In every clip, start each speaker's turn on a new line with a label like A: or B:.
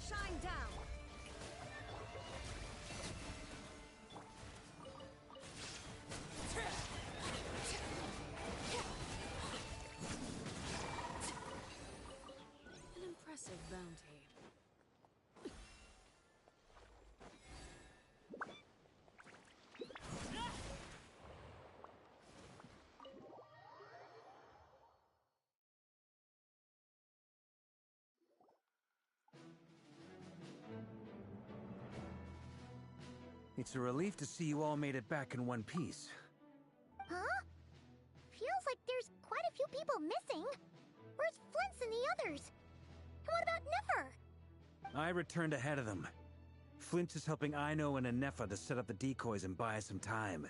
A: Shine down! An impressive bounty.
B: It's a relief to see you all made it back in one piece.
C: Huh? Feels like there's quite a few people missing. Where's Flint's and the others? And what about Nefer?
B: I returned ahead of them. Flint is helping Aino and Anefa to set up the decoys and buy us some time.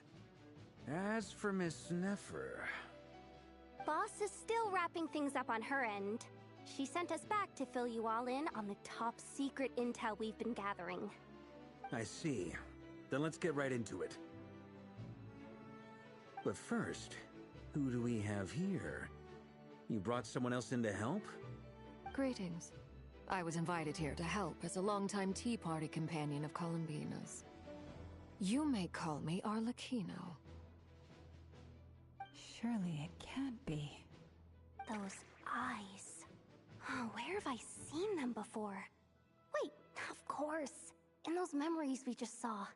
B: As for Miss Nefer...
C: Boss is still wrapping things up on her end. She sent us back to fill you all in on the top secret intel we've been gathering.
B: I see. Then let's get right into it. But first, who do we have here? You brought someone else in to help?
D: Greetings. I was invited here to help as a longtime Tea Party companion of Columbina's. You may call me Arlecchino.
E: Surely it can't be.
C: Those eyes. Oh, where have I seen them before? Wait, of course. In those memories we just saw.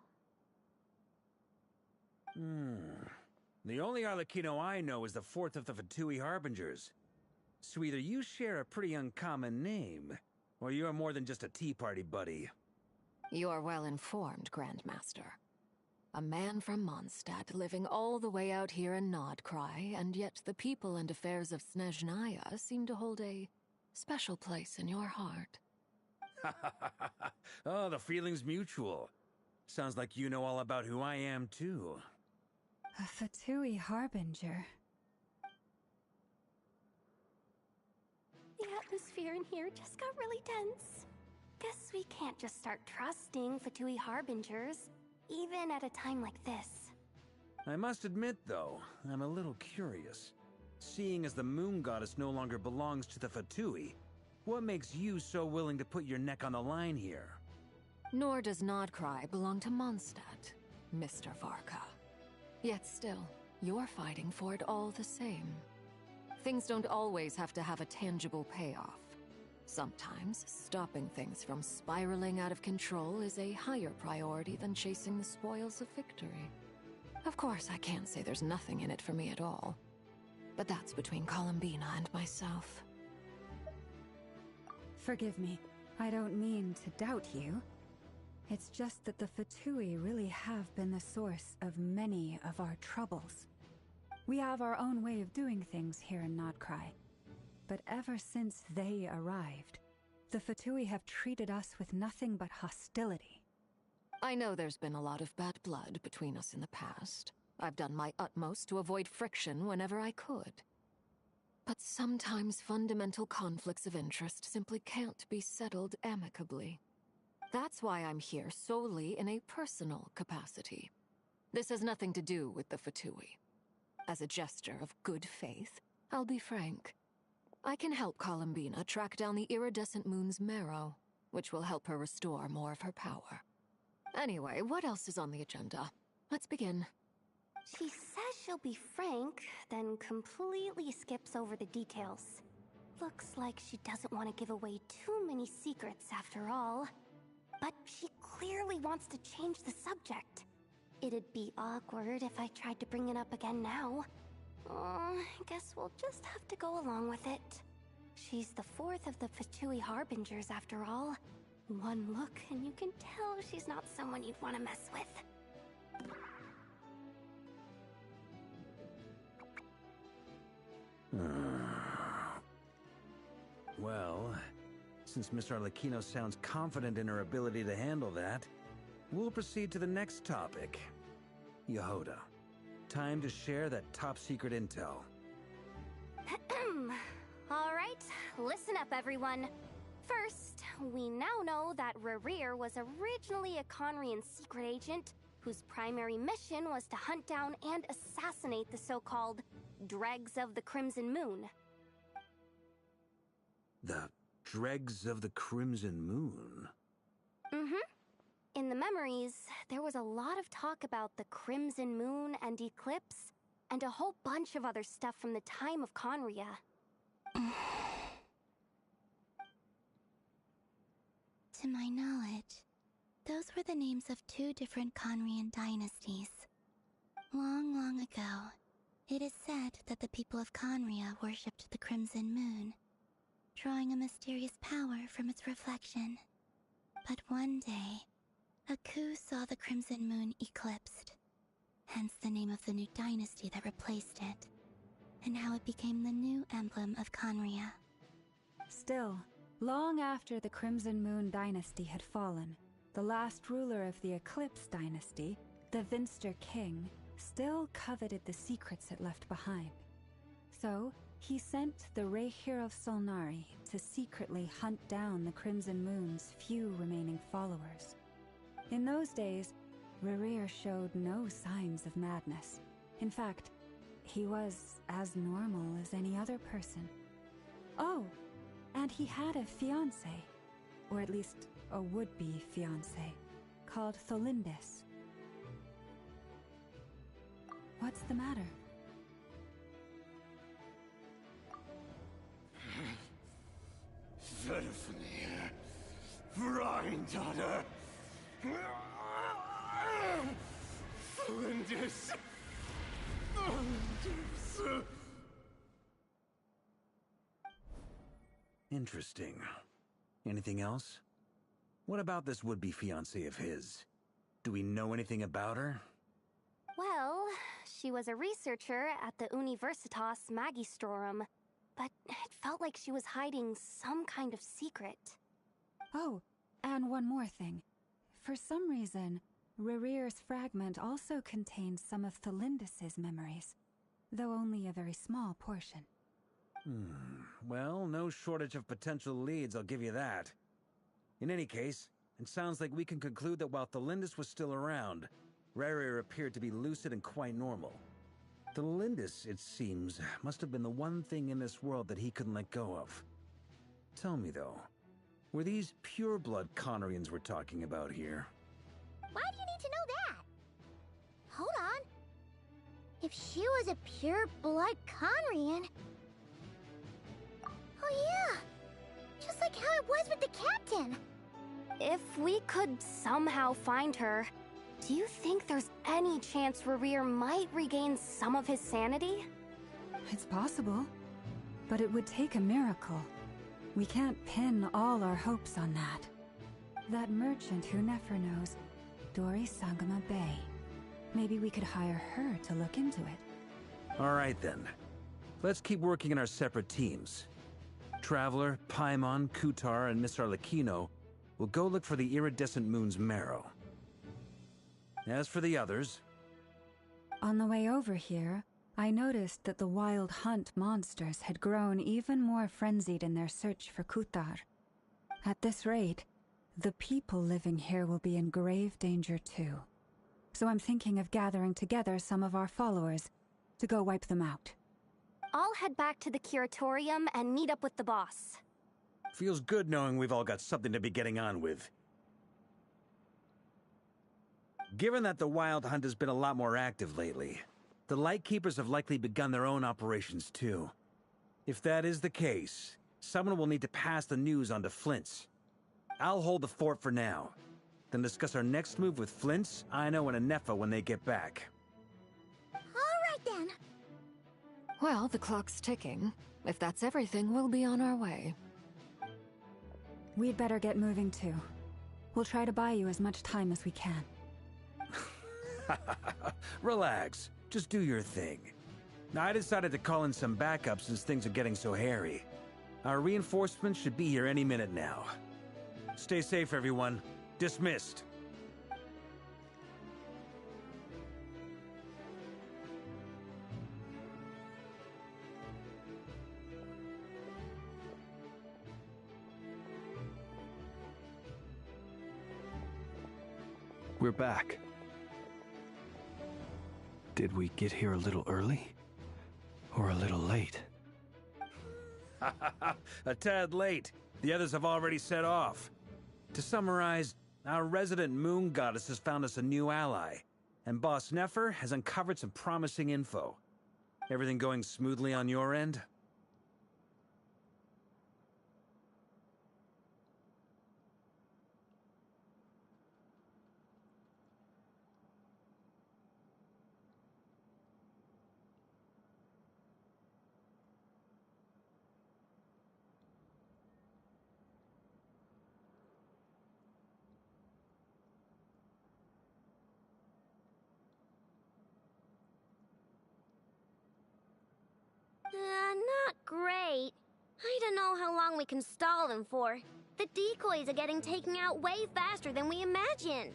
B: The only Arlecchino I know is the fourth of the Fatui Harbingers. So either you share a pretty uncommon name, or you're more than just a Tea Party buddy.
D: You're well informed, Grandmaster. A man from Mondstadt living all the way out here in Nodcry, and yet the people and affairs of Snezhnaya seem to hold a special place in your heart.
B: Oh, the feeling's mutual. Sounds like you know all about who I am, too.
E: A Fatui Harbinger.
C: The atmosphere in here just got really tense. Guess we can't just start trusting Fatui Harbingers, even at a time like this.
B: I must admit, though, I'm a little curious. Seeing as the Moon Goddess no longer belongs to the Fatui, what makes you so willing to put your neck on the line here?
D: Nor does Nodcry belong to Mondstadt, Mr. Varka. Yet still, you're fighting for it all the same. Things don't always have to have a tangible payoff. Sometimes, stopping things from spiraling out of control is a higher priority than chasing the spoils of victory. Of course, I can't say there's nothing in it for me at all. But that's between Columbina and myself.
E: Forgive me. I don't mean to doubt you. It's just that the Fatui really have been the source of many of our troubles. We have our own way of doing things here in Nodcry. But ever since they arrived, the Fatui have treated us with nothing but hostility.
D: I know there's been a lot of bad blood between us in the past. I've done my utmost to avoid friction whenever I could. But sometimes fundamental conflicts of interest simply can't be settled amicably. That's why I'm here solely in a personal capacity. This has nothing to do with the Fatui. As a gesture of good faith, I'll be frank. I can help Columbina track down the iridescent moon's marrow, which will help her restore more of her power. Anyway, what else is on the agenda? Let's begin.
C: She says she'll be frank, then completely skips over the details. Looks like she doesn't want to give away too many secrets after all. But she clearly wants to change the subject. It'd be awkward if I tried to bring it up again now. I guess we'll just have to go along with it. She's the fourth of the Fatui Harbingers after all. One look and you can tell she's not someone you'd want to mess with.
B: Well, since Miss Arlecchino sounds confident in her ability to handle that, we'll proceed to the next topic. Yehoda, time to share that top-secret intel.
C: Alright, listen up everyone. First, we now know that Rerir was originally a Conrian secret agent whose primary mission was to hunt down and assassinate the so-called Dregs of the Crimson Moon.
B: The Dregs of the Crimson Moon?
C: Mm-hmm. In the memories, there was a lot of talk about the Crimson Moon and Eclipse, and a whole bunch of other stuff from the time of Conria.
F: To my knowledge, those were the names of 2 different Conrian dynasties. Long, long ago, it is said that the people of Conria worshipped the Crimson Moon, drawing a mysterious power from its reflection. But one day, a coup saw the Crimson Moon eclipsed, hence the name of the new dynasty that replaced it, and how it became the new emblem of Conria.
E: Still, long after the Crimson Moon dynasty had fallen, the last ruler of the Eclipse dynasty, the Vinster King, still coveted the secrets it left behind. So, he sent the Rehir of Solnari to secretly hunt down the Crimson Moon's few remaining followers. In those days, Rerir showed no signs of madness. In fact, he was as normal as any other person. Oh, and he had a fiancé, or at least a would-be fiancé, called Tholindis. What's the matter?
G: Verfnir, Vrindaughter, Flinders.
B: Interesting. Anything else? What about this would-be fiancé of his? Do we know anything about her?
C: Well, she was a researcher at the Universitas Magistrorum, but it felt like she was hiding some kind of secret.
E: Oh, and one more thing. For some reason, Rerir's fragment also contains some of Tholindis' memories, though only a very small portion.
B: Well, no shortage of potential leads, I'll give you that. In any case, it sounds like we can conclude that while Tholindis was still around, Rerir appeared to be lucid and quite normal. Tholindis, it seems, must have been the one thing in this world that he couldn't let go of. Tell me, though, were these pure-blood Conrians we're talking about here?
F: Why do you need to know that? Hold on. If she was a pure-blood Conrian... Oh yeah! Just like how it was with the captain!
C: If we could somehow find her, do you think there's any chance Rerir might regain some of his sanity?
E: It's possible, but it would take a miracle. We can't pin all our hopes on that. That merchant who Nefer knows, Dori Sangama Bay. Maybe we could hire her to look into it.
B: All right, then. Let's keep working in our separate teams. Traveler, Paimon, Kutar, and Miss Arlecchino will go look for the iridescent moon's marrow. As for the others...
E: On the way over here, I noticed that the Wild Hunt monsters had grown even more frenzied in their search for Kutar. At this rate, the people living here will be in grave danger too. So I'm thinking of gathering together some of our followers to go wipe them out.
C: I'll head back to the Curatorium and meet up with the boss.
B: Feels good knowing we've all got something to be getting on with. Given that the Wild Hunt has been a lot more active lately, the Lightkeepers have likely begun their own operations too. If that is the case, someone will need to pass the news on to Flint's. I'll hold the fort for now, then discuss our next move with Flint's, Ino, and Anefa when they get back.
F: All right then.
D: Well, the clock's ticking. If that's everything, we'll be on our way.
E: We'd better get moving too. We'll try to buy you as much time as we can.
B: Relax. Just do your thing. Now, I decided to call in some backup since things are getting so hairy. Our reinforcements should be here any minute now. Stay safe, everyone. Dismissed.
G: We're back. Did we get here a little early? Or a little late?
B: A tad late. The others have already set off. To summarize, our resident moon goddess has found us a new ally, and Boss Nefer has uncovered some promising info. Everything going smoothly on your end?
H: Not great. I don't know how long we can stall them for. The decoys are getting taken out way faster than we imagined.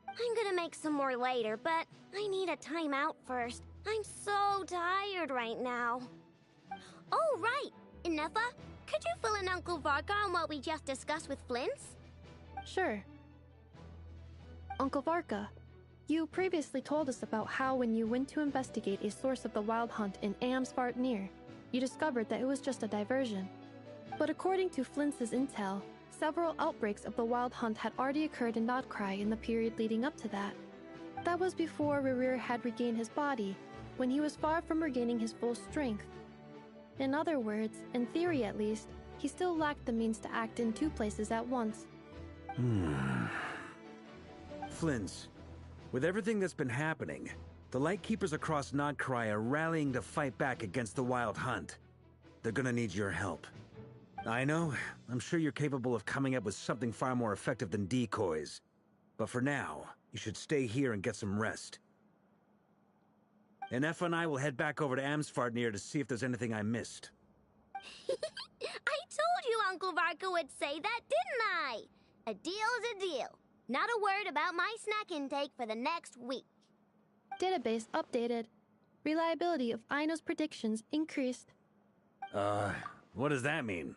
H: I'm gonna make some more later, but I need a timeout first. I'm so tired right now. Oh, right! Ineffa, could you fill in Uncle Varka on what we just discussed with Flints?
I: Sure. Uncle Varka, you previously told us about how when you went to investigate a source of the Wild Hunt in Amsvartnir, you discovered that it was just a diversion. But according to Flints' intel, several outbreaks of the Wild Hunt had already occurred in Notcry in the period leading up to that. That was before Rerir had regained his body, when he was far from regaining his full strength. In other words, in theory at least, he still lacked the means to act in two places at once.
B: Flints, with everything that's been happening, the Lightkeepers across Notcry are rallying to fight back against the Wild Hunt. They're gonna need your help. I know, I'm sure you're capable of coming up with something far more effective than decoys. But for now, you should stay here and get some rest. Ineffa and I will head back over to Amsvartnir to see if there's anything I missed.
H: I told you Uncle Varka would say that, didn't I? A deal is a deal. Not a word about my snack intake for the next week.
I: Database updated. Reliability of Aino's predictions increased.
B: What does that mean?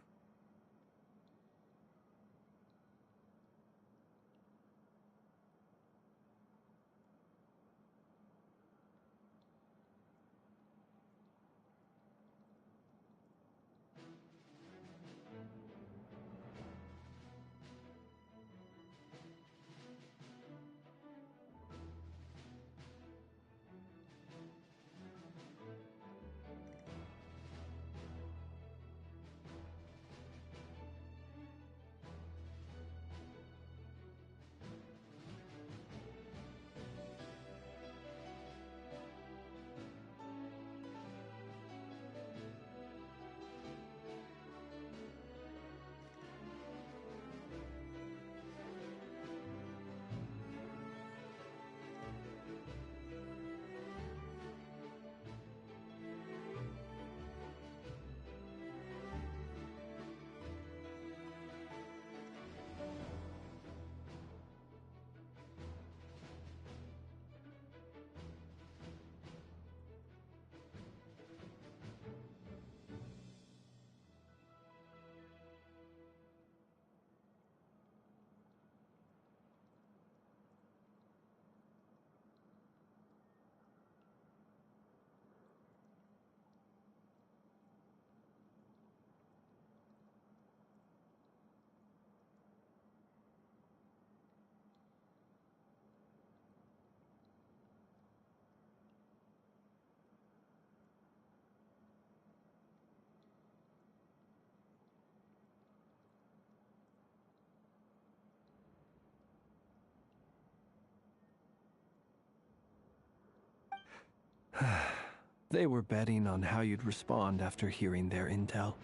G: They were betting on how you'd respond after hearing their intel.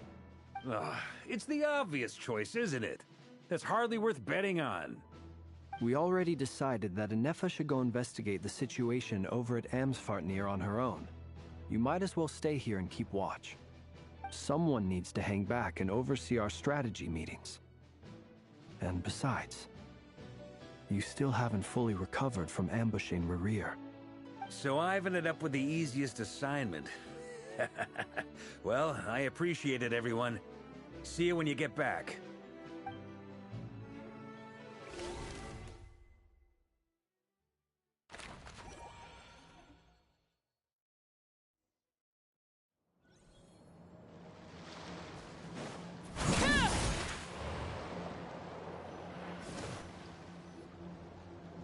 B: It's the obvious choice, isn't it? That's hardly worth betting on.
G: We already decided that Ineffa should go investigate the situation over at Amsvartnir on her own. You might as well stay here and keep watch. Someone needs to hang back and oversee our strategy meetings. And besides, you still haven't fully recovered from ambushing Rerir.
B: So I've ended up with the easiest assignment. Well, I appreciate it, everyone. See you when you get back.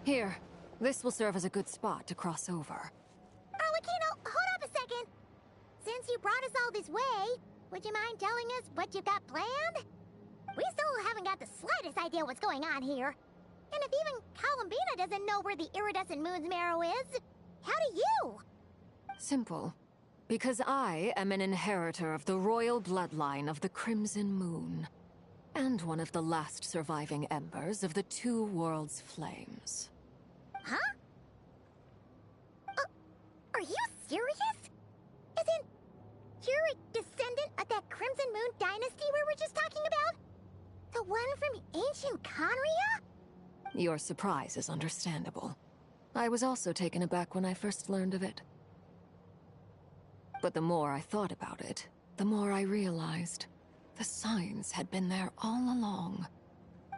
D: Here, this will serve as a good spot to cross over.
J: Arlecchino, hold up a second. Since you brought us all this way, would you mind telling us what you've got planned? We still haven't got the slightest idea what's going on here. And if even Columbina doesn't know where the iridescent moon's marrow is, how do you?
D: Simple. Because I am an inheritor of the royal bloodline of the Crimson Moon. And one of the last surviving embers of the Two Worlds' flames.
J: Huh? Are you serious? Isn't you're a descendant of that Crimson Moon dynasty we were just talking about? The one from ancient Conria?
D: Your surprise is understandable. I was also taken aback when I first learned of it. But the more I thought about it, the more I realized the signs had been there all along.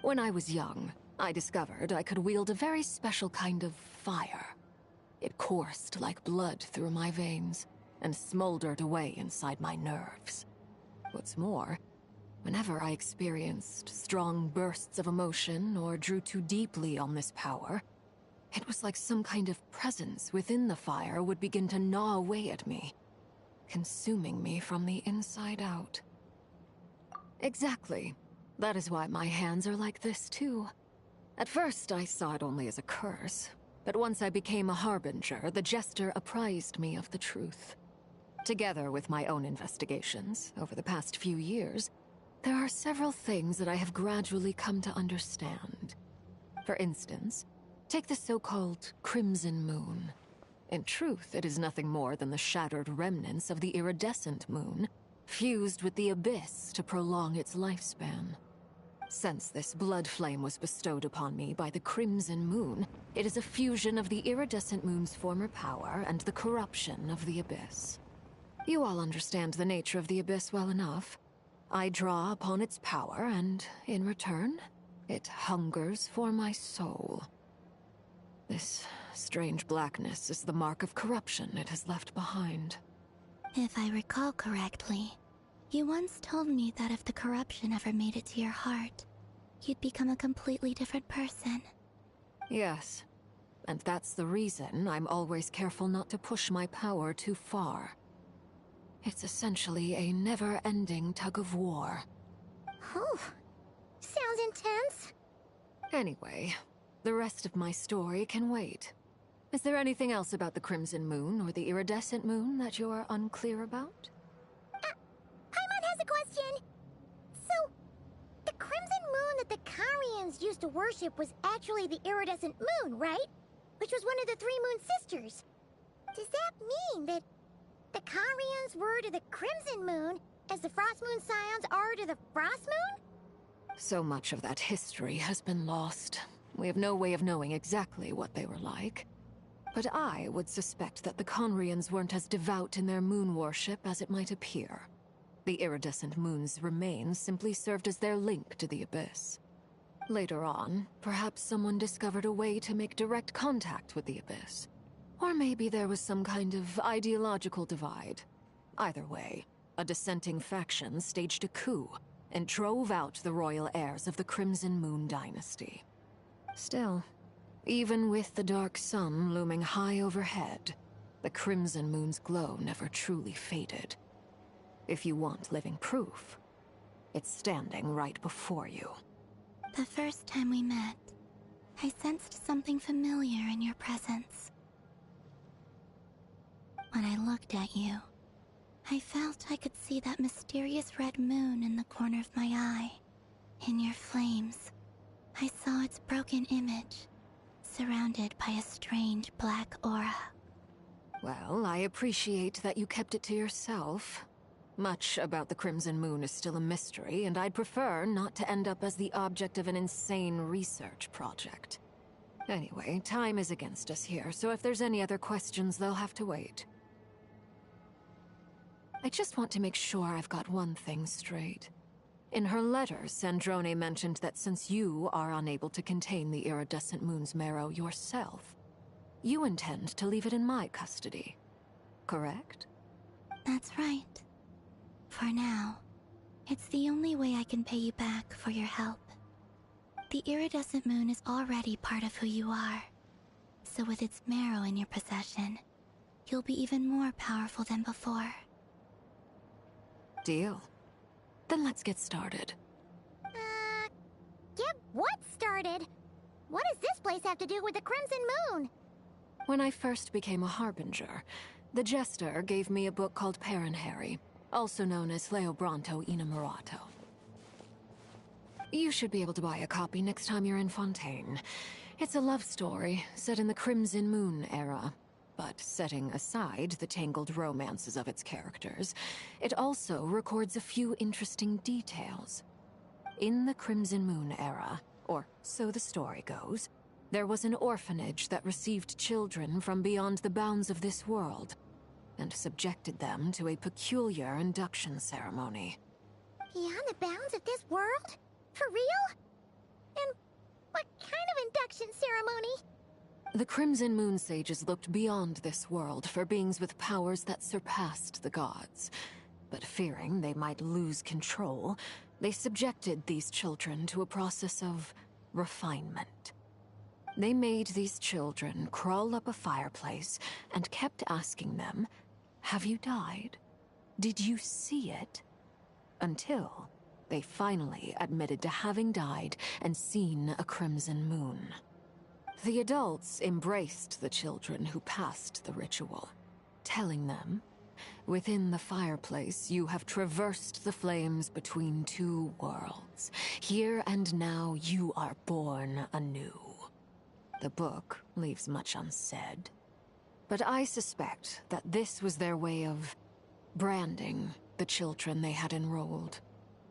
D: When I was young, I discovered I could wield a very special kind of fire. It coursed like blood through my veins and smoldered away inside my nerves. What's more, whenever I experienced strong bursts of emotion or drew too deeply on this power, it was like some kind of presence within the fire would begin to gnaw away at me, consuming me from the inside out. Exactly. That is why my hands are like this, too. At first, I saw it only as a curse, but once I became a harbinger, the Jester apprised me of the truth. Together with my own investigations, over the past few years, there are several things that I have gradually come to understand. For instance, take the so-called Crimson Moon. In truth, it is nothing more than the shattered remnants of the iridescent moon, fused with the Abyss to prolong its lifespan. Since this blood flame was bestowed upon me by the Crimson Moon, it is a fusion of the iridescent moon's former power and the corruption of the Abyss. You all understand the nature of the Abyss well enough. I draw upon its power, and in return, it hungers for my soul. This strange blackness is the mark of corruption it has left behind.
F: If I recall correctly, you once told me that if the corruption ever made it to your heart, you'd become a completely different person.
D: Yes, and that's the reason I'm always careful not to push my power too far. It's essentially a never-ending tug-of-war.
J: Oh, sounds intense.
D: Anyway, the rest of my story can wait. Is there anything else about the Crimson Moon or the Iridescent Moon that you're unclear about?
J: Paimon has a question. So, the Crimson Moon that the Carians used to worship was actually the Iridescent Moon, right? Which was one of the three Moon Sisters. Does that mean that the Carians were to the Crimson Moon as the Frost Moon Scions are to the Frost Moon?
D: So much of that history has been lost. We have no way of knowing exactly what they were like. But I would suspect that the Conrians weren't as devout in their moon worship as it might appear. The iridescent moon's remains simply served as their link to the Abyss. Later on, perhaps someone discovered a way to make direct contact with the Abyss. Or maybe there was some kind of ideological divide. Either way, a dissenting faction staged a coup and drove out the royal heirs of the Crimson Moon dynasty. Still, even with the dark sun looming high overhead, the Crimson Moon's glow never truly faded. If you want living proof, it's standing right before you.
F: The first time we met, I sensed something familiar in your presence. When I looked at you, I felt I could see that mysterious red moon in the corner of my eye. In your flames, I saw its broken image, surrounded by a strange black aura.
D: Well, I appreciate that you kept it to yourself. Much about the Crimson Moon is still a mystery, and I'd prefer not to end up as the object of an insane research project. Anyway, time is against us here, so if there's any other questions, they'll have to wait. I just want to make sure I've got one thing straight. In her letter, Sandrone mentioned that since you are unable to contain the iridescent moon's marrow yourself, you intend to leave it in my custody. Correct?
F: That's right. For now, it's the only way I can pay you back for your help. The iridescent moon is already part of who you are, So with its marrow in your possession, you'll be even more powerful than before.
D: Deal. Then let's get started.
J: Get what started? What does this place have to do with the Crimson Moon?
D: When I first became a Harbinger, the Jester gave me a book called Paranhari, also known as Leobranto Innamorato. You should be able to buy a copy next time you're in Fontaine. It's a love story set in the Crimson Moon era, but setting aside the tangled romances of its characters, it also records a few interesting details. In the Crimson Moon era, or so the story goes, there was an orphanage that received children from beyond the bounds of this world, and subjected them to a peculiar induction ceremony.
J: Beyond the bounds of this world? For real? And what kind of induction ceremony?
D: The Crimson Moon sages looked beyond this world for beings with powers that surpassed the gods. But fearing they might lose control, they subjected these children to a process of refinement. They made these children crawl up a fireplace and kept asking them, "Have you died? Did you see it?" Until they finally admitted to having died and seen a crimson moon. The adults embraced the children who passed the ritual, telling them, "Within the fireplace, you have traversed the flames between two worlds. Here and now, you are born anew." The book leaves much unsaid, but I suspect that this was their way of branding the children they had enrolled,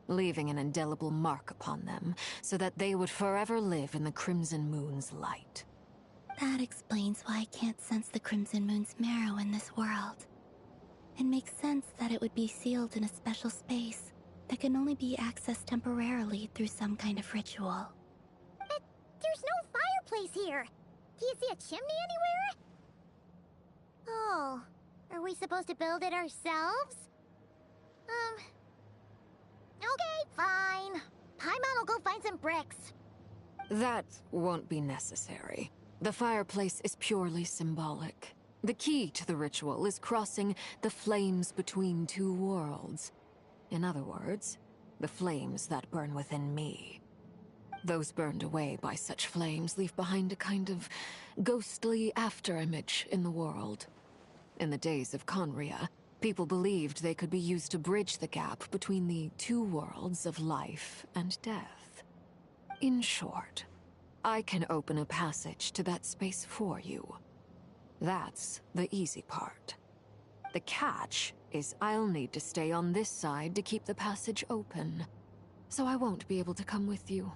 D: leaving an indelible mark upon them so that they would forever live in the Crimson Moon's light.
F: That explains why I can't sense the Crimson Moon's marrow in this world. It makes sense that it would be sealed in a special space that can only be accessed temporarily through some kind of ritual.
J: But there's no fireplace here. Do you see a chimney anywhere? Oh, are we supposed to build it ourselves? Okay, fine. Paimon will go find some bricks.
D: That won't be necessary. The fireplace is purely symbolic. The key to the ritual is crossing the flames between two worlds. In other words, the flames that burn within me. Those burned away by such flames leave behind a kind of ghostly afterimage in the world. In the days of Conria, people believed they could be used to bridge the gap between the two worlds of life and death. In short, I can open a passage to that space for you. That's the easy part. The catch is I'll need to stay on this side to keep the passage open, so I won't be able to come with you.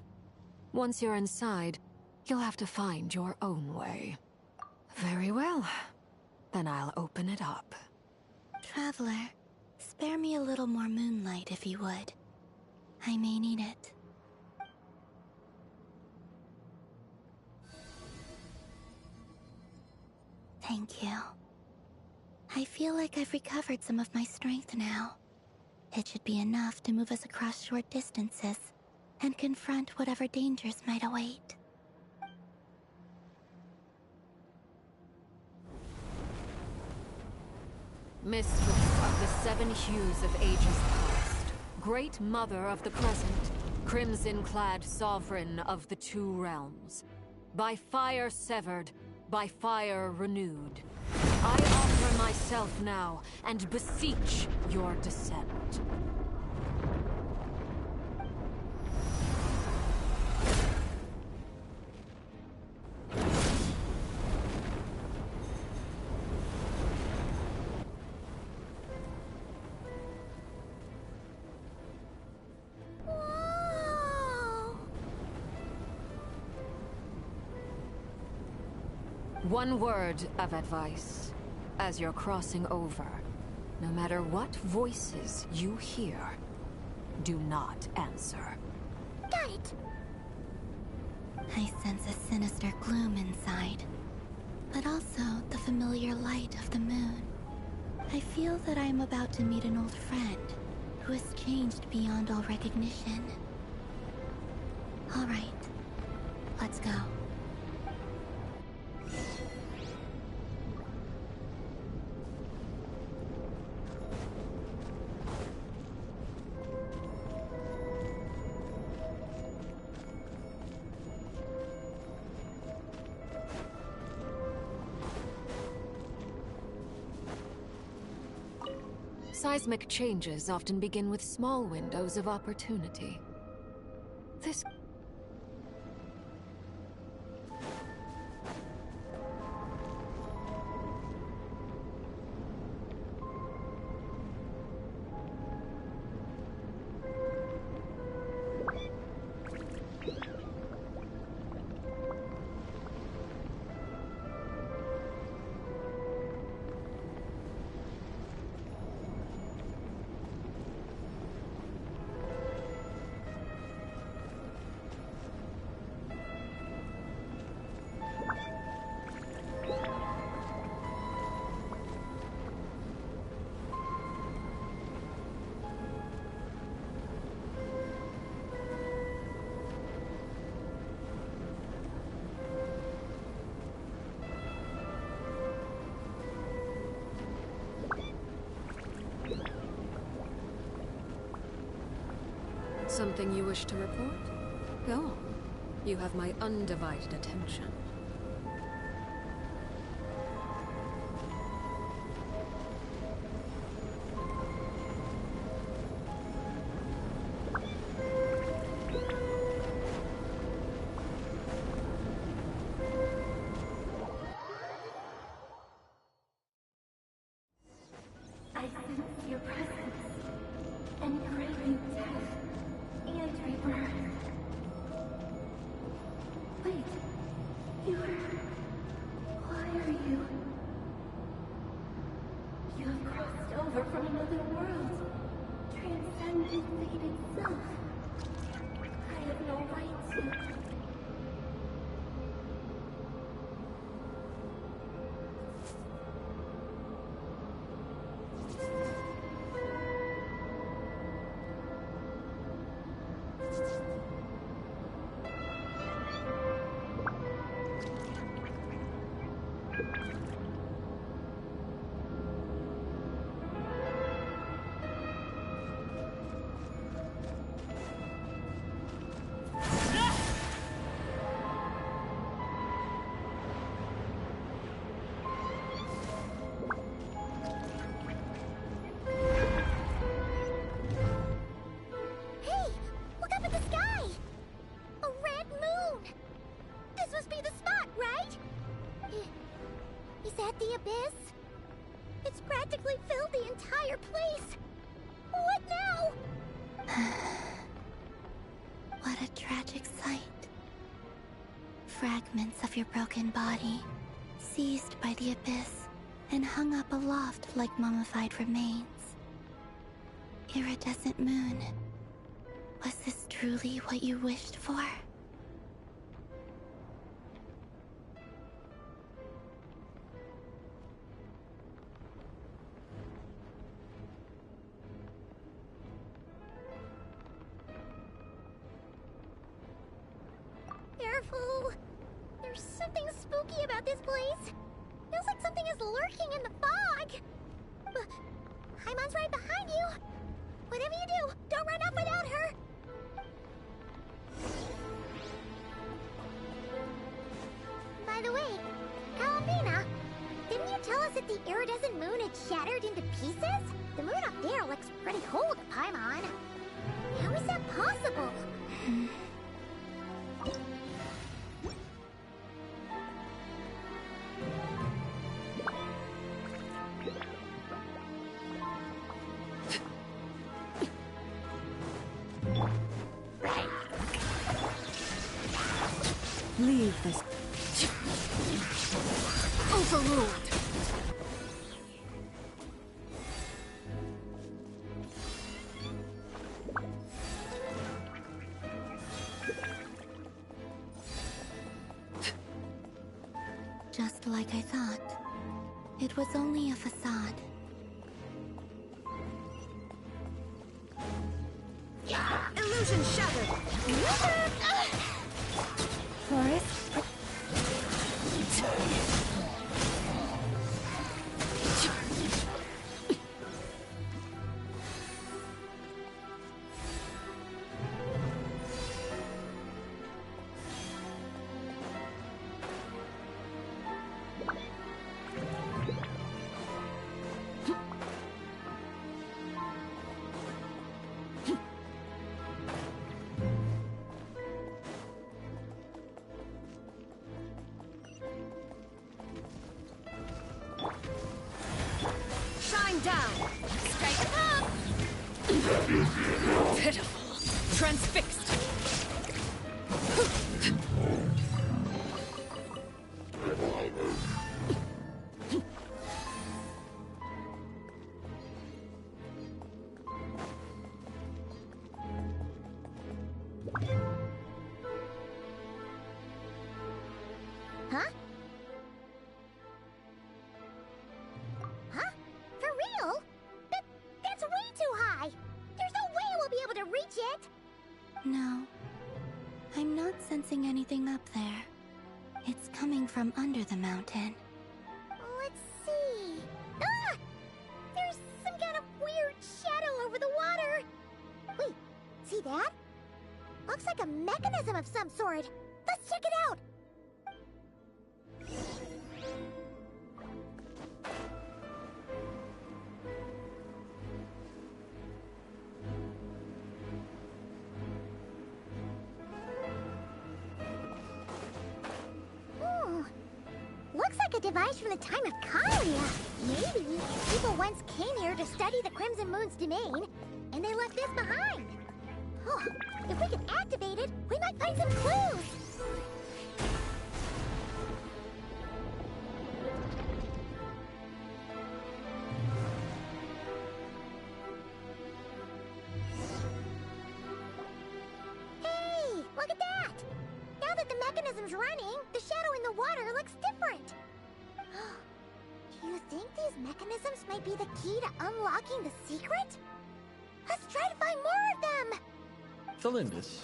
D: Once you're inside, you'll have to find your own way. Very well. Then I'll open it up.
F: Traveler, spare me a little more moonlight if you would. I may need it. Thank you. I feel like I've recovered some of my strength now. It should be enough to move us across short distances and confront whatever dangers might await.
D: Mistress of the seven hues of ages past, great mother of the present, crimson-clad sovereign of the two realms, by fire severed, by fire renewed, I offer myself now and beseech your descent. One word of advice. As you're crossing over, no matter what voices you hear, do not answer.
J: Got it!
F: I sense a sinister gloom inside, but also the familiar light of the moon. I feel that I am about to meet an old friend who has changed beyond all recognition. All right, let's go.
D: Seismic changes often begin with small windows of opportunity. This... Something you wish to report? Go on. You have my undivided attention.
J: I sense your presence and craving death and rebirth. Wait, why are you? You have crossed over from another world, transcended fate itself. I have no right to. The abyss? It's practically filled the entire place. What now?
F: What a tragic sight. Fragments of your broken body, seized by the abyss, and hung up aloft like mummified remains. Iridescent moon, was this truly what you wished for?
J: Careful! There's something spooky about this place. Feels like something is lurking in the fog. Haimon's right behind you. Whatever you do, don't run off without her. By the way, Kalambina, didn't you tell us that the iridescent moon had shattered into pieces? The moon up there looks pretty cold, Paimon. How is that possible?
E: Leave this.
D: Overruled!
F: Just like I thought. It was only a facade.
A: Illusion shattered!
E: Forest?
A: down. Straight up.
D: Pitiful. Transfixed.
J: Huh? Huh? For real? That's way too high! There's no way we'll be able to reach it!
F: No. I'm not sensing anything up there. It's coming from under the mountain.
J: Let's see... Ah! There's some kind of weird shadow over the water! Wait, see that? Looks like a mechanism of some sort. Let's check it out! Looks like a device from the time of Kalia. Maybe people once came here to study the Crimson Moon's domain, and they left this behind. Oh, if we can activate it, we might find some clues. Hey, look at that! Now that the mechanism's running, the shadow in the water looks different. Do you think these mechanisms might be the key to unlocking the secret? Let's try to find more of them!
K: Thalindis,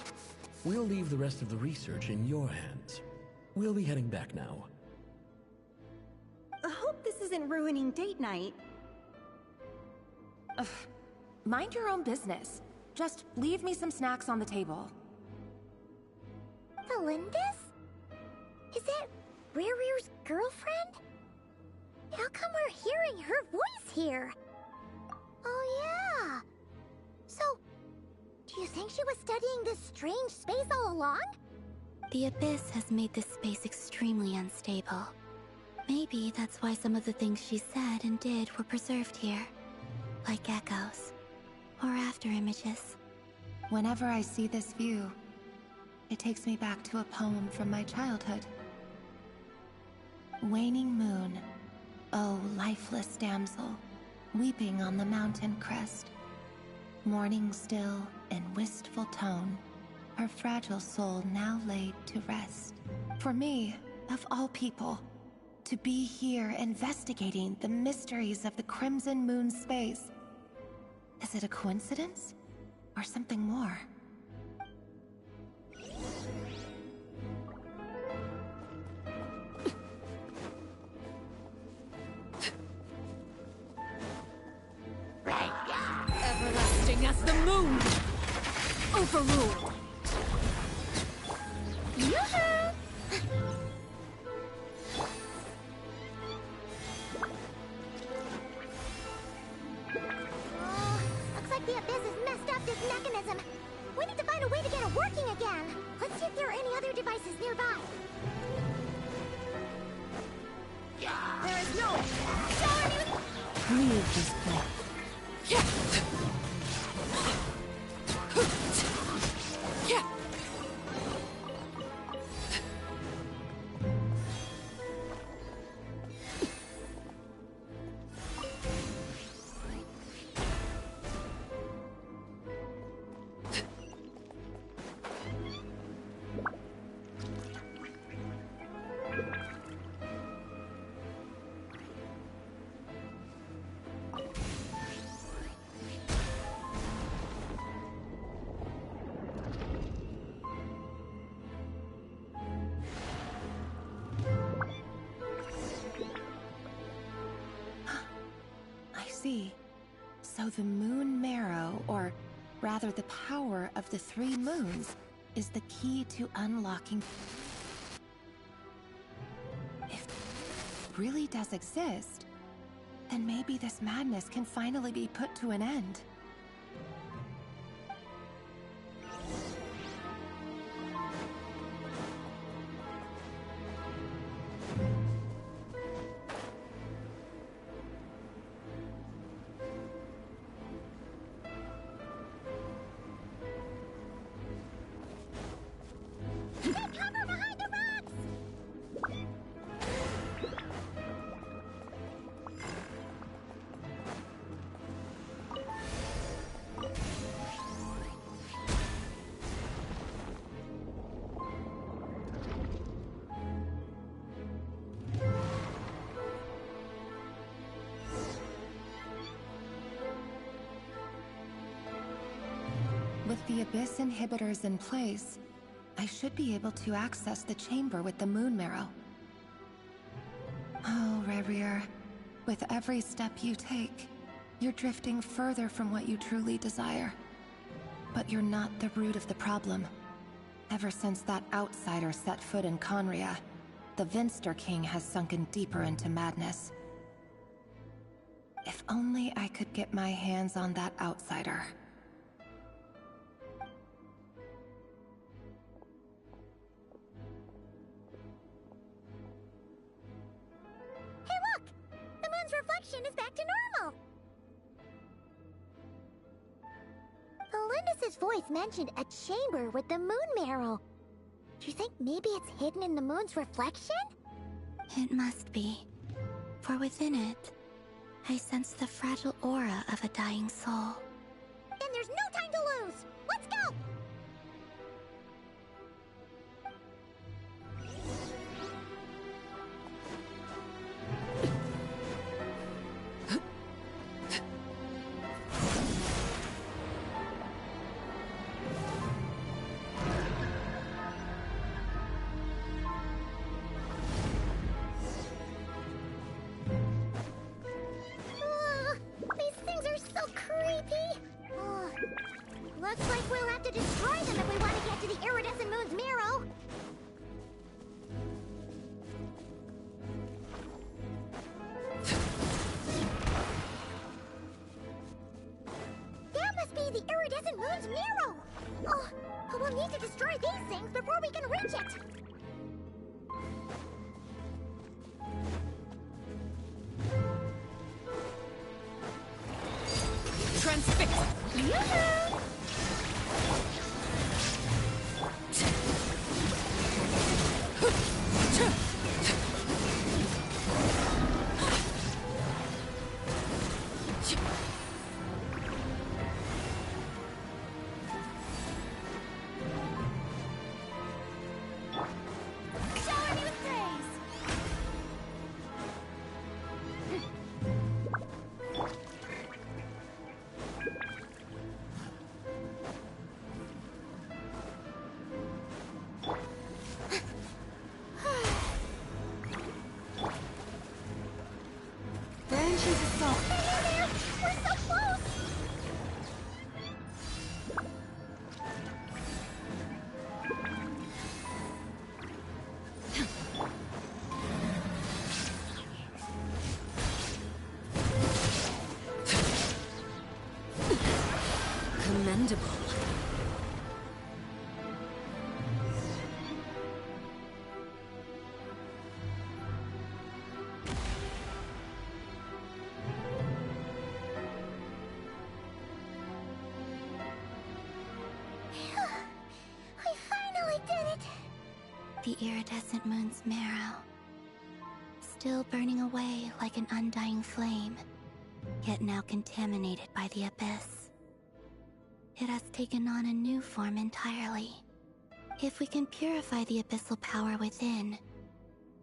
K: we'll leave the rest of the research in your hands. We'll be heading back now.
A: I hope this isn't ruining date night. Ugh. Mind your own business. Just leave me some snacks on the table.
J: Thalindis? Is that Rere's girlfriend? How come we're hearing her voice here? Oh yeah! So, do you think she was studying this strange space all along?
F: The Abyss has made this space extremely unstable. Maybe that's why some of the things she said and did were preserved here. Like echoes. Or after images.
A: Whenever I see this view, it takes me back to a poem from my childhood. Waning moon, oh lifeless damsel, weeping on the mountain crest. Mourning still in wistful tone, her fragile soul now laid to rest. For me, of all people, to be here investigating the mysteries of the Crimson Moon space. Is it a coincidence? Or something more?
D: Everlasting as the moon! Overruled!
J: Yoo-hoo! Looks like the Abyss has messed up this mechanism. We need to find a way to get it working again. Let's see if there are any other devices nearby. There is no...
D: Leave this place.
A: So the moon marrow, or rather the power of the three moons, is the key to unlocking... If it really does exist, then maybe this madness can finally be put to an end. With the Abyss inhibitors in place, I should be able to access the chamber with the Moon Marrow. Oh, Rerir, with every step you take, you're drifting further from what you truly desire. But you're not the root of the problem. Ever since that outsider set foot in Conria, the Vinster King has sunken deeper into madness. If only I could get my hands on that outsider.
J: Hey look! The moon's reflection is back to normal! Elendis' voice mentioned a chamber with the Moon Marrow. Do you think maybe it's hidden in the moon's reflection?
F: It must be. For within it, I sense the fragile aura of a dying soul.
J: Then there's no time to lose! Let's go! These things are so creepy! Looks like we'll have to destroy them if we want to get to the Iridescent Moon's Marrow! That must be the Iridescent Moon's Marrow! Oh, we'll need to destroy these things before we can reach it!
D: Transfix!
J: Yoo-hoo! Shower me with praise!
D: Branches assault.
J: Hey there! We're so close!
D: Commendable.
J: We finally did it!
F: The iridescent moon's marrow. Still burning away like an undying flame, yet now contaminated by the abyss. It has taken on a new form entirely. If we can purify the abyssal power within,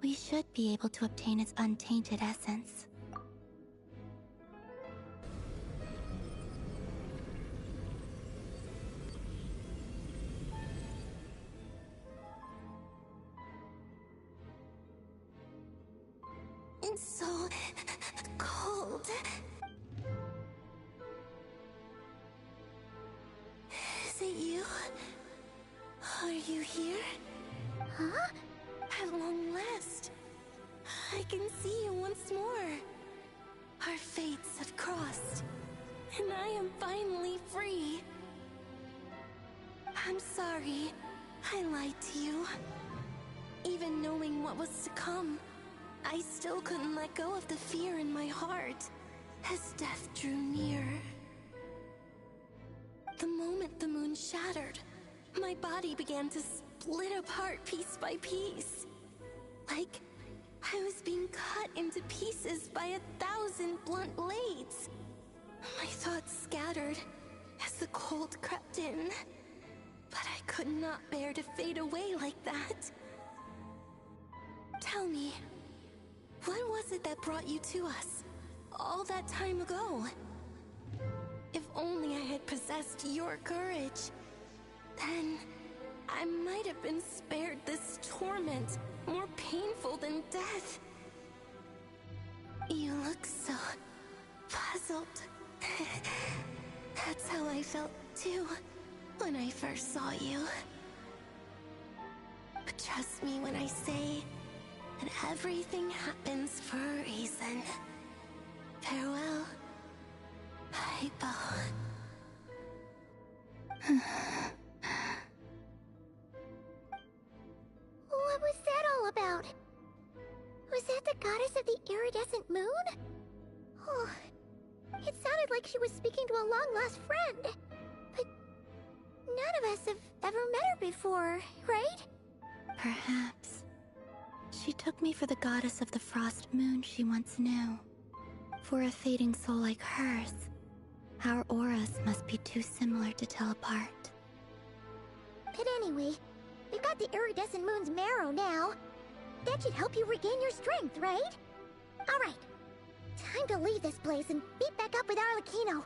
F: we should be able to obtain its untainted essence.
J: It's so cold. Is it you? Are you here? Huh? At long last, I can see you once more. Our fates have crossed, and I am finally free. I'm sorry, I lied to you. Even knowing what was to come, I still couldn't let go of the fear in my heart as death drew near. The moment the moon shattered, my body began to split apart piece by piece. Like I was being cut into pieces by 1,000 blunt blades. My thoughts scattered as the cold crept in, but I could not bear to fade away like that. Tell me, what was it that brought you to us all that time ago? If only I had possessed your courage
F: then I might have been spared this torment, more painful than death. You look so puzzled. That's how I felt too, when I first saw you. But trust me when I say that everything happens for a reason. Farewell, Hypo.
J: What was that all about? Was that the goddess of the iridescent moon? Oh, it sounded like she was speaking to a long-lost friend. But none of us have ever met her before, right?
F: Perhaps. She took me for the goddess of the frost moon she once knew. For a fading soul like hers, our auras must be too similar to tell apart.
J: But anyway, we've got the iridescent moon's marrow now. That should help you regain your strength, right? Alright, time to leave this place and meet back up with Arlecchino.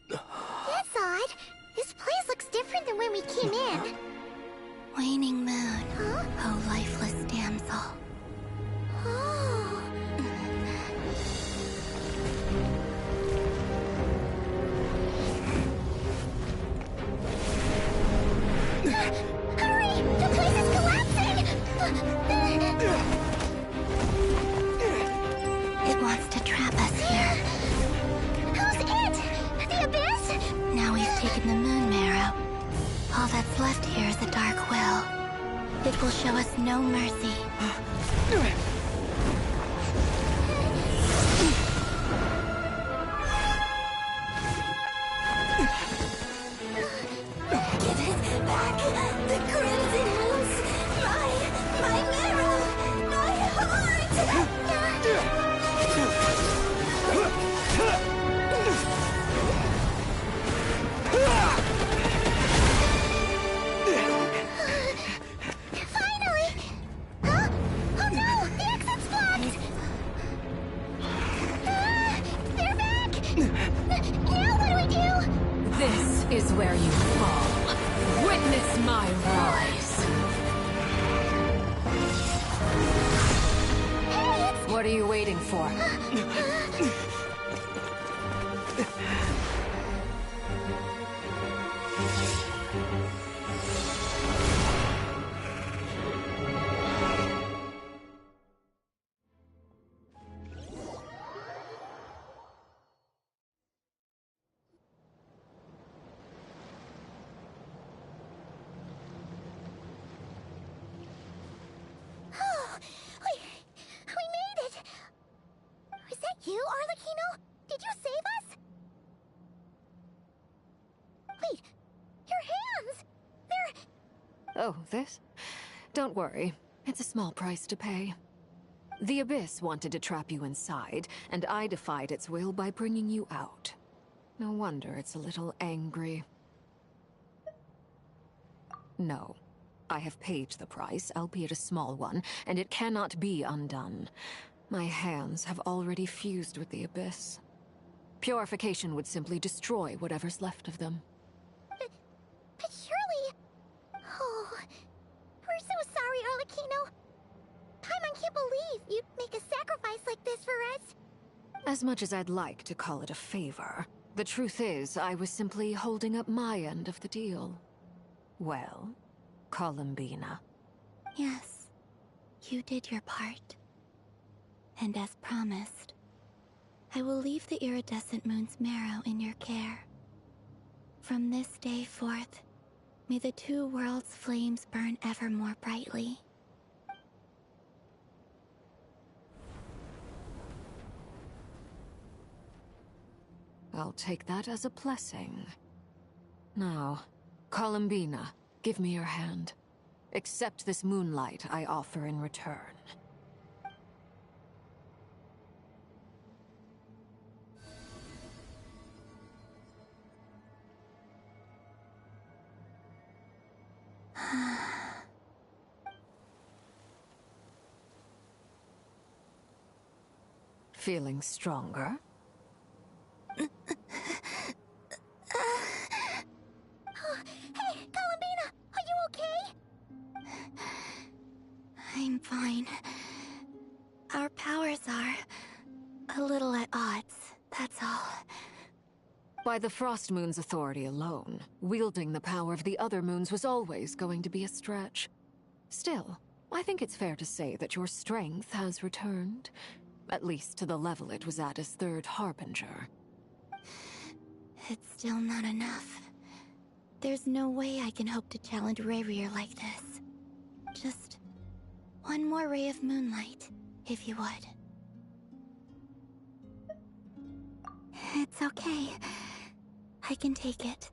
J: That's odd. This place looks different than when we came in.
F: Waning moon,
J: Huh?
F: oh lifeless damsel.
J: Oh. Hurry! The place is collapsing!
F: It wants to trap us here.
J: Who's it? The Abyss?
F: Now we've taken the moon marrow. All that's left here is a dark will. It will show us no mercy. Give it back! The crimson moons! My marrow! My heart!
J: Finally! Huh? Oh no! The exit's blocked! They're back! Now what do we do?
D: This is where you fall. Witness my rise.
J: Hey,
D: What are you waiting for?
J: Oh, we made it! Was that you, Arlecchino? Did you save us? Wait, your hands! They're...
D: Oh, this? Don't worry. It's a small price to pay. The Abyss wanted to trap you inside, and I defied its will by bringing you out. No wonder it's a little angry. No. I have paid the price, albeit a small one, and it cannot be undone. My hands have already fused with the Abyss. Purification would simply destroy whatever's left of them.
J: But surely... Oh, we're so sorry, Arlecchino. Paimon can't believe you'd make a sacrifice like this for us.
D: As much as I'd like to call it a favor, the truth is I was simply holding up my end of the deal. Well, Columbina.
F: Yes, you did your part. And as promised, I will leave the iridescent moon's marrow in your care. From this day forth, may the two worlds' flames burn ever more brightly.
D: I'll take that as a blessing. Now, Columbina, give me your hand. Accept this moonlight I offer in return. Feeling stronger?
F: I'm fine. Our powers are a little at odds, that's all.
D: By the Frost Moon's authority alone, wielding the power of the other moons was always going to be a stretch. Still, I think it's fair to say that your strength has returned, at least to the level it was at as Third Harbinger.
F: It's still not enough. There's no way I can hope to challenge Rayrir like this. Just one more ray of moonlight, if you would. It's okay. I can take it.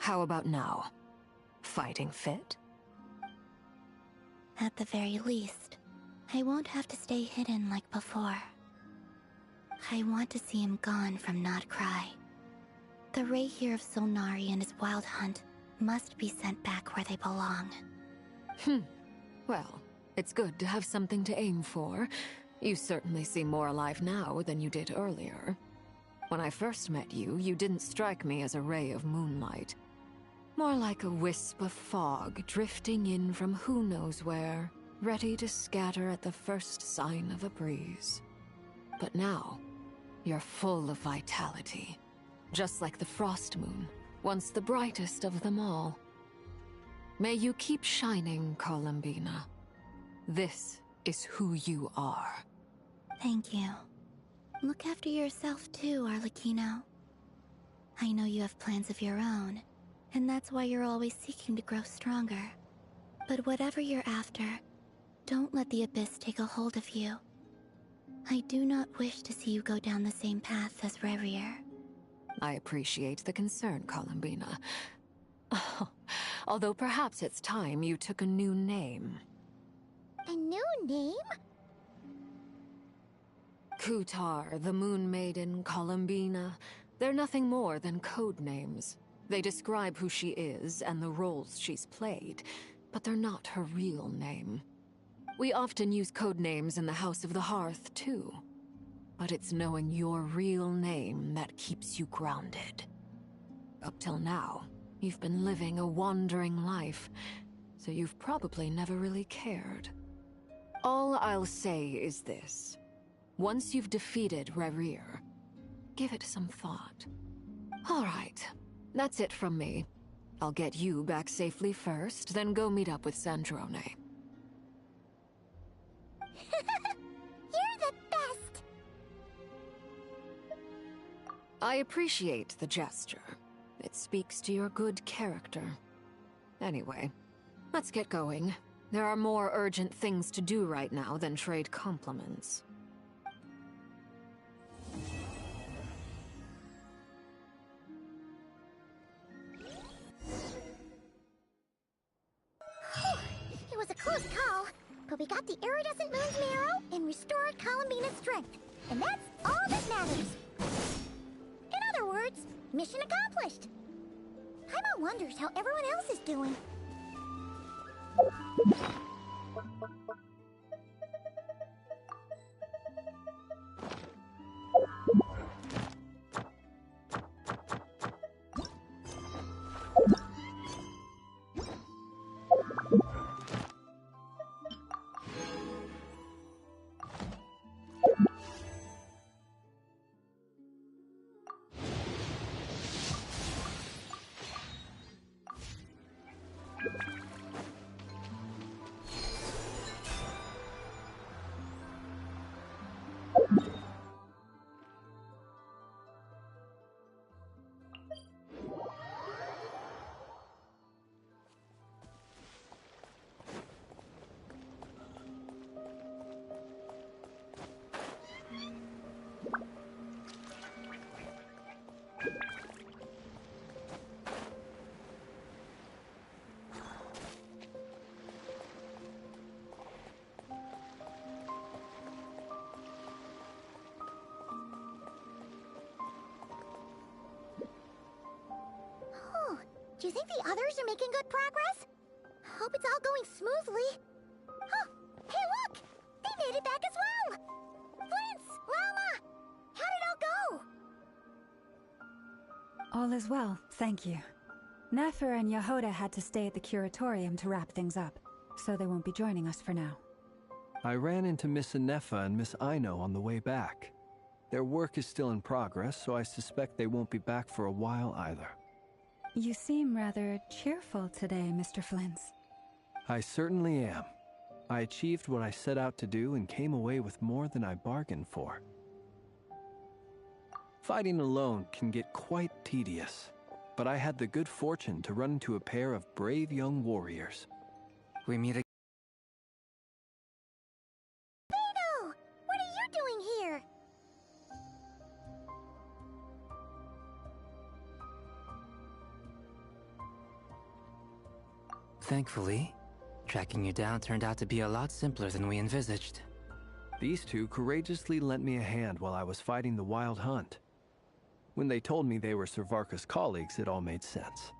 D: How about now? Fighting fit?
F: At the very least, I won't have to stay hidden like before. I want to see him gone from Notcry. The Rayrir of Solnari and his wild hunt must be sent back where they belong.
D: Well, it's good to have something to aim for. You certainly seem more alive now than you did earlier. When I first met you, you didn't strike me as a ray of moonlight. More like a wisp of fog drifting in from who knows where, ready to scatter at the first sign of a breeze. But now, you're full of vitality. Just like the Frost Moon, once the brightest of them all. May you keep shining, Columbina. This is who you are.
F: Thank you. Look after yourself too, Arlecchino. I know you have plans of your own, and that's why you're always seeking to grow stronger. But whatever you're after, don't let the Abyss take a hold of you. I do not wish to see you go down the same path as Rayrir.
D: I appreciate the concern, Columbina. Although perhaps it's time you took a new name.
J: A new name?
D: Kutar, the Moon Maiden, Columbina. They're nothing more than code names. They describe who she is and the roles she's played, but they're not her real name. We often use code names in the House of the Hearth, too. But it's knowing your real name that keeps you grounded. Up till now, you've been living a wandering life, so you've probably never really cared. All I'll say is this. Once you've defeated Rayrir, give it some thought. All right, that's it from me. I'll get you back safely first, then go meet up with Sandrone.
J: You're the best!
D: I appreciate the gesture. It speaks to your good character. Anyway, let's get going. There are more urgent things to do right now than trade compliments.
J: It was a close call, but we got the iridescent moon's marrow and restored Columbina's strength. And that's all that matters. In other words, mission accomplished. Paimon wonders how everyone else is doing. you think the others are making good progress? Hope it's all going smoothly. Oh, hey look! They made it back as well! Flintz! Llama! How did it all go?
E: All is well, thank you. Nefer and Yehoda had to stay at the Curatorium to wrap things up, so they won't be joining us for now.
G: I ran into Miss Anefa and Miss Aino on the way back. Their work is still in progress, so I suspect they won't be back for a while either.
E: You seem rather cheerful today, Mr. Flintz.
G: I certainly am. I achieved what I set out to do and came away with more than I bargained for. Fighting alone can get quite tedious, but I had the good fortune to run into a pair of brave young warriors.
L: We meet again.
J: Beidou! What are you doing here?
L: Thankfully, tracking you down turned out to be a lot simpler than we envisaged.
G: These two courageously lent me a hand while I was fighting the Wild Hunt. When they told me they were Servarka's colleagues, it all made sense.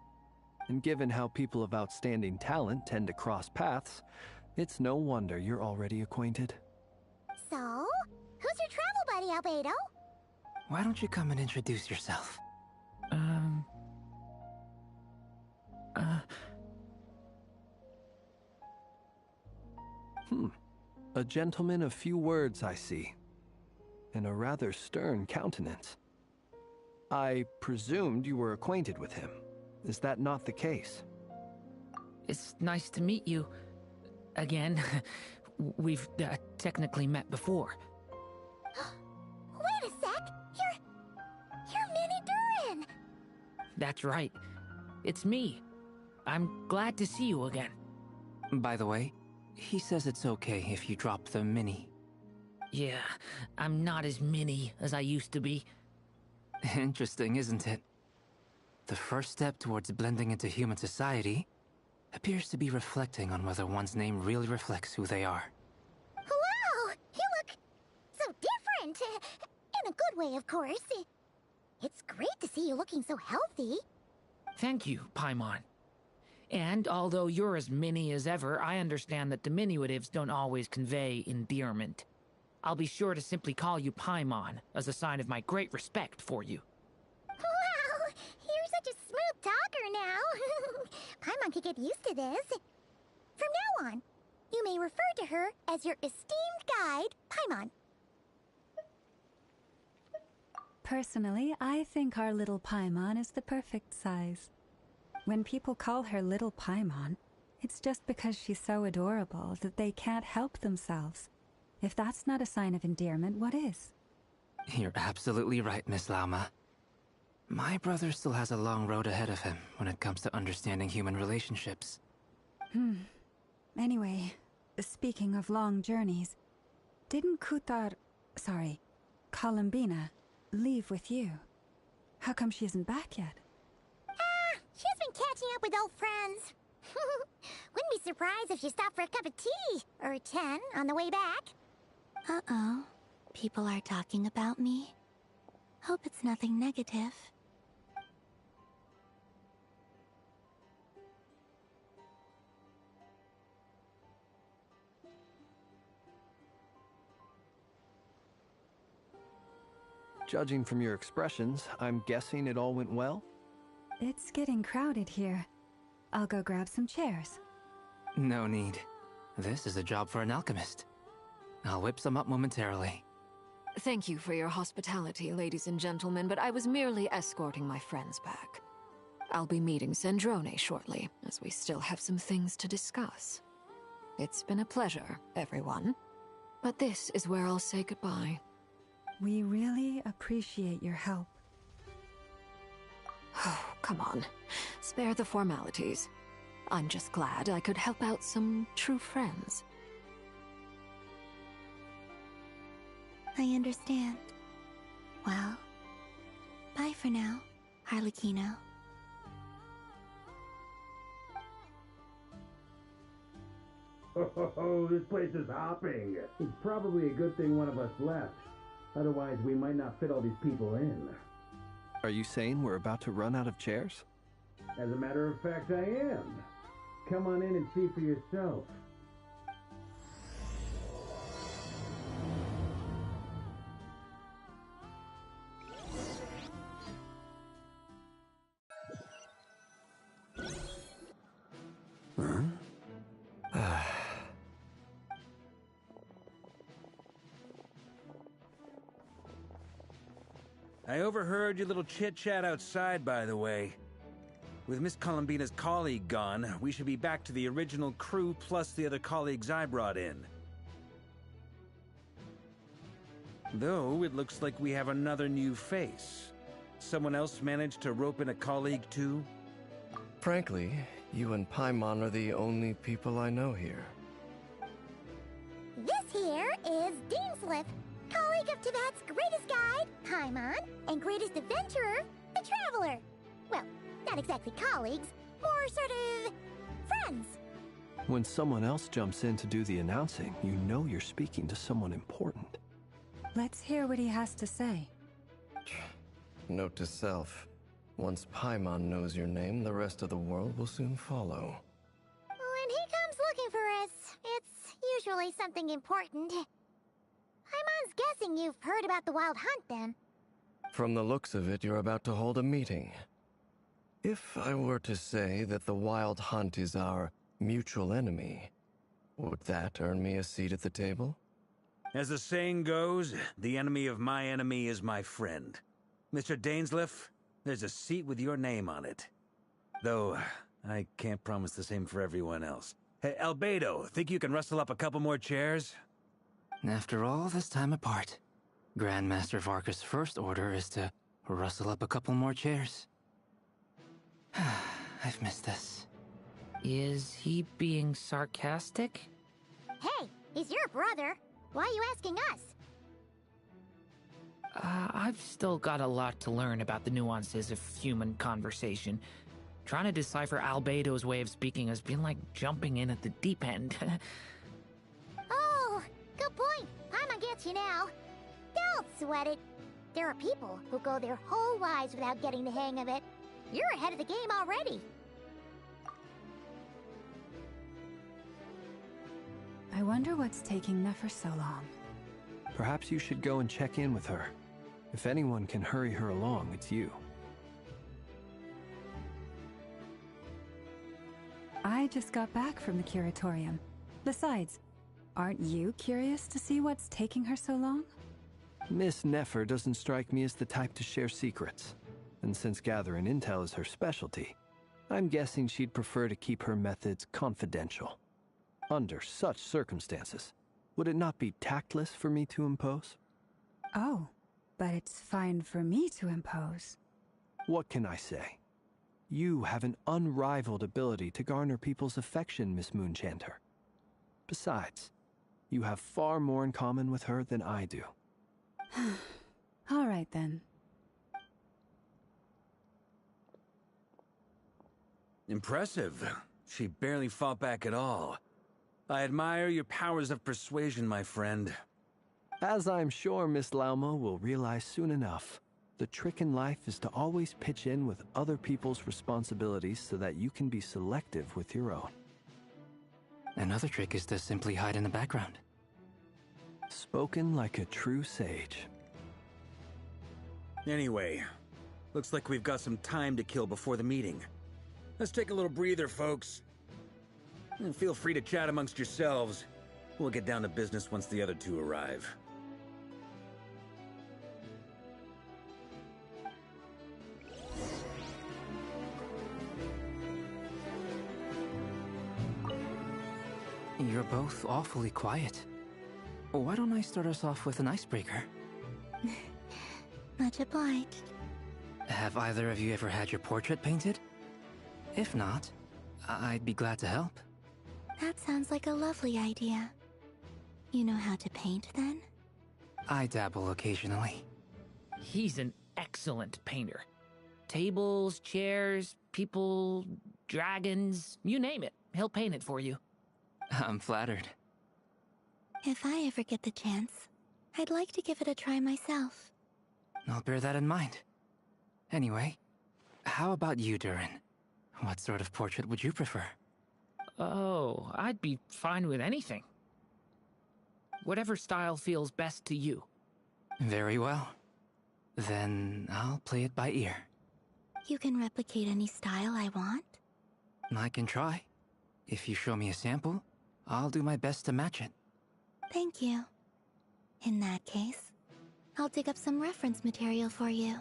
G: And given how people of outstanding talent tend to cross paths, it's no wonder you're already acquainted.
J: So, who's your travel buddy, Albedo?
L: Why don't you come and introduce yourself?
G: A gentleman of few words, I see. And a rather stern countenance. I presumed you were acquainted with him. Is that not the case?
M: It's nice to meet you. Again. We've technically met before.
J: Wait a sec! You're Minnie Durin!
M: That's right. It's me. I'm glad to see you again.
L: By the way, he says it's okay if you drop the mini.
M: Yeah, I'm not as mini as I used to be.
L: Interesting, isn't it? The first step towards blending into human society appears to be reflecting on whether one's name really reflects who they are.
J: Wow! You look so different! In a good way, of course. It's great to see you looking so healthy.
M: Thank you, Paimon. And although you're as mini as ever, I understand that diminutives don't always convey endearment. I'll be sure to simply call you Paimon, as a sign of my great respect for you.
J: Wow! You're such a smooth talker now! Paimon could get used to this. From now on, you may refer to her as your esteemed guide, Paimon.
E: Personally, I think our little Paimon is the perfect size. When people call her Little Paimon, it's just because she's so adorable that they can't help themselves. If that's not a sign of endearment, what is?
L: You're absolutely right, Miss Lauma. My brother still has a long road ahead of him when it comes to understanding human relationships.
E: Anyway, speaking of long journeys, didn't Columbina, leave with you? How come she isn't back yet?
J: She's been catching up with old friends. Wouldn't be surprised if she stopped for a cup of tea, or 10, on the way back.
F: Uh-oh. People are talking about me. Hope it's nothing negative.
G: Judging from your expressions, I'm guessing it all went well?
E: It's getting crowded here. I'll go grab some chairs.
L: No need. This is a job for an alchemist. I'll whip some up momentarily.
D: Thank you for your hospitality, ladies and gentlemen, but I was merely escorting my friends back. I'll be meeting Sandrone shortly, as we still have some things to discuss. It's been a pleasure, everyone. But this is where I'll say goodbye.
E: We really appreciate your help.
D: Oh, come on. Spare the formalities. I'm just glad I could help out some true friends.
F: I understand. Well, bye for now, Harlequino.
N: Oh, this place is hopping. It's probably a good thing one of us left. Otherwise, we might not fit all these people in.
G: Are you saying we're about to run out of chairs?
N: As a matter of fact, I am. Come on in and see for yourself.
B: I overheard your little chit-chat outside, by the way. With Miss Columbina's colleague gone, we should be back to the original crew plus the other colleagues I brought in. Though, it looks like we have another new face. Someone else managed to rope in a colleague, too?
O: Frankly, you and Paimon are the only people I know here.
J: This here is Deansliff, colleague of Tibet's greatest guide, Paimon, and greatest adventurer, the Traveler. Well, not exactly colleagues, more sort of friends.
G: When someone else jumps in to do the announcing, you know you're speaking to someone important.
E: Let's hear what he has to say.
O: Note to self. Once Paimon knows your name, the rest of the world will soon follow.
J: When he comes looking for us, it's usually something important. Paimon's guessing you've heard about the Wild Hunt, then.
O: From the looks of it, you're about to hold a meeting. If I were to say that the Wild Hunt is our mutual enemy, would that earn me a seat at the table?
B: As the saying goes, the enemy of my enemy is my friend. Mr. Dainsliff, there's a seat with your name on it. Though, I can't promise the same for everyone else. Hey, Albedo, think you can rustle up a couple more chairs?
L: After all this time apart, Grandmaster Varka's first order is to rustle up a couple more chairs. I've missed this.
M: Is he being sarcastic?
J: Hey, he's your brother. Why are you asking us?
M: I've still got a lot to learn about the nuances of human conversation. Trying to decipher Albedo's way of speaking has been like jumping in at the deep end.
J: Oh, good point. Paimon gets you now. Don't sweat it. There are people who go their whole lives without getting the hang of it. You're ahead of the game already.
E: I wonder what's taking Nefer so long.
G: Perhaps you should go and check in with her. If anyone can hurry her along, it's you.
E: I just got back from the Curatorium. Besides, aren't you curious to see what's taking her so long?
G: Miss Nefer doesn't strike me as the type to share secrets. And since gathering intel is her specialty, I'm guessing she'd prefer to keep her methods confidential. Under such circumstances, would it not be tactless for me to impose?
E: Oh, but it's fine for me to impose.
G: What can I say? You have an unrivaled ability to garner people's affection, Miss Moonchanter. Besides, you have far more in common with her than I do.
E: All right, then.
B: Impressive. She barely fought back at all. I admire your powers of persuasion, my friend.
G: As I'm sure Miss Lauma will realize soon enough, the trick in life is to always pitch in with other people's responsibilities so that you can be selective with your own.
L: Another trick is to simply hide in the background.
G: Spoken like a true sage.
B: Anyway, looks like we've got some time to kill before the meeting. Let's take a little breather, folks. And feel free to chat amongst yourselves. We'll get down to business once the other two arrive.
L: You're both awfully quiet. Why don't I start us off with an icebreaker?
F: Much obliged.
L: Have either of you ever had your portrait painted? If not, I'd be glad to help.
F: That sounds like a lovely idea. You know how to paint, then?
L: I dabble occasionally.
M: He's an excellent painter. Tables, chairs, people, dragons, you name it. He'll paint it for you.
L: I'm flattered.
F: If I ever get the chance, I'd like to give it a try myself.
L: I'll bear that in mind. Anyway, how about you, Durin? What sort of portrait would you prefer?
M: Oh, I'd be fine with anything. Whatever style feels best to you.
L: Very well. Then I'll play it by ear.
F: You can replicate any style I want?
L: I can try. If you show me a sample, I'll do my best to match it.
F: Thank you. In that case, I'll dig up some reference material for you.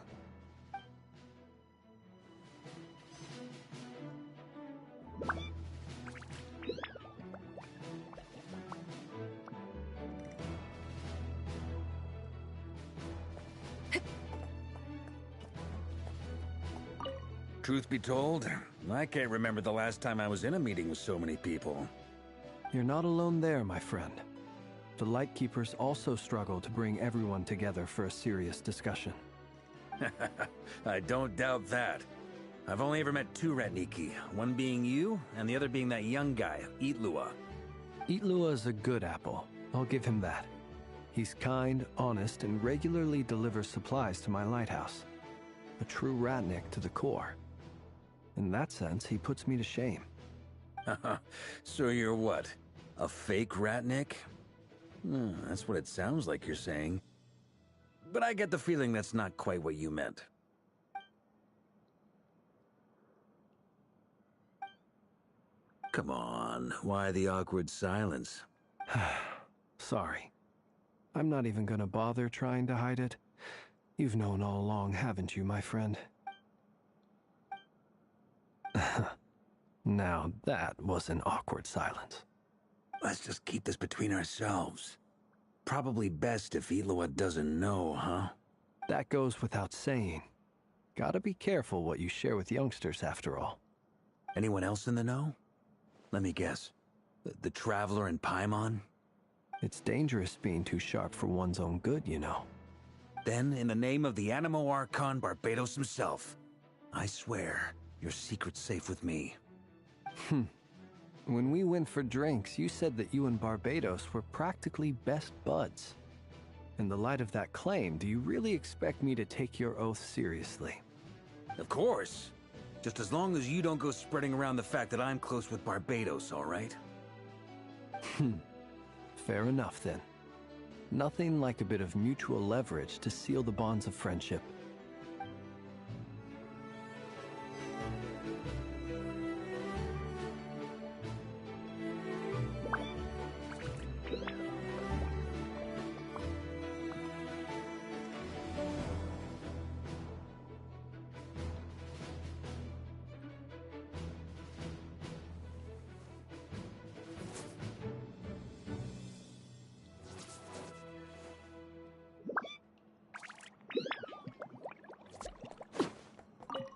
B: Truth be told, I can't remember the last time I was in a meeting with so many people.
G: You're not alone there, my friend. The Lightkeepers also struggle to bring everyone together for a serious discussion.
B: I don't doubt that. I've only ever met two Ratniki, one being you, and the other being that young guy, Itlua.
G: Itlua is a good apple. I'll give him that. He's kind, honest, and regularly delivers supplies to my lighthouse. A true Ratnik to the core. In that sense, he puts me to shame.
B: So you're what? A fake Ratnik? That's what it sounds like you're saying. But I get the feeling that's not quite what you meant. Come on, why the awkward silence?
G: Sorry. I'm not even gonna bother trying to hide it. You've known all along, haven't you, my friend? Now that was an awkward silence.
B: Let's just keep this between ourselves. Probably best if Itlua doesn't know, huh?
G: That goes without saying. Gotta be careful what you share with youngsters, after all.
B: Anyone else in the know? Let me guess. The Traveler and Paimon?
G: It's dangerous being too sharp for one's own good, you know.
B: Then, in the name of the Animo Archon Barbatos himself, I swear your secret's safe with me.
G: When we went for drinks, you said that you and Barbatos were practically best buds. In the light of that claim, do you really expect me to take your oath seriously?
B: Of course. Just as long as you don't go spreading around the fact that I'm close with Barbatos, all right?
G: Fair enough, then. Nothing like a bit of mutual leverage to seal the bonds of friendship.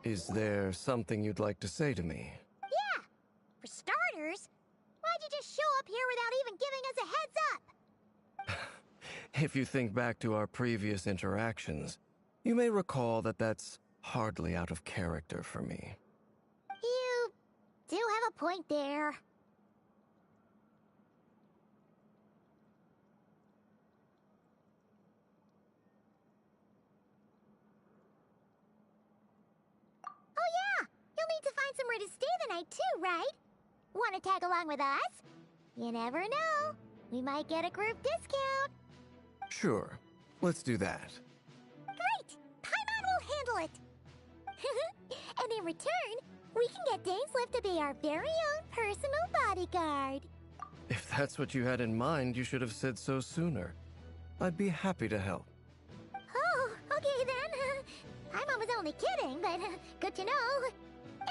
O: Is there something you'd like to say to me?
J: Yeah! For starters, why'd you just show up here without even giving us a heads up?
O: If you think back to our previous interactions, you may recall that that's hardly out of character for me.
J: You do have a point there. You'll need to find somewhere to stay the night too, right? Want to tag along with us? You never know. We might get a group discount.
O: Sure. Let's do that.
J: Great! Paimon will handle it. And in return, we can get Dainslift to be our very own personal bodyguard.
O: If that's what you had in mind, you should have said so sooner. I'd be happy to help.
J: Oh, okay then. Paimon was only kidding, but good to know.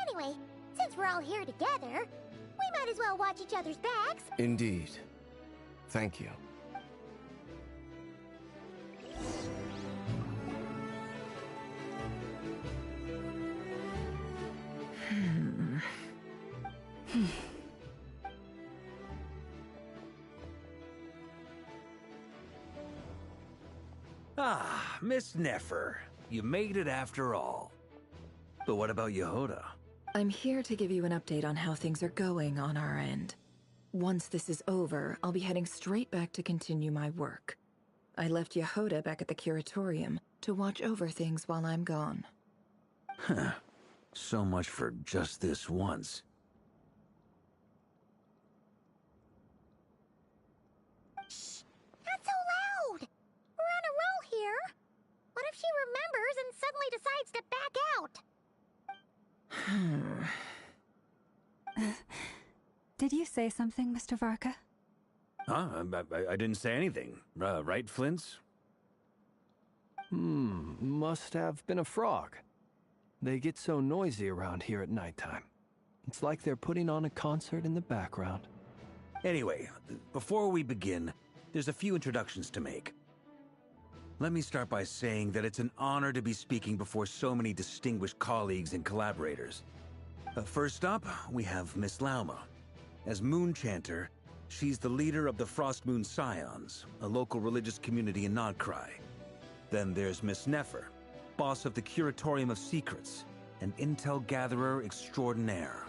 J: Anyway, since we're all here together, we might as well watch each other's backs.
O: Indeed. Thank you.
B: Ah, Miss Nefer. You made it after all. But what about Yehoda?
P: I'm here to give you an update on how things are going on our end. Once this is over, I'll be heading straight back to continue my work. I left Yehoda back at the Curatorium to watch over things while I'm gone.
B: Huh. So much for just this once.
J: Shh! Not so loud! We're on a roll here! What if she remembers and suddenly decides to back out?
E: Did you say something, Mr. Varka?
B: Huh? I didn't say anything. Right, Flints?
G: Must have been a frog. They get so noisy around here at nighttime. It's like they're putting on a concert in the background.
B: Anyway, before we begin, there's a few introductions to make. Let me start by saying that it's an honor to be speaking before so many distinguished colleagues and collaborators. First up, we have Miss Lauma. As Moon Chanter, she's the leader of the Frost Moon Scions, a local religious community in Nodcry. Then there's Miss Nefer, boss of the Curatorium of Secrets, an intel gatherer extraordinaire.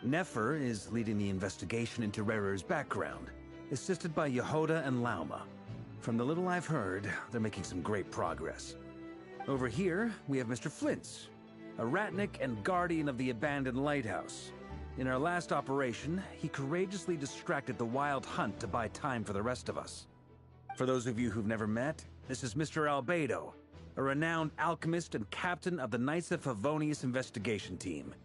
B: Nefer is leading the investigation into Rerir's background, assisted by Yehoda and Lauma. From the little I've heard, they're making some great progress. Over here, we have Mr. Flints, a Ratnik and guardian of the abandoned lighthouse. In our last operation, he courageously distracted the Wild Hunt to buy time for the rest of us. For those of you who've never met, this is Mr. Albedo, a renowned alchemist and captain of the Knights of Favonius investigation team.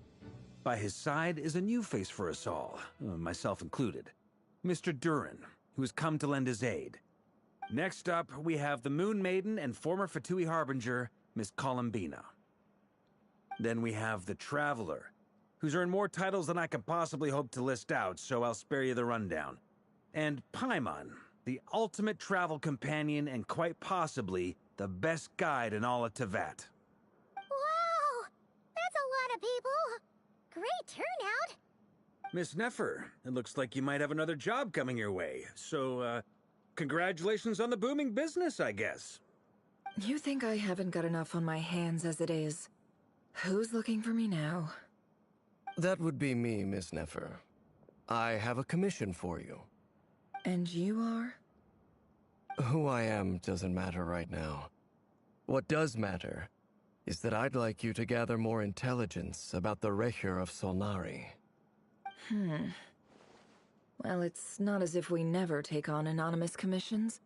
B: By his side is a new face for us all, myself included, Mr. Durin, who has come to lend his aid. Next up, we have the Moon Maiden and former Fatui Harbinger, Miss Columbina. Then we have the Traveler, who's earned more titles than I could possibly hope to list out, so I'll spare you the rundown. And Paimon, the ultimate travel companion and quite possibly the best guide in all of Teyvat.
J: Wow! That's a lot of people! Great turnout!
B: Miss Nefer, it looks like you might have another job coming your way, so, congratulations on the booming business, I guess.
P: You think I haven't got enough on my hands as it is? Who's looking for me now?
O: That would be me, Miss Nefer. I have a commission for you.
P: And you are?
O: Who I am doesn't matter right now. What does matter is that I'd like you to gather more intelligence about the Rehyr of Solnari.
P: Well, it's not as if we never take on anonymous commissions,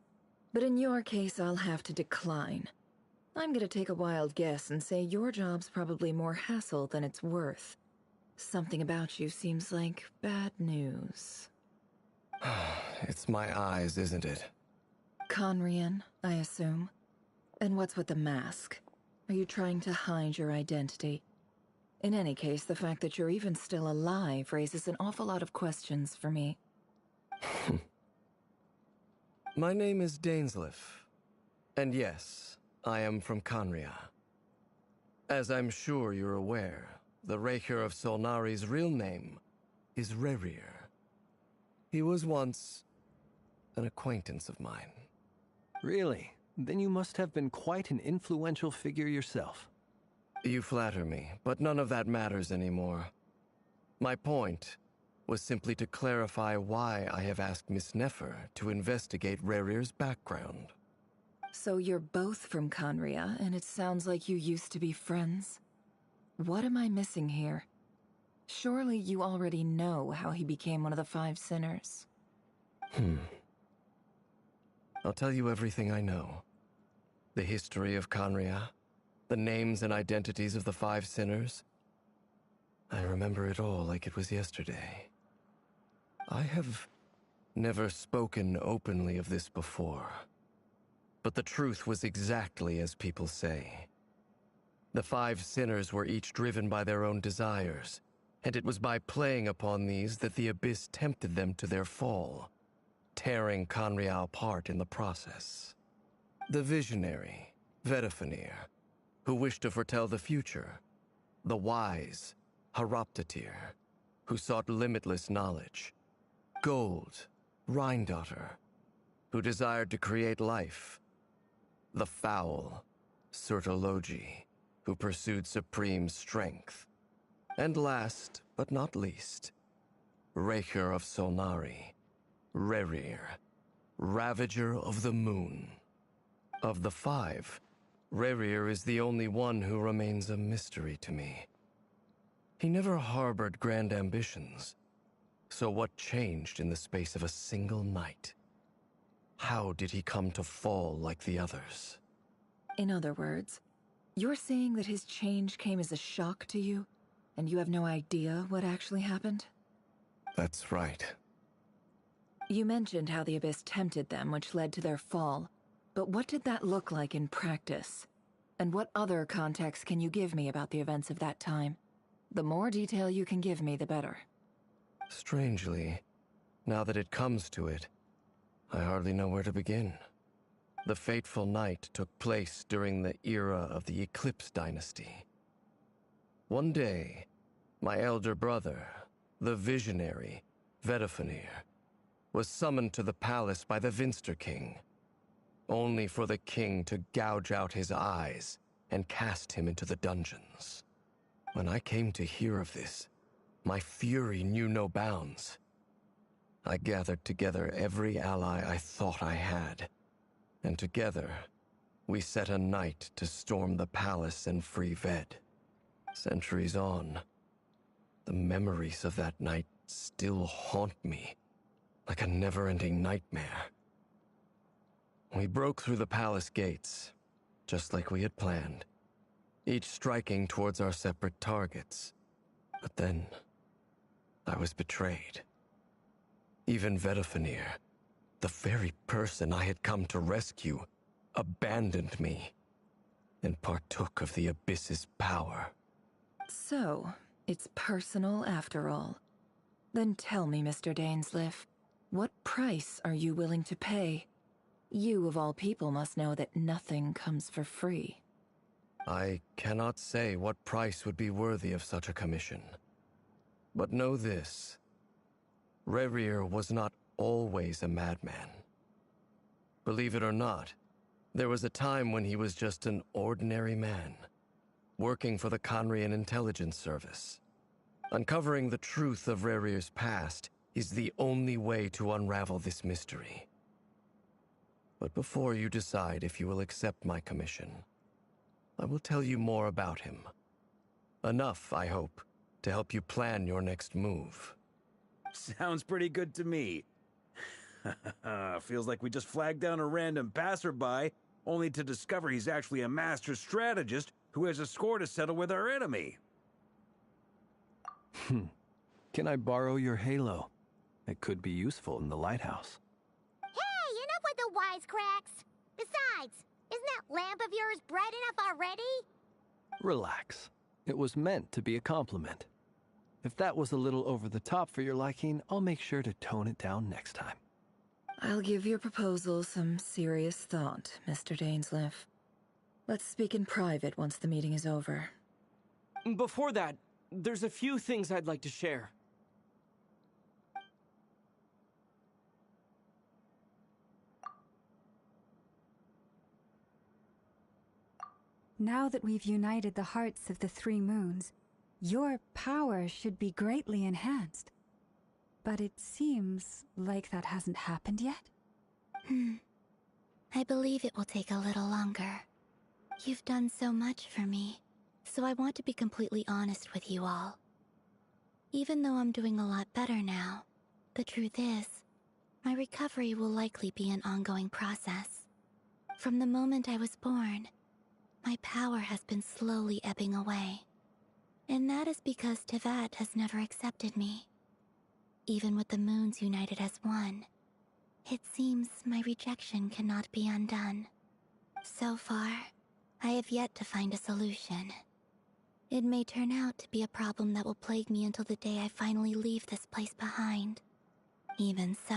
P: but in your case, I'll have to decline. I'm gonna take a wild guess and say your job's probably more hassle than it's worth. Something about you seems like bad news.
O: It's my eyes, isn't it?
P: Conrian, I assume. And what's with the mask? Are you trying to hide your identity? In any case, the fact that you're even still alive raises an awful lot of questions for me.
O: My name is Dainsleif. And yes, I am from Khaenri'ah. As I'm sure you're aware, the Rehyr of Solnari's real name is Rerir. He was once an acquaintance of mine.
G: Really? Then you must have been quite an influential figure yourself.
O: You flatter me, but none of that matters anymore. My point was simply to clarify why I have asked Miss Nefer to investigate Rerir's background.
P: So you're both from Khaenri'ah, and it sounds like you used to be friends? What am I missing here? Surely you already know how he became one of the Five Sinners.
O: I'll tell you everything I know. The history of Khaenri'ah, the names and identities of the Five Sinners. I remember it all like it was yesterday. I have never spoken openly of this before. But the truth was exactly as people say. The Five Sinners were each driven by their own desires, and it was by playing upon these that the Abyss tempted them to their fall, tearing Khaenri'ah apart in the process. The visionary, Vedifenir, who wished to foretell the future. The wise, Haroptatyr, who sought limitless knowledge. Gold, Rheindotter, who desired to create life. The foul, Surtologi, who pursued supreme strength. And last, but not least, Rehyr of Solnari, Rerir, Ravager of the Moon. Of the five, Rerir is the only one who remains a mystery to me. He never harbored grand ambitions. So what changed in the space of a single night? How did he come to fall like the others?
P: In other words, you're saying that his change came as a shock to you, and you have no idea what actually happened?
O: That's right.
P: You mentioned how the Abyss tempted them, which led to their fall. But what did that look like in practice? And what other context can you give me about the events of that time? The more detail you can give me, the better.
O: Strangely, now that it comes to it, I hardly know where to begin. The fateful night took place during the era of the Eclipse Dynasty. One day, my elder brother, the visionary, Vedifenir, was summoned to the palace by the Vinster King, only for the king to gouge out his eyes and cast him into the dungeons. When I came to hear of this, my fury knew no bounds. I gathered together every ally I thought I had, and together, we set a night to storm the palace and free Ved. Centuries on, the memories of that night still haunt me like a never-ending nightmare. We broke through the palace gates, just like we had planned, each striking towards our separate targets. But then, I was betrayed. Even Vedifenir, the very person I had come to rescue, abandoned me and partook of the Abyss's power.
P: So, it's personal after all. Then tell me, Mr. Dainsleif, what price are you willing to pay? You, of all people, must know that nothing comes for free.
O: I cannot say what price would be worthy of such a commission. But know this. Rerir was not always a madman. Believe it or not, there was a time when he was just an ordinary man, working for the Conrian Intelligence Service. Uncovering the truth of Rerir's past is the only way to unravel this mystery. But before you decide if you will accept my commission, I will tell you more about him. Enough, I hope, to help you plan your next move.
B: Sounds pretty good to me. Feels like we just flagged down a random passerby, only to discover he's actually a master strategist who has a score to settle with our enemy.
G: Can I borrow your halo? It could be useful in the lighthouse.
J: Hey, enough with the wisecracks! Besides, isn't that lamp of yours bright enough already?
G: Relax. It was meant to be a compliment. If that was a little over the top for your liking, I'll make sure to tone it down next time.
P: I'll give your proposal some serious thought, Mr. Dainsleif. Let's speak in private once the meeting is over.
Q: Before that, there's a few things I'd like to share.
E: Now that we've united the hearts of the Three Moons, your power should be greatly enhanced. But it seems like that hasn't happened yet?
F: I believe it will take a little longer. You've done so much for me, so I want to be completely honest with you all. Even though I'm doing a lot better now, the truth is, my recovery will likely be an ongoing process. From the moment I was born, my power has been slowly ebbing away. And that is because Teyvat has never accepted me. Even with the moons united as one, it seems my rejection cannot be undone. So far, I have yet to find a solution. It may turn out to be a problem that will plague me until the day I finally leave this place behind. Even so,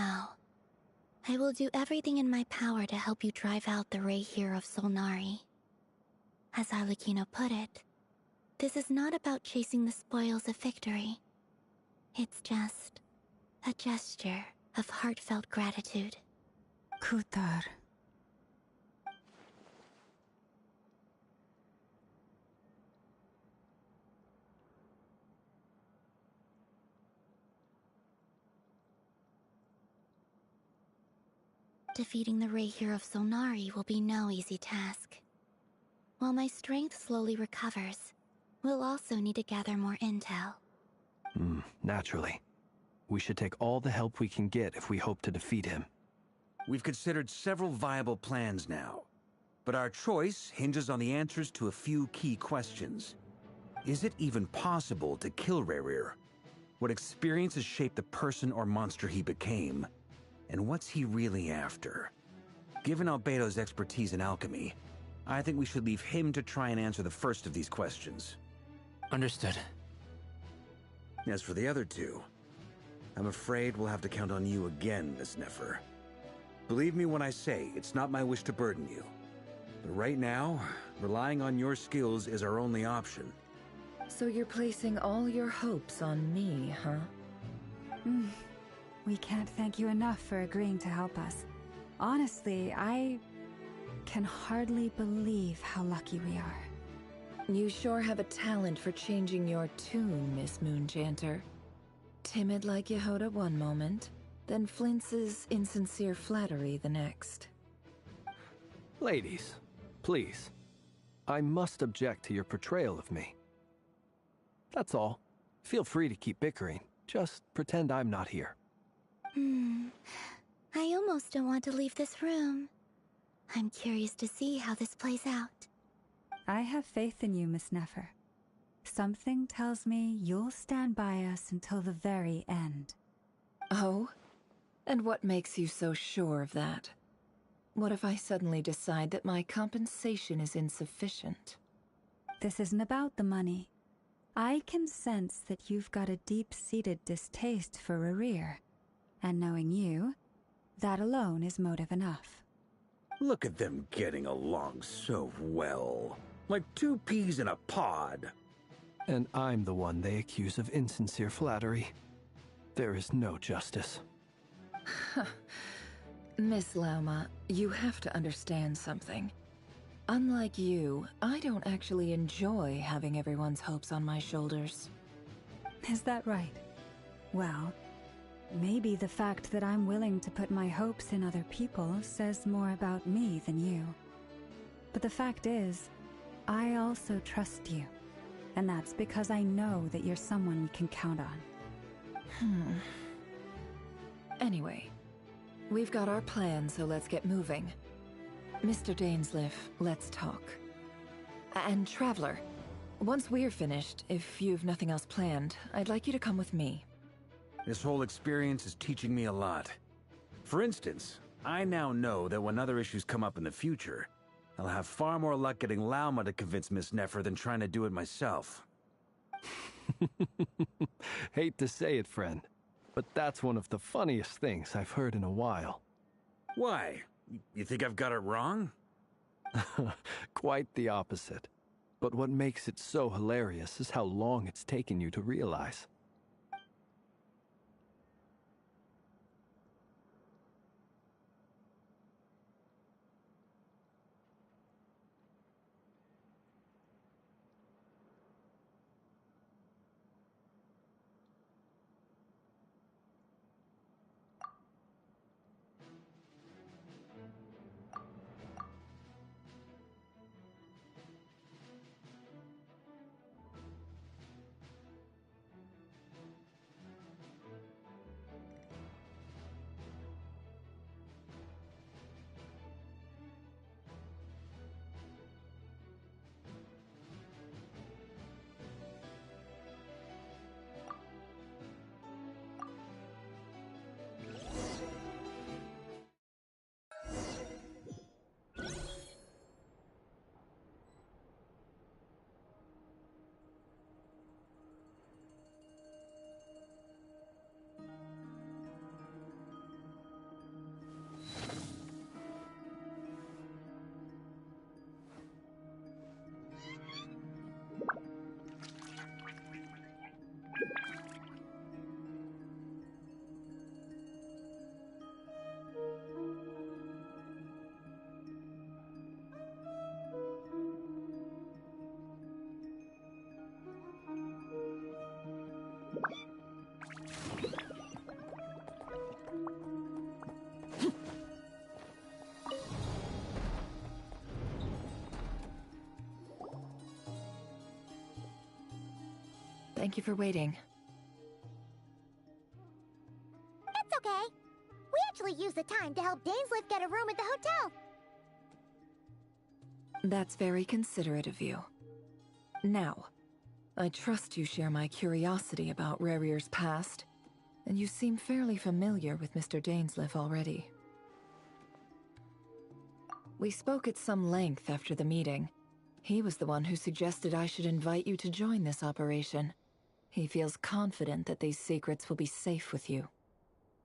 F: I will do everything in my power to help you drive out the Reihir of Solnari. As Arlecchino put it, this is not about chasing the spoils of victory. It's just a gesture of heartfelt gratitude.
E: Kutar.
F: Defeating the Reihir of Solnari will be no easy task. While my strength slowly recovers, We'll also need to gather more intel.
G: Naturally. We should take all the help we can get if we hope to defeat him.
B: We've considered several viable plans now, but our choice hinges on the answers to a few key questions. Is it even possible to kill Rerir? What experiences shaped the person or monster he became? And what's he really after? Given Albedo's expertise in alchemy, I think we should leave him to try and answer the first of these questions.
L: Understood.
B: As for the other two, I'm afraid we'll have to count on you again, Miss Nefer. Believe me when I say it's not my wish to burden you. But right now, relying on your skills is our only option.
P: So you're placing all your hopes on me, huh?
E: We can't thank you enough for agreeing to help us. Honestly, I can hardly believe how lucky we are.
P: You sure have a talent for changing your tune, Miss Moonchanter. Timid like Yehoda one moment, then flinches insincere flattery the next.
G: Ladies, please. I must object to your portrayal of me. That's all. Feel free to keep bickering. Just pretend I'm not here.
F: I almost don't want to leave this room. I'm curious to see how this plays out.
E: I have faith in you, Miss Nefer. Something tells me you'll stand by us until the very end.
P: Oh? And what makes you so sure of that? What if I suddenly decide that my compensation is insufficient?
E: This isn't about the money. I can sense that you've got a deep-seated distaste for Rerir. And knowing you, that alone is motive enough.
B: Look at them getting along so well. Like two peas in a pod.
G: And I'm the one they accuse of insincere flattery. There is no justice.
P: Miss Lauma, you have to understand something. Unlike you, I don't actually enjoy having everyone's hopes on my shoulders.
E: Is that right? Well, maybe the fact that I'm willing to put my hopes in other people says more about me than you. But the fact is, I also trust you. And that's because I know that you're someone we can count on.
P: Anyway, we've got our plan, so let's get moving. Mr. Dainsleif, let's talk. And Traveler, once we're finished, if you've nothing else planned, I'd like you to come with me.
B: This whole experience is teaching me a lot. For instance, I now know that when other issues come up in the future, I'll have far more luck getting Lauma to convince Miss Nefer than trying to do it myself.
G: Hate to say it, friend, but that's one of the funniest things I've heard in a while.
B: Why? You think I've got it wrong?
G: Quite the opposite. But what makes it so hilarious is how long it's taken you to realize.
P: Thank you for waiting.
J: It's okay. We actually used the time to help Dainsleif get a room at the hotel.
P: That's very considerate of you. Now, I trust you share my curiosity about Rarier's past, and you seem fairly familiar with Mr. Dainsleif already. We spoke at some length after the meeting. He was the one who suggested I should invite you to join this operation. He feels confident that these secrets will be safe with you.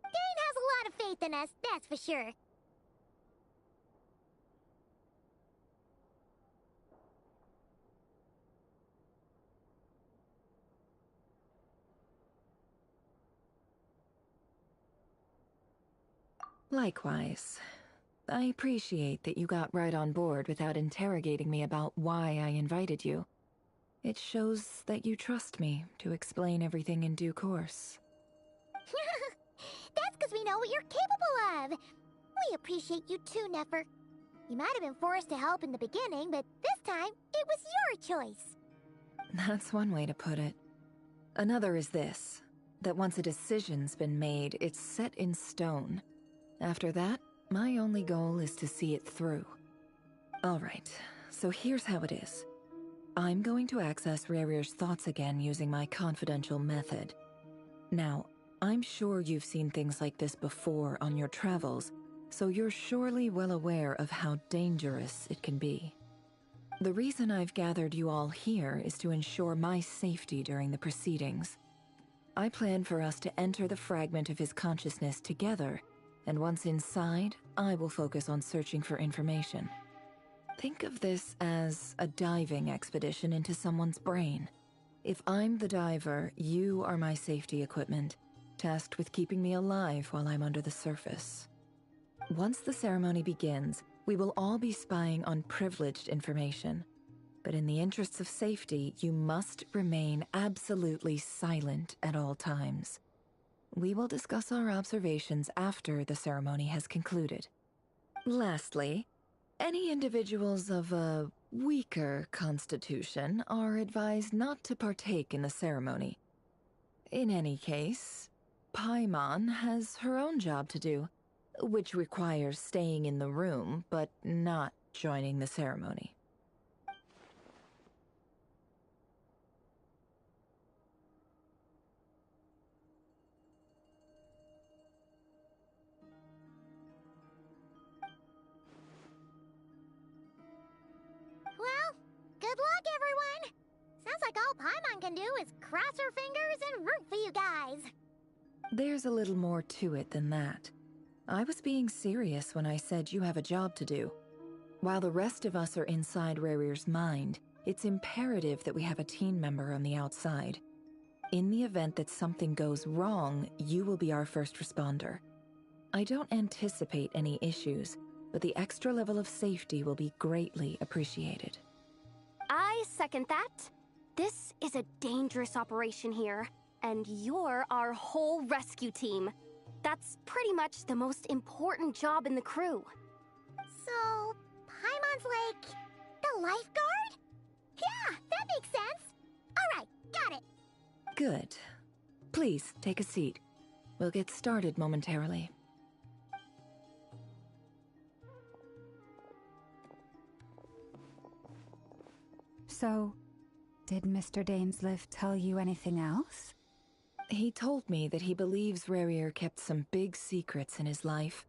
J: Dane has a lot of faith in us, that's for sure.
P: Likewise. I appreciate that you got right on board without interrogating me about why I invited you. It shows that you trust me to explain everything in due course.
J: That's because we know what you're capable of. We appreciate you too, Nefer. You might have been forced to help in the beginning, but this time, it was your choice.
P: That's one way to put it. Another is this, that once a decision's been made, it's set in stone. After that, my only goal is to see it through. Alright, so here's how it is. I'm going to access Rarier's thoughts again using my confidential method. Now, I'm sure you've seen things like this before on your travels, so you're surely well aware of how dangerous it can be. The reason I've gathered you all here is to ensure my safety during the proceedings. I plan for us to enter the fragment of his consciousness together, and once inside, I will focus on searching for information. Think of this as a diving expedition into someone's brain. If I'm the diver, you are my safety equipment, tasked with keeping me alive while I'm under the surface. Once the ceremony begins, we will all be spying on privileged information. But in the interests of safety, you must remain absolutely silent at all times. We will discuss our observations after the ceremony has concluded. Lastly, any individuals of a weaker constitution are advised not to partake in the ceremony. In any case, Paimon has her own job to do, which requires staying in the room but not joining the ceremony.
J: Well, good luck, everyone! Sounds like all Paimon can do is cross her fingers and root for you guys.
P: There's a little more to it than that. I was being serious when I said you have a job to do. While the rest of us are inside Rarier's mind, it's imperative that we have a team member on the outside. In the event that something goes wrong, you will be our first responder. I don't anticipate any issues, but the extra level of safety will be greatly appreciated.
C: I second that. This is a dangerous operation here, and you're our whole rescue team. That's pretty much the most important job in the crew.
J: So, Paimon's like the lifeguard? Yeah, that makes sense. Alright, got it.
P: Good. Please, take a seat. We'll get started momentarily.
E: So, did Mr. Dainsleif tell you anything else?
P: He told me that he believes Rarier kept some big secrets in his life.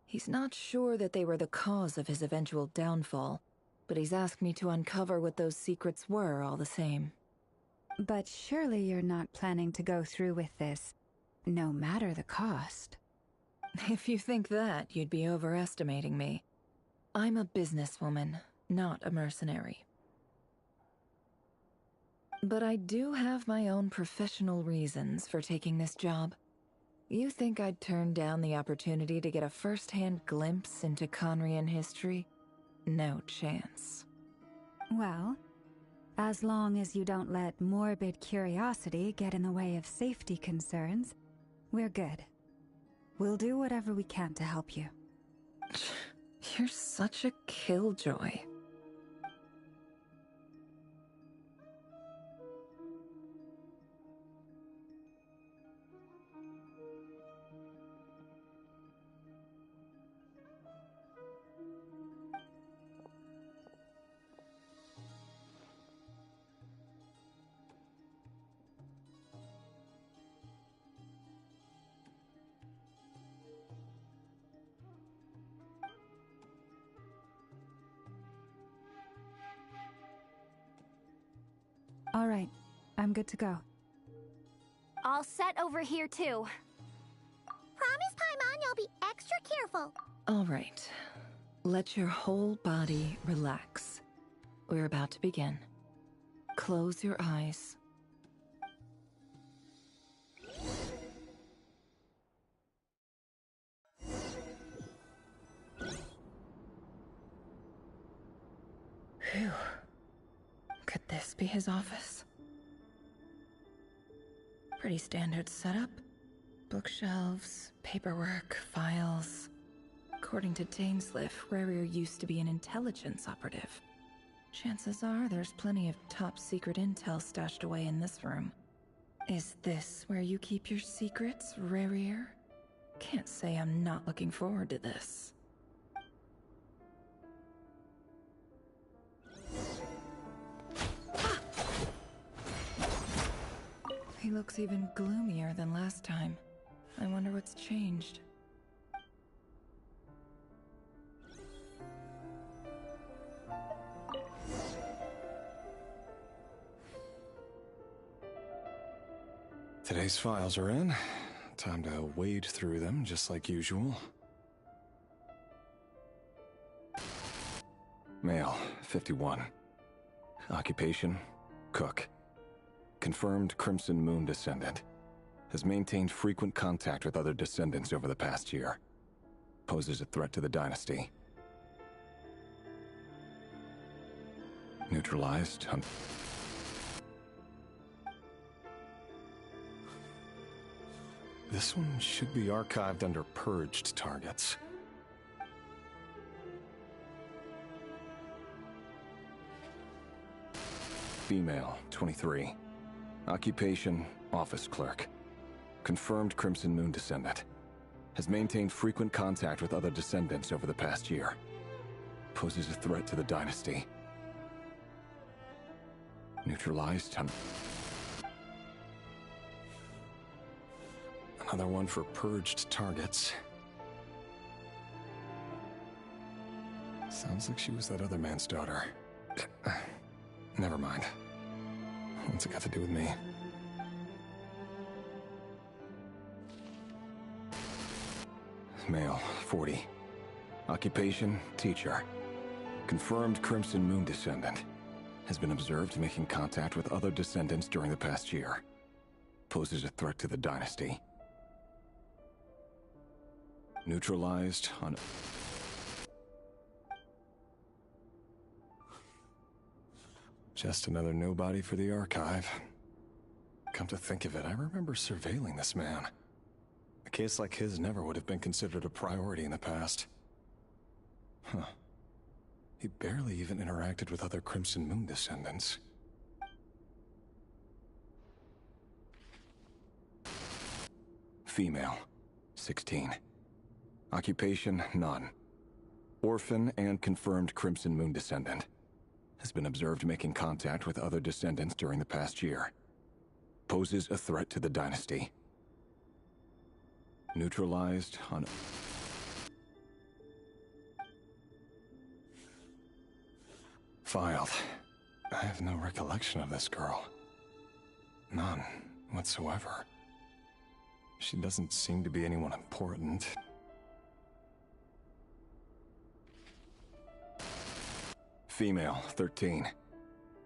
P: He's not sure that they were the cause of his eventual downfall, but he's asked me to uncover what those secrets were all the same.
E: But surely you're not planning to go through with this, no matter the cost.
P: If you think that, you'd be overestimating me. I'm a businesswoman, not a mercenary. But I do have my own professional reasons for taking this job. You think I'd turn down the opportunity to get a first-hand glimpse into Conrian history? No chance.
E: Well, as long as you don't let morbid curiosity get in the way of safety concerns, we're good. We'll do whatever we can to help you.
P: You're such a killjoy.
E: All right, I'm good to go.
C: All set over here, too.
J: Promise, Paimon, you'll be extra careful.
P: All right. Let your whole body relax. We're about to begin. Close your eyes. Phew. Could this be his office? Pretty standard setup. Bookshelves, paperwork, files. According to Dainsliff, Rarier used to be an intelligence operative. Chances are there's plenty of top-secret intel stashed away in this room. Is this where you keep your secrets, Rarier? Can't say I'm not looking forward to this. He looks even gloomier than last time. I wonder what's changed.
R: Today's files are in. Time to wade through them, just like usual. Male, 51. Occupation, cook. Confirmed Crimson Moon descendant. Has maintained frequent contact with other descendants over the past year. Poses a threat to the dynasty. Neutralized. This one should be archived under purged targets. Female, 23. Occupation, office clerk. Confirmed Crimson Moon descendant. Has maintained frequent contact with other descendants over the past year. Poses a threat to the dynasty. Neutralized. Another one for purged targets. Sounds like she was that other man's daughter. Never mind. What's it got to do with me? Male, 40. Occupation, teacher. Confirmed Crimson Moon descendant. Has been observed making contact with other descendants during the past year. Poses a threat to the dynasty. Neutralized on... Just another nobody for the archive. Come to think of it, I remember surveilling this man. A case like his never would have been considered a priority in the past. Huh. He barely even interacted with other Crimson Moon descendants. Female, 16. Occupation, none. Orphan and confirmed Crimson Moon descendant. Has been observed making contact with other descendants during the past year. Poses a threat to the dynasty. Neutralized on... Filed. I have no recollection of this girl. None whatsoever. She doesn't seem to be anyone important. Female, 13.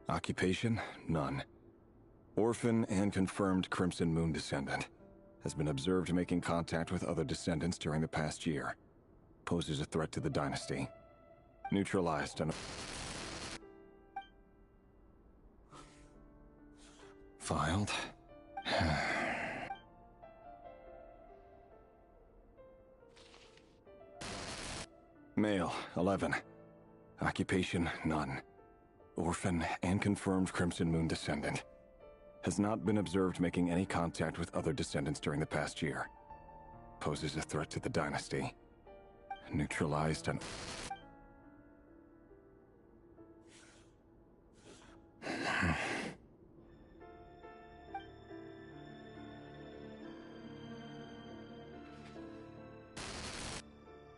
R: Occupation, none. Orphan and confirmed Crimson Moon descendant. Has been observed making contact with other descendants during the past year. Poses a threat to the dynasty. Neutralized on... Filed. Male, 11. Occupation, none. Orphan and confirmed Crimson Moon descendant. Has not been observed making any contact with other descendants during the past year. Poses a threat to the dynasty. Neutralized on...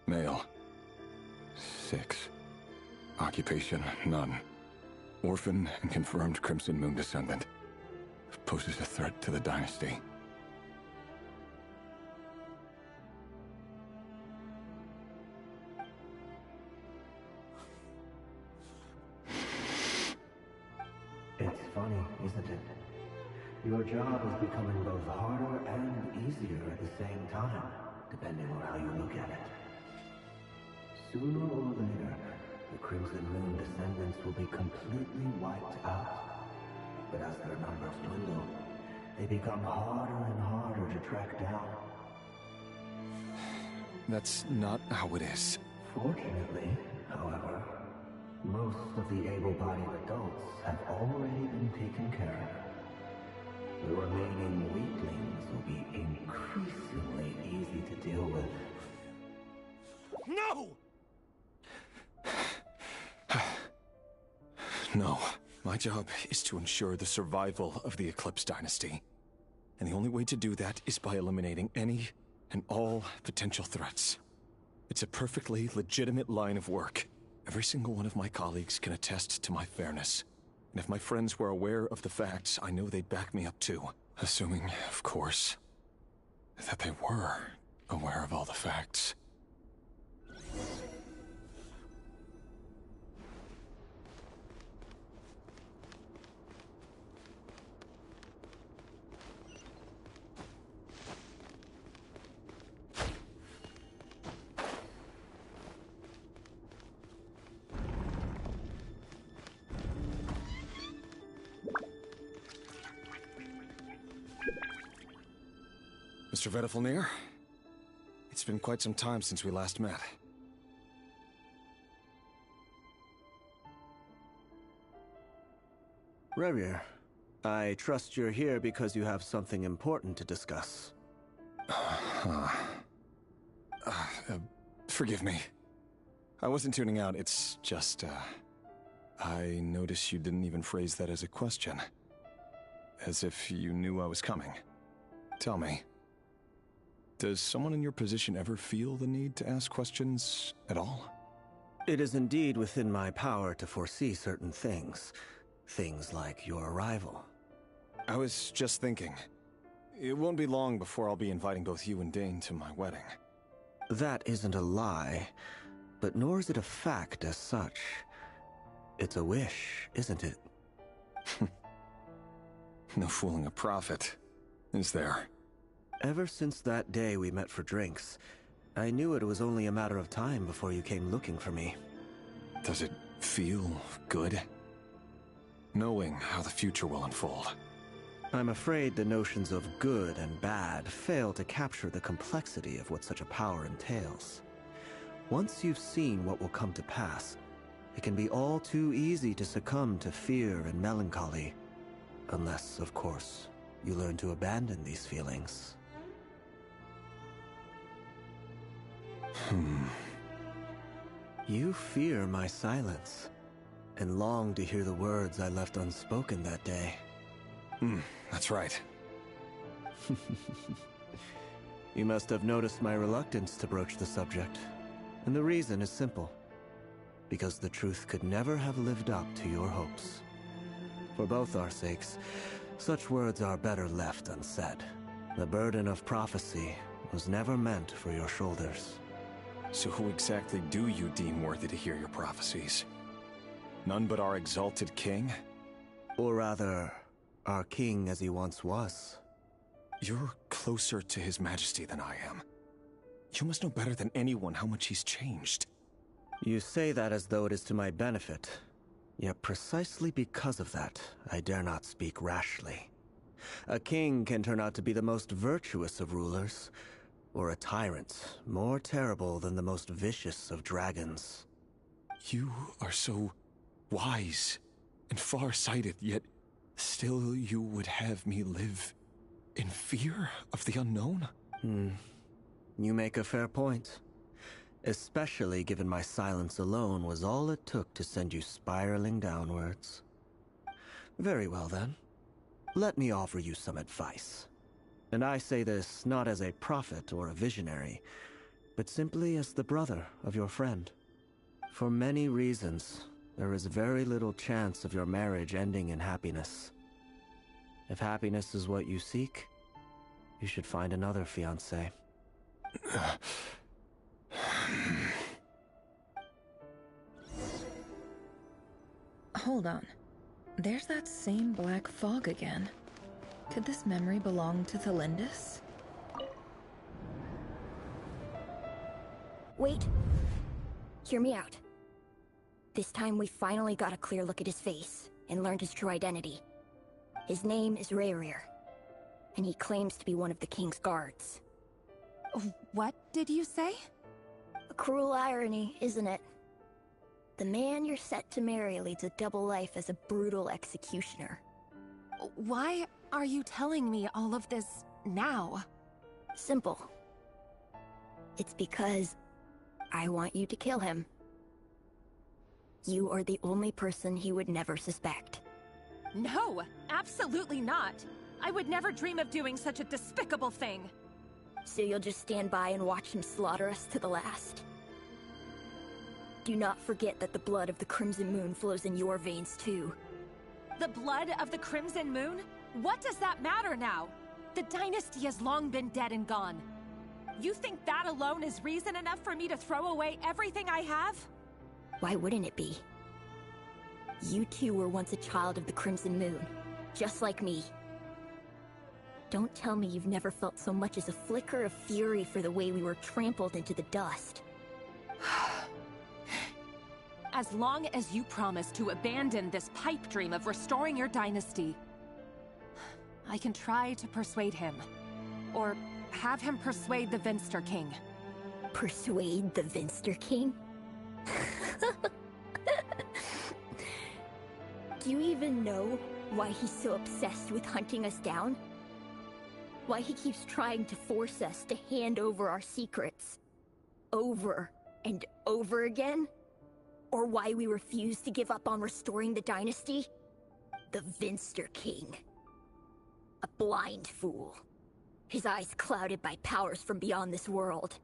R: Male. 6. Occupation, none. Orphan and confirmed Crimson Moon descendant. Poses a threat to the dynasty.
S: It's funny, isn't it? Your job is becoming both harder and easier at the same time, depending on how you look at it. Sooner or later, the Crimson Moon descendants will be completely wiped out. But as their numbers dwindle, they become harder and harder to track down.
R: That's not how it is.
S: Fortunately, however, most of the able-bodied adults have already been taken care of. The remaining weaklings will be increasingly easy to deal with.
R: No! No. My job is to ensure the survival of the Eclipse Dynasty. And the only way to do that is by eliminating any and all potential threats. It's a perfectly legitimate line of work. Every single one of my colleagues can attest to my fairness. And if my friends were aware of the facts, I know they'd back me up too. Assuming, of course, that they were aware of all the facts. Mr. Vedifalnir, it's been quite some time since we last met.
S: Rerir, I trust you're here because you have something important to discuss.
R: Forgive me. I wasn't tuning out, it's just, I noticed you didn't even phrase that as a question. As if you knew I was coming. Tell me. Does someone in your position ever feel the need to ask questions at all?
S: It is indeed within my power to foresee certain things. Things like your arrival.
R: I was just thinking. It won't be long before I'll be inviting both you and Dane to my wedding.
S: That isn't a lie, but nor is it a fact as such. It's a wish, isn't it?
R: No fooling a prophet, is there?
S: Ever since that day we met for drinks, I knew it was only a matter of time before you came looking for me.
R: Does it feel good? Knowing how the future will unfold.
S: I'm afraid the notions of good and bad fail to capture the complexity of what such a power entails. Once you've seen what will come to pass, it can be all too easy to succumb to fear and melancholy. Unless, of course, you learn to abandon these feelings. You fear my silence, and long to hear the words I left unspoken that day.
R: That's right.
S: You must have noticed my reluctance to broach the subject, and the reason is simple. Because the truth could never have lived up to your hopes. For both our sakes, such words are better left unsaid. The burden of prophecy was never meant for your shoulders.
R: So who exactly do you deem worthy to hear your prophecies? None but our exalted king?
S: Or rather, our king as he once was.
R: You're closer to his majesty than I am. You must know better than anyone how much he's changed.
S: You say that as though it is to my benefit. Yet precisely because of that, I dare not speak rashly. A king can turn out to be the most virtuous of rulers, or a tyrant more terrible than the most vicious of dragons.
R: You are so wise and far-sighted, yet still you would have me live in fear of the unknown?
S: You make a fair point. Especially given my silence alone was all it took to send you spiraling downwards. Very well then. Let me offer you some advice. And I say this not as a prophet or a visionary, but simply as the brother of your friend. For many reasons,
G: there is very little chance of your marriage ending in happiness. If happiness is what you seek, you should find another fiancé.
P: Hold on. There's that same black fog again. Could this memory belong to Thelindis?
T: Wait. Hear me out. This time we finally got a clear look at his face and learned his true identity. His name is Rayrir, and he claims to be one of the King's guards.
U: What did you say?
T: A cruel irony, isn't it? The man you're set to marry leads a double life as a brutal executioner.
U: Why are you telling me all of this now?
T: Simple. It's because I want you to kill him. You are the only person he would never suspect.
U: No, absolutely not. I would never dream of doing such a despicable thing.
T: So you'll just stand by and watch him slaughter us to the last? Do not forget that the blood of the Crimson Moon flows in your veins too.
U: The blood of the Crimson Moon? What does that matter now? The dynasty has long been dead and gone. You think that alone is reason enough for me to throw away everything I have?
T: Why wouldn't it be? You two were once a child of the Crimson Moon, just like me. Don't tell me you've never felt so much as a flicker of fury for the way we were trampled into the dust.
U: As long as you promise to abandon this pipe dream of restoring your dynasty, I can try to persuade him. Or have him persuade the Vinster King.
T: Persuade the Vinster King? Do you even know why he's so obsessed with hunting us down? Why he keeps trying to force us to hand over our secrets? Over and over again? Or why we refuse to give up on restoring the dynasty? The Vinster King. A blind fool. His eyes clouded by powers from beyond this world.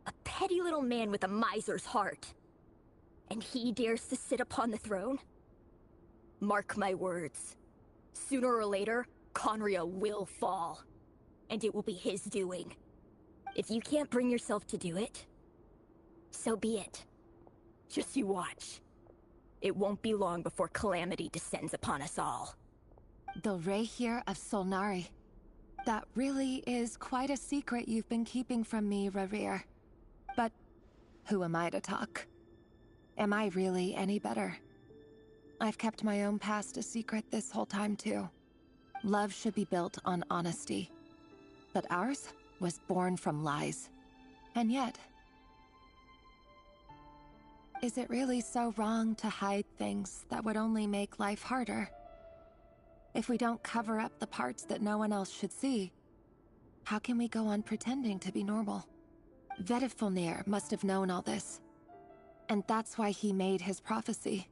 T: A petty little man with a miser's heart. And he dares to sit upon the throne? Mark my words. Sooner or later, Khaenri'ah will fall. And it will be his doing. If you can't bring yourself to do it, so be it. Just you watch. It won't be long before calamity descends upon us all.
U: The Rayrir of Solnari. That really is quite a secret you've been keeping from me, Rayrir. But who am I to talk? Am I really any better? I've kept my own past a secret this whole time too. Love should be built on honesty. But ours was born from lies. And yet, is it really so wrong to hide things that would only make life harder? If we don't cover up the parts that no one else should see, how can we go on pretending to be normal? Vedifilnir must have known all this. And that's why he made his prophecy.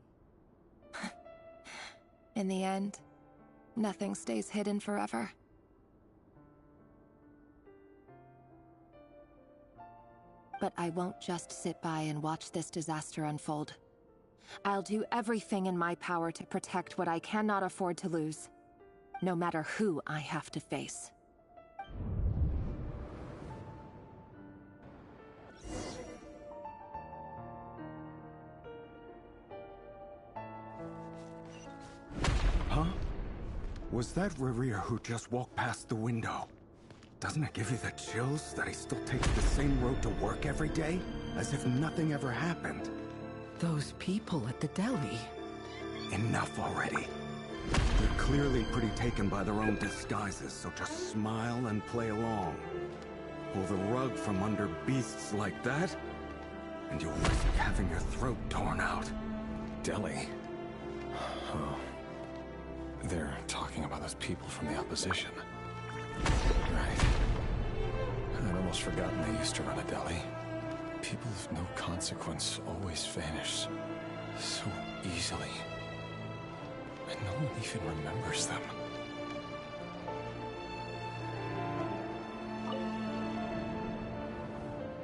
U: In the end, nothing stays hidden forever. But I won't just sit by and watch this disaster unfold. I'll do everything in my power to protect what I cannot afford to lose, no matter who I have to face.
V: Huh? Was that Rayrir who just walked past the window? Doesn't it give you the chills that he still takes the same road to work every day? As if nothing ever happened.
W: Those people at the deli.
V: Enough already. They're clearly pretty taken by their own disguises, so just smile and play along. Pull the rug from under beasts like that, and you'll risk having your throat torn out.
R: Deli? Oh. They're talking about those people from the opposition. Right. I'd almost forgotten they used to run a deli. People of no consequence always vanish so easily. And no one even remembers them.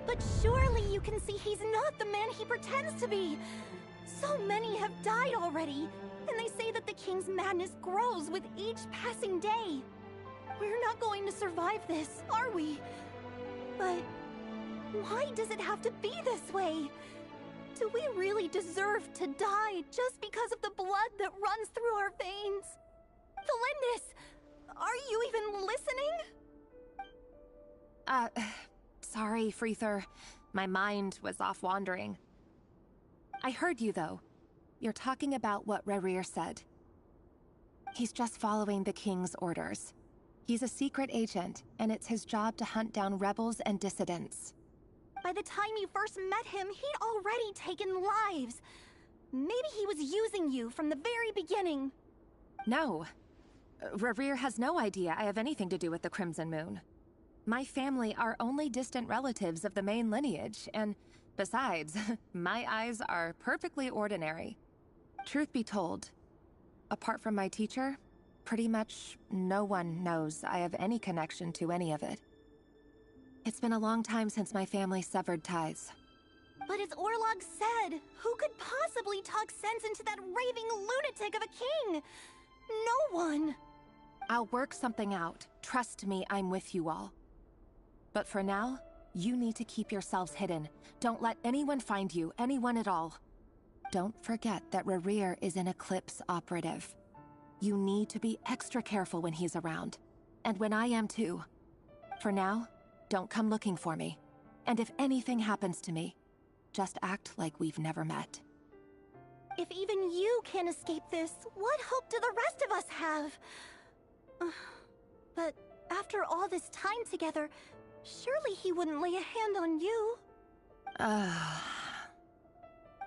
J: But surely you can see he's not the man he pretends to be.
H: So many have died already, and they say that the king's madness grows with each passing day. We're not going to survive this, are we? But why does it have to be this way? Do we really deserve to die just because of the blood that runs through our veins? Felindis, are you even listening?
U: Sorry, Freether. My mind was off wandering. I heard you, though. You're talking about what Rerir said. He's just following the king's orders. He's a secret agent, and it's his job to hunt down rebels and dissidents.
H: By the time you first met him, he'd already taken lives. Maybe he was using you from the very beginning.
U: No. Rerir has no idea I have anything to do with the Crimson Moon. My family are only distant relatives of the main lineage, and besides, my eyes are perfectly ordinary. Truth be told, apart from my teacher, pretty much no one knows I have any connection to any of it. It's been a long time since my family severed ties.
H: But as Orlog said, who could possibly talk sense into that raving lunatic of a king? No one!
U: I'll work something out. Trust me, I'm with you all. But for now, you need to keep yourselves hidden. Don't let anyone find you, anyone at all. Don't forget that Rerir is an Eclipse operative. You need to be extra careful when he's around. And when I am too. For now, don't come looking for me. And if anything happens to me, just act like we've never met.
H: If even you can't escape this, what hope do the rest of us have? But after all this time together, surely he wouldn't lay a hand on you.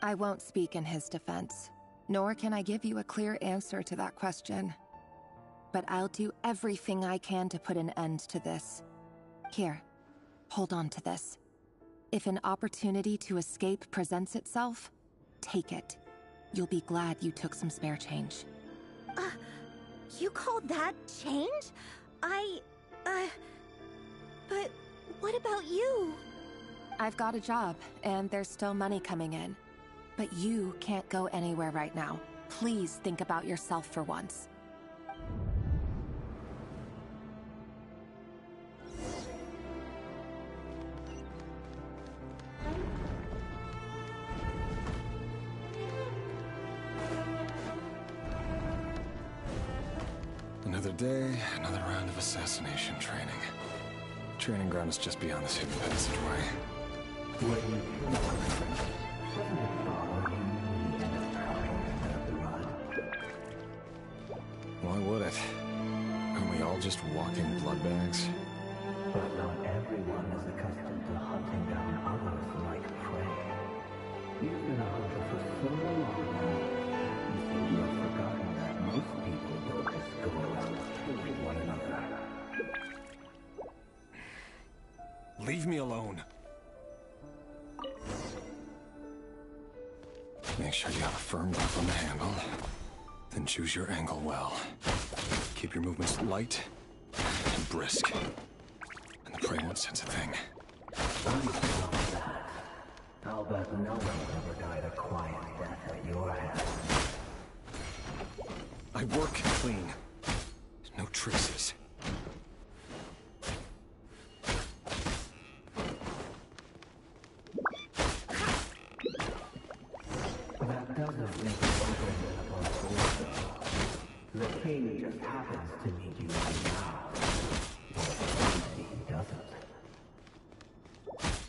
U: I won't speak in his defense, nor can I give you a clear answer to that question. But I'll do everything I can to put an end to this. Here, hold on to this. If an opportunity to escape presents itself, take it. You'll be glad you took some spare change.
H: You call that change? But what about you?
U: I've got a job, and there's still money coming in. But you can't go anywhere right now. Please think about yourself for once.
R: Another day, another round of assassination training. Training ground is just beyond this hidden passageway. Why would it? Aren't we all just walking blood bags?
S: But not everyone is accustomed to hunting down others like prey. You've been a hunter for so long now, you seem to have forgotten that most people don't just go around killing one another.
R: Leave me alone. Make sure you have a firm grip on the handle. Then choose your angle well. Keep your movements light and brisk. And the prey won't sense a thing.
S: I'll bet no one ever died a quiet death at your hands.
R: I work clean. No traces.
S: That doesn't make it open above board, though. The king just happens to need you right now. He doesn't.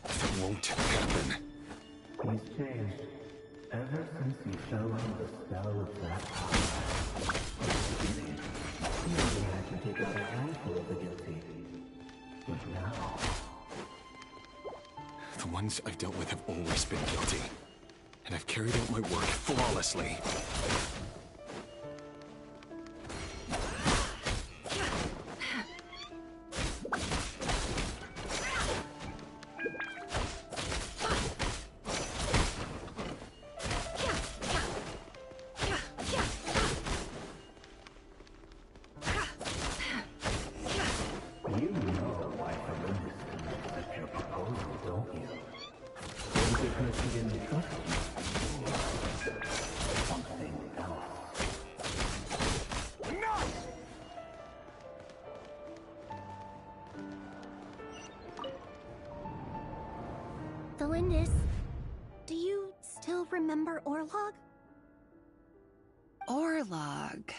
R: That won't happen.
S: He's changed. Ever since you fell under the spell of that power. He only had to take up a handful of the guilty. But now...
R: The ones I've dealt with have always been guilty. And I've carried out my work flawlessly.
S: You know why Felindis didn't accept your proposal, don't you? Because he didn't trust you.
H: Thelindis, do you still remember Orlog?
U: Orlog.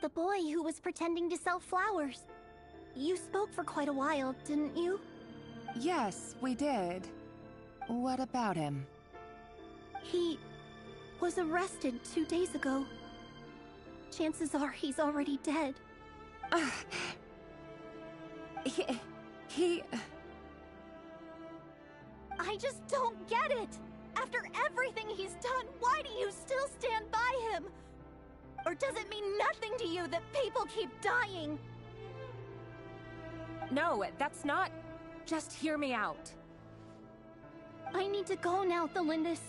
H: The boy who was pretending to sell flowers. You spoke for quite a while, didn't you?
U: Yes, we did. What about him?
H: He was arrested 2 days ago. Chances are he's already dead.
U: He...
H: I just don't get it! After everything he's done, why do you still stand by him? Or does it mean nothing to you that people keep dying?
A: No, that's not... Just hear me out.
H: I need to go now, Thelindis.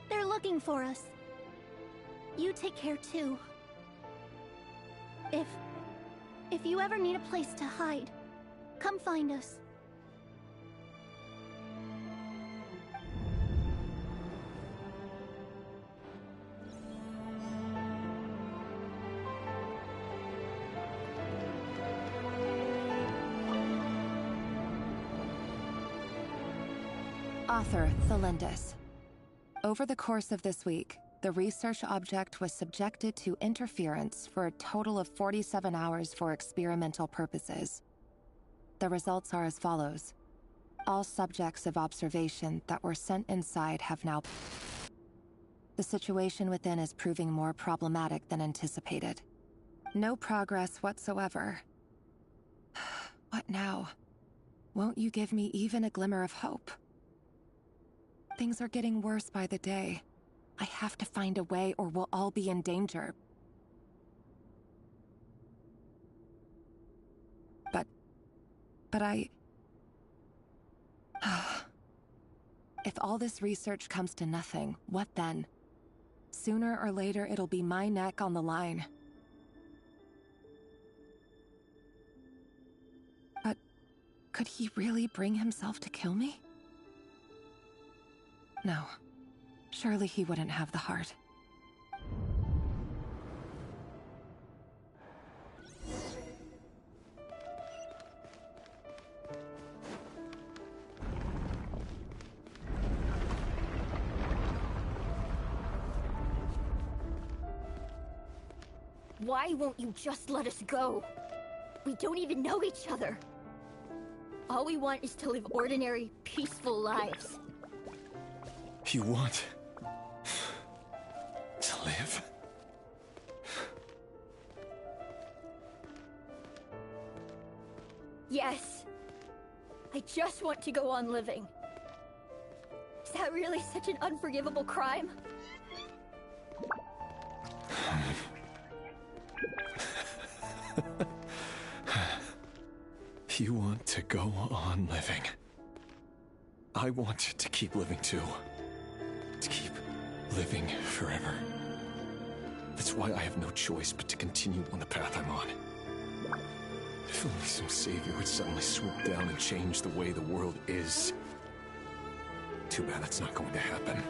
H: They're looking for us. You take care too. If you ever need a place to hide, come find us.
U: Author Thelindis. Over the course of this week, the research object was subjected to interference for a total of 47 hours for experimental purposes. The results are as follows. All subjects of observation that were sent inside have now... The situation within is proving more problematic than anticipated. No progress whatsoever. What now? Won't you give me even a glimmer of hope? Things are getting worse by the day. I have to find a way or we'll all be in danger. But I... If all this research comes to nothing, what then? Sooner or later, it'll be my neck on the line. But could he really bring himself to kill me? No. Surely he wouldn't have the heart.
T: Why won't you just let us go? We don't even know each other. All we want is to live ordinary, peaceful lives.
R: You want... to live?
T: Yes. I just want to go on living. Is that really such an unforgivable crime?
R: You want to go on living. I want to keep living too. To keep living forever. That's why I have no choice but to continue on the path I'm on. If only some savior would suddenly swoop down and change the way the world is. Too bad that's not going to happen.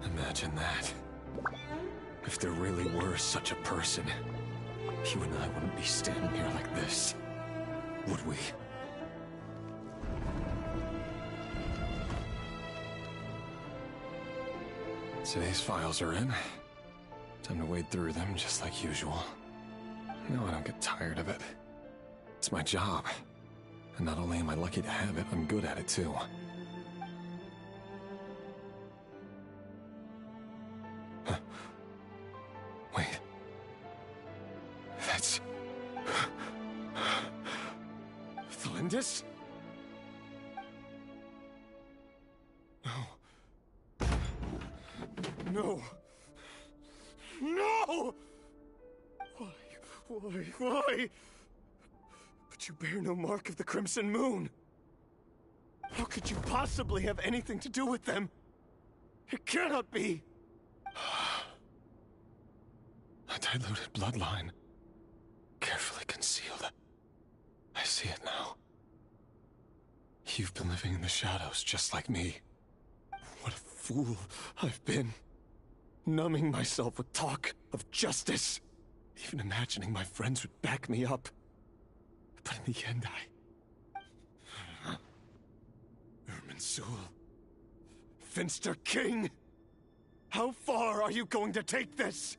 R: Imagine that. If there really were such a person, you and I wouldn't be standing here like this, would we? Today's files are in. Time to wade through them just like usual. No, I don't get tired of it. It's my job. And not only am I lucky to have it, I'm good at it too. Huh. Wait. That's... Thelindis? No. No! No! Why? But you bear no mark of the Crimson Moon. How could you possibly have anything to do with them? It cannot be! A diluted bloodline. Carefully concealed. I see it now. You've been living in the shadows just like me. What a fool I've been. Numbing myself with talk of justice. Even imagining my friends would back me up. But in the end, Irminsul. Finster King! How far are you going to take this?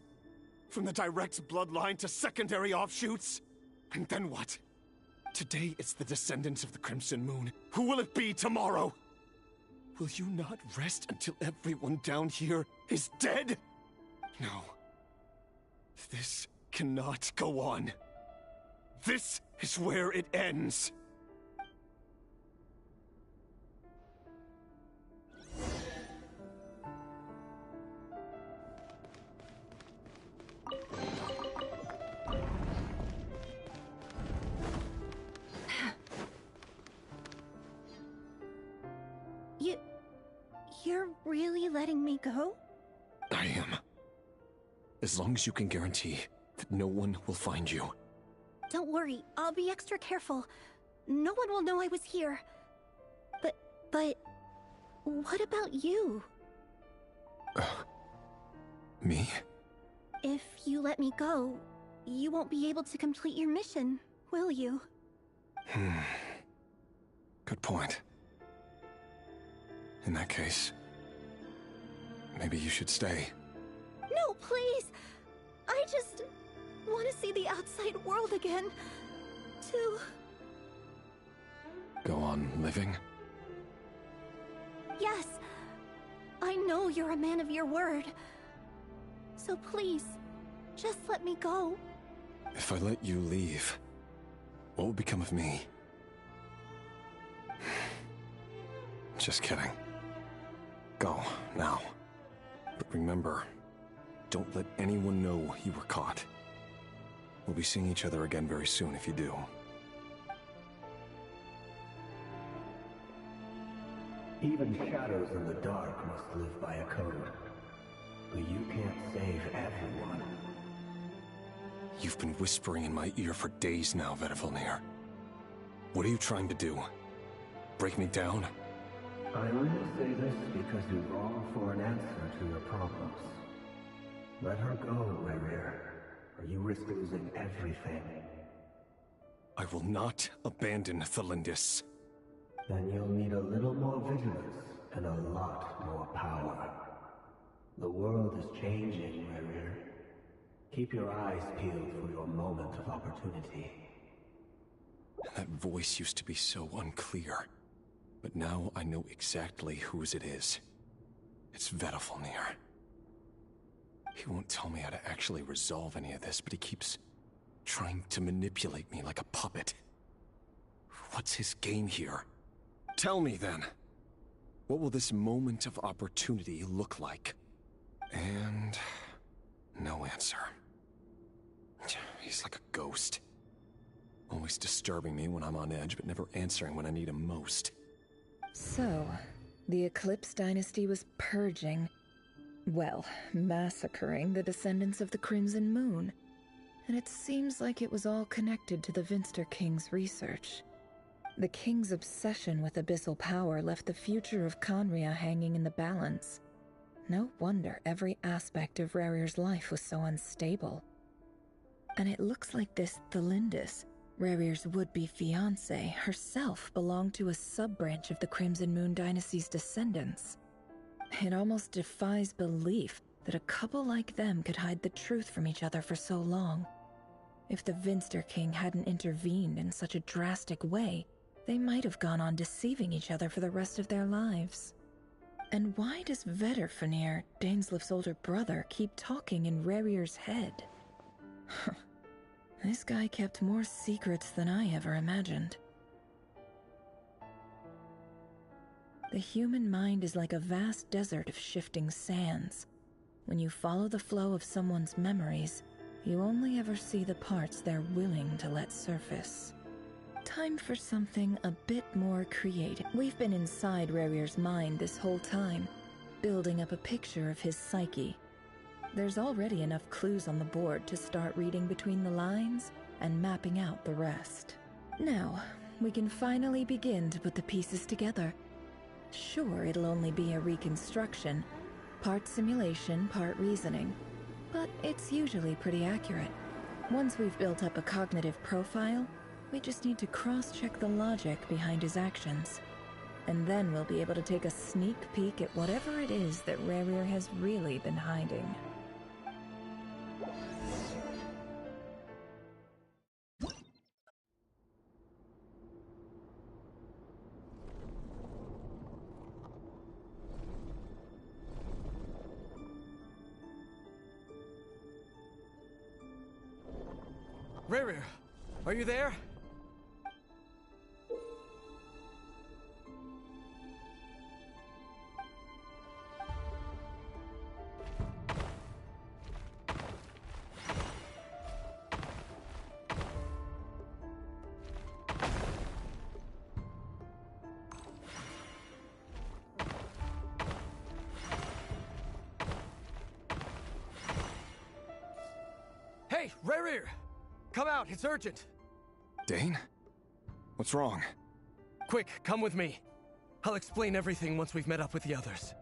R: From the direct bloodline to secondary offshoots? And then what? Today it's the descendants of the Crimson Moon. Who will it be tomorrow? Will you not rest until everyone down here is dead? No. This cannot go on. This is where it ends.
H: You're really letting me go?
R: I am. As long as you can guarantee that no one will find you.
H: Don't worry, I'll be extra careful. No one will know I was here. But... what about you?
R: Me?
H: If you let me go, you won't be able to complete your mission, will you?
R: Good point. In that case, maybe you should stay.
H: No, please! I just want to see the outside world again. To...
R: Go on living?
H: Yes. I know you're a man of your word. So please, just let me go.
R: If I let you leave, what will become of me? Just kidding. Go, now. But remember, don't let anyone know you were caught. We'll be seeing each other again very soon if you do.
S: Even shadows in the dark must live by a code. But you can't save everyone.
R: You've been whispering in my ear for days now, Vedifilnir. What are you trying to do? Break me down?
S: I only say this because you long for an answer to your problems. Let her go, Rerir, or you risk losing everything.
R: I will not abandon Thelindis.
S: Then you'll need a little more vigilance and a lot more power. The world is changing, Rerir. Keep your eyes peeled for your moment of opportunity.
R: That voice used to be so unclear. But now I know exactly whose it is. It's Vedifilnir. He won't tell me how to actually resolve any of this, but he keeps trying to manipulate me like a puppet. What's his game here? Tell me then. What will this moment of opportunity look like? And... no answer. He's like a ghost. Always disturbing me when I'm on edge, but never answering when I need him most.
P: So, the Eclipse Dynasty was purging, well, massacring the descendants of the Crimson Moon. And it seems like it was all connected to the Finster King's research. The King's obsession with abyssal power left the future of Khaenri'ah hanging in the balance. No wonder every aspect of Rerir's life was so unstable. And it looks like this Thelindis, Rerir's would-be fiancée, herself belonged to a sub-branch of the Crimson Moon Dynasty's descendants. It almost defies belief that a couple like them could hide the truth from each other for so long. If the Finster King hadn't intervened in such a drastic way, they might have gone on deceiving each other for the rest of their lives. And why does Vedifilnir, Dainslif's older brother, keep talking in Rerir's head? This guy kept more secrets than I ever imagined. The human mind is like a vast desert of shifting sands. When you follow the flow of someone's memories, you only ever see the parts they're willing to let surface. Time for something a bit more creative. We've been inside Rerir's mind this whole time, building up a picture of his psyche. There's already enough clues on the board to start reading between the lines and mapping out the rest. Now, we can finally begin to put the pieces together. Sure, it'll only be a reconstruction, part simulation, part reasoning, but it's usually pretty accurate. Once we've built up a cognitive profile, we just need to cross-check the logic behind his actions. And then we'll be able to take a sneak peek at whatever it is that Rerir has really been hiding.
Q: Rerir, are you there? Hey, Rerir! Come out, it's urgent!
R: Dane? What's wrong?
Q: Quick, come with me. I'll explain everything once we've met up with the others.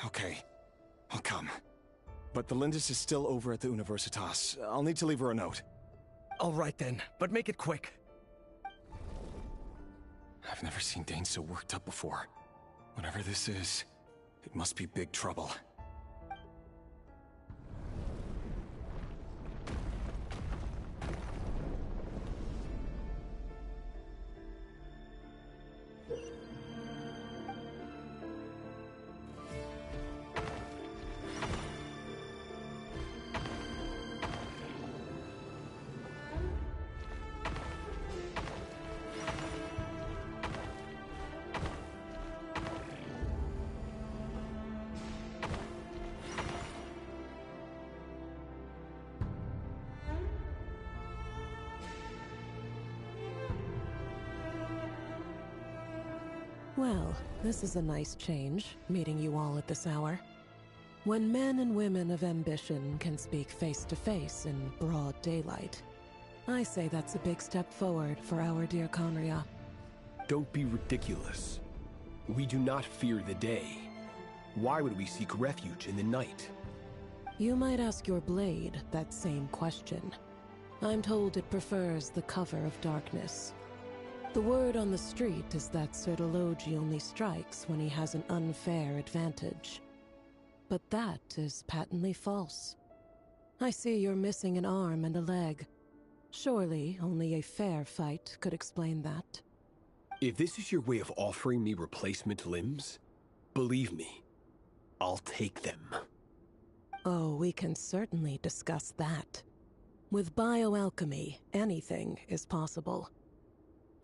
R: Okay. I'll come. But the Lindis is still over at the Universitas. I'll need to leave her a note.
Q: All right then, but make it quick.
R: I've never seen Dane so worked up before. Whatever this is, it must be big trouble.
D: Well, this is a nice change, meeting you all at this hour. When men and women of ambition can speak face to face in broad daylight, I say that's a big step forward for our dear Conria.
I: Don't be ridiculous. We do not fear the day. Why would we seek refuge in the night?
D: You might ask your blade that same question. I'm told it prefers the cover of darkness. The word on the street is that Sertologi only strikes when he has an unfair advantage. But that is patently false. I see you're missing an arm and a leg. Surely only a fair fight could explain that.
I: If this is your way of offering me replacement limbs, believe me, I'll take them.
D: Oh, we can certainly discuss that. With bioalchemy, anything is possible.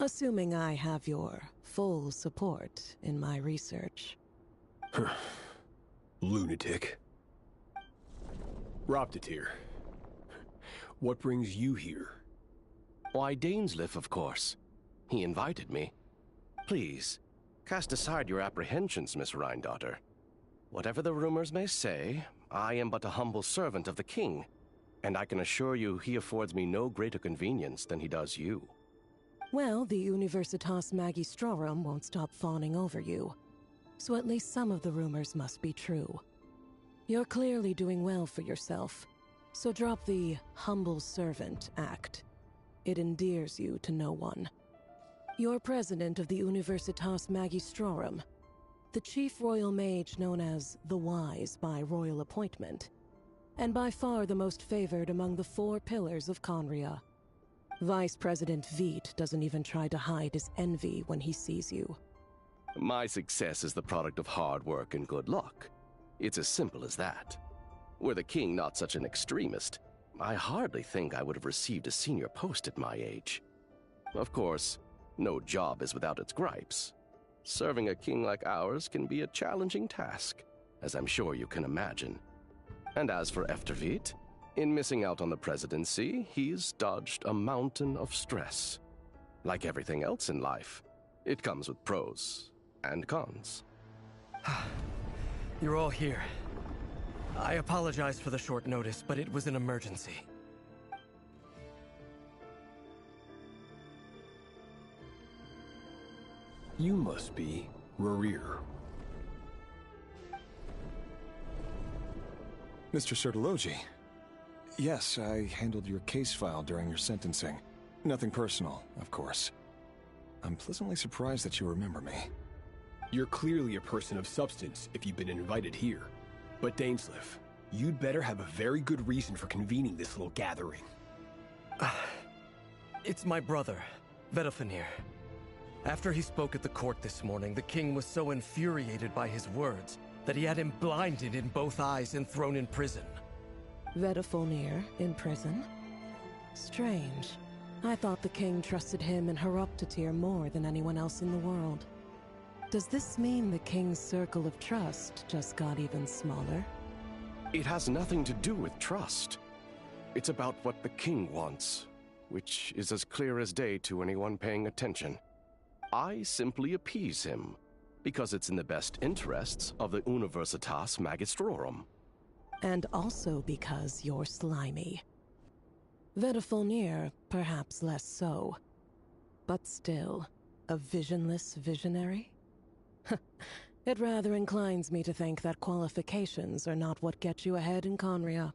D: Assuming I have your full support in my research.
I: Lunatic. Roptatyr, what brings you here?
K: Why, Dainsleif, of course. He invited me. Please, cast aside your apprehensions, Miss Rhyndaughtr. Whatever the rumors may say, I am but a humble servant of the king, and I can assure you he affords me no greater convenience than he does you.
D: Well, the Universitas Magistrorum won't stop fawning over you, so at least some of the rumors must be true. You're clearly doing well for yourself, so drop the humble servant act. It endears you to no one. You're president of the Universitas Magistrorum, the chief royal mage known as the Wise by royal appointment, and by far the most favored among the 4 pillars of Conria. Vice President Veidt doesn't even try to hide his envy when he sees you.
K: My success is the product of hard work and good luck. It's as simple as that. Were the king not such an extremist, I hardly think I would have received a senior post at my age. Of course, no job is without its gripes. Serving a king like ours can be a challenging task, as I'm sure you can imagine. And as for Efterveit, in missing out on the presidency, he's dodged a mountain of stress. Like everything else in life, it comes with pros and cons.
Q: You're all here. I apologize for the short notice, but it was an emergency.
I: You must be Rerir.
R: Mr. Sertologi, Yes, I handled your case file during your sentencing. Nothing personal, of course. I'm pleasantly surprised that you remember me.
I: You're clearly a person of substance if you've been invited here. But Dainsleif, you'd better have a very good reason for convening this little gathering.
Q: It's my brother, Vedalfenir. After he spoke at the court this morning, the king was so infuriated by his words that he had him blinded in both eyes and thrown in prison.
D: Vedalfenir in prison? Strange. I thought the king trusted him and Horoptatyr more than anyone else in the world. Does this mean the king's circle of trust just got even smaller?
K: It has nothing to do with trust. It's about what the king wants, which is as clear as day to anyone paying attention. I simply appease him, because it's in the best interests of the Universitas Magistrorum.
D: And also because you're slimy. Vedalfenir, perhaps less so. But still, a visionless visionary? It rather inclines me to think that qualifications are not what get you ahead in Khaenri'ah.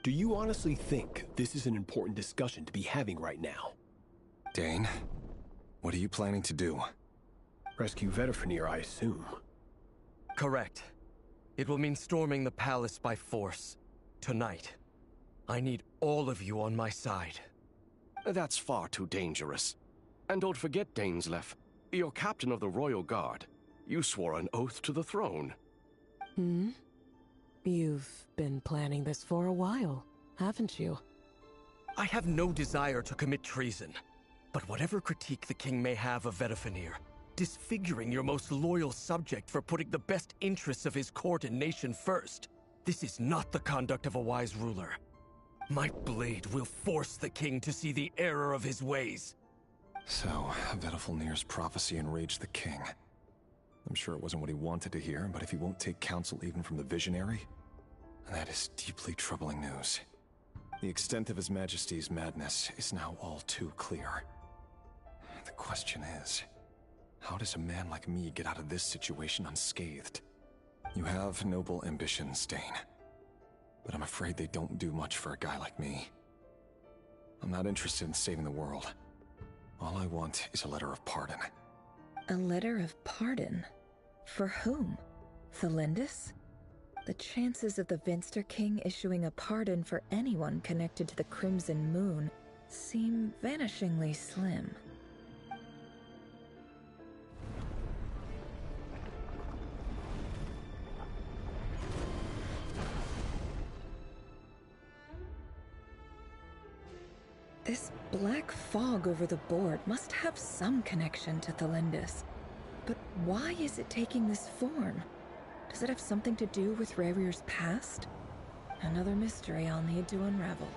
I: Do you honestly think this is an important discussion to be having right now?
R: Dane, what are you planning to do?
I: Rescue Vedalfenir, I assume.
Q: Correct. It will mean storming the palace by force. Tonight. I need all of you on my side.
K: That's far too dangerous. And don't forget, Dainsleif, you're captain of the Royal Guard. You swore an oath to the throne.
D: Hmm? You've been planning this for a while, haven't you?
Q: I have no desire to commit treason. But whatever critique the king may have of Vedalfenir, disfiguring your most loyal subject for putting the best interests of his court and nation first, this is not the conduct of a wise ruler. My blade will force the king to see the error of his ways.
R: So, Vedalfenir's prophecy enraged the king. I'm sure it wasn't what he wanted to hear, but if he won't take counsel even from the visionary, that is deeply troubling news. The extent of His Majesty's madness is now all too clear. The question is, how does a man like me get out of this situation unscathed? You have noble ambitions, Dane, but I'm afraid they don't do much for a guy like me. I'm not interested in saving the world. All I want is a letter of pardon.
P: A letter of pardon? For whom? Thelindis? The chances of the Vinster King issuing a pardon for anyone connected to the Crimson Moon seem vanishingly slim. This black fog over the board must have some connection to Thelindis. But why is it taking this form? Does it have something to do with Rarir's past? Another mystery I'll need to unravel.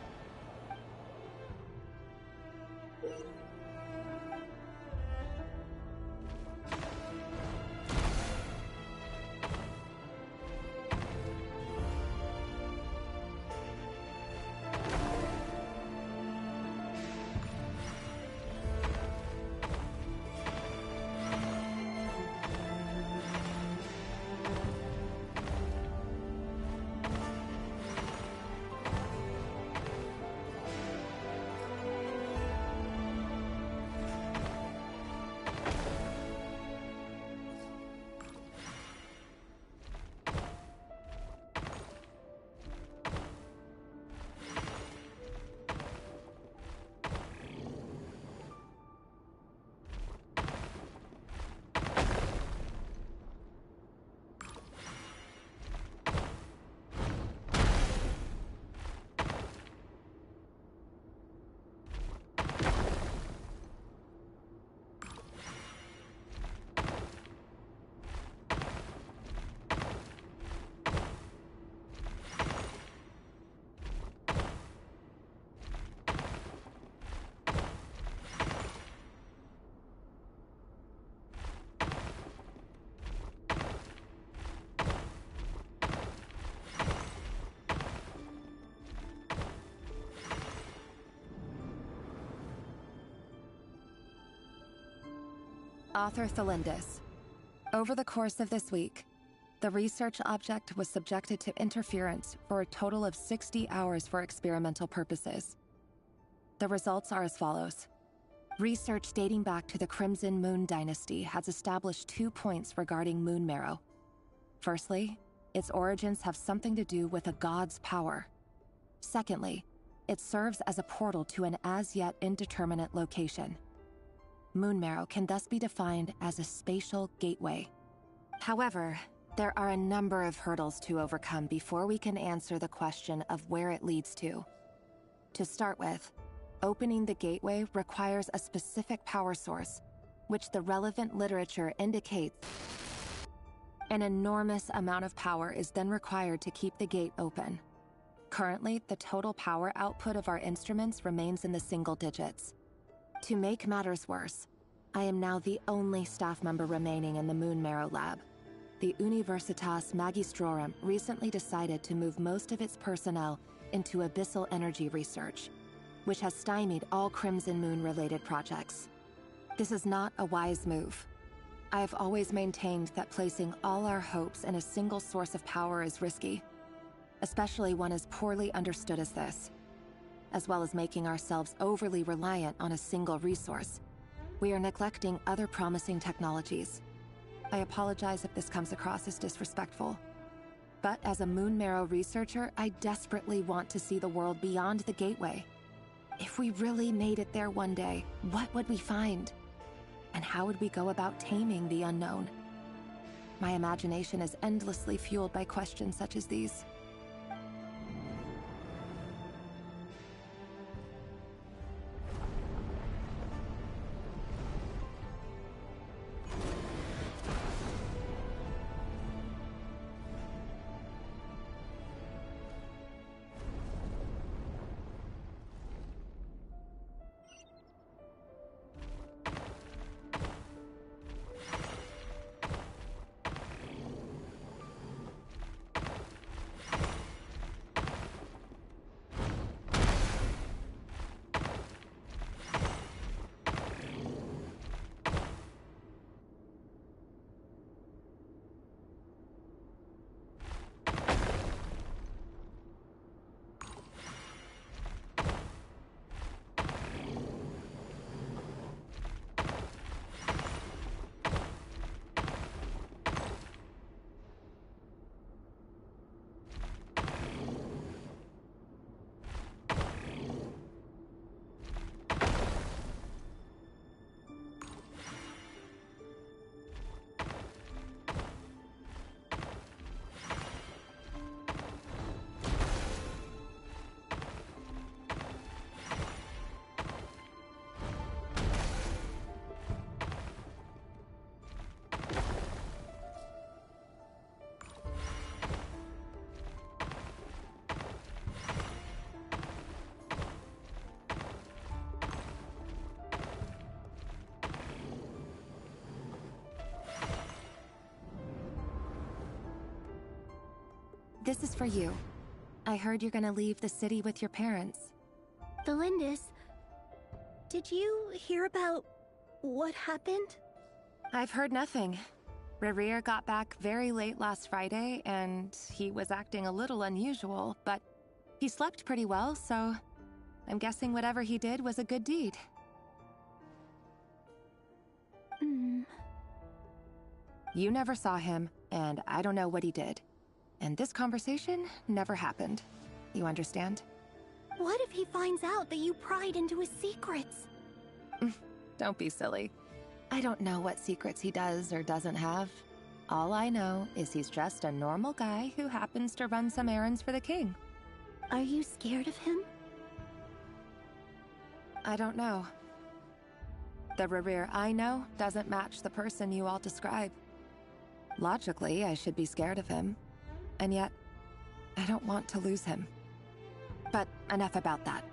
U: Author Thelindis. Over the course of this week, The research object was subjected to interference for a total of 60 hours for experimental purposes. The results are as follows. Research dating back to the Crimson Moon Dynasty has established 2 points regarding moon marrow. Firstly, its origins have something to do with a god's power. Secondly, it serves as a portal to an as-yet indeterminate location. Moon marrow can thus be defined as a spatial gateway. However, there are a number of hurdles to overcome before we can answer the question of where it leads to. To start with, opening the gateway requires a specific power source, which the relevant literature indicates. An enormous amount of power is then required to keep the gate open. Currently, the total power output of our instruments remains in the single digits. To make matters worse, I am now the only staff member remaining in the Moon Marrow lab. The Universitas Magistrorum recently decided to move most of its personnel into abyssal energy research, which has stymied all Crimson Moon-related projects. This is not a wise move. I have always maintained that placing all our hopes in a single source of power is risky, especially one as poorly understood as this. As well as making ourselves overly reliant on a single resource, we are neglecting other promising technologies. I apologize if this comes across as disrespectful. But as a Moon Marrow researcher, I desperately want to see the world beyond the gateway. If we really made it there one day, what would we find? And how would we go about taming the unknown? My imagination is endlessly fueled by questions such as these. This is for you. I heard you're gonna leave the city with your parents.
H: Valindis, did you hear about what happened?
U: I've heard nothing. Rerir got back very late last Friday, and he was acting a little unusual, but he slept pretty well, so I'm guessing whatever he did was a good deed. You never saw him, and I don't know what he did. And this conversation never happened. You understand?
H: What if he finds out that you pried into his secrets?
U: Don't be silly. I don't know what secrets he does or doesn't have. All I know is he's just a normal guy who happens to run some errands for the king.
H: Are you scared of him?
U: I don't know. The Rerir I know doesn't match the person you all describe. Logically, I should be scared of him. And yet, I don't want to lose him. But enough about that.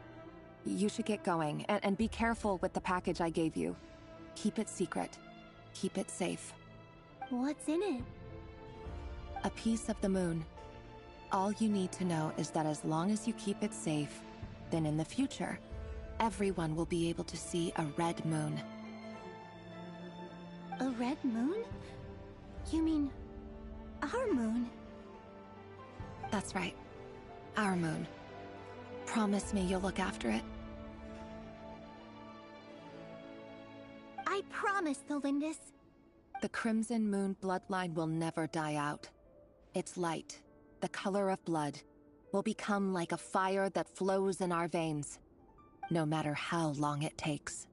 U: You should get going, and be careful with the package I gave you. Keep it secret. Keep it safe.
H: What's in it?
U: A piece of the moon. All you need to know is that as long as you keep it safe, then in the future, everyone will be able to see a red moon.
H: A red moon? You mean our moon?
U: That's right. Our moon. Promise me you'll look after it.
H: I promise, Thelindis.
U: The Crimson Moon bloodline will never die out. Its light, the color of blood, will become like a fire that flows in our veins, no matter how long it takes.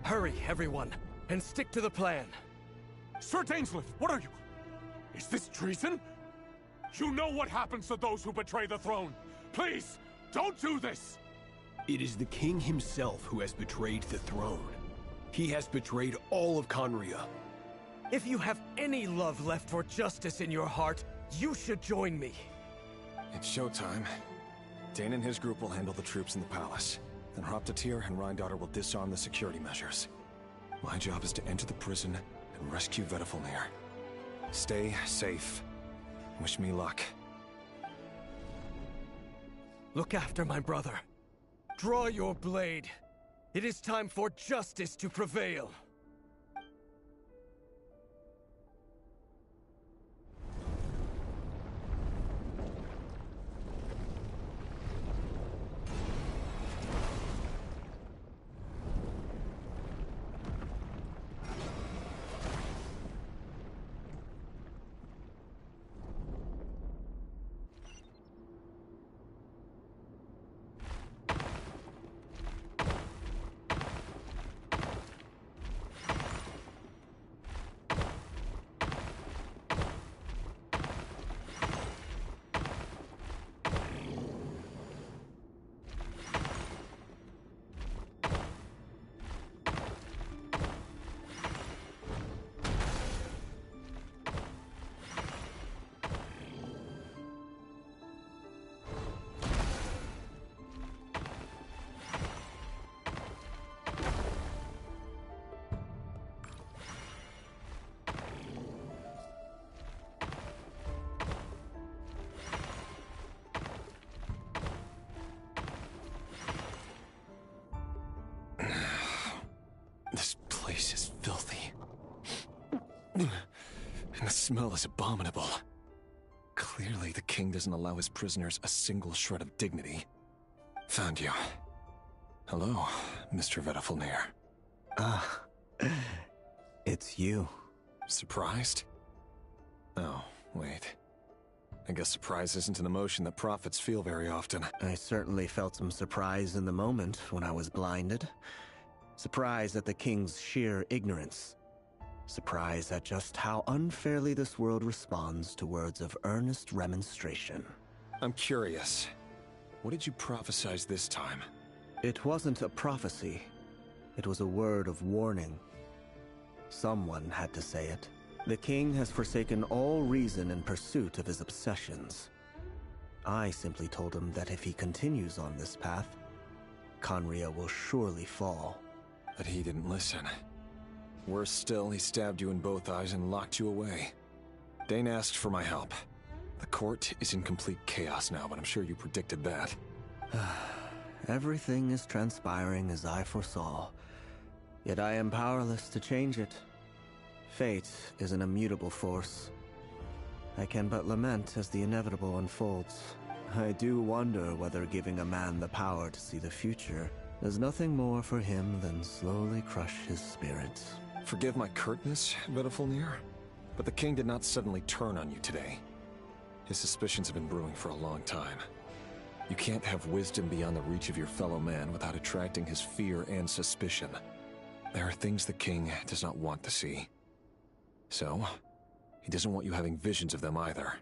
Q: Hurry, everyone, and stick to the plan.
M: Sir Dainsleif, what are you? Is this treason? You know what happens to those who betray the throne. Please, don't do this!
I: It is the king himself who has betrayed the throne. He has betrayed all of Khaenri'ah.
Q: If you have any love left for justice in your heart, you should join me.
R: It's showtime. Dane and his group will handle the troops in the palace. Then Hraptatyr and Rheindater will disarm the security measures. My job is to enter the prison and rescue Vedifilnir. Stay safe. Wish me luck.
Q: Look after my brother. Draw your blade. It is time for justice to prevail.
R: This place is filthy. And the smell is abominable. Clearly, the king doesn't allow his prisoners a single shred of dignity. Found you. Hello, Mr. Vedifilnir.
N: Ah, it's you.
R: Surprised? Oh, wait. I guess surprise isn't an emotion that prophets feel very often.
S: I certainly felt some surprise in the moment when I was blinded. Surprise at the king's sheer ignorance. Surprise at just how unfairly this world responds to words of earnest remonstration.
R: I'm curious. What did you prophesize this time?
S: It wasn't a prophecy. It was a word of warning. Someone had to say it. The king has forsaken all reason in pursuit of his obsessions. I simply told him that if he continues on this path, Khaenri'ah will surely fall.
R: But he didn't listen. Worse still, he stabbed you in both eyes and locked you away. Dane asked for my help. The court is in complete chaos now, but I'm sure you predicted that.
S: Everything is transpiring as I foresaw, yet I am powerless to change it. Fate is an immutable force. I can but lament as the inevitable unfolds. I do wonder whether giving a man the power to see the future does nothing more for him than slowly crush his spirit.
R: Forgive my curtness, Vedifilnir, but the king did not suddenly turn on you today. His suspicions have been brewing for a long time. You can't have wisdom beyond the reach of your fellow man without attracting his fear and suspicion. There are things the king does not want to see. So, he doesn't want you having visions of them either.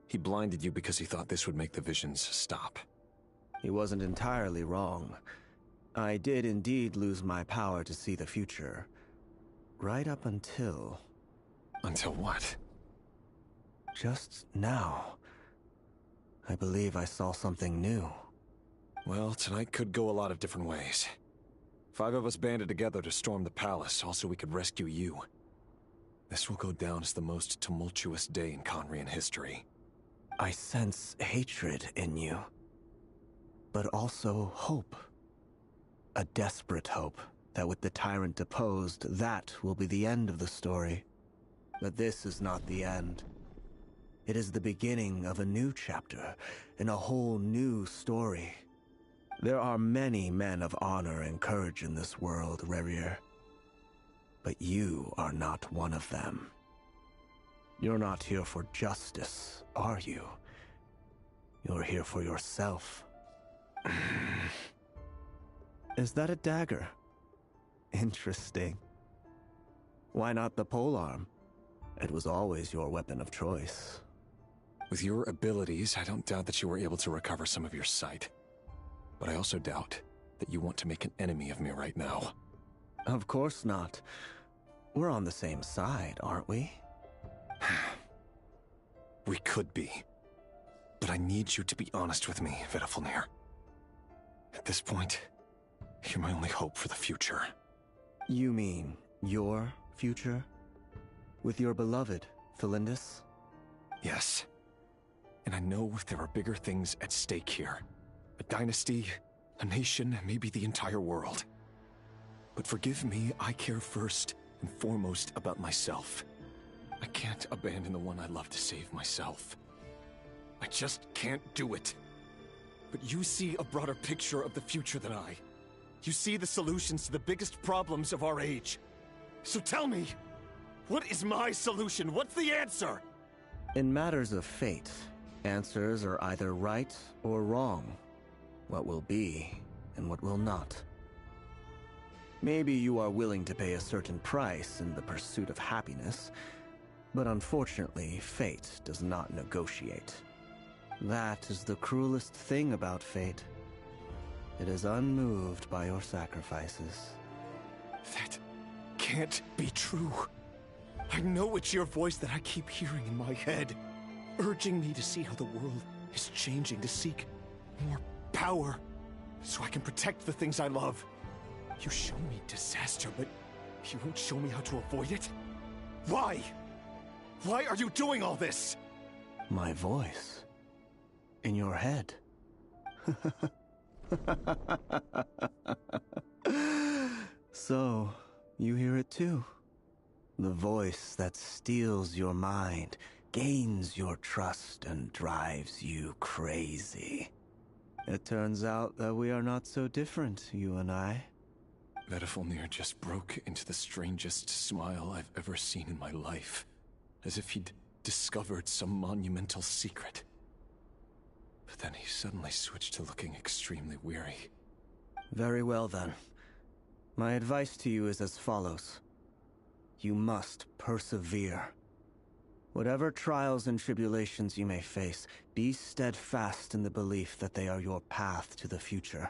R: He blinded you because he thought this would make the visions stop.
S: He wasn't entirely wrong. I did indeed lose my power to see the future. Right up until...
R: Until what?
S: Just now. I believe I saw something new.
R: Well, tonight could go a lot of different ways. 5 of us banded together to storm the palace, also we could rescue you. This will go down as the most tumultuous day in Khaenri'ah history.
S: I sense hatred in you. But also hope. A desperate hope that with the tyrant deposed, that will be the end of the story. But this is not the end. It is the beginning of a new chapter, in a whole new story. There are many men of honor and courage in this world, Rerir. But you are not one of them. You're not here for justice, are you? You're here for yourself. Is that a dagger? Interesting. Why not the polearm? It was always your weapon of choice.
R: With your abilities, I don't doubt that you were able to recover some of your sight. But I also doubt that you want to make an enemy of me right now.
S: Of course not. We're on the same side, aren't we?
R: We could be. But I need you to be honest with me, Vedifilnir. At this point, you're my only hope for the future.
S: You mean your future? With your beloved, Felindis?
R: Yes. And I know there are bigger things at stake here. A dynasty, a nation, maybe the entire world. But forgive me, I care first and foremost about myself. I can't abandon the one I love to save myself. I just can't do it. But you see a broader picture of the future than I. You see the solutions to the biggest problems of our age. So tell me, what is my solution? What's the answer?
S: In matters of fate, answers are either right or wrong. What will be, and what will not. Maybe you are willing to pay a certain price in the pursuit of happiness, but unfortunately, fate does not negotiate. That is the cruelest thing about fate. It is unmoved by your sacrifices.
R: That can't be true. I know it's your voice that I keep hearing in my head, urging me to see how the world is changing, to seek more power, so I can protect the things I love. You show me disaster, but you won't show me how to avoid it? Why? Why are you doing all this?
S: My voice. In your head. So, you hear it too? The voice that steals your mind, gains your trust, and drives you crazy. It turns out that we are not so different, you and I.
R: Vedifilnir just broke into the strangest smile I've ever seen in my life, as if he'd discovered some monumental secret. But then he suddenly switched to looking extremely weary.
L: Very well then. My advice to you is as follows. You must persevere. Whatever trials and tribulations you may face, be steadfast in the belief that they are your path to the future.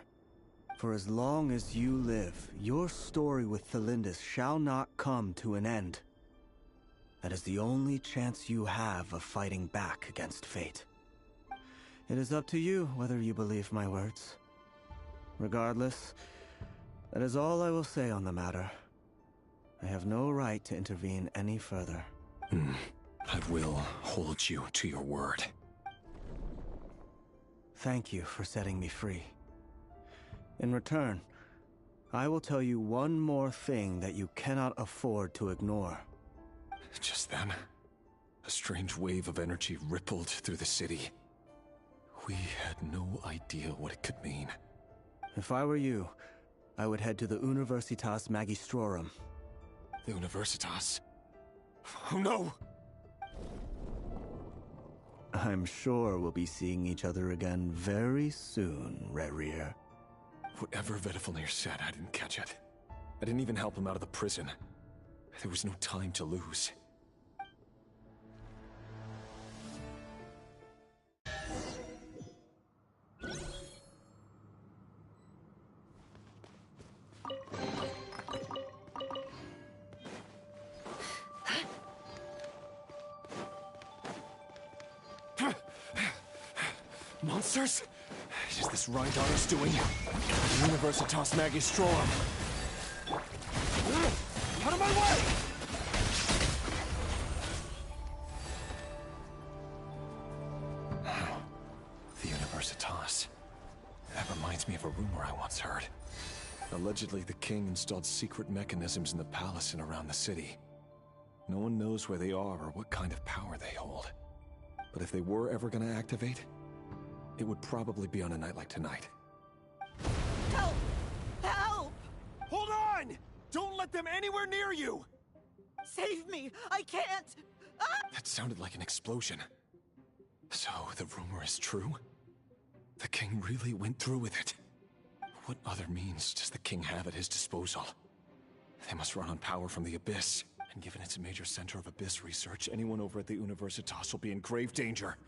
L: For as long as you live, your story with Thelindis shall not come to an end. That is the only chance you have of fighting back against fate. It is up to you whether you believe my words. Regardless, that is all I will say on the matter. I have no right to intervene any further.
R: I will hold you to your word.
L: Thank you for setting me free. In return, I will tell you one more thing that you cannot afford to ignore.
R: Just then, a strange wave of energy rippled through the city. We had no idea what it could mean.
L: If I were you, I would head to the Universitas Magistrorum.
R: The Universitas? Oh no!
L: I'm sure we'll be seeing each other again very soon, Rerir.
R: Whatever Vedifalnir said, I didn't catch it. I didn't even help him out of the prison. There was no time to lose. Monsters? Is this Rheindar's doing? The Universitas Magistrorum. Out of my way! The Universitas. That reminds me of a rumor I once heard. Allegedly, the king installed secret mechanisms in the palace and around the city. No one knows where they are or what kind of power they hold. But if they were ever going to activate, it would probably be on a night like tonight.
N: Help! Help! Hold on! Don't let them anywhere near you! Save me! I can't! Ah!
R: That sounded like an explosion. So, the rumor is true? The king really went through with it? What other means does the king have at his disposal? They must run on power from the Abyss. And given it's a major center of Abyss research, anyone over at the Universitas will be in grave danger.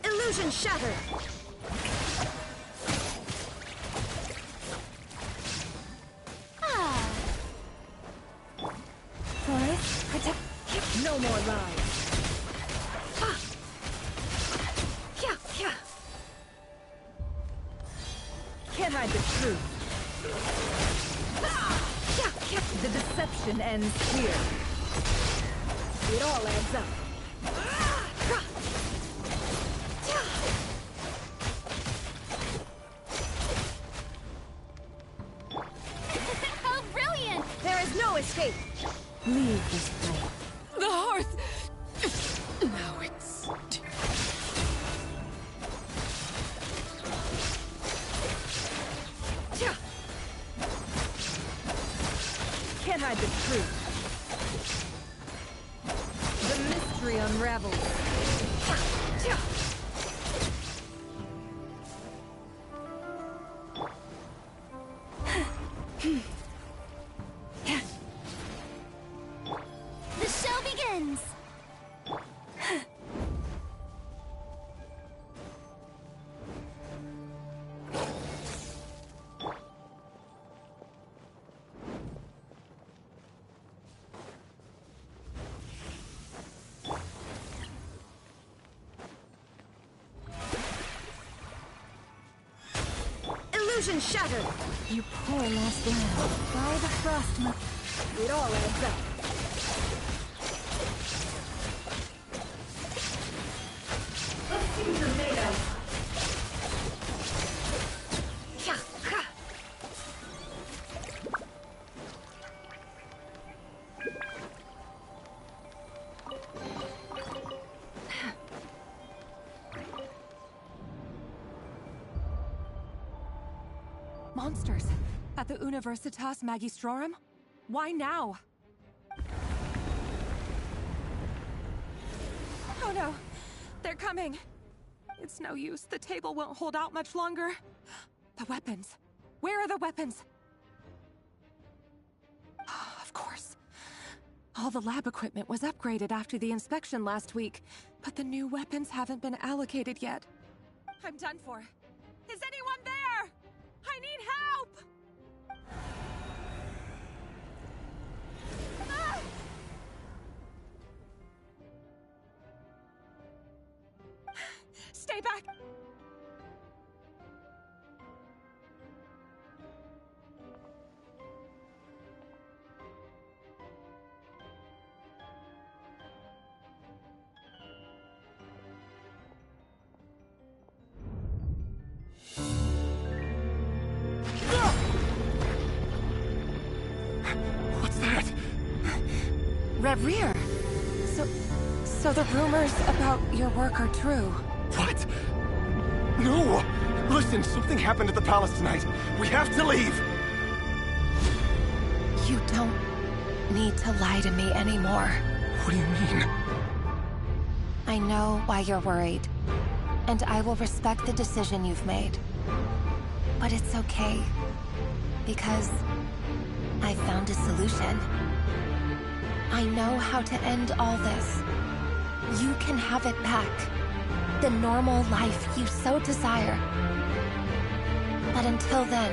N: Illusion shattered!
T: Forest, protect. No more lies.
E: Can't hide the truth. The deception ends here. It all adds up.
H: How brilliant!
E: There is no escape. Leave this place.
T: The hearth! Now it's...
E: Can't hide the truth. The mystery unravels.
H: The show begins!
E: Illusion shattered! You poor lost lamb. By the frost moon. It all adds up.
P: things are made of.
A: Monsters at the Universitas Magistrorum? Why now? Oh no, they're coming. It's no use, the table won't hold out much longer. The weapons. Where are the weapons? Of course. All the lab equipment was upgraded after the inspection last week, but the new weapons haven't been allocated yet. I'm done for. Is anyone there? I need help! Ah! Stay back!
M: What's that?
A: Reverie! So the rumors about your work are true.
M: What? No! Listen, something happened at the palace tonight. We have to leave!
U: You don't need to lie to me anymore.
M: What do you mean?
U: I know why you're worried, and I will respect the decision you've made. But it's okay, because I found a solution. I know how to end all this. You can have it back. The normal life you so desire. But until then,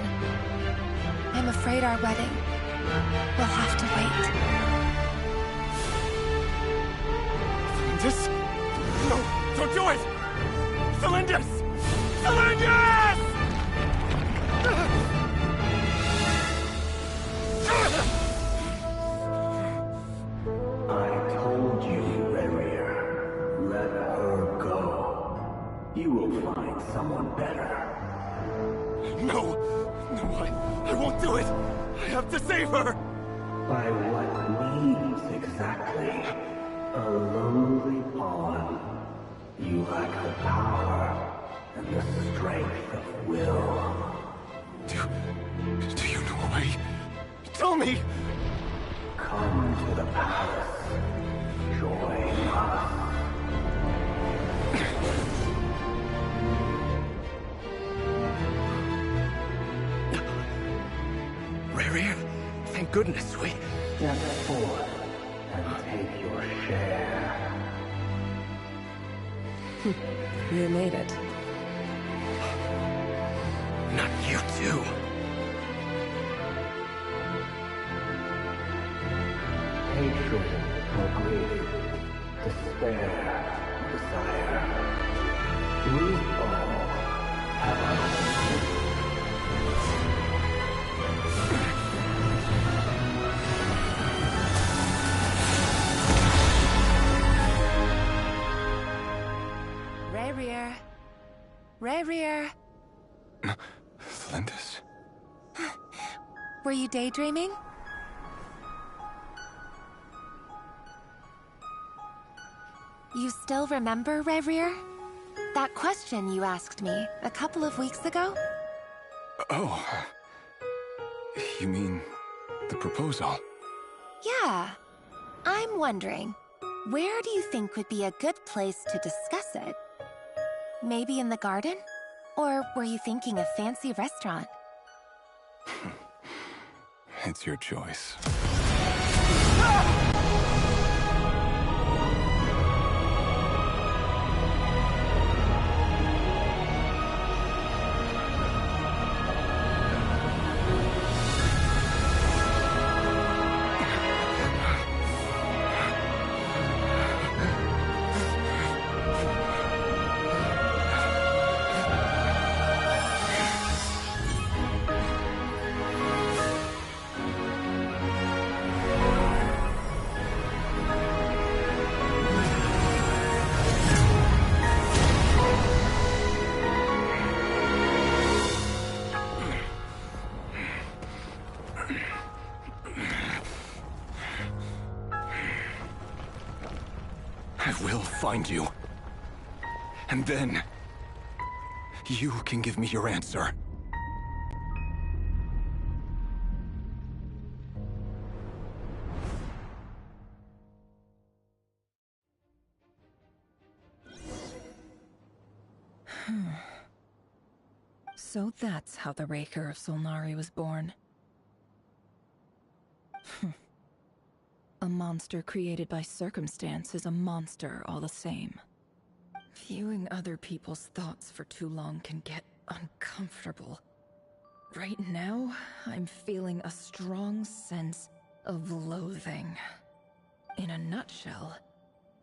U: I'm afraid our wedding will have to wait.
M: Felindus? No, don't do it! Felindus! Felindus!
S: I told you, Reverie. Let her go. You will find someone better.
M: No! No, I won't do it! I have to save her!
S: By what means exactly? A lowly pawn. You lack the power and the strength of will.
M: Do you know a way? Tell me!
S: Come to the palace. Join us.
Q: Reverie, thank goodness we...
S: Step forth and take your share.
D: You made it.
Q: Not you too.
S: Hatred or grief, despair, desire. We all have our own.
U: Reverie. Reverie.
R: Felindus?
U: Were you daydreaming? You still remember, Reverie? That question you asked me a couple of weeks ago?
R: Oh. You mean the proposal?
U: Yeah. I'm wondering, where do you think would be a good place to discuss it? Maybe in the garden? Or were you thinking a fancy restaurant?
R: It's your choice. will find you. And then... you can give me your answer.
P: So that's how the Raker of Solnari was born. A monster created by circumstance is a monster all the same. Viewing other people's thoughts for too long can get uncomfortable. Right now, I'm feeling a strong sense of loathing. In a nutshell,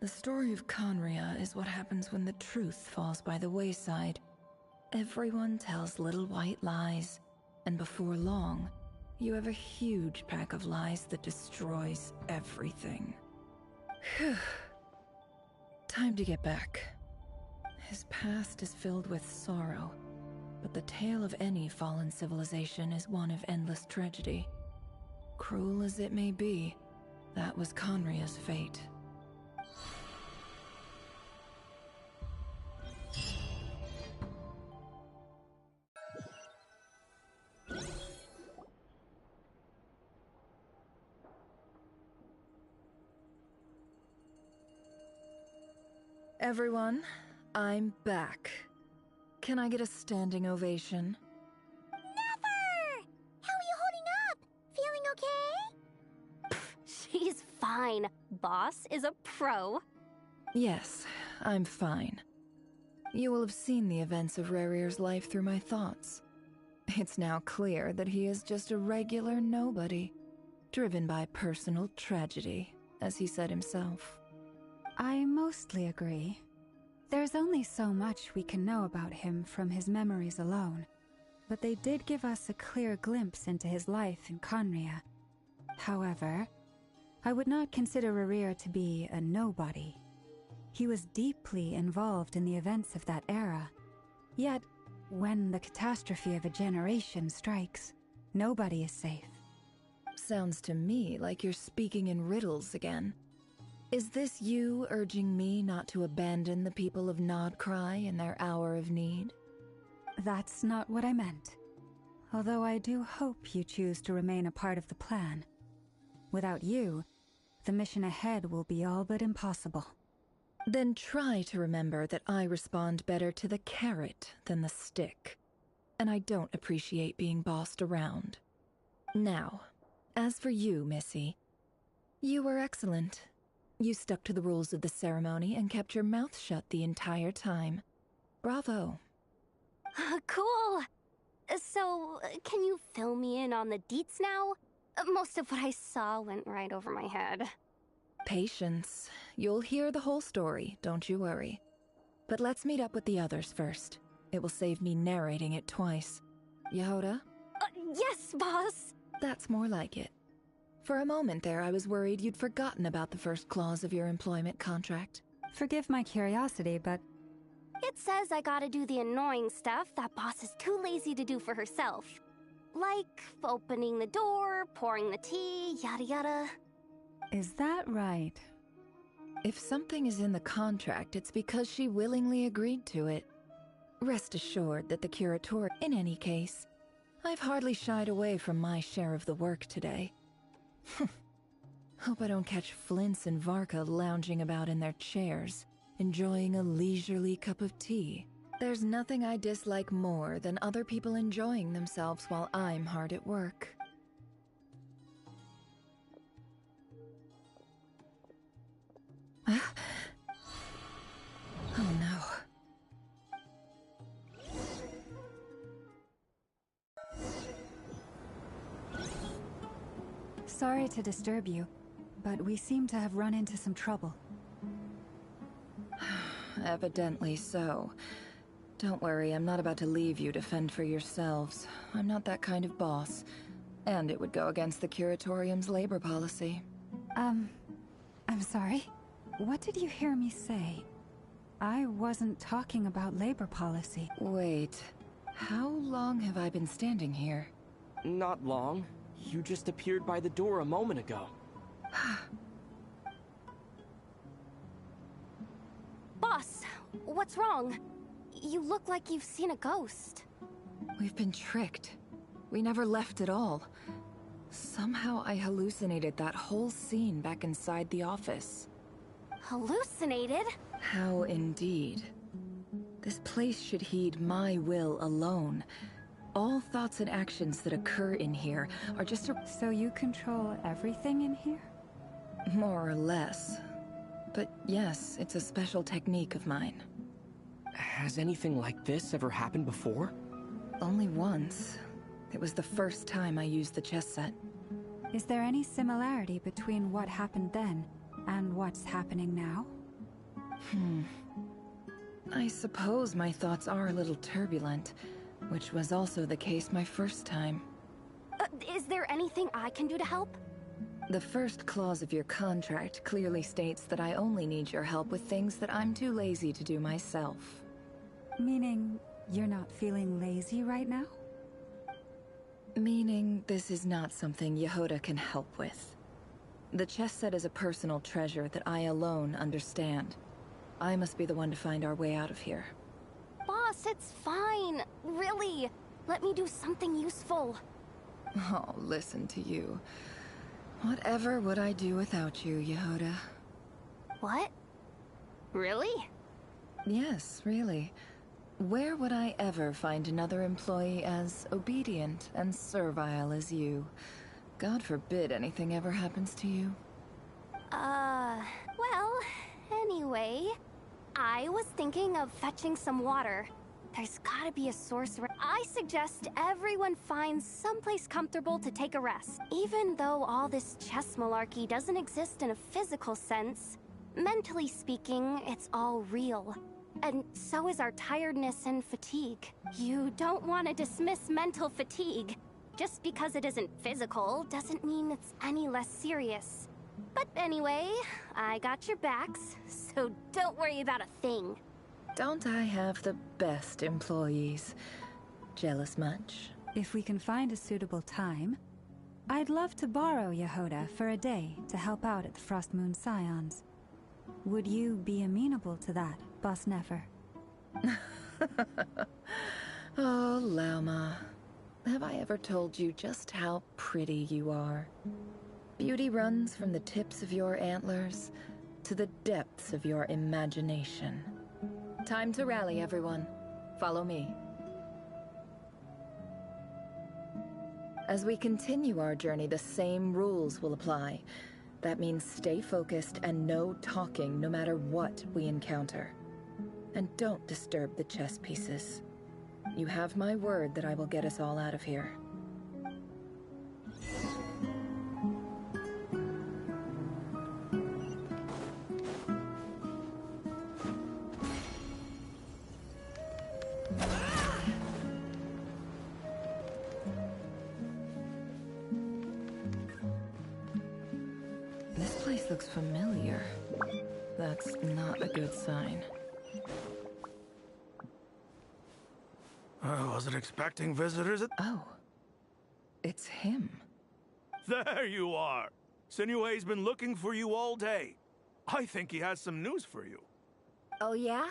P: the story of Khaenri'ah is what happens when the truth falls by the wayside. Everyone tells little white lies, and before long, you have a huge pack of lies that destroys everything. Phew. Time to get back. His past is filled with sorrow, but the tale of any fallen civilization is one of endless tragedy. Cruel as it may be, that was Khaenri'ah's fate. Everyone, I'm back. Can I get a standing ovation?
J: Never! How are you holding up? Feeling okay?
C: She's fine. Boss is a pro.
P: Yes, I'm fine. You will have seen the events of Rarir's life through my thoughts. It's now clear that he is just a regular nobody, driven by personal tragedy, as he said himself.
E: I mostly agree. There's only so much we can know about him from his memories alone, but they did give us a clear glimpse into his life in Khaenri'ah. However, I would not consider Rarir to be a nobody. He was deeply involved in the events of that era. Yet, when the catastrophe of a generation strikes, nobody is safe.
P: Sounds to me like you're speaking in riddles again. Is this you urging me not to abandon the people of Nodcry in their hour of need?
E: That's not what I meant. Although I do hope you choose to remain a part of the plan. Without you, the mission ahead will be all but impossible.
P: Then try to remember that I respond better to the carrot than the stick. And I don't appreciate being bossed around. Now, as for you, Missy, you were excellent. You stuck to the rules of the ceremony and kept your mouth shut the entire time. Bravo.
C: Cool! So, can you fill me in on the deets now? Most of what I saw went right over my head.
P: Patience. You'll hear the whole story, don't you worry. But let's meet up with the others first. It will save me narrating it twice. Yehoda?
C: Yes, boss!
P: That's more like it. For a moment there, I was worried you'd forgotten about the first clause of your employment contract.
E: Forgive my curiosity, but...
C: It says I gotta do the annoying stuff that boss is too lazy to do for herself. Like opening the door, pouring the tea, yada yada.
E: Is that right?
P: If something is in the contract, it's because she willingly agreed to it. Rest assured that the Curator... In any case, I've hardly shied away from my share of the work today. Hope I don't catch Flints and Varka lounging about in their chairs, enjoying a leisurely cup of tea. There's nothing I dislike more than other people enjoying themselves while I'm hard at work. Oh no.
E: Sorry to disturb you, but we seem to have run into some trouble.
P: Evidently so. Don't worry, I'm not about to leave you to fend for yourselves. I'm not that kind of boss. And it would go against the Curatorium's labor policy.
E: I'm sorry? What did you hear me say? I wasn't talking about labor policy.
P: Wait, how long have I been standing here?
B: Not long. You just appeared by the door a moment ago.
C: What's wrong? You look like you've seen a ghost.
P: We've been tricked. We never left at all. Somehow I hallucinated that whole scene back inside the office.
C: Hallucinated?
P: How indeed. This place should heed my will alone. All thoughts and actions that occur in here are just a...
E: So you control everything in here?
P: More or less. But yes, it's a special technique of mine.
B: Has anything like this ever happened before?
P: Only once. It was the first time I used the chess set.
E: Is there any similarity between what happened then and what's happening now?
P: I suppose my thoughts are a little turbulent, which was also the case my first time.
C: Is there anything I can do to help?
P: The first clause of your contract clearly states that I only need your help with things that I'm too lazy to do myself.
E: Meaning, you're not feeling lazy right now?
P: Meaning, this is not something Yehoda can help with. The chess set is a personal treasure that I alone understand. I must be the one to find our way out of here.
C: Boss, it's fine. Really. Let me do something useful.
P: Oh, listen to you. Whatever would I do without you, Yehoda?
C: What? Really?
P: Yes, really. Where would I ever find another employee as obedient and servile as you? God forbid anything ever happens to you.
C: Well, anyway, I was thinking of fetching some water. There's gotta be a source where I suggest everyone finds someplace comfortable to take a rest. Even though all this chess malarkey doesn't exist in a physical sense, mentally speaking, it's all real. And so is our tiredness and fatigue. You don't want to dismiss mental fatigue. Just because it isn't physical doesn't mean it's any less serious. But anyway, I got your backs, so don't worry about a thing.
P: Don't I have the best employees? Jealous much?
E: If we can find a suitable time, I'd love to borrow Yehoda for a day to help out at the Frostmoon Scions. Would you be amenable to that, Boss Nefer?
P: Oh, Lauma. Have I ever told you just how pretty you are? Beauty runs from the tips of your antlers to the depths of your imagination. Time to rally, everyone. Follow me. As we continue our journey, the same rules will apply. That means stay focused and no talking no matter what we encounter. And don't disturb the chess pieces. You have my word that I will get us all out of here. This place looks familiar. That's not a good sign.
F: I wasn't expecting visitors at...
P: Oh. It's him.
F: There you are! Sinue's been looking for you all day. I think he has some news for you.
U: Oh yeah?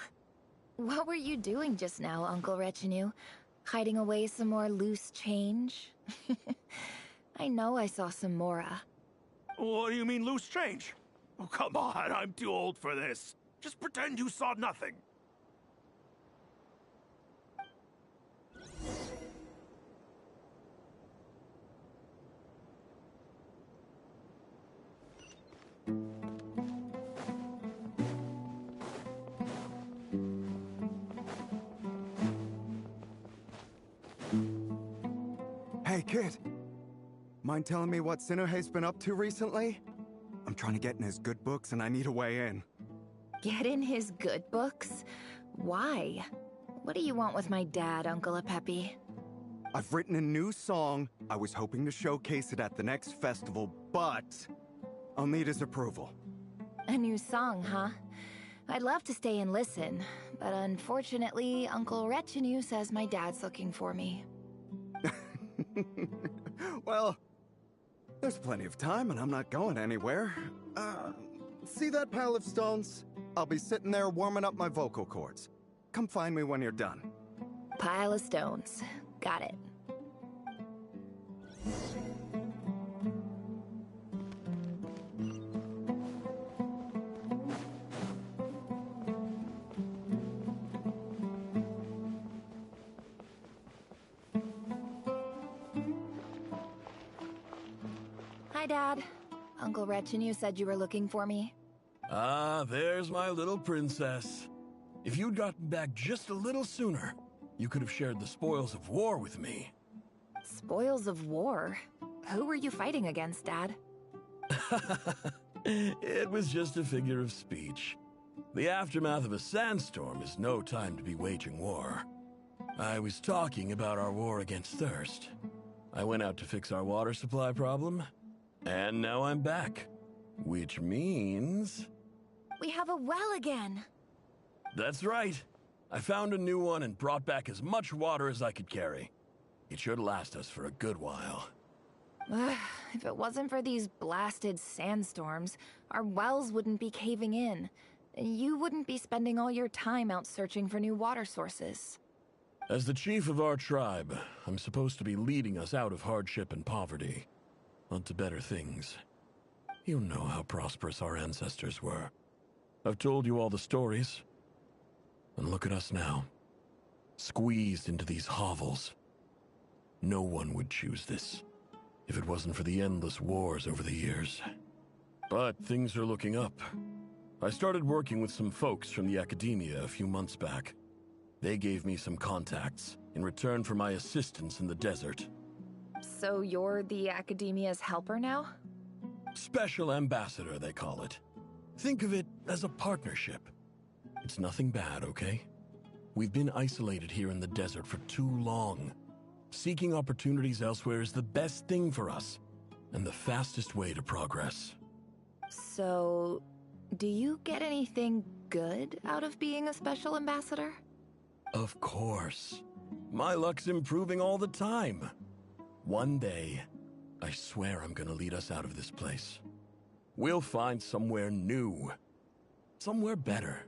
U: What were you doing just now, Uncle Retinue? Hiding away some more loose change? I know I saw some Mora.
F: What do you mean, loose change? Oh, come on, I'm too old for this. Just pretend you saw nothing.
G: Hey, kid. Mind telling me what Sinuhe's been up to recently? I'm trying to get in his good books and I need a way in.
U: Get in his good books? Why? What do you want with my dad, Uncle Apepi?
G: I've written a new song. I was hoping to showcase it at the next festival, but I'll need his approval.
U: A new song, huh? I'd love to stay and listen, but unfortunately, Uncle Retinue says my dad's looking for me.
G: Well, there's plenty of time and I'm not going anywhere. See that pile of stones? I'll be sitting there warming up my vocal cords. come find me when you're done.
P: Pile of stones. Got it. Hi, Dad. Uncle Retinue said you were looking for me.
O: Ah, there's my little princess. If you'd gotten back just a little sooner, you could have shared the spoils of war with me.
P: Spoils of war? Who were you fighting against, Dad?
O: It was just a figure of speech. The aftermath of a sandstorm is no time to be waging war. I was talking about our war against thirst. I went out to fix our water supply problem, and now I'm back. Which means...
P: We have a well again!
O: That's right. I found a new one and brought back as much water as I could carry. It should last us for a good while.
P: If it wasn't for these blasted sandstorms, our wells wouldn't be caving in. You wouldn't be spending all your time out searching for new water sources.
O: As the chief of our tribe, I'm supposed to be leading us out of hardship and poverty, onto better things. You know how prosperous our ancestors were. I've told you all the stories. And look at us now, squeezed into these hovels. No one would choose this, if it wasn't for the endless wars over the years. But things are looking up. I started working with some folks from the academia a few months back. They gave me some contacts in return for my assistance in the desert.
P: So you're the academia's helper now?
O: Special ambassador, they call it. Think of it as a partnership. It's nothing bad, okay? We've been isolated here in the desert for too long. Seeking opportunities elsewhere is the best thing for us, and the fastest way to progress.
P: So, do you get anything good out of being a special ambassador?
O: Of course. My luck's improving all the time. One day, I swear I'm gonna lead us out of this place. We'll find somewhere new. Somewhere better.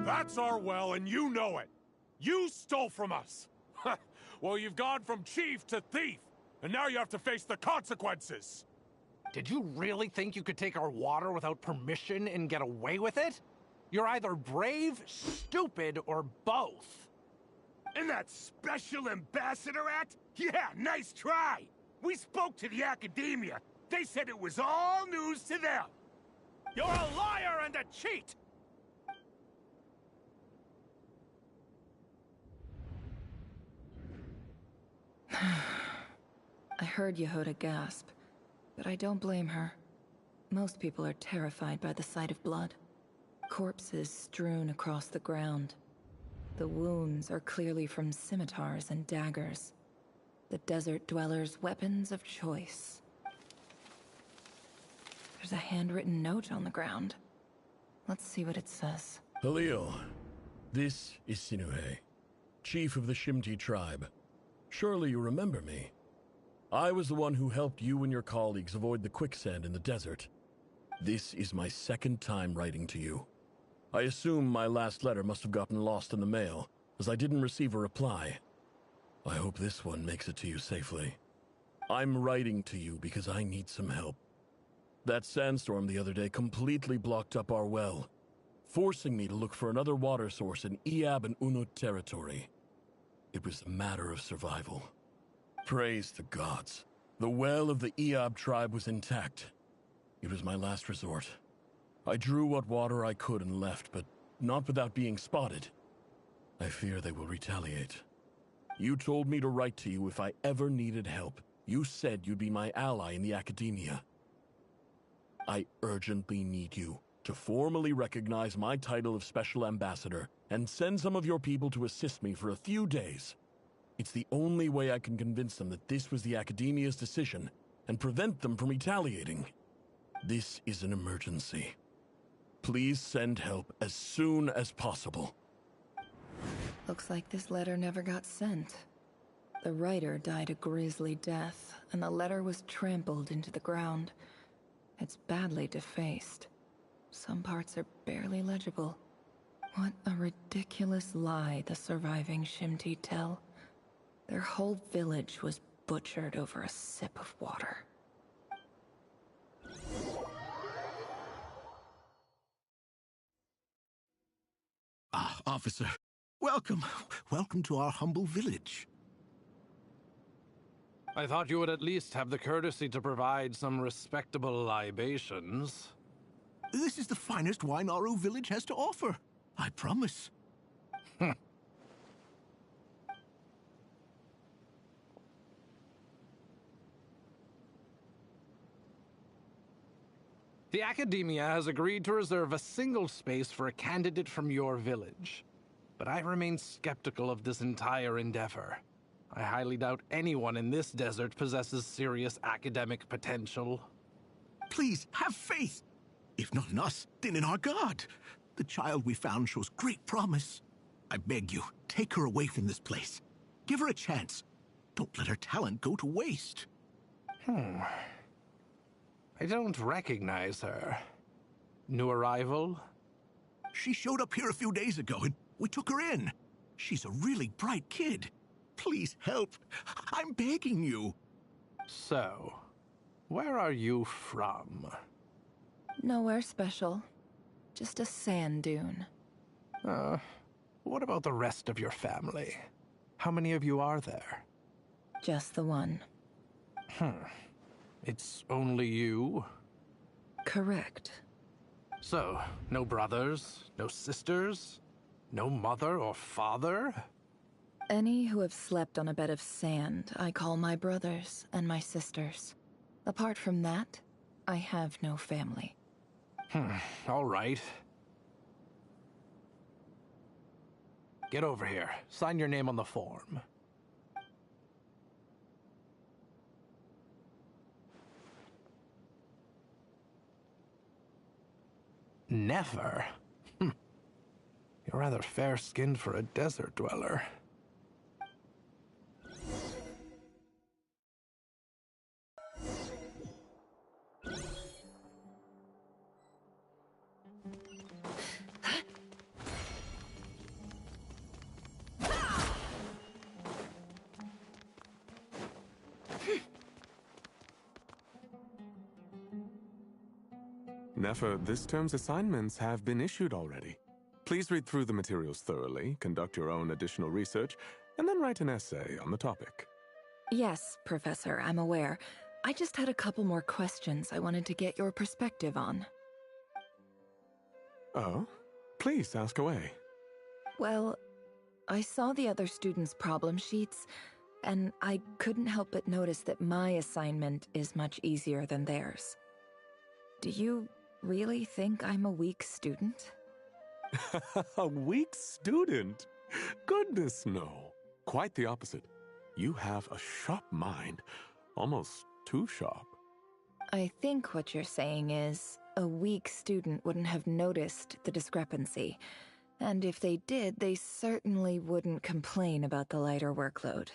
M: That's our well, and you know it. You stole from us. Well, you've gone from chief to thief, and now you have to face the consequences.
V: Did you really think you could take our water without permission and get away with it? You're either brave, stupid, or both.
F: And that Special Ambassador act? Yeah, nice try. We spoke to the academia. They said it was all news to them. You're a liar and a cheat!
P: I heard Yehuda gasp, but I don't blame her. Most people are terrified by the sight of blood. Corpses strewn across the ground. The wounds are clearly from scimitars and daggers. The desert dwellers' weapons of choice. There's a handwritten note on the ground. Let's see what it says.
O: Halil, this is Sinuhe, chief of the Shimti tribe. Surely you remember me. I was the one who helped you and your colleagues avoid the quicksand in the desert. This is my second time writing to you. I assume my last letter must have gotten lost in the mail, as I didn't receive a reply. I hope this one makes it to you safely. I'm writing to you because I need some help. That sandstorm the other day completely blocked up our well, forcing me to look for another water source in Iab and Unut territory. It was a matter of survival. Praise the gods. The well of the Iab tribe was intact. It was my last resort. I drew what water I could and left, but not without being spotted. I fear they will retaliate. You told me to write to you if I ever needed help. You said you'd be my ally in the academia. I urgently need you to formally recognize my title of Special Ambassador and send some of your people to assist me for a few days. It's the only way I can convince them that this was the Academia's decision and prevent them from retaliating. This is an emergency. Please send help as soon as possible.
P: Looks like this letter never got sent. The writer died a grisly death, and the letter was trampled into the ground. It's badly defaced. Some parts are barely legible. What a ridiculous lie the surviving Shimti tell. Their whole village was butchered over a sip of water.
I: Ah, officer. Welcome. Welcome to our humble village.
V: I thought you would at least have the courtesy to provide some respectable libations.
I: This is the finest wine Aru village has to offer. I promise.
V: The Academia has agreed to reserve a single space for a candidate from your village. But I remain skeptical of this entire endeavor. I highly doubt anyone in this desert possesses serious academic potential.
I: Please, have faith. If not in us, then in our god. The child we found shows great promise. I beg you, take her away from this place. Give her a chance. Don't let her talent go to waste.
V: I don't recognize her. New arrival?
I: She showed up here a few days ago and we took her in. She's a really bright kid. Please help. I'm begging you.
V: So, where are you from?
P: Nowhere special. Just a sand dune.
V: What about the rest of your family? How many of you are there?
P: Just the one.
V: It's only you?
P: Correct.
V: So, no brothers, no sisters, no mother or father?
P: Any who have slept on a bed of sand, I call my brothers and my sisters. Apart from that, I have no family.
V: All right. Get over here. Sign your name on the form. Never? You're rather fair-skinned for a desert dweller.
R: Nefer, this term's assignments have been issued already. Please read through the materials thoroughly, conduct your own additional research, and then write an essay on the topic.
P: Yes, Professor, I'm aware. I just had a couple more questions I wanted to get your perspective on.
R: Oh? Please ask away.
P: Well, I saw the other students' problem sheets, and I couldn't help but notice that my assignment is much easier than theirs. Do you really think I'm a weak student?
R: A weak student? Goodness, no. Quite the opposite. You have a sharp mind. Almost too sharp.
P: I think what you're saying is, a weak student wouldn't have noticed the discrepancy. And if they did, they certainly wouldn't complain about the lighter workload.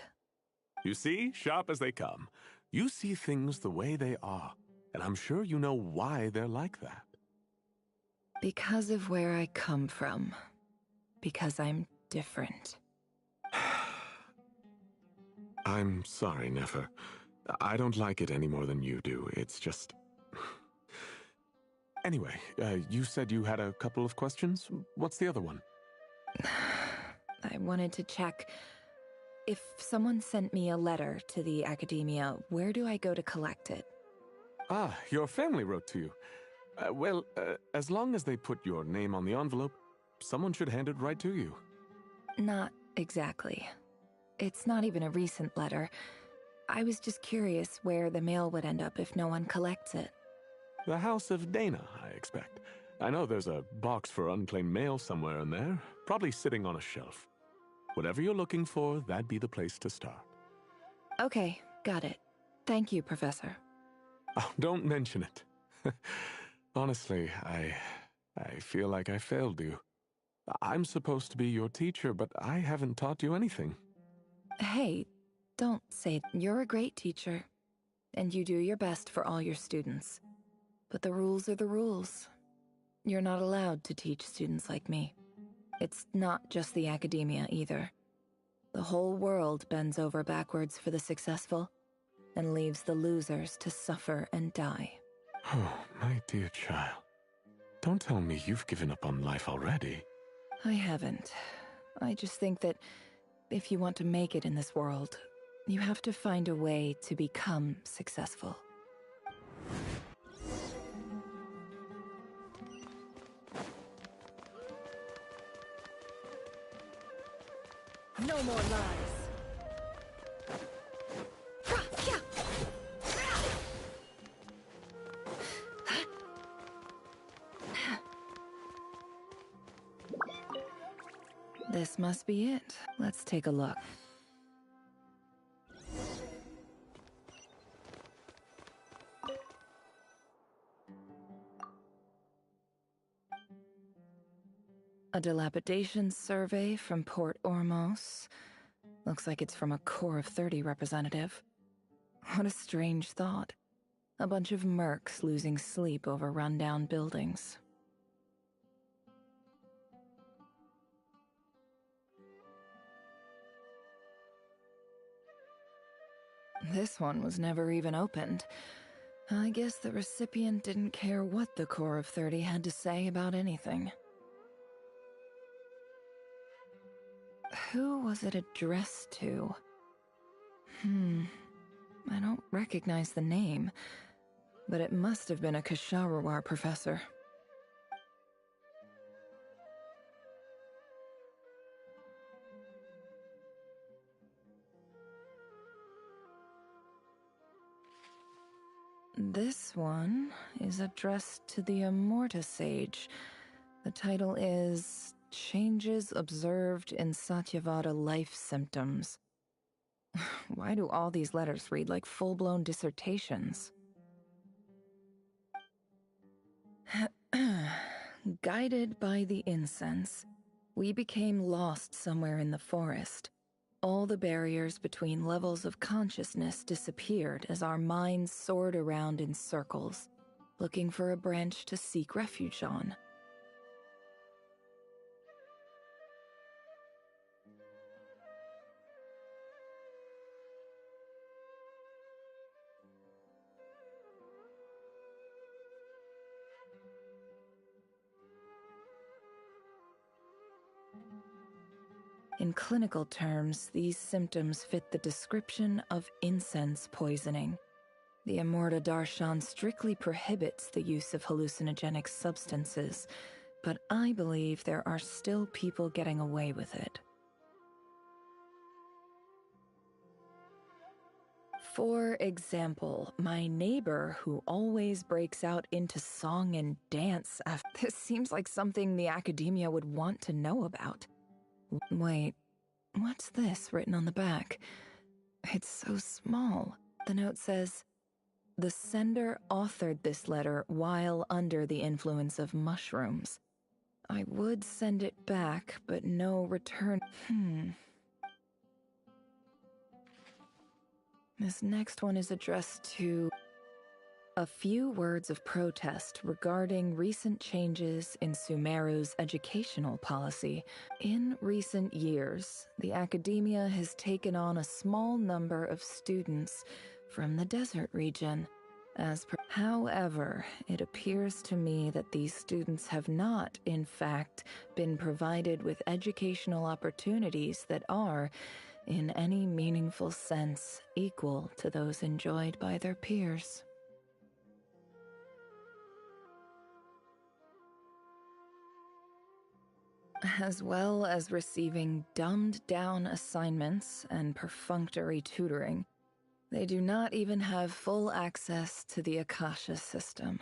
R: You see, sharp as they come. You see things the way they are. And I'm sure you know why they're like that.
P: Because of where I come from. Because I'm different.
R: I'm sorry, Nefer. I don't like it any more than you do. It's just... Anyway, you said you had a couple of questions. What's the other one?
P: I wanted to check... If someone sent me a letter to the Academia, where do I go to collect it?
R: Ah, your family wrote to you. Well, as long as they put your name on the envelope, someone should hand it right to you.
P: Not exactly. It's not even a recent letter. I was just curious where the mail would end up if no one collects it.
R: The House of Dana, I expect.
M: I know there's a box for unclaimed mail somewhere in there, probably sitting on a shelf. Whatever you're looking for, that'd be the place to start.
P: Okay, got it. Thank you, Professor.
M: Oh, don't mention it. Honestly, I feel like I failed you. I'm supposed to be your teacher, but I haven't taught you anything.
P: Hey, don't say you're a great teacher, and you do your best for all your students. But the rules are the rules. You're not allowed to teach students like me. It's not just the academia either. The whole world bends over backwards for the successful, and leaves the losers to suffer and die.
M: Oh, my dear child. Don't tell me you've given up on life already.
P: I haven't. I just think that if you want to make it in this world, you have to find a way to become successful.
E: No more lies.
P: This must be it. Let's take a look. A dilapidation survey from Port Ormos. Looks like it's from a Core of 30 representative. What a strange thought. A bunch of mercs losing sleep over rundown buildings. This one was never even opened. I guess the recipient didn't care what the Core of 30 had to say about anything. Who was it addressed to? I don't recognize the name, but it must have been a Kshahrewar professor. This one is addressed to the Immorta Sage. The title is Changes Observed in Satyavada Life Symptoms. Why do all these letters read like full-blown dissertations? Guided by the incense, we became lost somewhere in the forest. All the barriers between levels of consciousness disappeared as our minds soared around in circles, looking for a branch to seek refuge on. In clinical terms, these symptoms fit the description of incense poisoning. The Immorta Darshan strictly prohibits the use of hallucinogenic substances, but I believe there are still people getting away with it. For example, my neighbor who always breaks out into song and dance after this seems like something the academia would want to know about. Wait, what's this written on the back? It's so small. The note says, "The sender authored this letter while under the influence of mushrooms. I would send it back, but no return." This next one is addressed to a few words of protest regarding recent changes in Sumeru's educational policy. In recent years, the academia has taken on a small number of students from the desert region. However, it appears to me that these students have not, in fact, been provided with educational opportunities that are, in any meaningful sense, equal to those enjoyed by their peers. As well as receiving dumbed-down assignments and perfunctory tutoring, they do not even have full access to the Akasha system.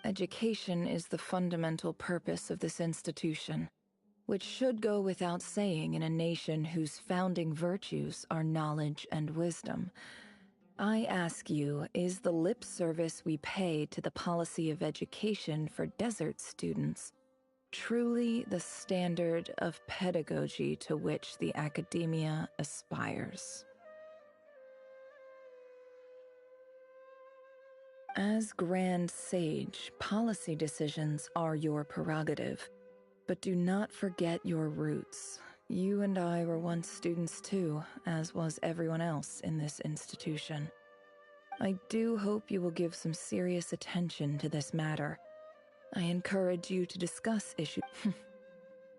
P: Education is the fundamental purpose of this institution, which should go without saying in a nation whose founding virtues are knowledge and wisdom. I ask you, is the lip service we pay to the policy of education for desert students truly the standard of pedagogy to which the academia aspires? As Grand Sage, policy decisions are your prerogative, but do not forget your roots. You and I were once students too, as was everyone else in this institution. I do hope you will give some serious attention to this matter. I encourage you to discuss issues.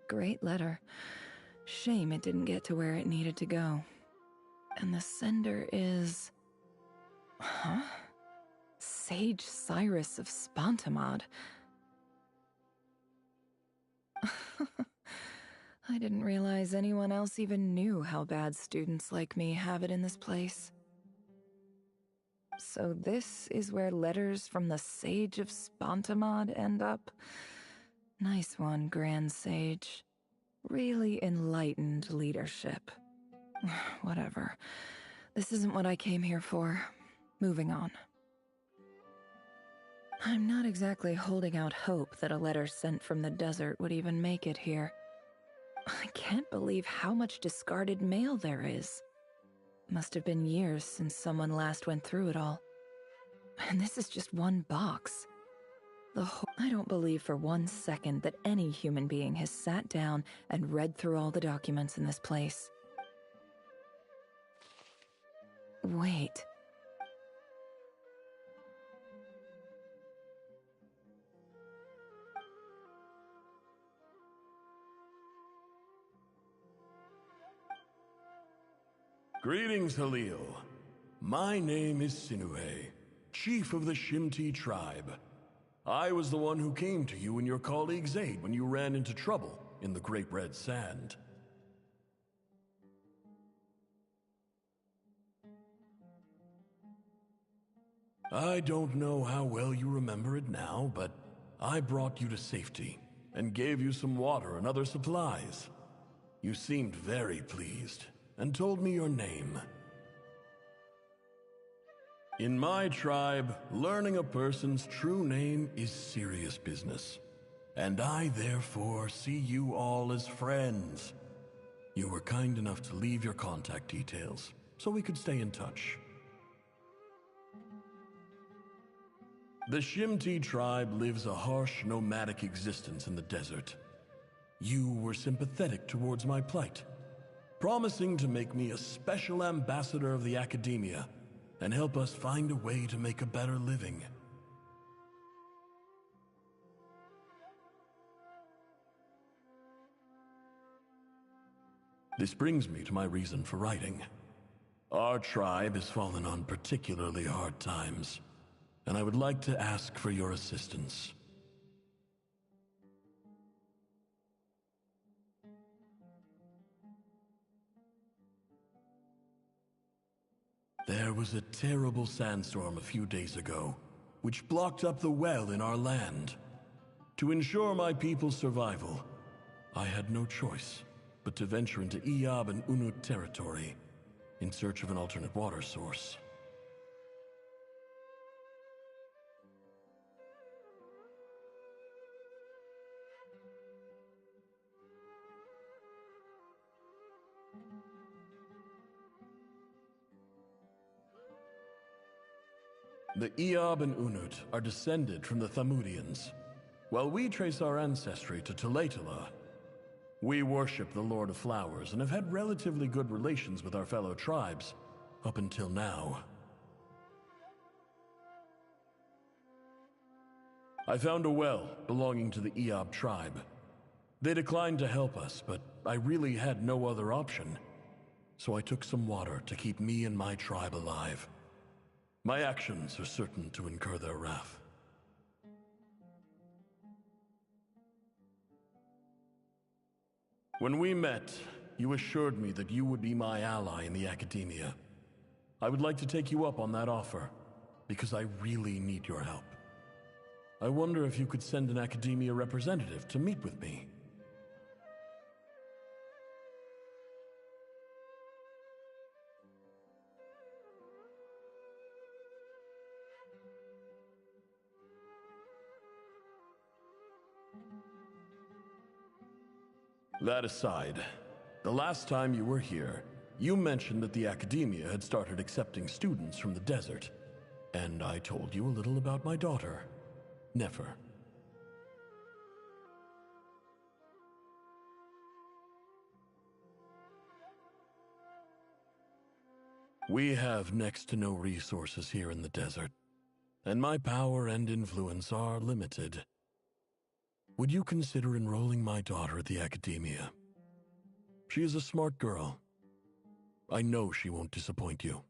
P: Great letter. Shame it didn't get to where it needed to go. And the sender is... Huh? Sage Cyrus of Spantamad. I didn't realize anyone else even knew how bad students like me have it in this place. So this is where letters from the Sage of Spantamad end up? Nice one, Grand Sage. Really enlightened leadership. Whatever. This isn't what I came here for. Moving on. I'm not exactly holding out hope that a letter sent from the desert would even make it here. I can't believe how much discarded mail there is. Must have been years since someone last went through it all. And this is just one box. I don't believe for 1 second that any human being has sat down and read through all the documents in this place. Wait.
O: Greetings, Halil. My name is Sinuhe, chief of the Shimti tribe. I was the one who came to you and your colleague's aid when you ran into trouble in the Great Red Sand. I don't know how well you remember it now, but I brought you to safety and gave you some water and other supplies. You seemed very pleased and told me your name. In my tribe, learning a person's true name is serious business, and I therefore see you all as friends. You were kind enough to leave your contact details so we could stay in touch. The Shimti tribe lives a harsh, nomadic existence in the desert. You were sympathetic towards my plight, promising to make me a special ambassador of the academia and help us find a way to make a better living. This brings me to my reason for writing. Our tribe has fallen on particularly hard times, and I would like to ask for your assistance. There was a terrible sandstorm a few days ago, which blocked up the well in our land. To ensure my people's survival, I had no choice but to venture into Iyab and Unut territory in search of an alternate water source. The Iyab and Unut are descended from the Thamudians, while we trace our ancestry to Tulatala. We worship the Lord of Flowers and have had relatively good relations with our fellow tribes up until now. I found a well belonging to the Iyab tribe. They declined to help us, but I really had no other option, so I took some water to keep me and my tribe alive. My actions are certain to incur their wrath. When we met, you assured me that you would be my ally in the academia. I would like to take you up on that offer, because I really need your help. I wonder if you could send an Academia representative to meet with me. That aside, the last time you were here, you mentioned that the Academia had started accepting students from the desert, and I told you a little about my daughter, Nefer. We have next to no resources here in the desert, and my power and influence are limited. Would you consider enrolling my daughter at the Academia? She is a smart girl. I know she won't disappoint you.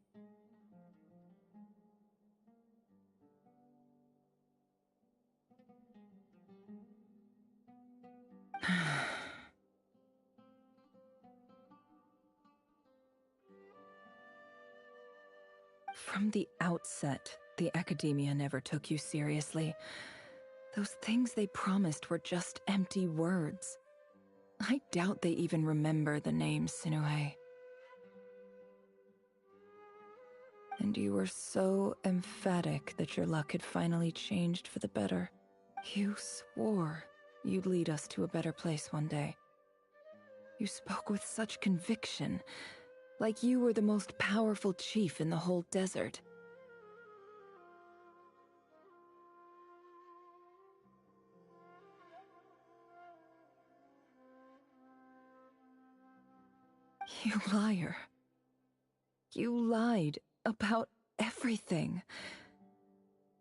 P: From the outset, the Academia never took you seriously. Those things they promised were just empty words. I doubt they even remember the name Sinuhe. And you were so emphatic that your luck had finally changed for the better. You swore you'd lead us to a better place one day. You spoke with such conviction, like you were the most powerful chief in the whole desert. You liar. You lied about everything.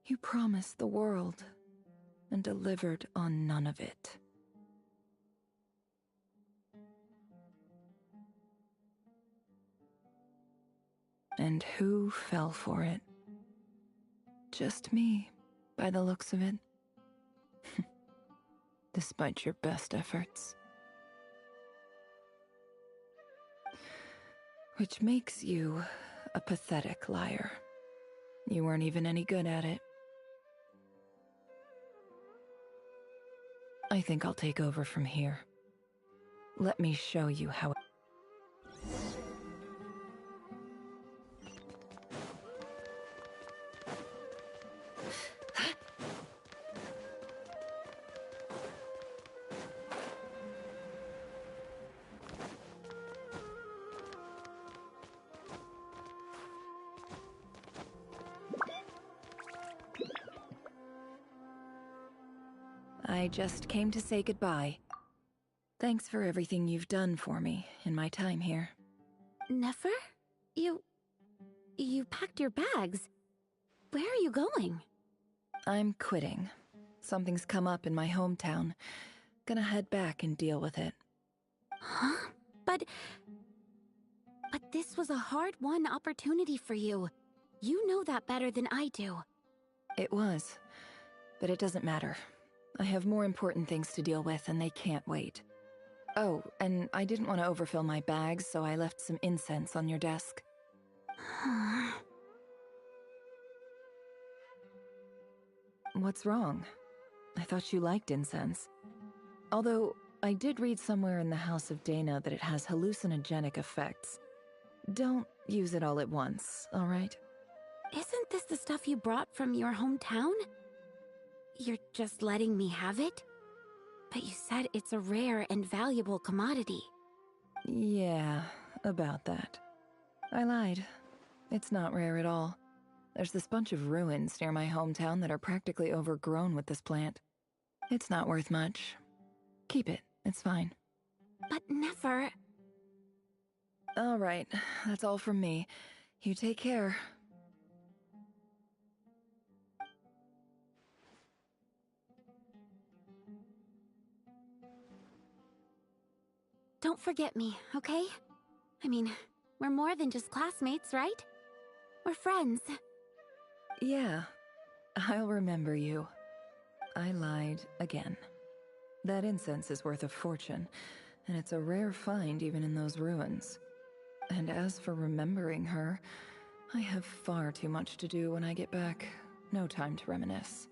P: You promised the world and delivered on none of it. And who fell for it? Just me, by the looks of it. Despite your best efforts. Which makes you a pathetic liar. You weren't even any good at it. I think I'll take over from here. Let me show you how. I just came to say goodbye. Thanks for everything you've done for me in my time here.
C: Nefer? You packed your bags. Where are you going?
P: I'm quitting. Something's come up in my hometown. Gonna head back and deal with it.
C: Huh? But this was a hard-won opportunity for you. You know that better than I do.
P: It was. But it doesn't matter. I have more important things to deal with, and they can't wait. Oh, and I didn't want to overfill my bags, so I left some incense on your desk. What's wrong? I thought you liked incense. Although, I did read somewhere in the House of Dana that it has hallucinogenic effects. Don't use it all at once, all right?
C: Isn't this the stuff you brought from your hometown? You're just letting me have it? But you said it's a rare and valuable commodity.
P: Yeah, about that. I lied. It's not rare at all. There's this bunch of ruins near my hometown that are practically overgrown with this plant. It's not worth much. Keep it, it's fine.
C: But Nefer...
P: All right, that's all from me. You take care.
C: Don't forget me, okay? I mean, we're more than just classmates, right? We're friends.
P: Yeah, I'll remember you. I lied again. That incense is worth a fortune, and it's a rare find even in those ruins. And as for remembering her, I have far too much to do when I get back. No time to reminisce.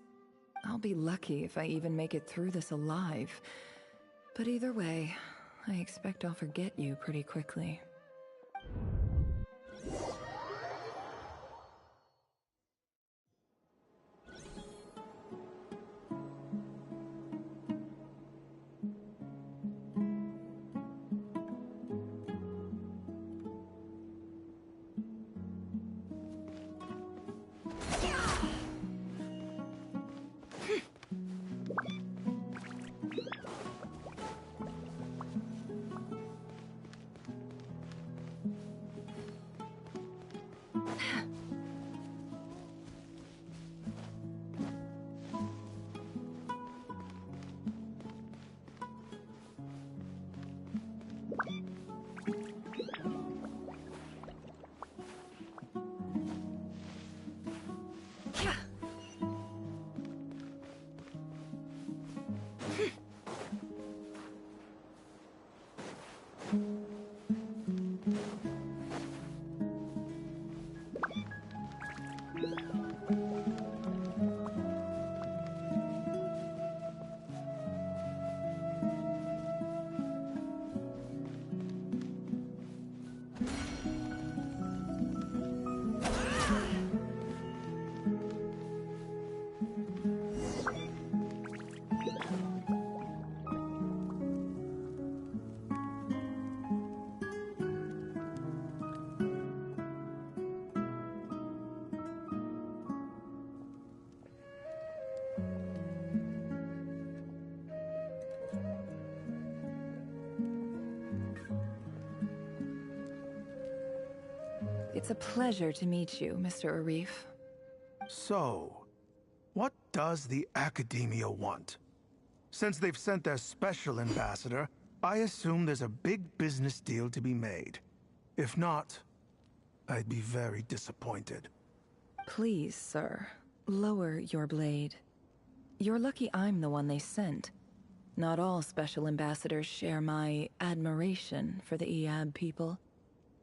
P: I'll be lucky if I even make it through this alive. But either way, I expect I'll forget you pretty quickly. It's a pleasure to meet you, Mr. Arif.
F: So, what does the Academia want? Since they've sent their special ambassador, I assume there's a big business deal to be made. If not, I'd be very disappointed.
P: Please, sir, lower your blade. You're lucky I'm the one they sent. Not all special ambassadors share my admiration for the Iyab people.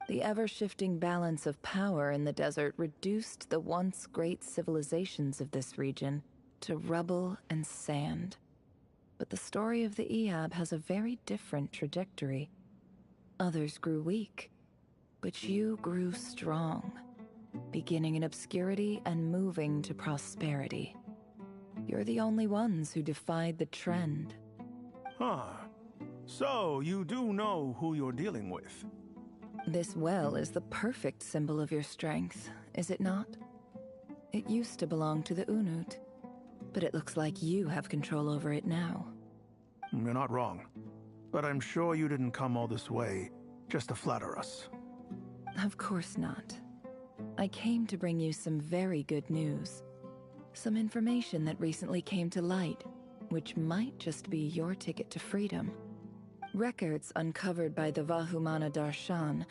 P: The ever-shifting balance of power in the desert reduced the once great civilizations of this region to rubble and sand. But the story of the Iyab has a very different trajectory. Others grew weak, but you grew strong, beginning in obscurity and moving to prosperity. You're the only ones who defied the trend.
F: Huh. So, you do know who you're dealing with?
P: This well is the perfect symbol of your strength, is it not? It used to belong to the Unut, but it looks like you have control over it now.
F: You're not wrong. But I'm sure you didn't come all this way just to flatter us.
P: Of course not. I came to bring you some very good news. Some information that recently came to light, which might just be your ticket to freedom. Records uncovered by the Vahumana Darshan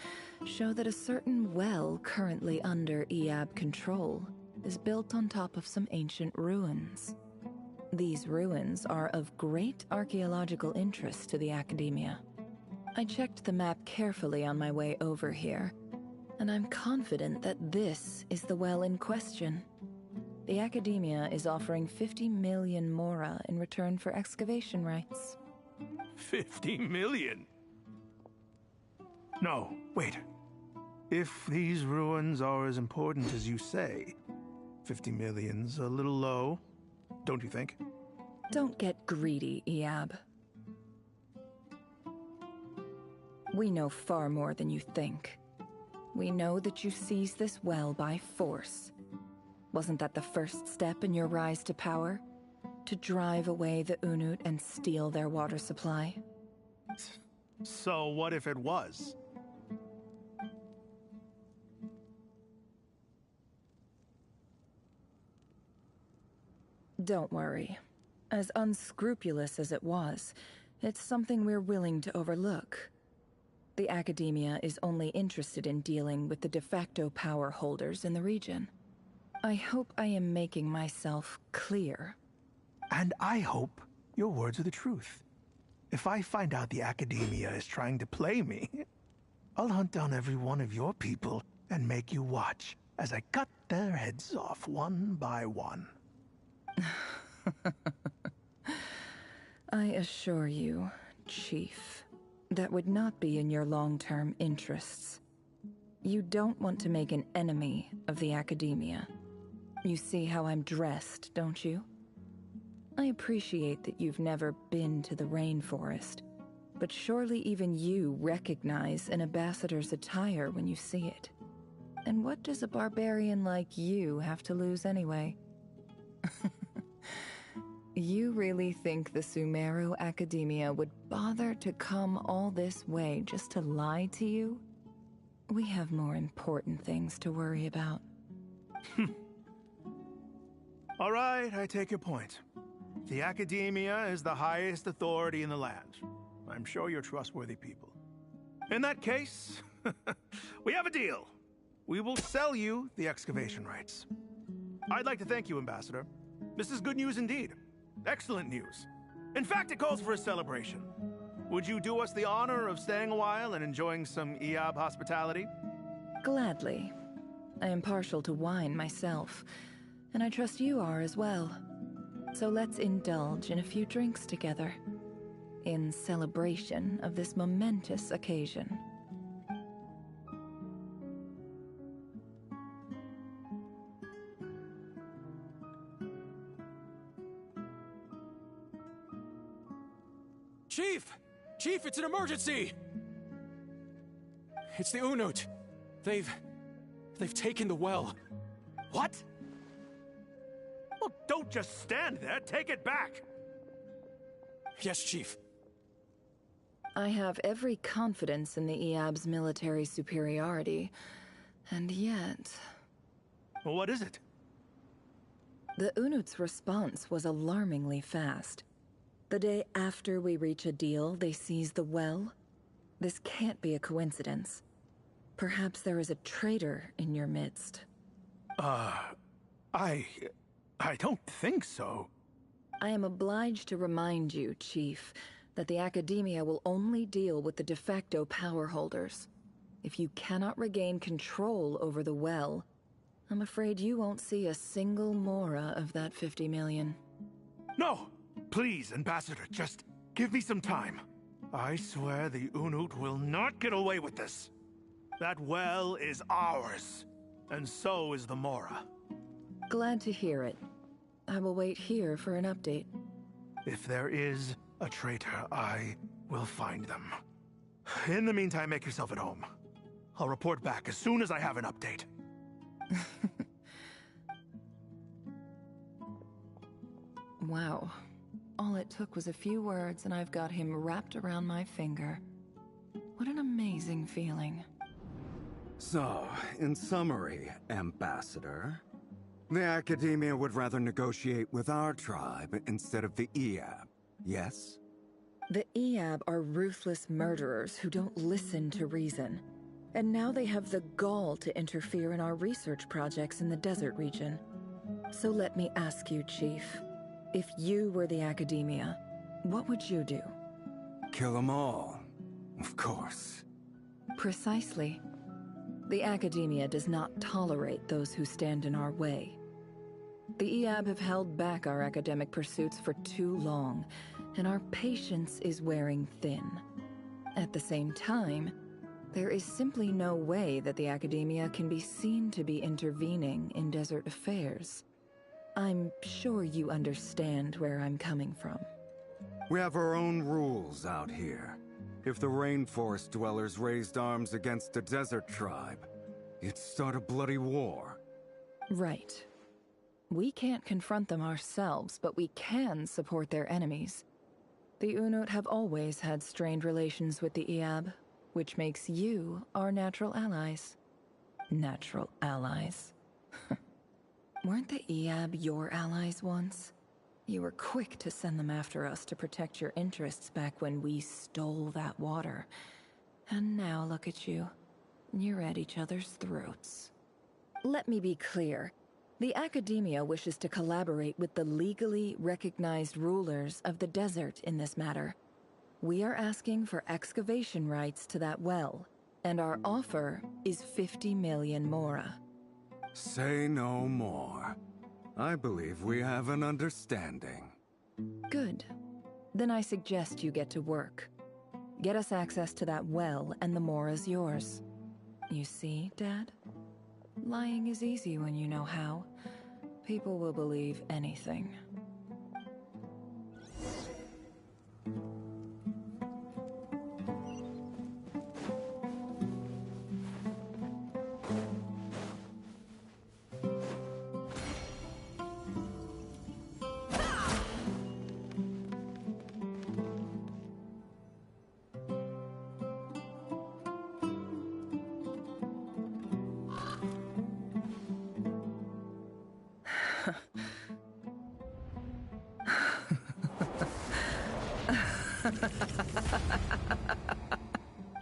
P: show that a certain well currently under Iyab control is built on top of some ancient ruins. These ruins are of great archaeological interest to the Academia. I checked the map carefully on my way over here, and I'm confident that this is the well in question. The Academia is offering 50 million mora in return for excavation rights.
F: 50 million? No, wait. If these ruins are as important as you say, 50 million's a little low, don't you think?
P: Don't get greedy, Iyab. We know far more than you think. We know that you seized this well by force. Wasn't that the first step in your rise to power? To drive away the Unut and steal their water supply?
F: So what if it was?
P: Don't worry. As unscrupulous as it was, it's something we're willing to overlook. The Academia is only interested in dealing with the de facto power holders in the region. I hope I am making myself clear.
F: And I hope your words are the truth. If I find out the Academia is trying to play me, I'll hunt down every one of your people and make you watch as I cut their heads off one by one.
P: I assure you, Chief, that would not be in your long-term interests. You don't want to make an enemy of the Academia. You see how I'm dressed, don't you? I appreciate that you've never been to the rainforest, but surely even you recognize an ambassador's attire when you see it. And what does a barbarian like you have to lose anyway? You really think the Sumeru Academia would bother to come all this way just to lie to you? We have more important things to worry about.
F: All right, I take your point. The Academia is the highest authority in the land. I'm sure you're trustworthy people. In that case, we have a deal. We will sell you the excavation rights. I'd like to thank you, Ambassador. This is good news indeed. Excellent news. In fact, it calls for a celebration. Would you do us the honor of staying a while and enjoying some Iyab hospitality?
P: Gladly. I am partial to wine myself, and I trust you are as well. So let's indulge in a few drinks together, in celebration of this momentous occasion.
B: Chief! Chief, it's an emergency! It's the Unut. They've taken the well.
F: What? Well, don't just stand there. Take it back.
B: Yes, Chief.
P: I have every confidence in the Iyab's military superiority, and yet...
F: Well, what is it?
P: The Unut's response was alarmingly fast. The day after we reach a deal, they seize the well. This can't be a coincidence. Perhaps there is a traitor in your midst.
F: I don't think so.
P: I am obliged to remind you, Chief, that the Academia will only deal with the de facto power holders. If you cannot regain control over the well, I'm afraid you won't see a single mora of that 50 million.
F: No! Please, Ambassador, just give me some time. I swear the Unut will not get away with this. That well is ours, and so is the Mora.
P: Glad to hear it. I will wait here for an update.
F: If there is a traitor, I will find them. In the meantime, make yourself at home. I'll report back as soon as I have an update.
P: Wow. All it took was a few words and I've got him wrapped around my finger. What an amazing feeling.
G: So, in summary, Ambassador, the Academia would rather negotiate with our tribe instead of the Iyab, yes?
P: The Iyab are ruthless murderers who don't listen to reason. And now they have the gall to interfere in our research projects in the desert region. So let me ask you, Chief. If you were the Academia, what would you do?
G: Kill them all, of course.
P: Precisely. The Academia does not tolerate those who stand in our way. The Iyab have held back our academic pursuits for too long, and our patience is wearing thin. At the same time, there is simply no way that the Academia can be seen to be intervening in desert affairs. I'm sure you understand where I'm coming from.
G: We have our own rules out here. If the rainforest dwellers raised arms against a desert tribe, it'd start a bloody war.
P: Right. We can't confront them ourselves, but we can support their enemies. The Unut have always had strained relations with the Iyab, which makes you our natural allies. Natural allies. Weren't the Iyab your allies once? You were quick to send them after us to protect your interests back when we stole that water. And now look at you. You're at each other's throats. Let me be clear. The Academia wishes to collaborate with the legally recognized rulers of the desert in this matter. We are asking for excavation rights to that well, and our offer is 50 million mora.
G: Say no more. I believe we have an understanding.
P: Good. Then I suggest you get to work. Get us access to that well, and the more is yours. You see, Dad? Lying is easy when you know how. People will believe anything.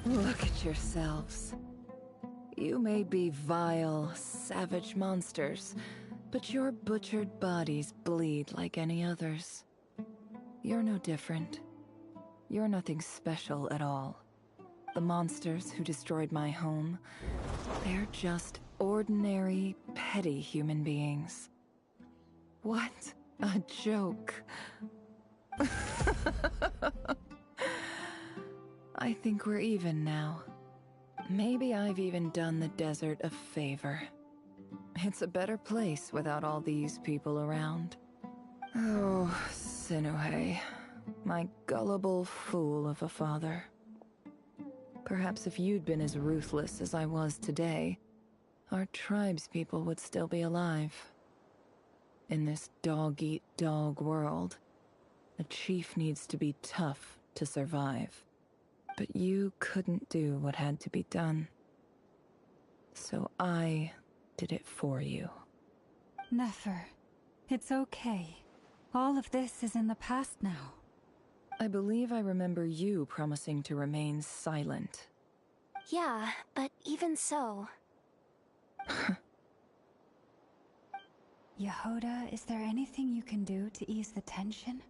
P: Look at yourselves. You may be vile, savage monsters, but your butchered bodies bleed like any others. You're no different. You're nothing special at all. The monsters who destroyed my home, they're just ordinary, petty human beings. What a joke. I think we're even now. Maybe I've even done the desert a favor. It's a better place without all these people around. Oh, Sinuhe, my gullible fool of a father. Perhaps if you'd been as ruthless as I was today, our tribespeople would still be alive. In this dog-eat-dog world, a chief needs to be tough to survive. But you couldn't do what had to be done. So I did it for you.
E: Nefer, it's okay. All of this is in the past now.
P: I believe I remember you promising to remain silent.
C: Yeah, but even so...
E: Yehoda, is there anything you can do to ease the tension?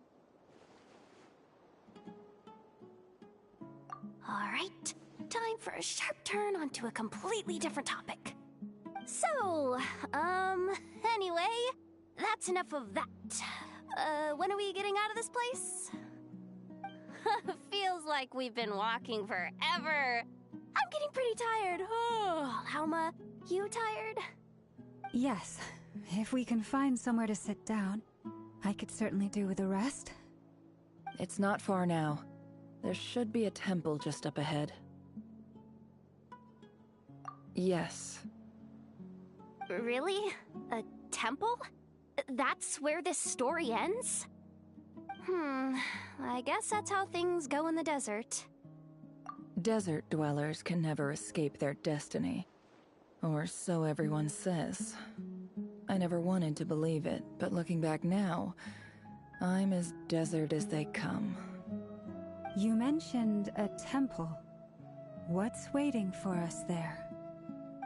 C: Alright, time for a sharp turn onto a completely different topic. So, anyway, that's enough of that. When are we getting out of this place? Feels like we've been walking forever. I'm getting pretty tired. Oh, Alma, you tired?
E: Yes. If we can find somewhere to sit down, I could certainly do with a rest.
P: It's not far now. There should be a temple just up ahead. Yes.
C: Really? A temple? That's where this story ends? I guess that's how things go in the desert.
P: Desert dwellers can never escape their destiny. Or so everyone says. I never wanted to believe it, but looking back now, I'm as desert as they come.
E: You mentioned a temple. What's waiting for us there?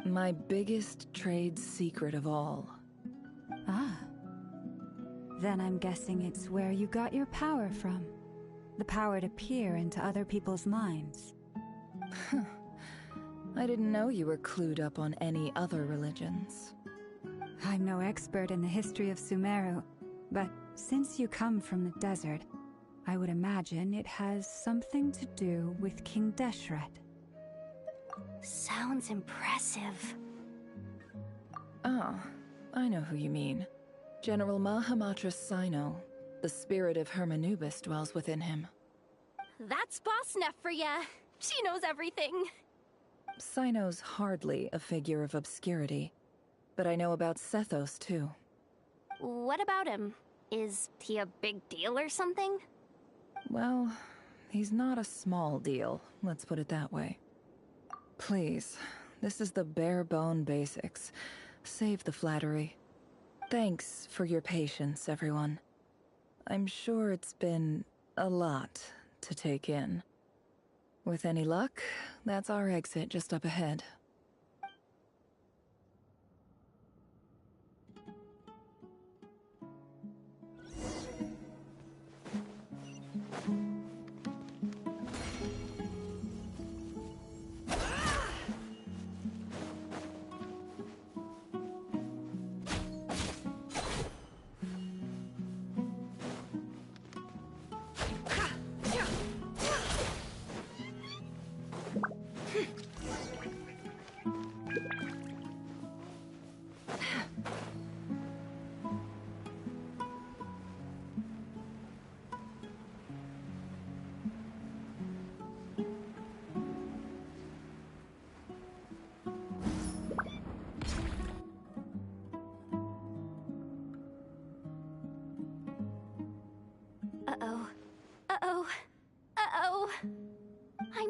P: My biggest trade secret of all.
E: Ah. Then I'm guessing it's where you got your power from. The power to peer into other people's minds.
P: I didn't know you were clued up on any other religions.
E: I'm no expert in the history of Sumeru, but since you come from the desert, I would imagine it has something to do with King Deshret.
C: Sounds impressive.
P: Ah, I know who you mean. General Mahamatra Sino. The spirit of Hermanubis dwells within him.
C: That's Boss Neff for ya. She knows everything.
P: Sino's hardly a figure of obscurity, but I know about Sethos too.
C: What about him? Is he a big deal or something?
P: Well, he's not a small deal, let's put it that way. Please, this is the bare-bone basics. Save the flattery. Thanks for your patience, everyone. I'm sure it's been a lot to take in. With any luck, that's our exit just up ahead.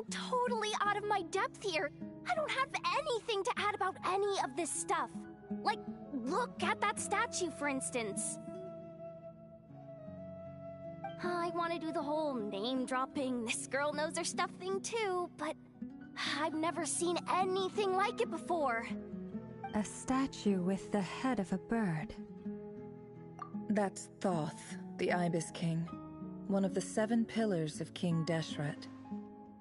C: I'm totally out of my depth here. I don't have anything to add about any of this stuff. Like, look at that statue, for instance. I want to do the whole name-dropping, this girl knows her stuff thing too, but I've never seen anything like it before.
E: A statue with the head of a bird.
P: That's Thoth, the Ibis King, one of the 7 pillars of King Deshret.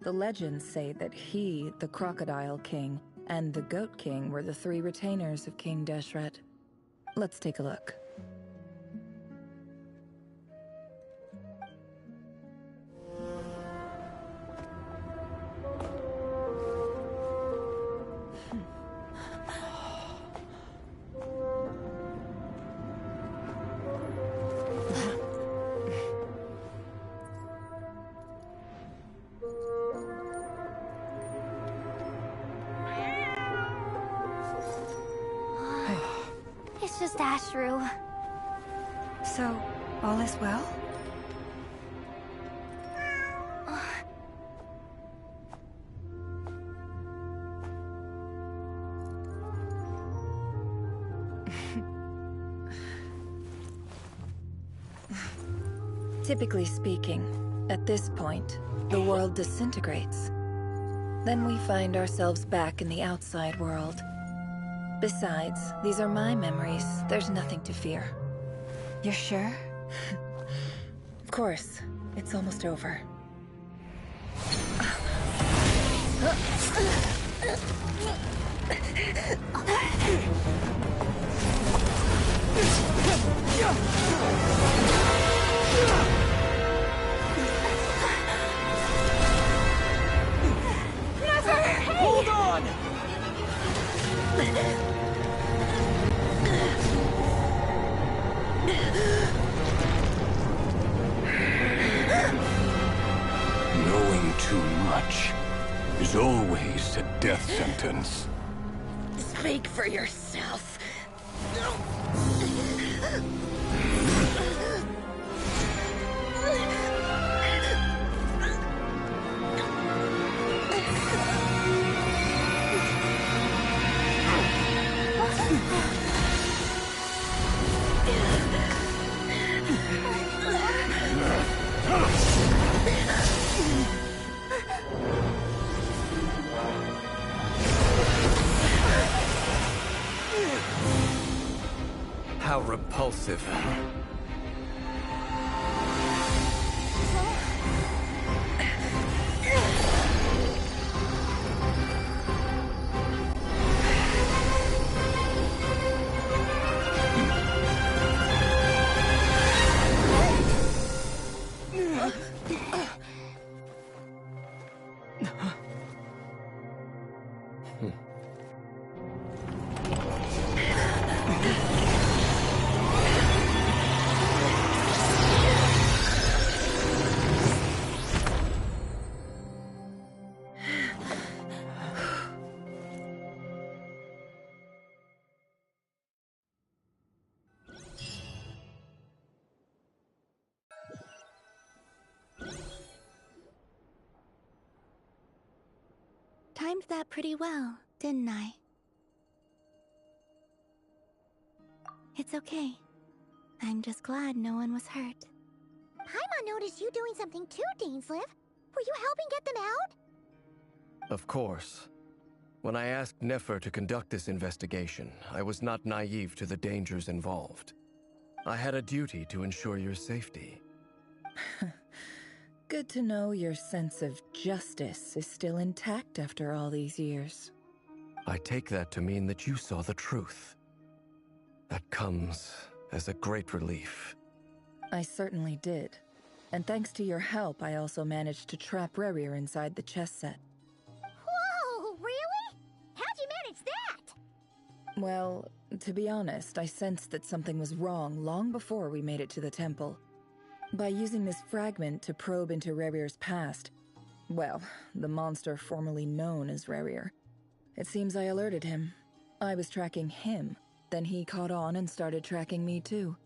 P: The legends say that he, the Crocodile King, and the Goat King were the 3 retainers of King Deshret. Let's take a look.
C: It's just Ashru.
E: So, all is well?
P: Typically speaking, at this point, the world disintegrates. Then we find ourselves back in the outside world. Besides, these are my memories. There's nothing to fear.
E: You're sure?
P: Of course. It's almost over.
N: Never! Hold on!
F: Knowing too much is always a death sentence.
P: Speak for yourself.
Q: How repulsive.
J: Timed that pretty well, didn't I? It's okay. I'm just glad no one was hurt. Paimon noticed you doing something too, Dainsleif. Were you helping get them out?
Q: Of course. When I asked Nefer to conduct this investigation, I was not naive to the dangers involved. I had a duty to ensure your safety.
P: Good to know your sense of justice is still intact after all these years.
Q: I take that to mean that you saw the truth. That comes as a great relief.
P: I certainly did. And thanks to your help, I also managed to trap Rerir inside the chess set.
J: Whoa, really? How'd you manage that?
P: Well, to be honest, I sensed that something was wrong long before we made it to the temple. By using this fragment to probe into Rerir's past, well, the monster formerly known as Rerir, it seems I alerted him. I was tracking him, then he caught on and started tracking me too.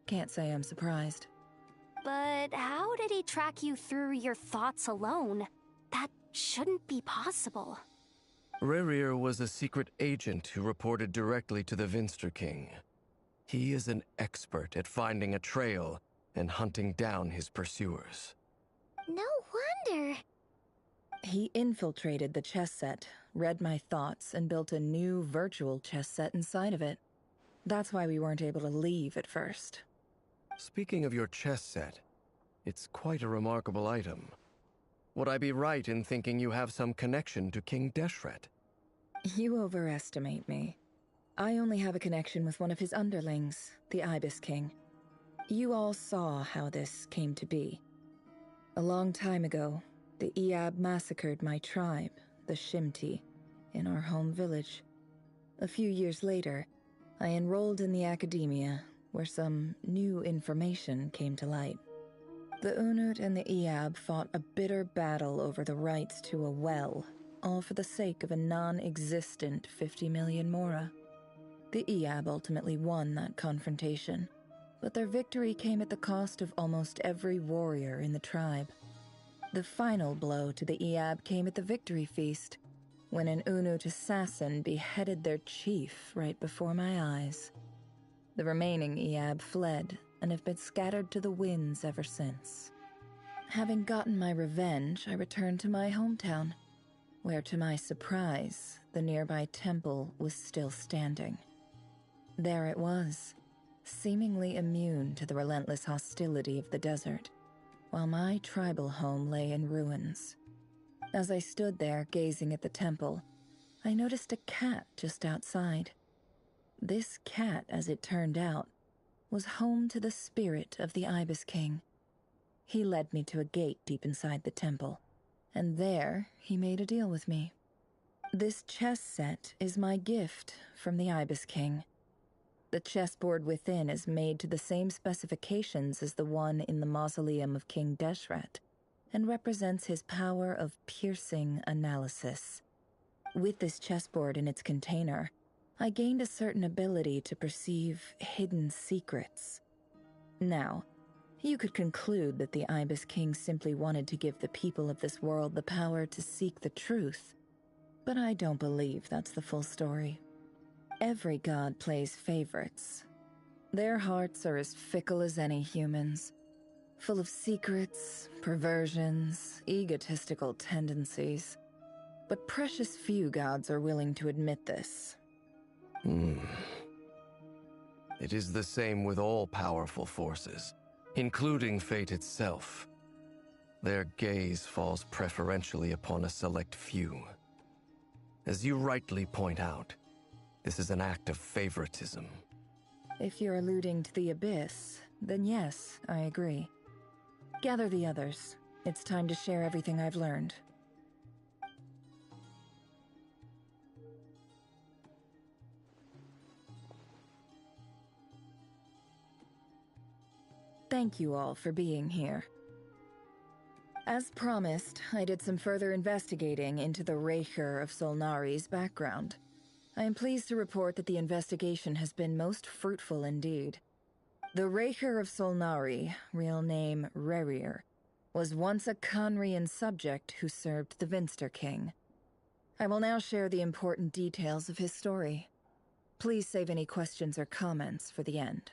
P: Can't say I'm surprised.
C: But how did he track you through your thoughts alone? That shouldn't be possible.
Q: Rerir was a secret agent who reported directly to the Vinster King. He is an expert at finding a trail and hunting down his pursuers.
J: No wonder.
P: He infiltrated the chess set, read my thoughts, and built a new virtual chess set inside of it. That's why we weren't able to leave at first.
Q: Speaking of your chess set, it's quite a remarkable item. Would I be right in thinking you have some connection to King Deshret?
P: You overestimate me. I only have a connection with one of his underlings, the Ibis King. You all saw how this came to be. A long time ago, the Iab massacred my tribe, the Shimti, in our home village. A few years later, I enrolled in the academia, where some new information came to light. The Unut and the Iab fought a bitter battle over the rights to a well, all for the sake of a non-existent 50 million Mora. The Iab ultimately won that confrontation, but their victory came at the cost of almost every warrior in the tribe. The final blow to the Iab came at the victory feast, when an Unut assassin beheaded their chief right before my eyes. The remaining Iab fled and have been scattered to the winds ever since. Having gotten my revenge, I returned to my hometown, where to my surprise, the nearby temple was still standing. There it was, seemingly immune to the relentless hostility of the desert, while my tribal home lay in ruins. As I stood there gazing at the temple, I noticed a cat just outside. This cat, as it turned out, was home to the spirit of the Ibis King. He led me to a gate deep inside the temple, and there he made a deal with me. This chess set is my gift from the Ibis King. The chessboard within is made to the same specifications as the one in the mausoleum of King Deshret, and represents his power of piercing analysis. With this chessboard in its container, I gained a certain ability to perceive hidden secrets. Now, you could conclude that the Ibis King simply wanted to give the people of this world the power to seek the truth, but I don't believe that's the full story. Every god plays favorites. Their hearts are as fickle as any human's, full of secrets, perversions, egotistical tendencies. But precious few gods are willing to admit this.
Q: It is the same with all powerful forces, including fate itself. Their gaze falls preferentially upon a select few. As you rightly point out, this is an act of favoritism.
P: If you're alluding to the Abyss, then yes, I agree. Gather the others. It's time to share everything I've learned. Thank you all for being here. As promised, I did some further investigating into the Raker of Solnari's background. I am pleased to report that the investigation has been most fruitful indeed. The Raker of Solnari, real name Rerir, was once a Khanrian subject who served the Vinster King. I will now share the important details of his story. Please save any questions or comments for the end.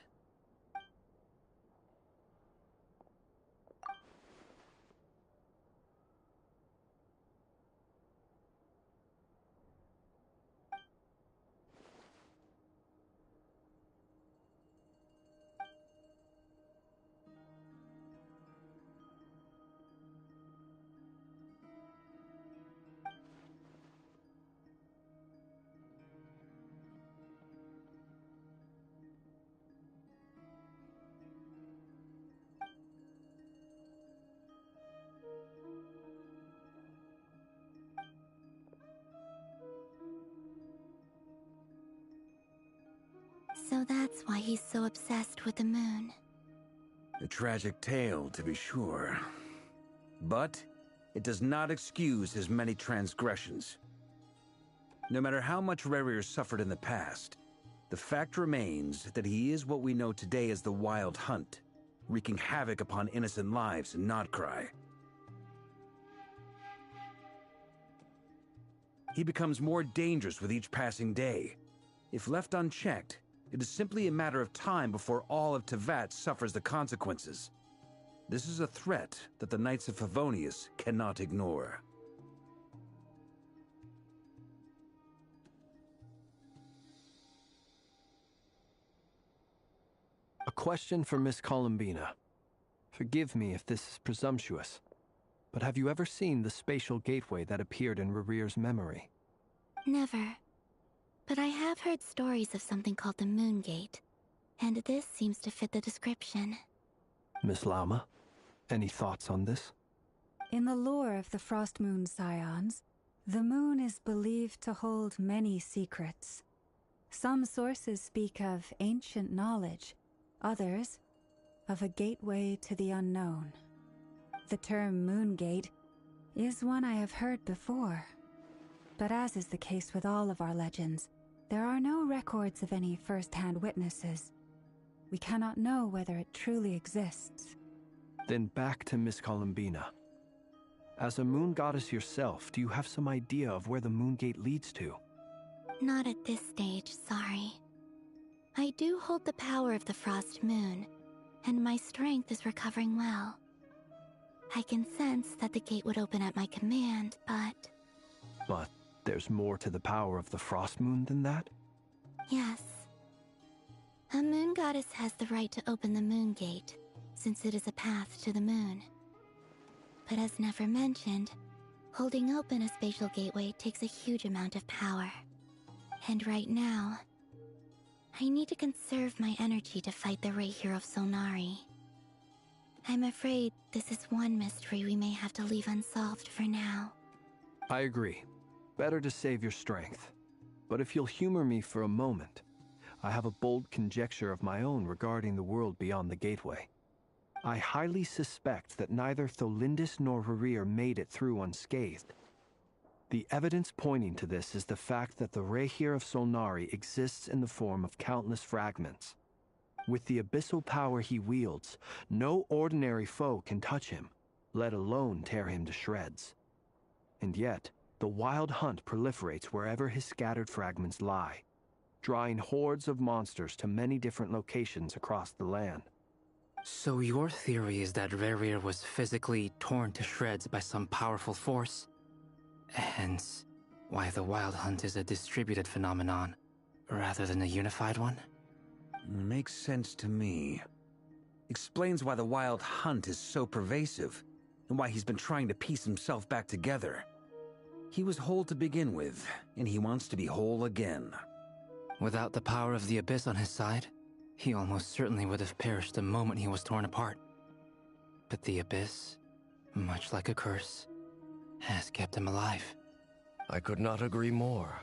J: So that's why he's so obsessed with the moon.
K: A tragic tale, to be sure. But it does not excuse his many transgressions. No matter how much Rerir suffered in the past, the fact remains that he is what we know today as the Wild Hunt, wreaking havoc upon innocent lives in Nodcry. He becomes more dangerous with each passing day. If left unchecked, it is simply a matter of time before all of Teyvat suffers the consequences. This is a threat that the Knights of Favonius cannot ignore.
Q: A question for Miss Columbina. Forgive me if this is presumptuous, but have you ever seen the spatial gateway that appeared in Rarir's memory?
J: Never. But I have heard stories of something called the Moon Gate, and this seems to fit the description.
Q: Miss Lauma, any thoughts on this?
E: In the lore of the Frost Moon Scions, the moon is believed to hold many secrets. Some sources speak of ancient knowledge, others of a gateway to the unknown. The term Moon Gate is one I have heard before, but as is the case with all of our legends, there are no records of any first-hand witnesses. We cannot know whether it truly exists.
Q: Then back to Miss Columbina. As a moon goddess yourself, do you have some idea of where the Moon Gate leads to?
J: Not at this stage, sorry. I do hold the power of the Frost Moon, and my strength is recovering well. I can sense that the gate would open at my command, but...
Q: But there's more to the power of the Frost Moon than that?
J: Yes. A moon goddess has the right to open the Moon Gate, since it is a path to the moon. But as Nefer mentioned, holding open a spatial gateway takes a huge amount of power. And right now, I need to conserve my energy to fight the Rayhir of Solnari. I'm afraid this is one mystery we may have to leave unsolved for now.
Q: I agree. Better to save your strength. But if you'll humor me for a moment, I have a bold conjecture of my own regarding the world beyond the gateway. I highly suspect that neither Tholindis nor Rarir made it through unscathed. The evidence pointing to this is the fact that the Rayhir of Solnari exists in the form of countless fragments. With the abyssal power he wields, no ordinary foe can touch him, let alone tear him to shreds. And yet, the Wild Hunt proliferates wherever his scattered fragments lie, drawing hordes of monsters to many different locations across the land.
B: So your theory is that Rarir was physically torn to shreds by some powerful force? Hence, why the Wild Hunt is a distributed phenomenon, rather than a unified one?
K: Makes sense to me. Explains why the Wild Hunt is so pervasive, and why he's been trying to piece himself back together. He was whole to begin with, and he wants to be whole again.
B: Without the power of the Abyss on his side, he almost certainly would have perished the moment he was torn apart. But the Abyss, much like a curse, has kept him alive.
L: I could not agree more.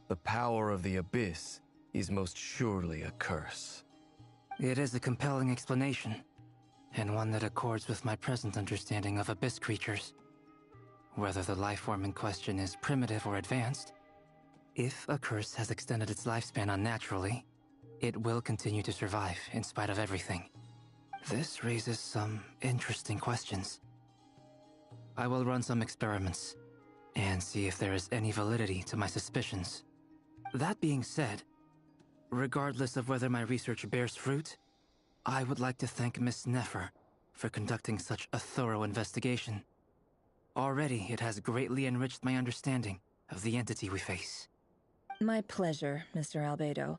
L: The power of the Abyss is most surely a curse.
B: It is a compelling explanation, and one that accords with my present understanding of Abyss creatures. Whether the life form in question is primitive or advanced, if a curse has extended its lifespan unnaturally, it will continue to survive in spite of everything. This raises some interesting questions. I will run some experiments and see if there is any validity to my suspicions. That being said, regardless of whether my research bears fruit, I would like to thank Miss Nefer for conducting such a thorough investigation. Already, it has greatly enriched my understanding of the entity we face.
P: My pleasure, Mr. Albedo.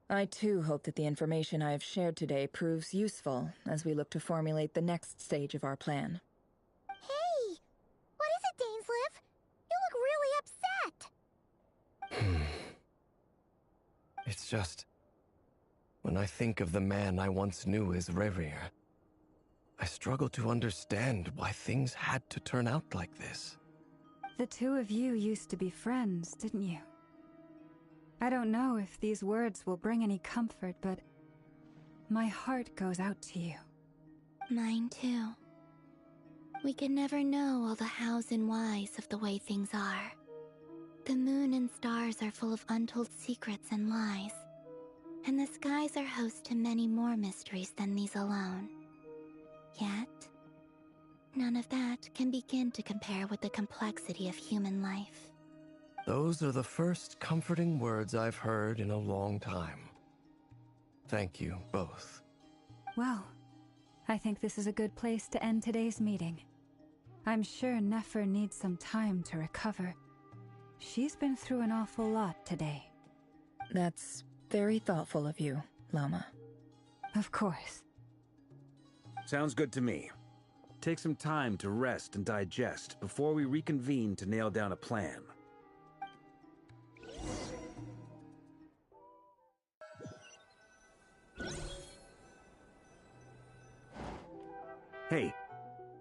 P: I too hope that the information I have shared today proves useful as we look to formulate the next stage of our plan.
J: Hey! What is it, Dainsleif? You look really upset!
L: It's just... when I think of the man I once knew as Rarir, I struggle to understand why things had to turn out like this.
E: The two of you used to be friends, didn't you? I don't know if these words will bring any comfort, but my heart goes out to you.
J: Mine too. We can never know all the hows and whys of the way things are. The moon and stars are full of untold secrets and lies, and the skies are host to many more mysteries than these alone. Yet, none of that can begin to compare with the complexity of human life.
L: Those are the first comforting words I've heard in a long time. Thank you, both.
E: Well, I think this is a good place to end today's meeting. I'm sure Nefer needs some time to recover. She's been through an awful lot today.
P: That's very thoughtful of you, Llama.
E: Of course.
K: Sounds good to me. Take some time to rest and digest before we reconvene to nail down a plan. Hey,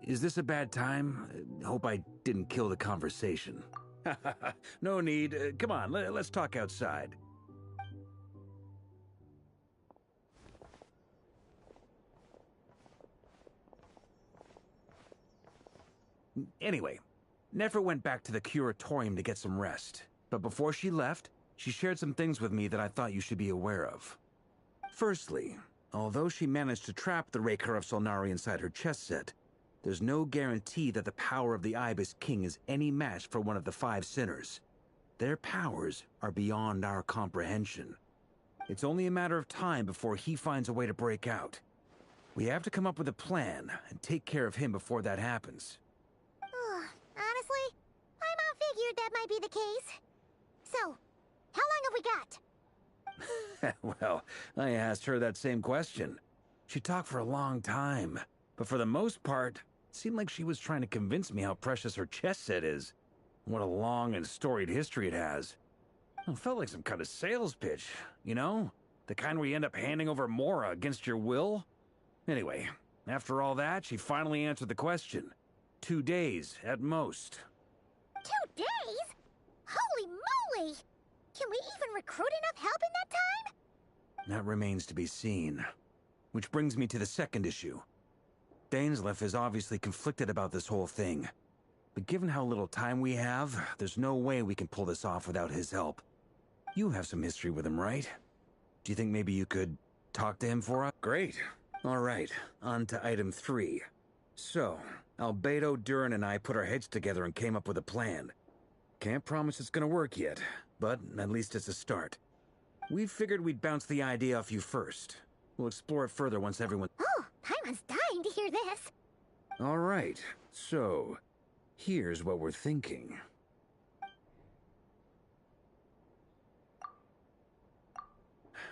K: is this a bad time? Hope I didn't kill the conversation. No need. Come on, let's talk outside. Anyway, Nefer went back to the curatorium to get some rest. But before she left, she shared some things with me that I thought you should be aware of. Firstly, although she managed to trap the Raker of Solnari inside her chess set, there's no guarantee that the power of the Ibis King is any match for one of the 5 sinners. Their powers are beyond our comprehension. It's only a matter of time before he finds a way to break out. We have to come up with a plan and take care of him before that happens.
J: Honestly, my mom figured that might be the case. So, how long have we got?
K: Well, I asked her that same question. She talked for a long time, but for the most part, it seemed like she was trying to convince me how precious her chess set is. What a long and storied history it has. It felt like some kind of sales pitch, you know? The kind where you end up handing over Mora against your will? Anyway, after all that, she finally answered the question. 2 days, at most.
J: 2 days? Holy moly! Can we even recruit enough help in that time?
K: That remains to be seen. Which brings me to the second issue. Dainsleif is obviously conflicted about this whole thing. But given how little time we have, there's no way we can pull this off without his help. You have some history with him, right? Do you think maybe you could talk to him for us? Great. All right, on to item 3. So, Albedo, Duran, and I put our heads together and came up with a plan. Can't promise it's gonna work yet, but at least it's a start. We figured we'd bounce the idea off you first. We'll explore it further once everyone...
J: Oh, Paimon's dying to hear this.
K: All right, so here's what we're thinking.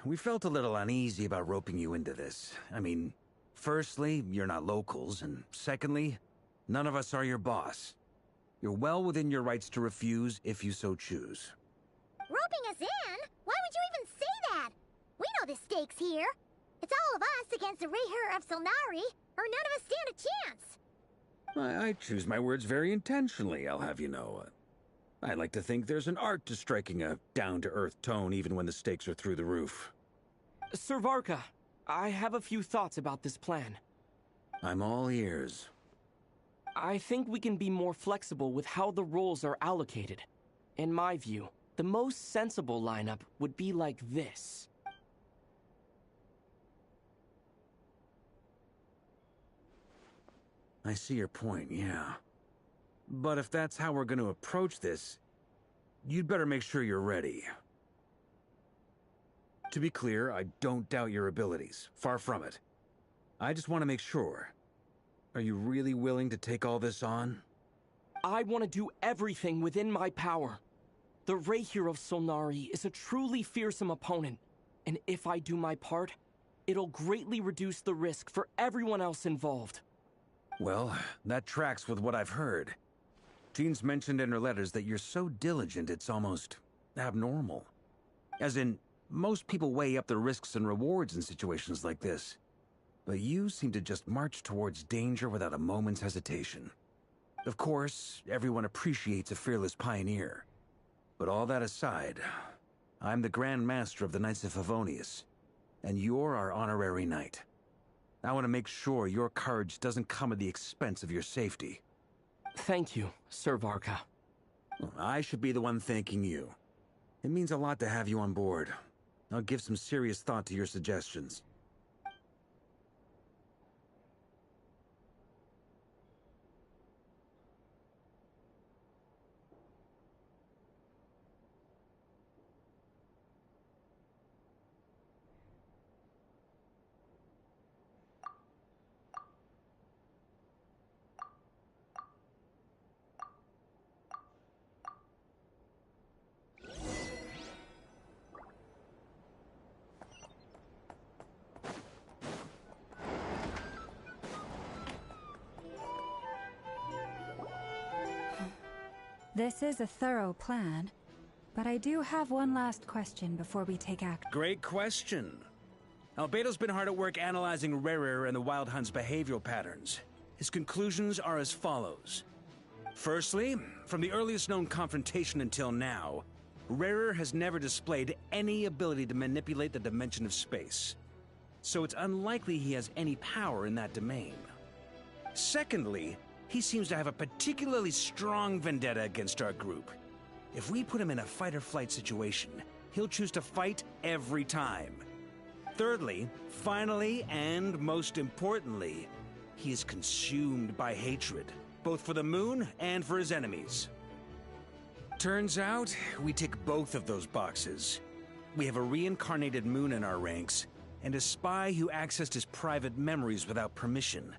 K: We felt a little uneasy about roping you into this. I mean, firstly, you're not locals, and secondly, none of us are your boss. You're well within your rights to refuse if you so choose.
J: Roping us in? Why would you even say that? We know the stakes here. It's all of us against the Rayher of Solnari, or none of us stand a chance.
K: I choose my words very intentionally, I'll have you know. I like to think there's an art to striking a down-to-earth tone even when the stakes are through the roof.
H: Sir Varka, I have a few thoughts about this plan.
K: I'm all ears.
H: I think we can be more flexible with how the roles are allocated. In my view, the most sensible lineup would be like this.
K: I see your point, yeah. But if that's how we're going to approach this, you'd better make sure you're ready. To be clear, I don't doubt your abilities. Far from it. I just want to make sure. Are you really willing to take all this on?
H: I want to do everything within my power. The Rayher of Solnari is a truly fearsome opponent, and if I do my part, it'll greatly reduce the risk for everyone else involved.
K: Well, that tracks with what I've heard. Jean's mentioned in her letters that you're so diligent it's almost abnormal. As in, most people weigh up the risks and rewards in situations like this. But you seem to just march towards danger without a moment's hesitation. Of course, everyone appreciates a fearless pioneer. But all that aside, I'm the Grand Master of the Knights of Favonius, and you're our honorary knight. I want to make sure your courage doesn't come at the expense of your safety.
H: Thank you, Sir Varka.
K: I should be the one thanking you. It means a lot to have you on board. I'll give some serious thought to your suggestions.
E: This is a thorough plan, but I do have one last question before we take action.
K: Great question. Albedo's been hard at work analyzing Rerir and the Wild Hunt's behavioral patterns. His conclusions are as follows. Firstly, from the earliest known confrontation until now, Rerir has never displayed any ability to manipulate the dimension of space. So it's unlikely he has any power in that domain. Secondly, he seems to have a particularly strong vendetta against our group. If we put him in a fight-or-flight situation, he'll choose to fight every time. Thirdly, finally, and most importantly, he is consumed by hatred, both for the moon and for his enemies. Turns out, we tick both of those boxes. We have a reincarnated moon in our ranks, and a spy who accessed his private memories without permission.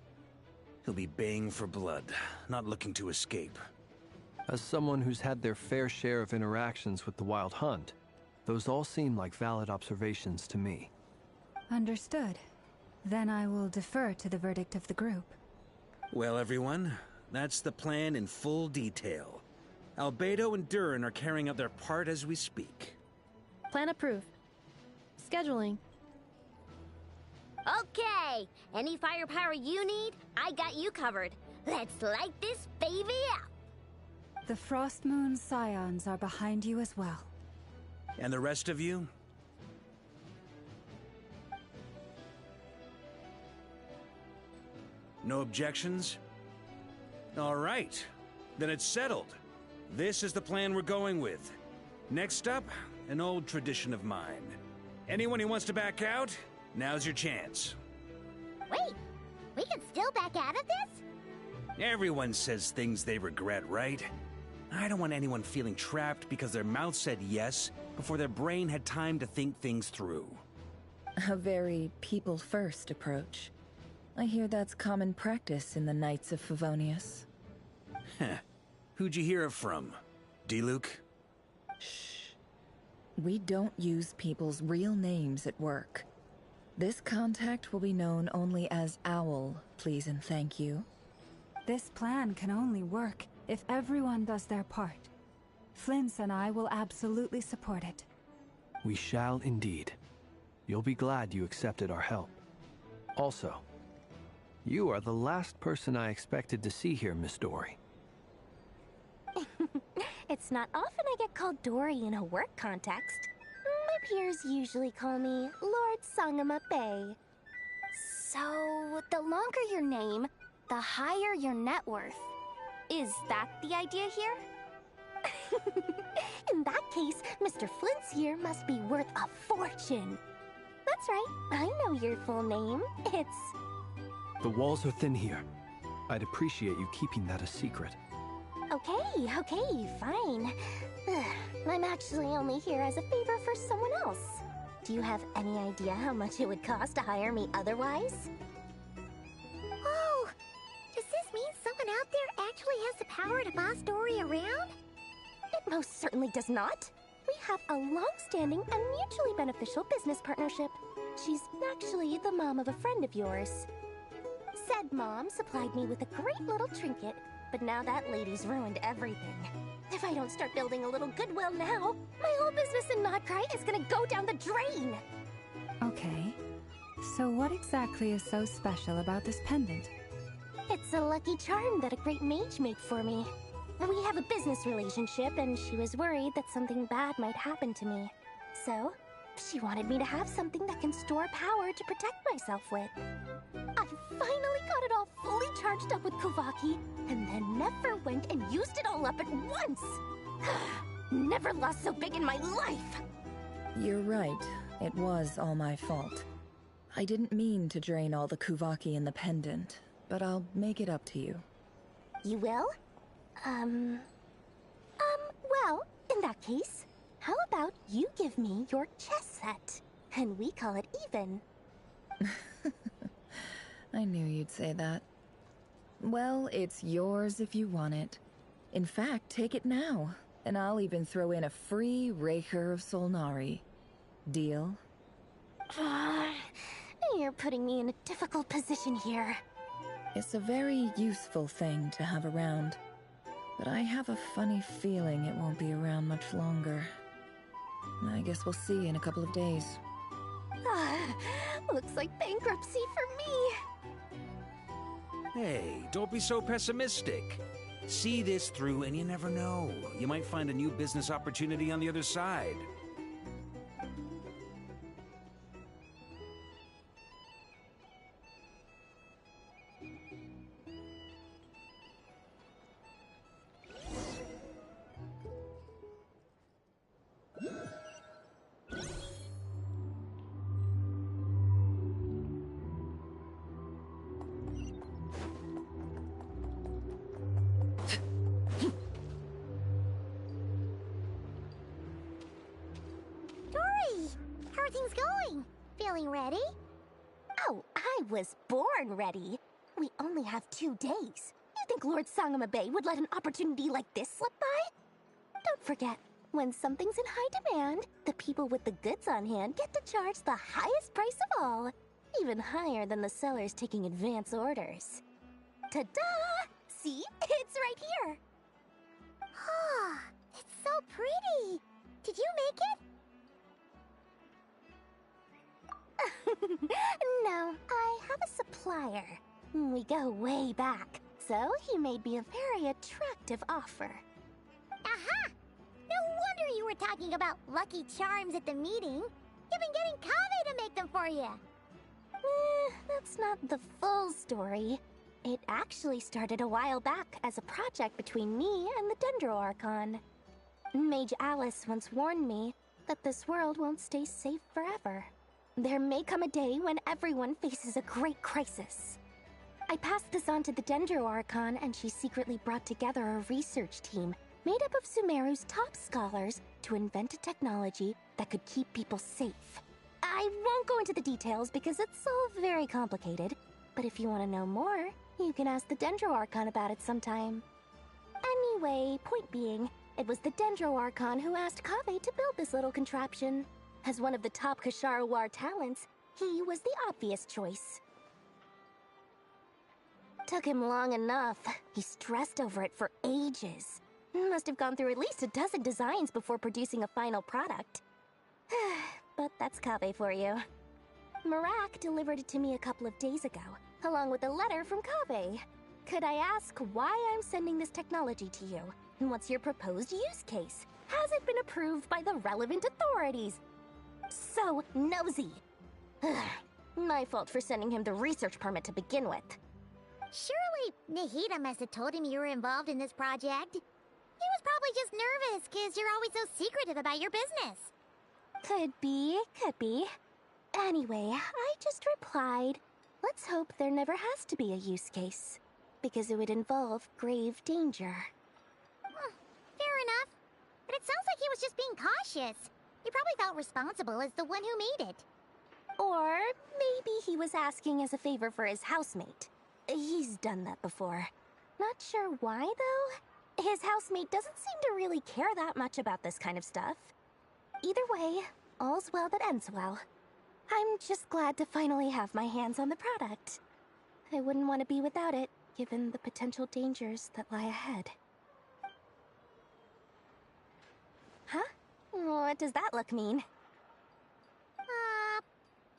K: He'll be baying for blood, not looking to escape.
L: As someone who's had their fair share of interactions with the Wild Hunt, those all seem like valid observations to me.
E: Understood. Then I will defer to the verdict of the group.
K: Well, everyone, that's the plan in full detail. Albedo and Duran are carrying out their part as we speak.
A: Plan approved. Scheduling.
J: Okay, any firepower you need, I got you covered. Let's light this baby up.
E: The Frost Moon Scions are behind you as well.
K: And the rest of you? No objections? All right, then it's settled. This is the plan we're going with. Next up, an old tradition of mine. Anyone who wants to back out, now's your chance.
J: Wait, we can still back out of this?
K: Everyone says things they regret, right? I don't want anyone feeling trapped because their mouth said yes before their brain had time to think things through.
P: A very people-first approach. I hear that's common practice in the Knights of Favonius.
K: Heh. Who'd you hear it from? Diluc?
P: Shh. We don't use people's real names at work. This contact will be known only as Owl, please and thank you.
E: This plan can only work if everyone does their part. Flintz and I will absolutely support it.
L: We shall indeed. You'll be glad you accepted our help. Also, you are the last person I expected to see here, Miss Dory.
C: It's not often I get called Dory in a work context. My peers usually call me Lord Sangama Bay. So, the longer your name, the higher your net worth. Is that the idea here? In that case, Mr. Flint's here must be worth a fortune. That's right, I know your full name. It's...
L: The walls are thin here. I'd appreciate you keeping that a secret.
C: Okay, fine. I'm actually only here as a favor for someone else. Do you have any idea how much it would cost to hire me otherwise?
J: Oh, does this mean someone out there actually has the power to boss Dory around?
C: It most certainly does not. We have a long-standing and mutually beneficial business partnership. She's actually the mom of a friend of yours. Said mom supplied me with a great little trinket, but now that lady's ruined everything. If I don't start building a little goodwill now, my whole business in Notcry is gonna go down the drain!
E: Okay. So what exactly is so special about this pendant?
C: It's a lucky charm that a great mage made for me. We have a business relationship, and she was worried that something bad might happen to me. So, she wanted me to have something that can store power to protect myself with. I finally got it all fully charged up with Kuvaki, and then never went and used it all up at once! Never lost so big in my life!
P: You're right. It was all my fault. I didn't mean to drain all the Kuvaki in the pendant, but I'll make it up to you.
C: You will? Well, in that case, how about you give me your chess set, and we call it even?
P: I knew you'd say that. Well, it's yours if you want it. In fact, take it now, and I'll even throw in a free Raker of Solnari. Deal?
C: You're putting me in a difficult position here.
P: It's a very useful thing to have around. But I have a funny feeling it won't be around much longer. I guess we'll see in a couple of days.
C: Looks like bankruptcy for me.
K: Hey, don't be so pessimistic. See this through and you never know. You might find a new business opportunity on the other side.
J: Ready?
C: Oh, I was born ready. We only have 2 days. You think Lord Sangama Bay would let an opportunity like this slip by? Don't forget, when something's in high demand, the people with the goods on hand get to charge the highest price of all. Even higher than the sellers taking advance orders. Ta-da! See? It's right here!
J: Ah, it's so pretty! Did you make it?
C: No, I have a supplier. We go way back, so he made me a very attractive offer.
J: Aha! No wonder you were talking about Lucky Charms at the meeting. You've been getting Kaveh to make them for you.
C: That's not the full story. It actually started a while back as a project between me and the Dendro Archon. Mage Alice once warned me that this world won't stay safe forever. There may come a day when everyone faces a great crisis. I passed this on to the Dendro Archon, and she secretly brought together a research team made up of Sumeru's top scholars to invent a technology that could keep people safe. I won't go into the details because it's all very complicated, but if you want to know more, you can ask the Dendro Archon about it sometime. Anyway, point being, it was the Dendro Archon who asked Kaveh to build this little contraption. As one of the top Kashara War talents, he was the obvious choice. Took him long enough. He stressed over it for ages. Must have gone through at least a dozen designs before producing a final product. But that's Kaveh for you. Marak delivered it to me a couple of days ago, along with a letter from Kaveh. Could I ask why I'm sending this technology to you? And what's your proposed use case? Has it been approved by the relevant authorities? So nosy. My fault for sending him the research permit to begin with.
J: Surely Nahida must have told him you were involved in this project. He was probably just nervous because you're always so secretive about your business.
C: Could be, could be. Anyway, I just replied, let's hope there never has to be a use case, because it would involve grave danger.
J: Fair enough. But it sounds like he was just being cautious. He probably felt responsible as the one who made it.
C: Or maybe he was asking as a favor for his housemate. He's done that before. Not sure why, though. His housemate doesn't seem to really care that much about this kind of stuff. Either way, all's well that ends well. I'm just glad to finally have my hands on the product. I wouldn't want to be without it, given the potential dangers that lie ahead. Huh? What does that look mean?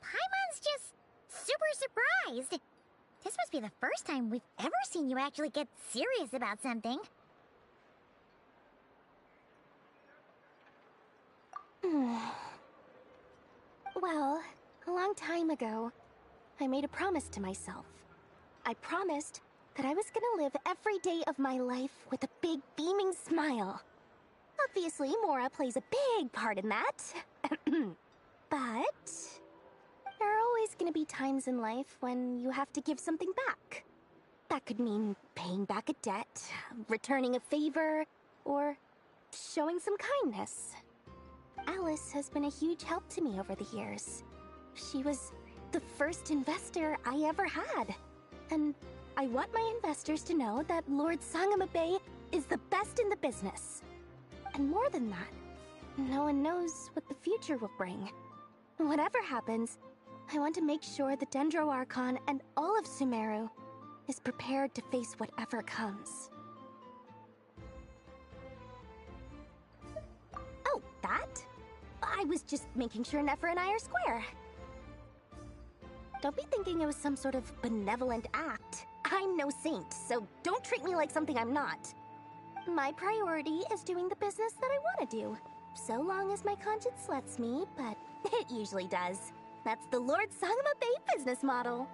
J: Paimon's just super surprised. This must be the first time we've ever seen you actually get serious about something.
C: Well, a long time ago, I made a promise to myself. I promised that I was gonna live every day of my life with a big beaming smile. Obviously, Mora plays a big part in that. But there are always gonna be times in life when you have to give something back. That could mean paying back a debt, returning a favor, or showing some kindness. Alice has been a huge help to me over the years. She was the first investor I ever had. And I want my investors to know that Lord Sangama Bay is the best in the business. And more than that, no one knows what the future will bring. Whatever happens, I want to make sure the Dendro Archon and all of Sumeru is prepared to face whatever comes. I was just making sure Nefer and I are square. Don't be thinking it was some sort of benevolent act. I'm no saint, so don't treat me like something I'm not. My priority is doing the business that I want to do. So long as my conscience lets me, but it usually does. That's the Lord Sangama Bay business model.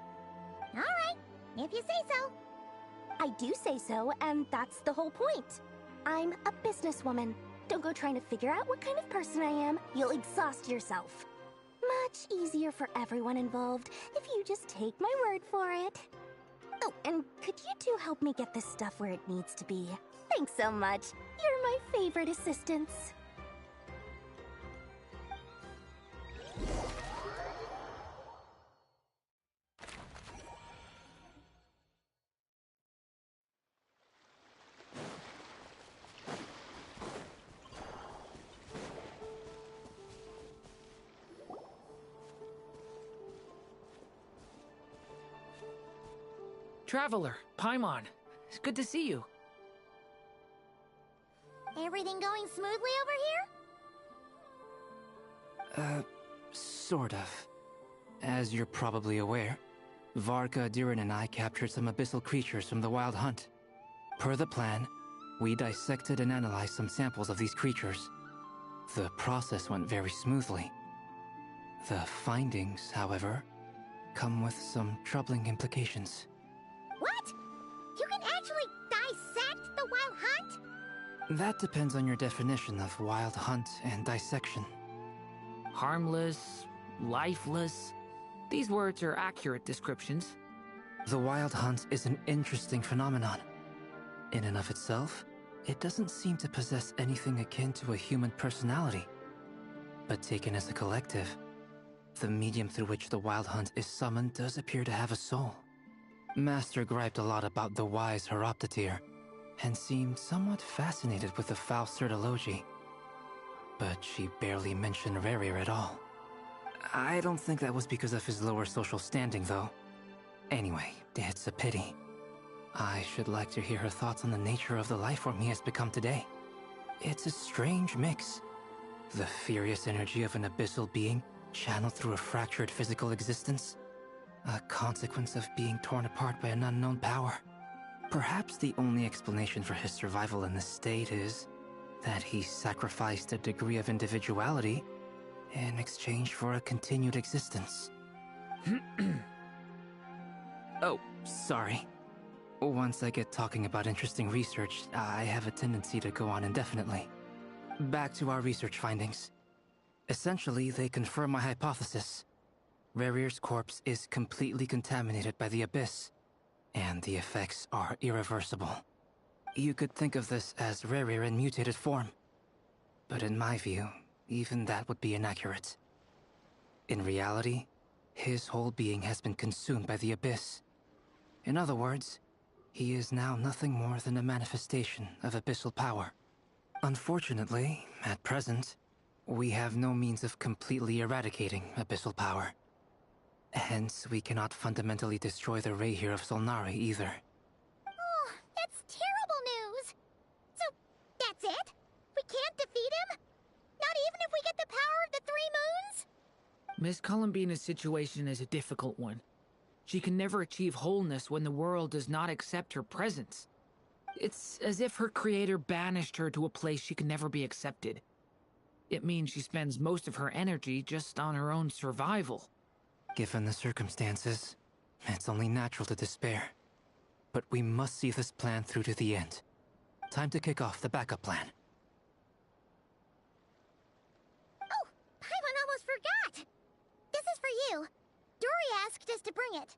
J: Alright, if you say so.
C: I do say so, and that's the whole point. I'm a businesswoman. Don't go trying to figure out what kind of person I am. You'll exhaust yourself. Much easier for everyone involved if you just take my word for it. Oh, and could you two help me get this stuff where it needs to be? Thanks so much. You're my favorite assistants.
D: Traveler, Paimon, it's good to see you.
J: Everything going smoothly over here?
B: Sort of. As you're probably aware, Varka, Durin, and I captured some abyssal creatures from the Wild Hunt. Per the plan, we dissected and analyzed some samples of these creatures. The process went very smoothly. The findings, however, come with some troubling implications.
J: What? You can actually dissect the Wild Hunt?
B: That depends on your definition of Wild Hunt and dissection.
D: Harmless, lifeless. These words are accurate descriptions.
B: The Wild Hunt is an interesting phenomenon. In and of itself, it doesn't seem to possess anything akin to a human personality. But taken as a collective, the medium through which the Wild Hunt is summoned does appear to have a soul. Master griped a lot about the wise Horoptotire, and seemed somewhat fascinated with the foul Certology. But she barely mentioned Rerir at all. I don't think that was because of his lower social standing, though. Anyway, it's a pity. I should like to hear her thoughts on the nature of the lifeform he has become today. It's a strange mix. The furious energy of an abyssal being channeled through a fractured physical existence. A consequence of being torn apart by an unknown power. Perhaps the only explanation for his survival in this state is that he sacrificed a degree of individuality in exchange for a continued existence. Oh, sorry. Once I get talking about interesting research, I have a tendency to go on indefinitely. Back to our research findings. Essentially, they confirm my hypothesis. Rerir's corpse is completely contaminated by the Abyss, and the effects are irreversible. You could think of this as Rerir in mutated form. But in my view, even that would be inaccurate. In reality, his whole being has been consumed by the Abyss. In other words, he is now nothing more than a manifestation of abyssal power. Unfortunately, at present, we have no means of completely eradicating abyssal power. Hence, we cannot fundamentally destroy the Reihir of Solnari either.
J: Oh, that's terrible news! So, that's it? We can't defeat him? Not even if we get the power of the Three Moons?
D: Miss Columbina's situation is a difficult one. She can never achieve wholeness when the world does not accept her presence. It's as if her creator banished her to a place she can never be accepted. It means she spends most of her energy just on her own survival.
B: Given the circumstances, it's only natural to despair. But we must see this plan through to the end. Time to kick off the backup plan.
J: Oh, Paimon almost forgot! This is for you. Dory asked us to bring it.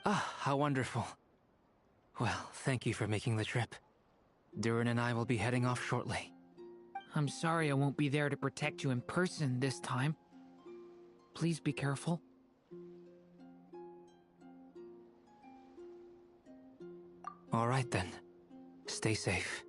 B: Ah, how wonderful. Well, thank you for making the trip. Durin and I will be heading off shortly.
D: I'm sorry I won't be there to protect you in person this time. Please be careful.
B: All right then. Stay safe.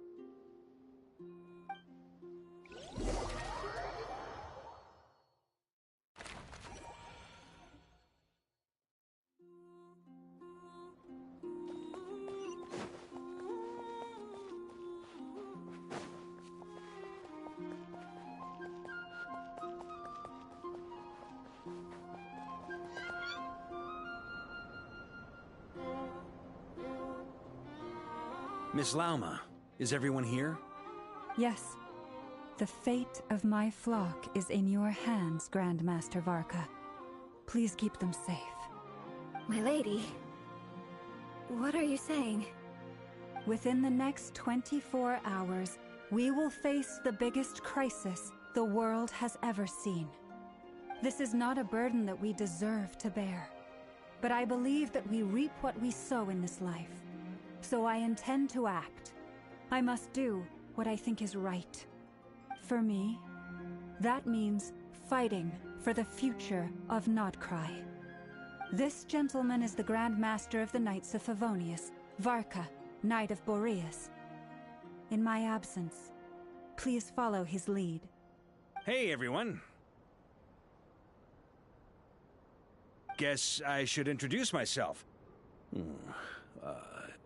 K: Miss Lauma, is everyone here?
E: Yes. The fate of my flock is in your hands, Grandmaster Varka. Please keep them safe.
U: My lady, what are you saying?
E: Within the next 24 hours, we will face the biggest crisis the world has ever seen. This is not a burden that we deserve to bear, but I believe that we reap what we sow in this life. So I intend to act. I must do what I think is right. For me, that means fighting for the future of Nodcry. This gentleman is the Grand Master of the Knights of Favonius, Varka, Knight of Boreas. In my absence, please follow his lead.
K: Hey, everyone. Guess I should introduce myself.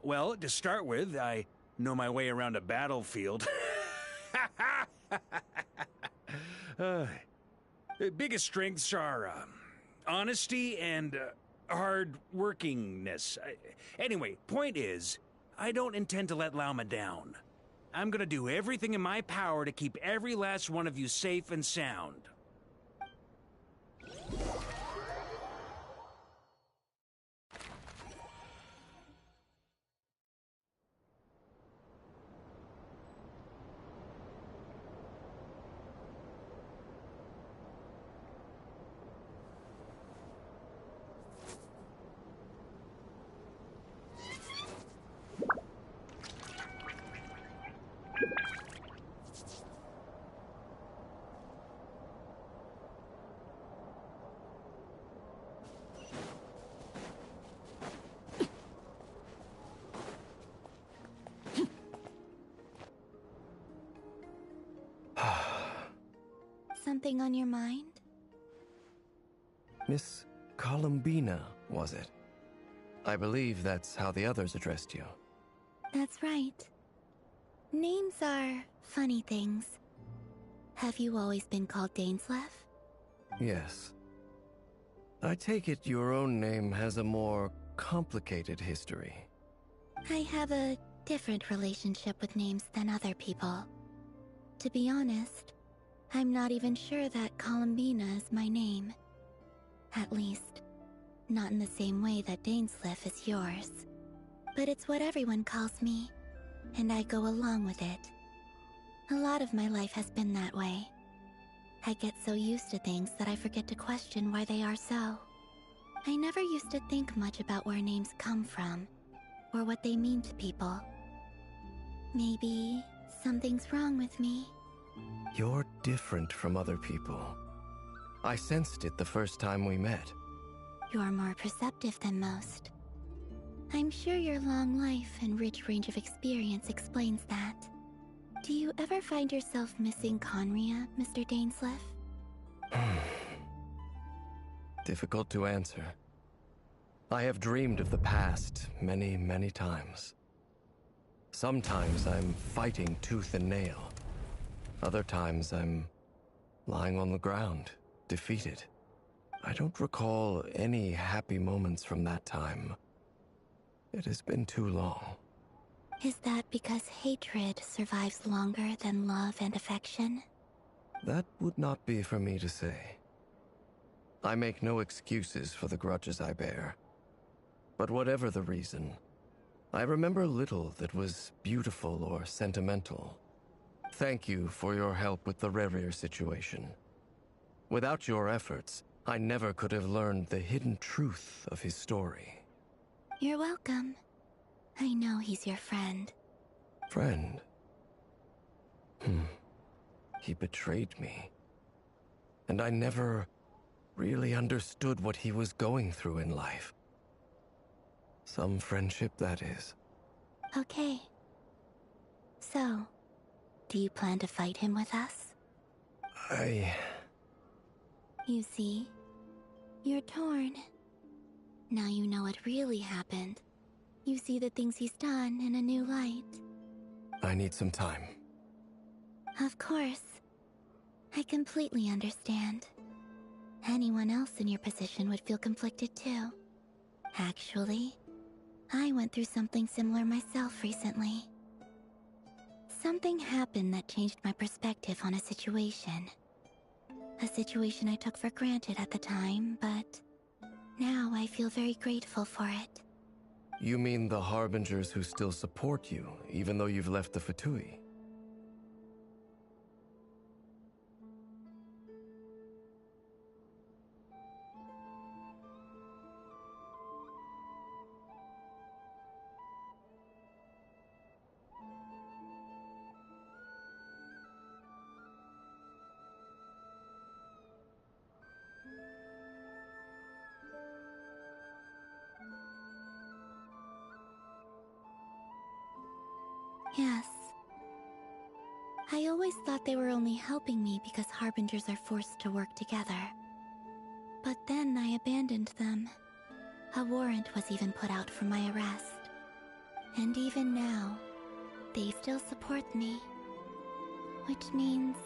K: Well, to start with, I know my way around a battlefield. Biggest strengths are honesty and hard workingness. Anyway, point is, I don't intend to let Lauma down. I'm gonna do everything in my power to keep every last one of you safe and sound.
J: Something on your mind?
L: Miss Columbina, was it? I believe that's how the others addressed you.
J: That's right. Names are funny things. Have you always been called Dainsleif?
L: Yes. I take it your own name has a more complicated history.
J: I have a different relationship with names than other people. To be honest, I'm not even sure that Columbina is my name. At least, not in the same way that Dainsleif is yours. But it's what everyone calls me, and I go along with it. A lot of my life has been that way. I get so used to things that I forget to question why they are so. I never used to think much about where names come from, or what they mean to people. Maybe something's wrong with me.
L: You're different from other people. I sensed it the first time we met.
J: You're more perceptive than most. I'm sure your long life and rich range of experience explains that. Do you ever find yourself missing Conria, Mr. Dainsleif?
L: Difficult to answer. I have dreamed of the past many, many times. Sometimes I'm fighting tooth and nail. Other times I'm lying on the ground, defeated. I don't recall any happy moments from that time. It has been too long.
J: Is that because hatred survives longer than love and affection?
L: That would not be for me to say. I make no excuses for the grudges I bear. But whatever the reason, I remember little that was beautiful or sentimental. Thank you for your help with the Rerir situation. Without your efforts, I never could have learned the hidden truth of his story.
J: You're welcome. I know he's your friend.
L: Friend? He betrayed me. And I never really understood what he was going through in life. Some friendship, that is.
J: Okay. So, do you plan to fight him with us? You see, you're torn. Now you know what really happened. You see the things he's done in a new light.
L: I need some time.
J: Of course. I completely understand. Anyone else in your position would feel conflicted too. Actually, I went through something similar myself recently. Something happened that changed my perspective on a situation. A situation I took for granted at the time, but now I feel very grateful for it.
L: You mean the Harbingers who still support you, even though you've left the Fatui?
J: Yes. I always thought they were only helping me because Harbingers are forced to work together. But then I abandoned them. A warrant was even put out for my arrest. And even now, they still support me. Which means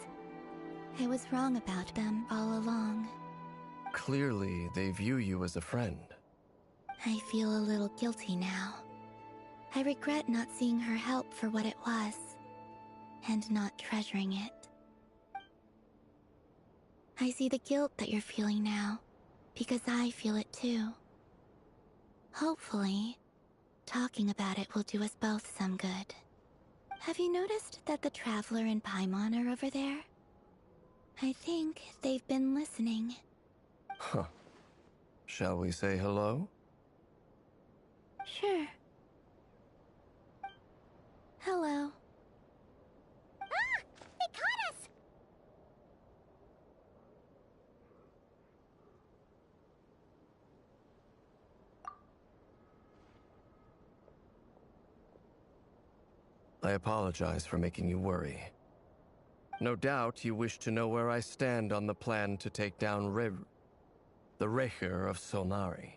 J: I was wrong about them all along.
L: Clearly, they view you as a friend.
J: I feel a little guilty now. I regret not seeing her help for what it was, and not treasuring it. I see the guilt that you're feeling now, because I feel it too. Hopefully, talking about it will do us both some good. Have you noticed that the Traveler and Paimon are over there? I think they've been listening.
L: Huh. Shall we say hello?
J: Sure. Hello. Ah! They caught us!
L: I apologize for making you worry. No doubt you wish to know where I stand on the plan to take down the Rehir of Solnari.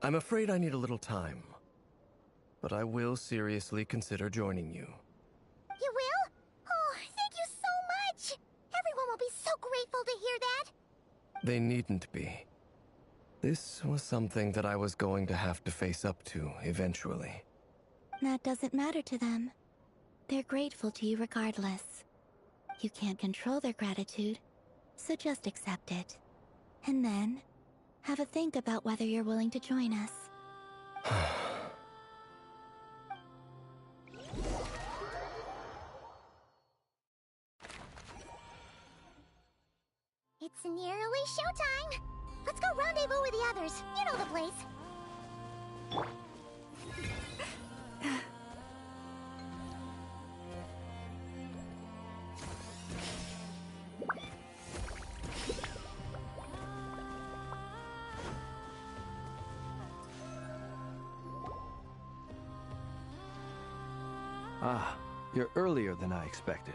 L: I'm afraid I need a little time, but I will seriously consider joining you.
J: You will? Oh, thank you so much! Everyone will be so grateful to hear that!
L: They needn't be. This was something that I was going to have to face up to eventually.
J: That doesn't matter to them. They're grateful to you regardless. You can't control their gratitude, so just accept it. And then, have a think about whether you're willing to join us. It's nearly showtime! Let's go rendezvous with the others. You know the place.
S: Ah, you're earlier than I expected.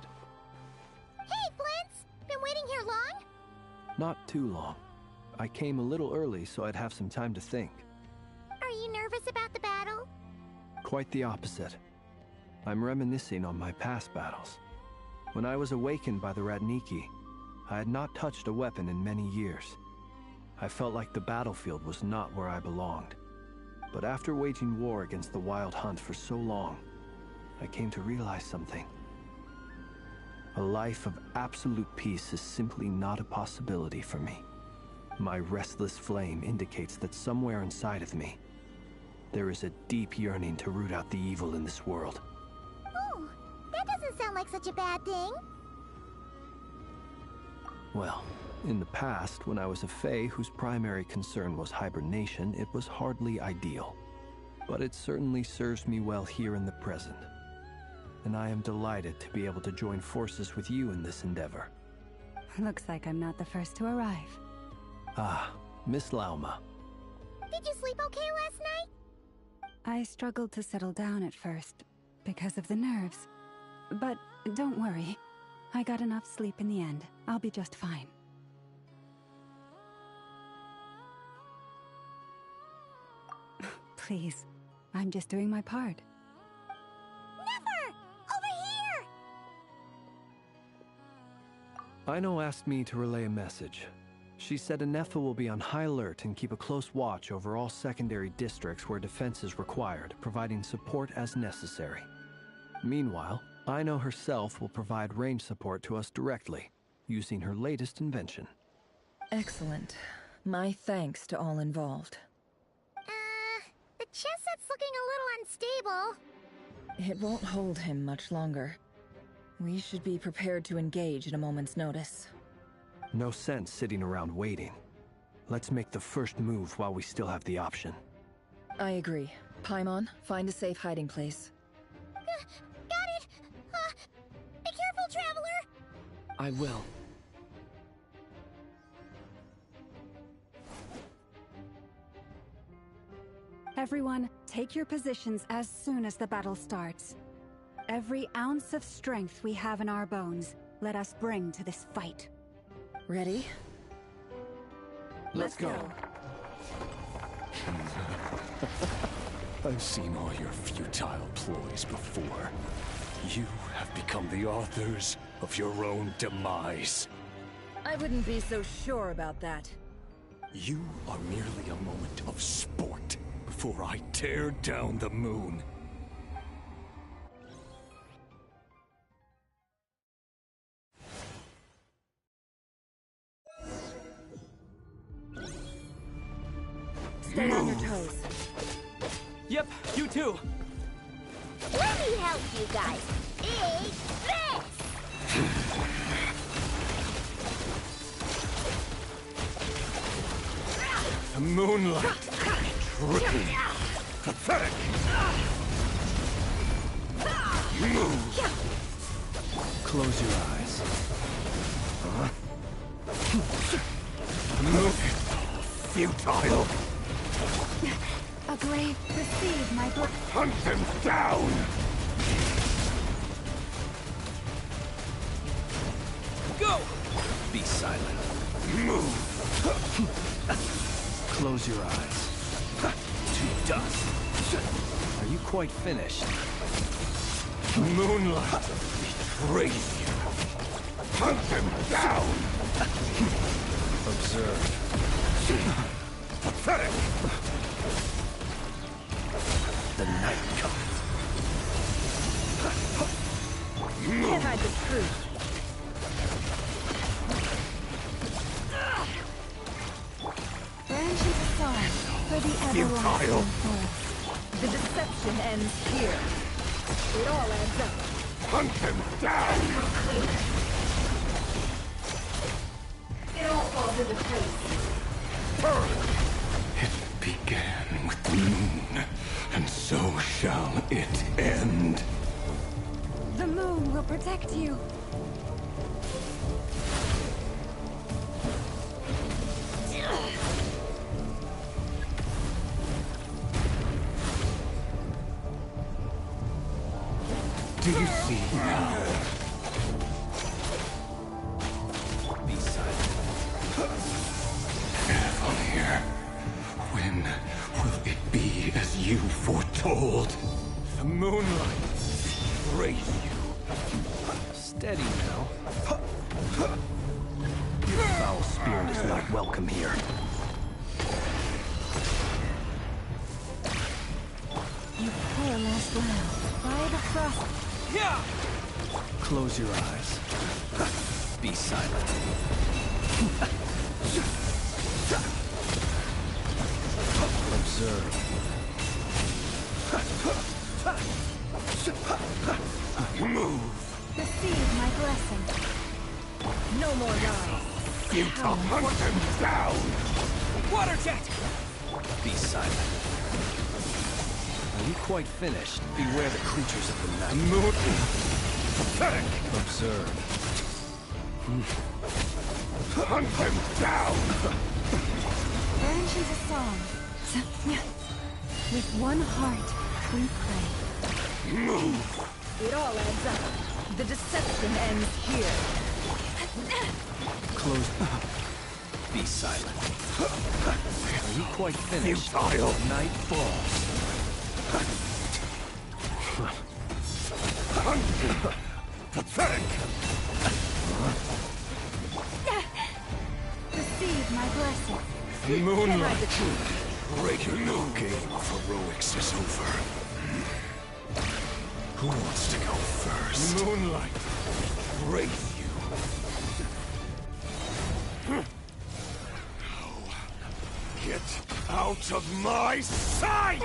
J: Hey, Flint's! Been waiting here long?
S: Not too long. I came a little early so I'd have some time to think.
J: Are you nervous about the battle?
S: Quite the opposite. I'm reminiscing on my past battles. When I was awakened by the Radniki, I had not touched a weapon in many years. I felt like the battlefield was not where I belonged. But after waging war against the Wild Hunt for so long, I came to realize something. A life of absolute peace is simply not a possibility for me. My restless flame indicates that somewhere inside of me, there is a deep yearning to root out the evil in this world.
J: Oh, that doesn't sound like such a bad thing.
S: Well, in the past, when I was a Fae whose primary concern was hibernation, it was hardly ideal. But it certainly serves me well here in the present. And I am delighted to be able to join forces with you in this endeavor.
E: Looks like I'm not the first to arrive.
S: Ah, Miss Lauma.
J: Did you sleep okay last night?
E: I struggled to settle down at first, because of the nerves. But don't worry. I got enough sleep in the end. I'll be just fine. Please, I'm just doing my part.
J: Never! Over here!
S: Aino asked me to relay a message. She said Anefa will be on high alert and keep a close watch over all secondary districts where defense is required, providing support as necessary. Meanwhile, Ino herself will provide range support to us directly, using her latest invention.
P: Excellent. My thanks to all involved.
J: The chess set's looking a little unstable.
P: It won't hold him much longer. We should be prepared to engage at a moment's notice.
S: No sense sitting around waiting. Let's make the first move while we still have the option.
P: I agree. Paimon, find a safe hiding place.
J: Got it! Be careful, Traveler!
H: I will.
E: Everyone, take your positions as soon as the battle starts. Every ounce of strength we have in our bones, let us bring to this fight.
P: Ready?
S: Let's go.
R: I've seen all your futile ploys before. You have become the authors of your own demise.
P: I wouldn't be so sure about that.
R: You are merely a moment of sport before I tear down the moon.
P: Stay on your toes.
H: Yep, you too.
J: Let me help you guys. Eat this!
R: The moonlight. Tricky. Pathetic. Move.
S: Close your eyes.
R: Move. Futile.
E: A grave receive my book.
R: Hunt them down!
H: Go!
S: Be silent.
R: Move!
S: Close your eyes.
R: To dust.
S: Are you quite finished?
R: Moonlight betrays you. Hunt them down!
S: Observe.
R: Pathetic!
S: The night comes.
P: Can't hide the truth.
E: Branches of song for the everlasting forest.
P: The deception ends here. It all adds up.
R: Hunt them down!
P: It all falls into place.
R: It began with the moon, and so shall it end.
E: The moon will protect you.
R: Do you see now?
S: Be silent.
R: Avalir, when will it be as you foretold? The moonlight betrays you.
S: Steady now. Your foul spirit is not welcome here.
E: You poor last lamb. By the frost.
H: Yeah!
S: Close your eyes. Be silent. Observe.
R: Move!
E: Receive my blessing.
P: No more lies.
R: Futile, hunt them down!
H: Water jet!
S: Be silent. Are you quite finished? Beware the creatures of the night.
R: Moon! Pathetic!
S: Observe.
R: Hunt them down!
E: Branches of song. With one heart, we pray.
R: Move!
P: It all adds up. The deception ends here.
S: Close. Be silent. Are you quite finished?
R: Futile!
S: Night falls.
R: Pathetic!
E: Receive my blessing.
R: Moonlight! Breaking no game of heroics is over.
F: Who wants to go first? Moonlight. Wraith you. Now, get out of my sight!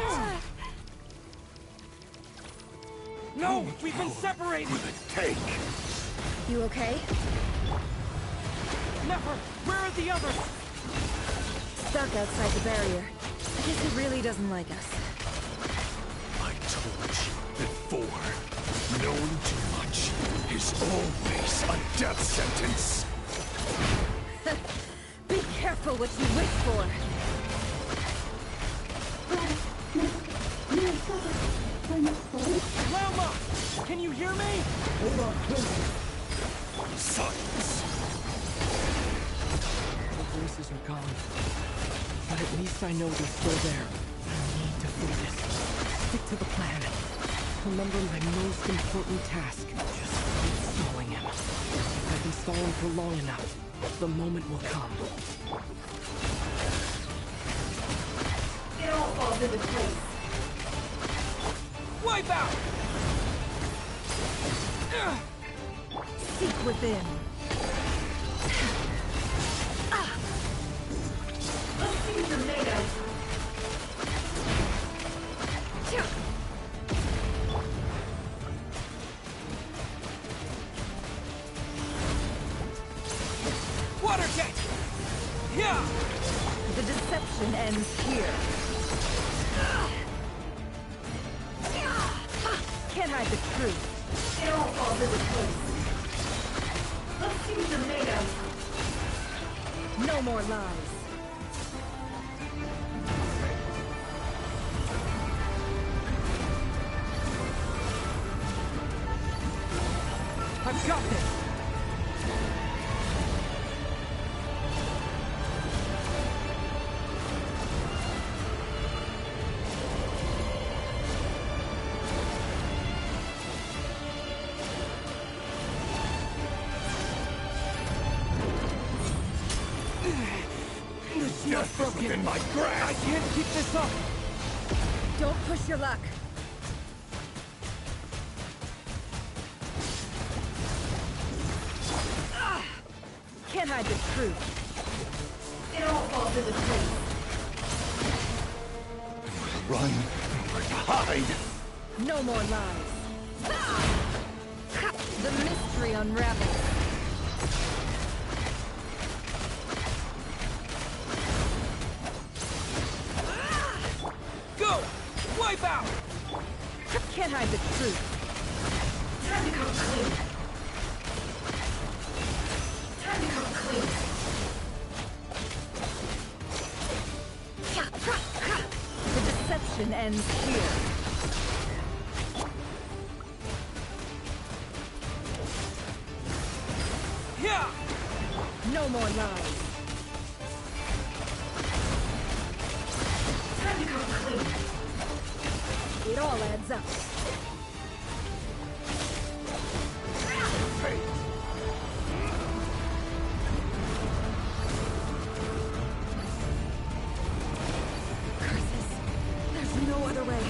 H: No! We've been separated!
F: Will it take?
P: You okay?
H: Never! Where are the others?
P: Stuck outside the barrier. I guess he really doesn't like us.
F: I told you before. Knowing too much is always a death sentence.
P: Be careful what you wish for.
H: Lama! Can you hear me?
F: Silence.
H: The voices are gone. But at least I know they're still there. I need to focus. Stick to the plan. Remember my most important task. Just keep stalling him. If I can stall him for long enough, the moment will come.
P: It all falls into place.
H: Wipe out!
P: Seek within. Let's see what you're made of.
H: Water jet! Yeah!
P: The deception ends here. Can't hide the truth. It all falls into place. Let's see what you're made of. No more lies.
H: I've got this!
F: Broken my grasp.
H: I can't keep this up!
P: Don't push your luck. Can't hide the truth. It all falls into place.
F: Run. Nowhere to hide.
P: No more lies. The mystery unravels.
H: Go! Wipe out!
P: Can't hide the truth. Time to come clean. Time to come clean. The deception ends here.
H: Yeah!
P: No more lies. Time to come clean. It all adds up.
F: Fate.
P: Curses. There's no other way.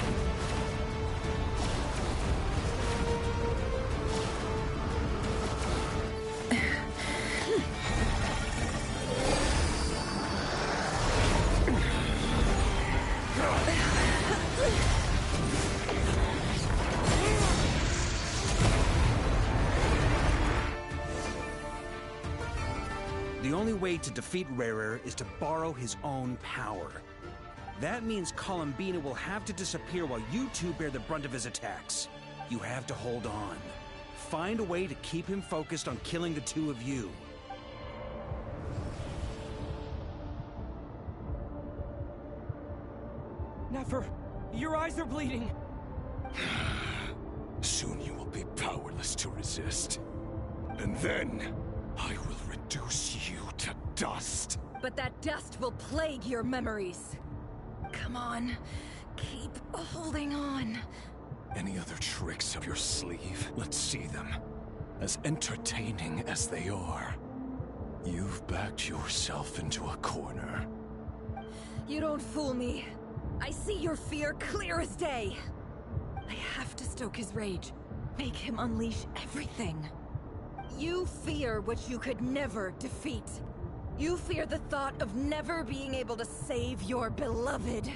K: The only way to defeat Rarer is to borrow his own power. That means Columbina will have to disappear while you two bear the brunt of his attacks. You have to hold on. Find a way to keep him focused on killing the two of you.
H: Nefer, your eyes are bleeding.
F: Soon you will be powerless to resist. And then, I will reduce you to dust.
P: But that dust will plague your memories. Come on. Keep holding on.
F: Any other tricks up your sleeve? Let's see them. As entertaining as they are. You've backed yourself into a corner.
P: You don't fool me. I see your fear clear as day. I have to stoke his rage.
E: Make him unleash everything. You fear what you could never defeat. You fear the thought of never being able to save your beloved.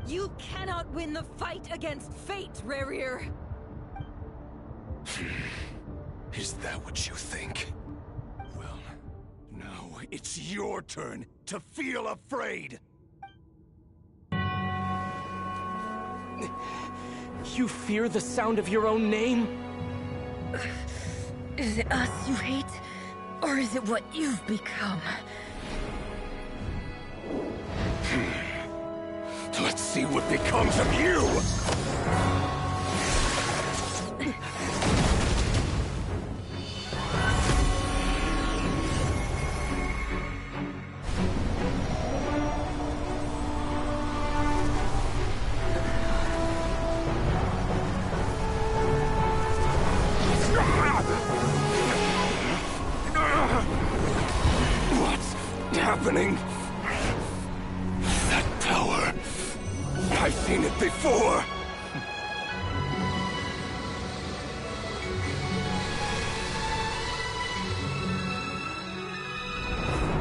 E: You cannot win the fight against fate, Rerir.
F: Is that what you think? Well, now it's your turn to feel afraid!
H: You fear the sound of your own name?
E: Is it us you hate? Or is it what you've become?
F: Let's see what becomes of you! Happening? That power. I've seen it before.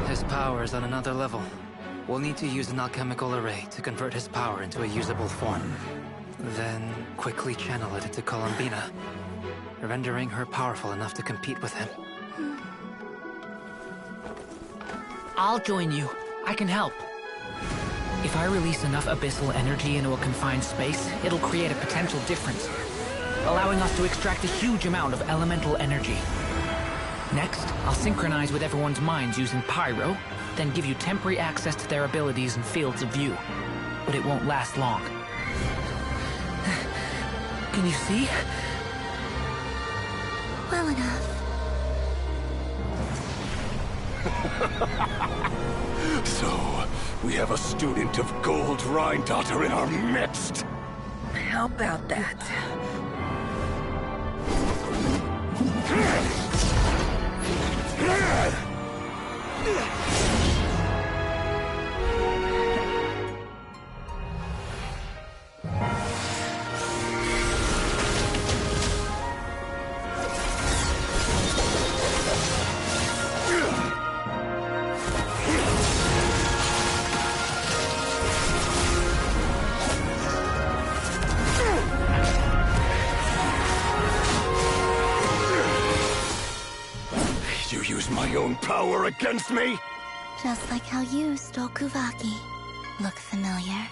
B: His power is on another level. We'll need to use an alchemical array to convert his power into a usable form. Then quickly channel it into Columbina, rendering her powerful enough to compete with him.
D: I'll join you. I can help. If I release enough abyssal energy into a confined space, it'll create a potential difference, allowing us to extract a huge amount of elemental energy. Next, I'll synchronize with everyone's minds using Pyro, then give you temporary access to their abilities and fields of view. But it won't last long. Can you see?
J: Well enough.
F: So, we have a student of Gold Rheindotter in our midst!
E: How about that?
F: You use my own power against me?
J: Just like how you stole Kuvaki. Look familiar?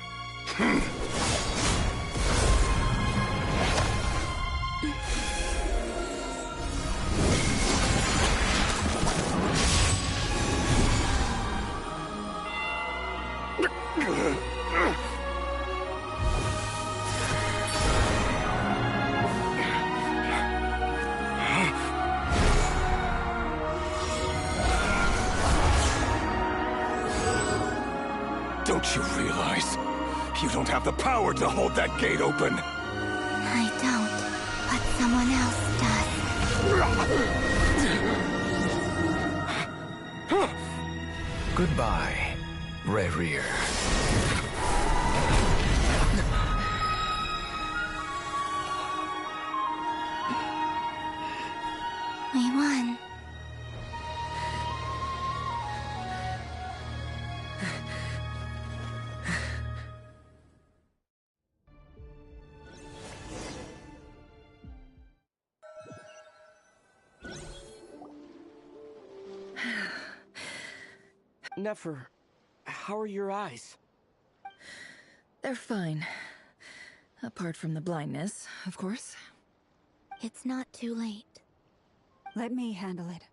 F: Don't you realize? You don't have the power to hold that gate open!
J: I don't, but someone else does.
Q: Goodbye, Rerir.
J: We won.
H: Nefer, how are your eyes?
P: They're fine. Apart from the blindness, of course.
J: It's not too late.
E: Let me handle it.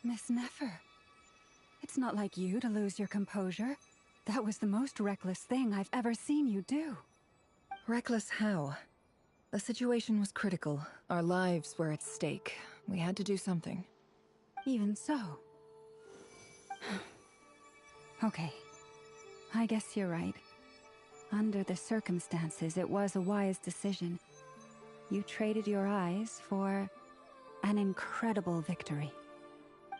E: Miss Nefer, it's not like you to lose your composure. That was the most reckless thing I've ever seen you do.
P: Reckless how? The situation was critical. Our lives were at stake. We had to do something.
E: Even so. Okay. I guess you're right. Under the circumstances, it was a wise decision. You traded your eyes for an incredible victory.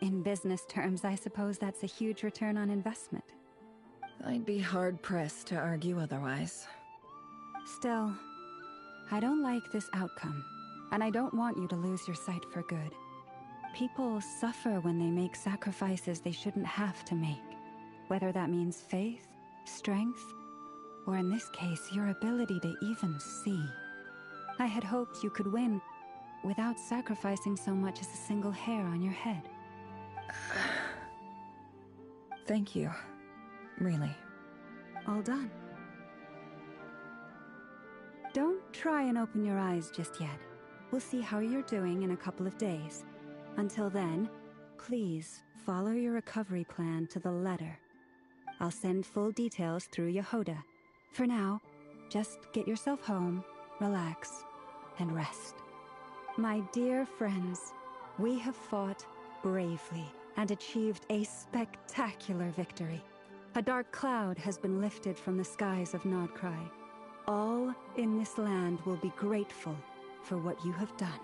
E: In business terms, I suppose that's a huge return on investment.
P: I'd be hard-pressed to argue otherwise.
E: Still, I don't like this outcome, and I don't want you to lose your sight for good. People suffer when they make sacrifices they shouldn't have to make, whether that means faith, strength, or in this case, your ability to even see. I had hoped you could win without sacrificing so much as a single hair on your head.
P: Thank you. Really.
E: All done. Don't try and open your eyes just yet. We'll see how you're doing in a couple of days. Until then, please follow your recovery plan to the letter. I'll send full details through Yehoda. For now, just get yourself home, relax, and rest. My dear friends, we have fought bravely and achieved a spectacular victory. A dark cloud has been lifted from the skies of Nodcry. All in this land will be grateful for what you have done.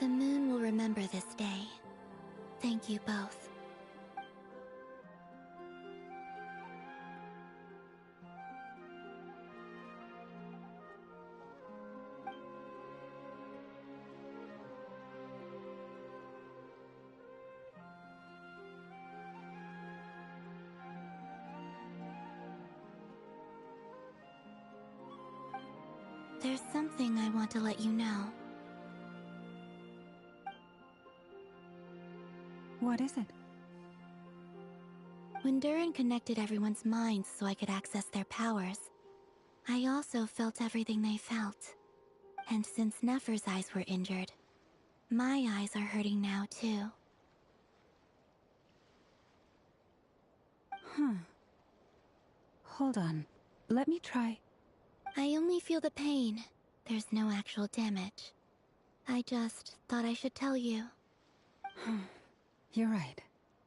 J: The moon will remember this day. Thank you both. There's something I want to let you know.
E: What is it?
J: When Durin connected everyone's minds so I could access their powers, I also felt everything they felt. And since Nefer's eyes were injured, my eyes are hurting now too.
E: Hold on. Let me try.
J: I only feel the pain. There's no actual damage. I just thought I should tell you.
E: You're right.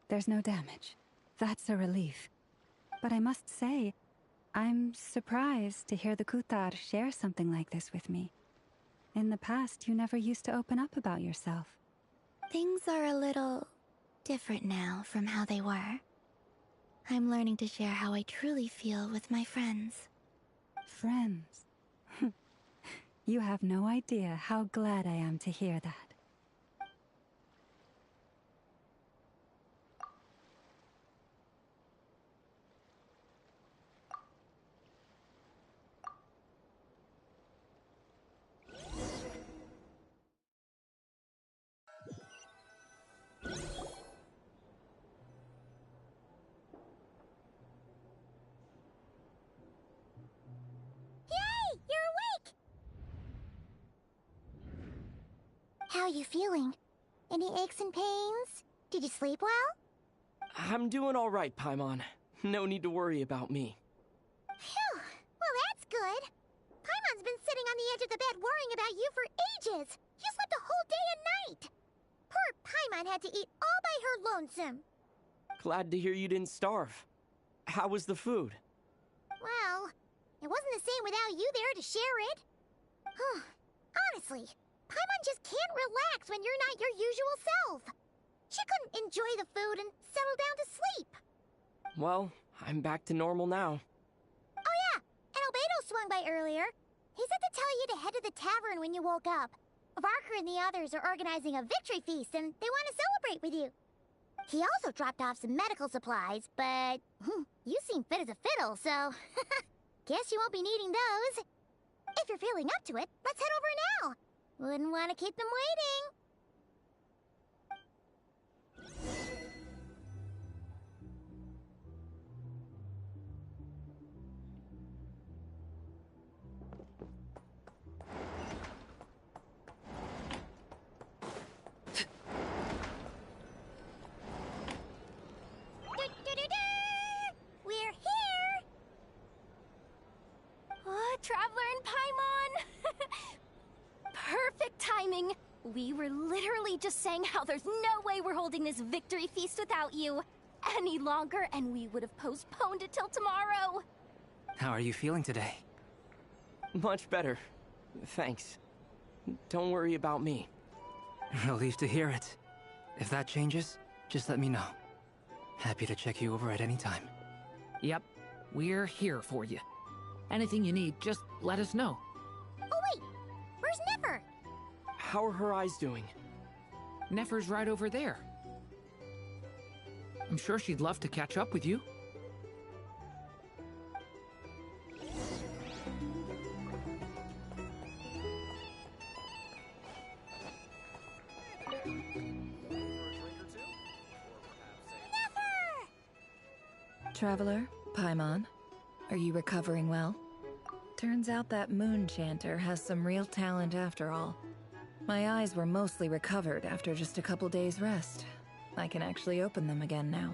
E: There's no damage. That's a relief. But I must say, I'm surprised to hear the Kuthar share something like this with me. In the past, you never used to open up about yourself.
J: Things are a little different now from how they were. I'm learning to share how I truly feel with my friends.
E: Friends? You have no idea how glad I am to hear that.
J: How are you feeling? Any aches and pains? Did you sleep well?
H: I'm doing all right, Paimon. No need to worry about me.
J: Phew! Well, that's good. Paimon's been sitting on the edge of the bed worrying about you for ages. You slept a whole day and night. Poor Paimon had to eat all by her lonesome.
H: Glad to hear you didn't starve. How was the food?
J: Well, it wasn't the same without you there to share it. Honestly, Paimon just can't relax when you're not your usual self. She couldn't enjoy the food and settle down to sleep.
H: Well, I'm back to normal now.
J: Oh yeah, and Albedo swung by earlier. He said to tell you to head to the tavern when you woke up. Varker and the others are organizing a victory feast and they want to celebrate with you. He also dropped off some medical supplies, but you seem fit as a fiddle, so guess you won't be needing those. If you're feeling up to it, let's head over now. Wouldn't want to keep them waiting. We're here!
A: What, Traveler and Paimon? Perfect timing! We were literally just saying how there's no way we're holding this victory feast without you. any longer, and we would have postponed it till tomorrow.
B: How are you feeling today?
H: Much better. Thanks. Don't worry about me.
B: Relieved to hear it. If that changes, just let me know. Happy to check you over at any time.
D: Yep, we're here for you. Anything you need, just let us know.
J: Oh wait, where's Nefer?
H: How are her eyes doing?
D: Nefer's right over there. I'm sure she'd love to catch up with you.
P: Traveler, Paimon, are you recovering well? Turns out that moon chanter has some real talent after all. My eyes were mostly recovered after just a couple days' rest. I can actually open them again now.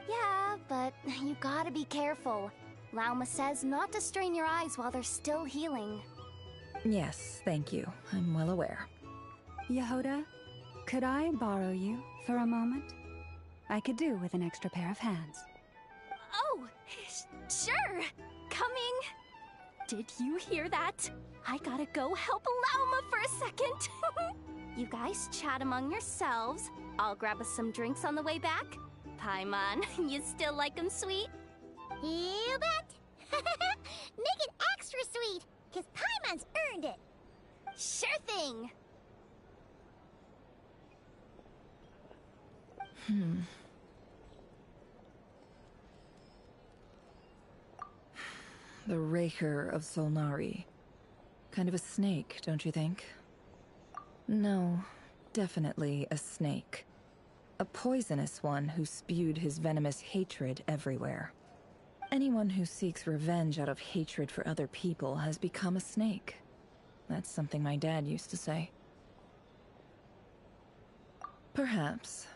C: Yeah, but you gotta be careful. Lauma says not to strain your eyes while they're still healing.
P: Yes, thank you. I'm well aware.
E: Yehoda, could I borrow you for a moment? I could do with an extra pair of hands.
A: Oh, sure. Coming. Did you hear that? I gotta go help Lauma for a second.
C: You guys chat among yourselves. I'll grab us some drinks on the way back. Paimon, you still like 'em sweet?
J: You bet! Make it extra sweet, because Paimon's earned it!
C: Sure thing!
P: The Raker of Solnari. Kind of a snake, don't you think? No, definitely a snake. A poisonous one who spewed his venomous hatred everywhere. Anyone who seeks revenge out of hatred for other people has become a snake. That's something my dad used to say. Perhaps.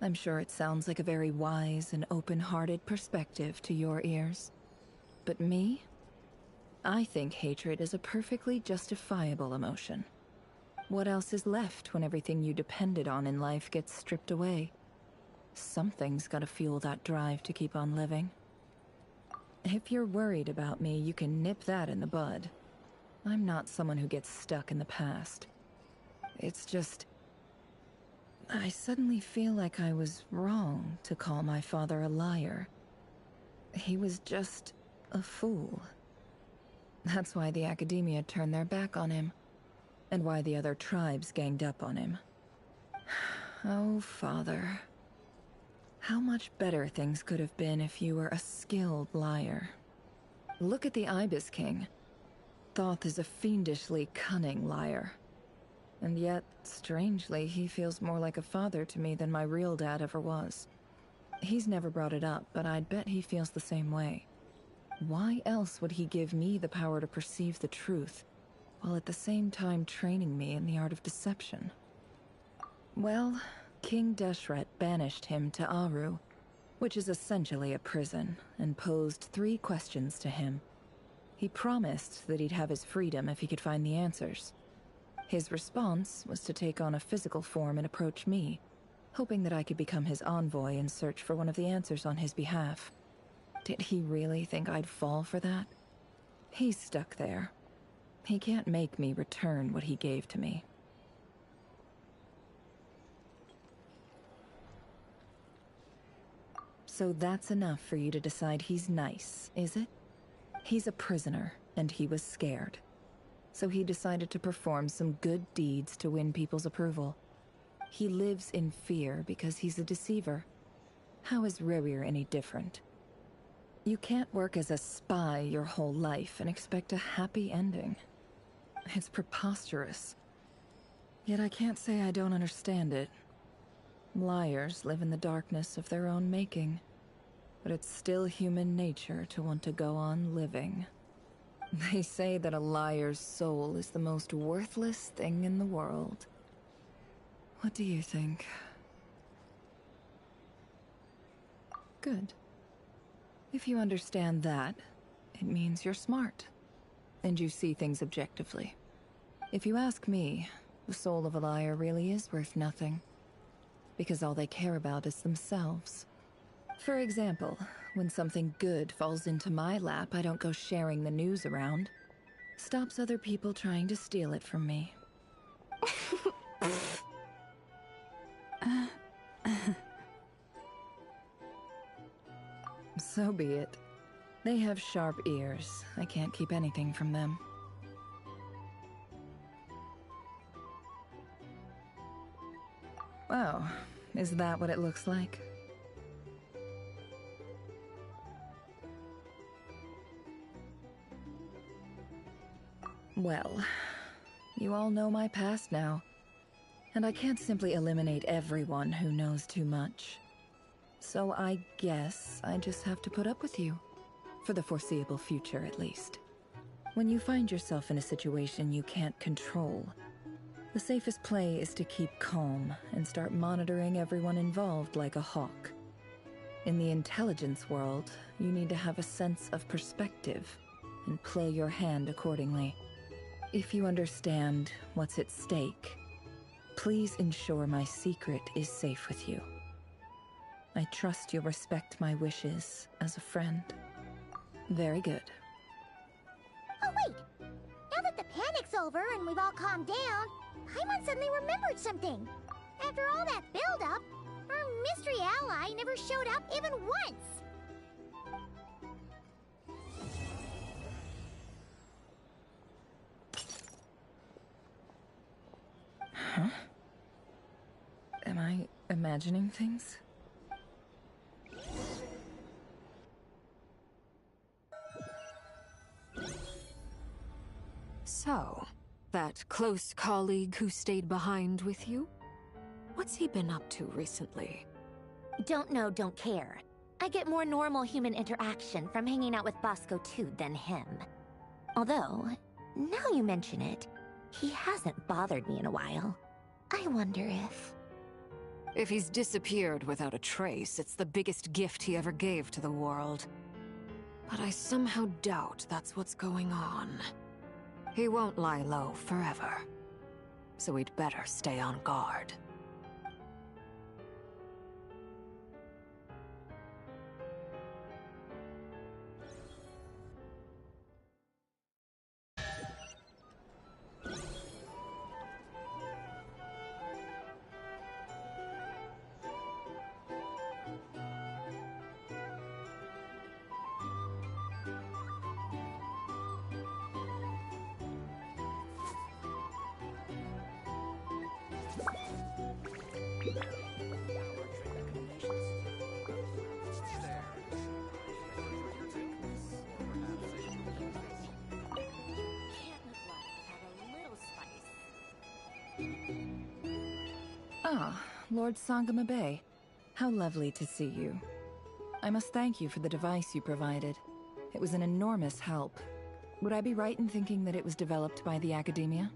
P: I'm sure it sounds like a very wise and open-hearted perspective to your ears. But me? I think hatred is a perfectly justifiable emotion. What else is left when everything you depended on in life gets stripped away? Something's gotta fuel that drive to keep on living. If you're worried about me, you can nip that in the bud. I'm not someone who gets stuck in the past. It's just... I suddenly feel like I was wrong to call my father a liar. He was just a fool. That's why the Academia turned their back on him, and why the other tribes ganged up on him. Oh, Father. How much better things could have been if you were a skilled liar. Look at the Ibis King. Thoth is a fiendishly cunning liar. And yet, strangely, he feels more like a father to me than my real dad ever was. He's never brought it up, but I'd bet he feels the same way. Why else would he give me the power to perceive the truth, while at the same time training me in the art of deception? Well, King Deshret banished him to Aru, which is essentially a prison, and posed 3 questions to him. He promised that he'd have his freedom if he could find the answers. His response was to take on a physical form and approach me, hoping that I could become his envoy and search for one of the answers on his behalf. Did he really think I'd fall for that? He's stuck there. He can't make me return what he gave to me. So that's enough for you to decide he's nice, is it? He's a prisoner, and he was scared. So he decided to perform some good deeds to win people's approval. He lives in fear because he's a deceiver. How is Rerir any different? You can't work as a spy your whole life and expect a happy ending. It's preposterous. Yet I can't say I don't understand it. Liars live in the darkness of their own making. But it's still human nature to want to go on living. They say that a liar's soul is the most worthless thing in the world. What do you think? Good. If you understand that, it means you're smart. And you see things objectively. If you ask me, the soul of a liar really is worth nothing. Because all they care about is themselves. For example, when something good falls into my lap, I don't go sharing the news around. Stops other people trying to steal it from me. So be it. They have sharp ears. I can't keep anything from them. Oh, is that what it looks like? Well, you all know my past now, and I can't simply eliminate everyone who knows too much. So I guess I just have to put up with you. For the foreseeable future, at least. When you find yourself in a situation you can't control, the safest play is to keep calm and start monitoring everyone involved like a hawk. In the intelligence world, you need to have a sense of perspective and play your hand accordingly. If you understand what's at stake, please ensure my secret is safe with you. I trust you'll respect my wishes as a friend. Very good.
J: Oh wait! Now that the panic's over and we've all calmed down, Paimon suddenly remembered something. After all that build-up, our mystery ally never showed up even once!
P: Huh? Am I imagining things?
I: So, that close colleague who stayed behind with you? What's he been up to recently?
J: Don't know, don't care. I get more normal human interaction from hanging out with Bosco 2 than him. Although, now you mention it, he hasn't bothered me in a while. I wonder if...
I: If he's disappeared without a trace, it's the biggest gift he ever gave to the world. But I somehow doubt that's what's going on. He won't lie low forever. So we'd better stay on guard.
P: Ah, Lord Sangama Bay. How lovely to see you. I must thank you for the device you provided. It was an enormous help. Would I be right in thinking that it was developed by the Academia?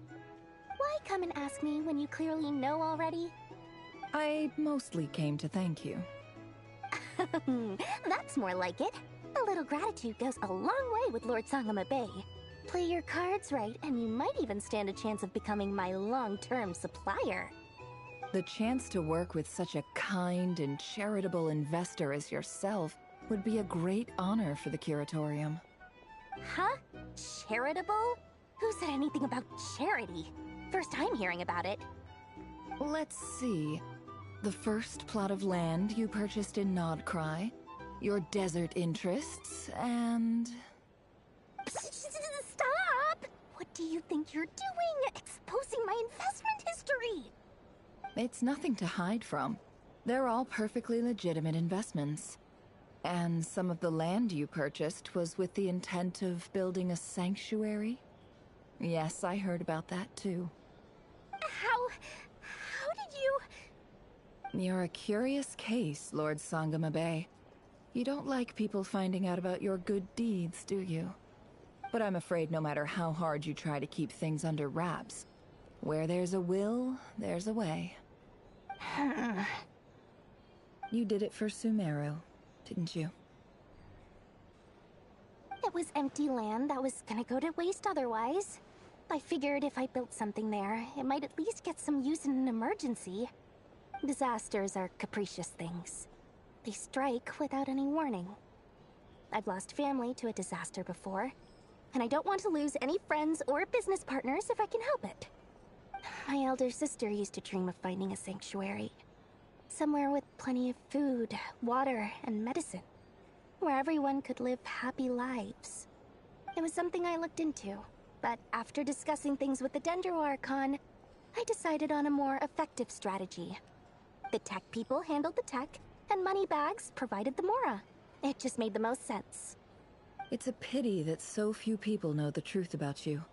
C: Why come and ask me when you clearly know already?
P: I mostly came to thank you.
C: That's more like it. A little gratitude goes a long way with Lord Sangama Bay. Play your cards right, and you might even stand a chance of becoming my long-term supplier.
P: The chance to work with such a kind and charitable investor as yourself would be a great honor for the Curatorium.
C: Huh? Charitable? Who said anything about charity? First time hearing about it.
P: Let's see. The first plot of land you purchased in Nodcry, your desert interests, and...
C: Stop! What do you think you're doing? Exposing my investment history!
P: It's nothing to hide from. They're all perfectly legitimate investments. And some of the land you purchased was with the intent of building a sanctuary? Yes, I heard about that too.
C: How did you...
P: You're a curious case, Lord Sangama Bay. You don't like people finding out about your good deeds, do you? But I'm afraid no matter how hard you try to keep things under wraps, where there's a will, there's a way. You did it for Sumeru, didn't you?
C: It was empty land that was gonna go to waste otherwise. I figured if I built something there, it might at least get some use in an emergency. Disasters are capricious things. They strike without any warning. I've lost family to a disaster before, and I don't want to lose any friends or business partners if I can help it. My elder sister used to dream of finding a sanctuary. Somewhere with plenty of food, water, and medicine. Where everyone could live happy lives. It was something I looked into, but after discussing things with the Dendro Archon, I decided on a more effective strategy. The tech people handled the tech, and Moneybags provided the Mora. It just made the most sense.
P: It's a pity that so few people know the truth about you.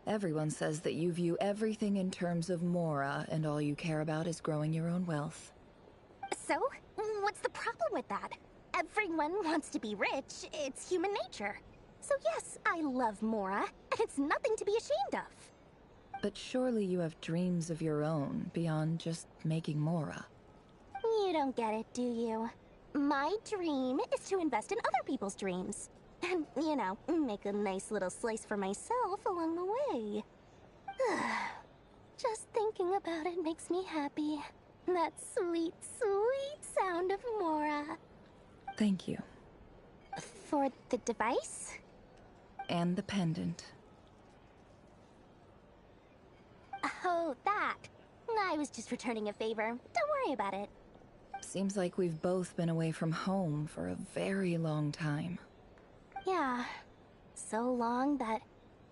P: Everyone says that you view everything in terms of Mora, and all you care about is growing your own wealth.
C: So, what's the problem with that? Everyone wants to be rich. It's human nature. So yes, I love Mora, and it's nothing to be ashamed of.
P: But surely you have dreams of your own, beyond just making Mora.
C: You don't get it, do you? My dream is to invest in other people's dreams. And, you know, make a nice little slice for myself along the way. Just thinking about it makes me happy. That sweet, sweet sound of Mora.
P: Thank you.
C: For the device?
P: And the pendant.
C: Oh, that. I was just returning a favor. Don't worry about it.
P: Seems like we've both been away from home for a very long time.
C: Yeah. So long that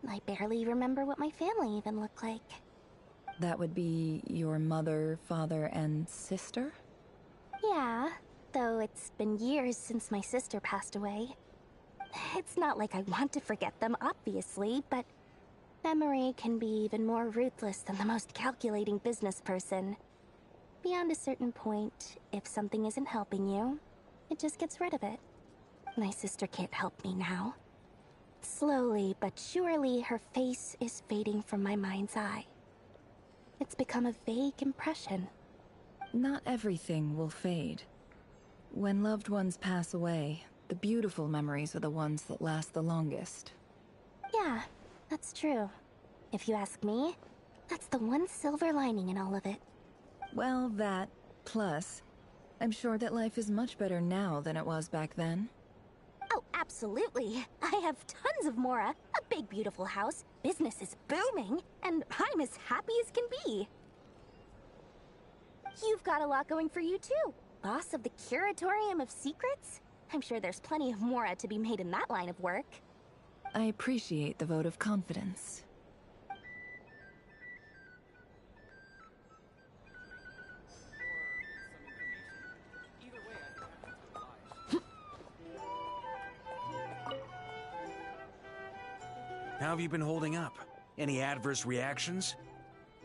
C: I barely remember what my family even looked like.
P: That would be your mother, father, and sister?
C: Yeah, though it's been years since my sister passed away. It's not like I want to forget them, obviously, but memory can be even more ruthless than the most calculating business person. Beyond a certain point, if something isn't helping you, it just gets rid of it. My sister can't help me now. Slowly but surely, her face is fading from my mind's eye. It's become a vague impression.
P: Not everything will fade. When loved ones pass away, the beautiful memories are the ones that last the longest.
C: Yeah, that's true. If you ask me, that's the one silver lining in all of it.
P: Well, that, plus, I'm sure that life is much better now than it was back then.
C: Oh, absolutely. I have tons of Mora, a big beautiful house, business is booming, and I'm as happy as can be. You've got a lot going for you too. Boss of the Curatorium of Secrets? I'm sure there's plenty of Mora to be made in that line of work.
P: I appreciate the vote of confidence.
K: How have you been holding up? Any adverse reactions?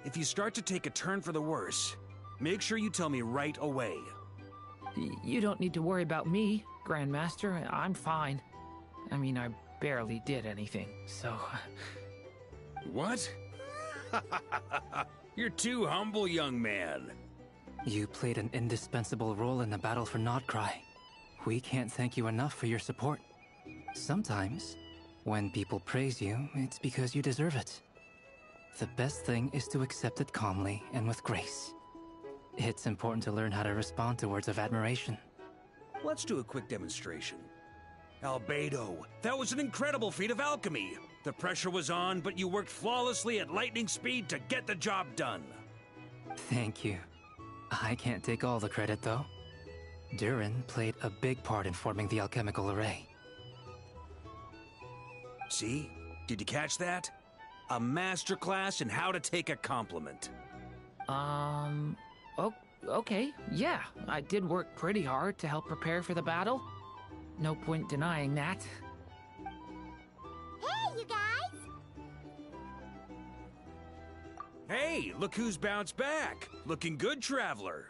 K: If you start to take a turn for the worse, make sure you tell me right away.
D: You don't need to worry about me, Grandmaster. I'm fine. I mean, I barely did anything, so...
K: What? You're too humble, young man.
B: You played an indispensable role in the battle for Notcry. We can't thank you enough for your support. Sometimes, when people praise you, it's because you deserve it. The best thing is to accept it calmly and with grace. It's important to learn how to respond to words of admiration.
K: Let's do a quick demonstration. Albedo, that was an incredible feat of alchemy. The pressure was on, but you worked flawlessly at lightning speed to get the job done.
B: Thank you. I can't take all the credit, though. Durin played a big part in forming the alchemical array.
K: See? Did you catch that? A masterclass in how to take a compliment.
D: Okay, yeah. I did work pretty hard to help prepare for the battle. No point denying that.
J: Hey, you guys!
K: Hey, look who's bounced back. Looking good, Traveler.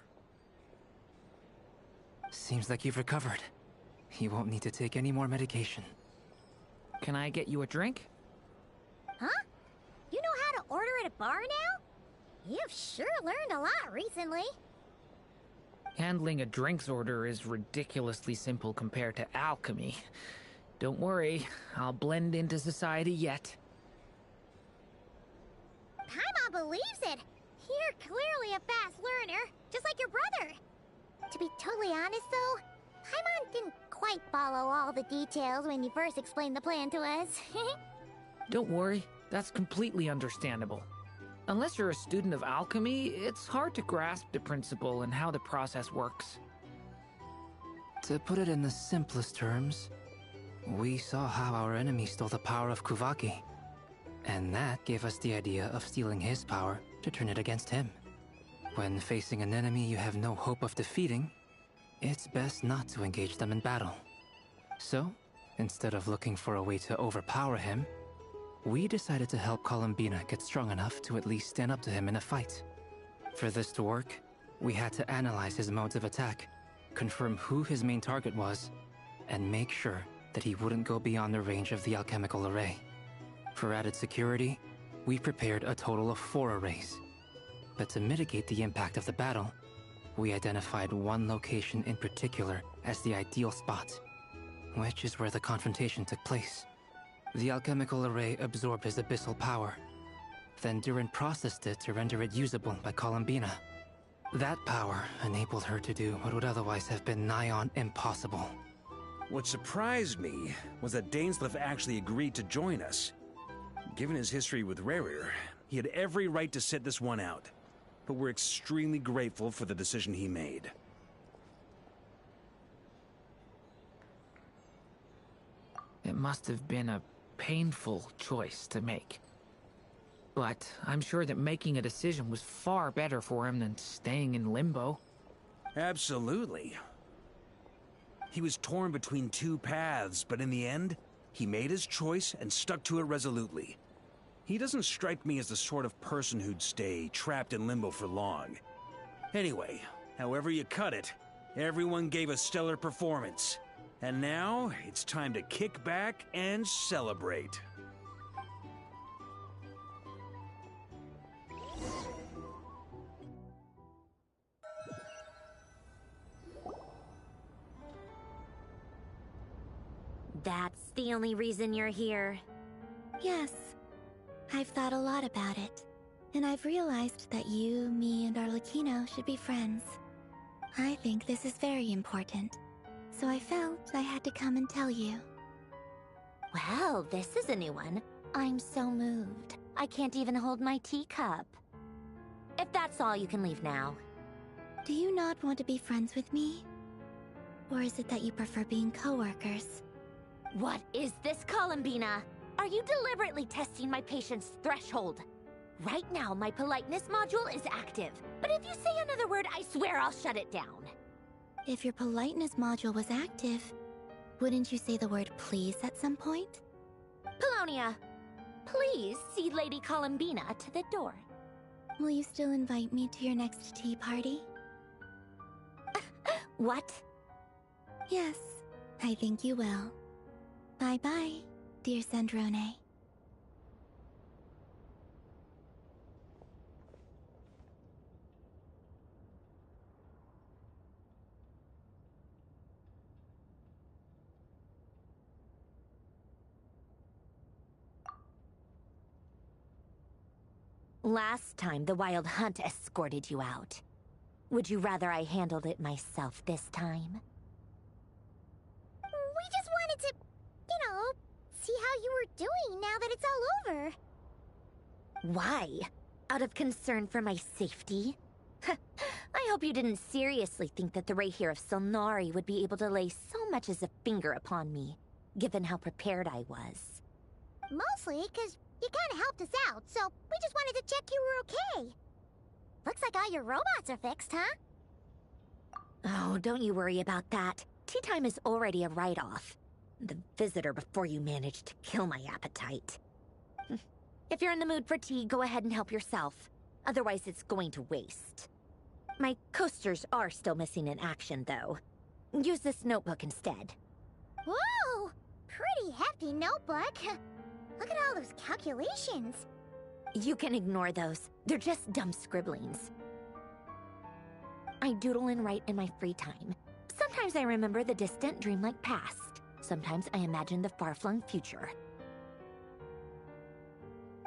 B: Seems like you've recovered. You won't need to take any more medication.
D: Can I get you a drink?
J: Huh? You know how to order at a bar now? You've sure learned a lot recently.
D: Handling a drinks order is ridiculously simple compared to alchemy. Don't worry, I'll blend into society yet.
J: Paimon believes it. You're clearly a fast learner, just like your brother. To be totally honest, though, Paimon didn't quite follow all the details when you first explained the plan to us.
D: Don't worry, that's completely understandable. Unless you're a student of alchemy, it's hard to grasp the principle and how the process works.
B: To put it in the simplest terms, we saw how our enemy stole the power of Kuvaki. And that gave us the idea of stealing his power to turn it against him. When facing an enemy you have no hope of defeating, it's best not to engage them in battle. So, instead of looking for a way to overpower him, we decided to help Columbina get strong enough to at least stand up to him in a fight. For this to work, we had to analyze his modes of attack, confirm who his main target was, and make sure that he wouldn't go beyond the range of the alchemical array. For added security, we prepared a total of 4 arrays. But to mitigate the impact of the battle, we identified one location in particular as the ideal spot, which is where the confrontation took place. The alchemical array absorbed his abyssal power. Then Durin processed it to render it usable by Columbina. That power enabled her to do what would otherwise have been nigh on impossible.
K: What surprised me was that Dainsleif actually agreed to join us. Given his history with Rerir, he had every right to sit this one out. But we're extremely grateful for the decision he made.
D: It must have been a painful choice to make. But I'm sure that making a decision was far better for him than staying in limbo.
K: Absolutely. He was torn between 2 paths, but in the end, he made his choice and stuck to it resolutely. He doesn't strike me as the sort of person who'd stay trapped in limbo for long. Anyway, however you cut it, everyone gave a stellar performance. And now, it's time to kick back and celebrate.
J: That's the only reason you're here.
T: Yes. I've thought a lot about it, and I've realized that you, me, and Arlecchino should be friends. I think this is very important, so I felt I had to come and tell you.
J: Well, this is a new one. I'm so moved. I can't even hold my teacup. If that's all, you can leave now.
T: Do you not want to be friends with me? Or is it that you prefer being co-workers?
J: What is this, Columbina? Are you deliberately testing my patience threshold? Right now, my politeness module is active, but if you say another word, I swear I'll shut it down.
T: If your politeness module was active, wouldn't you say the word please at some point?
J: Paulownia, please see Lady Columbina to the door.
T: Will you still invite me to your next tea party?
J: What?
T: Yes, I think you will. Bye-bye, dear Sandrone.
J: Last time, the Wild Hunt escorted you out. Would you rather I handled it myself this time?
T: We just wanted to, see how you were doing now that it's all over.
J: Why? Out of concern for my safety? I hope you didn't seriously think that the Reihir of Solnari would be able to lay so much as a finger upon me, given how prepared I was.
T: Mostly because you kinda helped us out, so we just wanted to check you were okay. Looks like all your robots are fixed, huh?
J: Oh, don't you worry about that. Tea time is already a write-off. The visitor before you managed to kill my appetite. If you're in the mood for tea, go ahead and help yourself. Otherwise, it's going to waste. My coasters are still missing in action, though. Use this notebook instead.
T: Whoa! Pretty hefty notebook. Look at all those calculations.
J: You can ignore those. They're just dumb scribblings. I doodle and write in my free time. Sometimes I remember the distant, dreamlike past. Sometimes I imagine the far-flung future.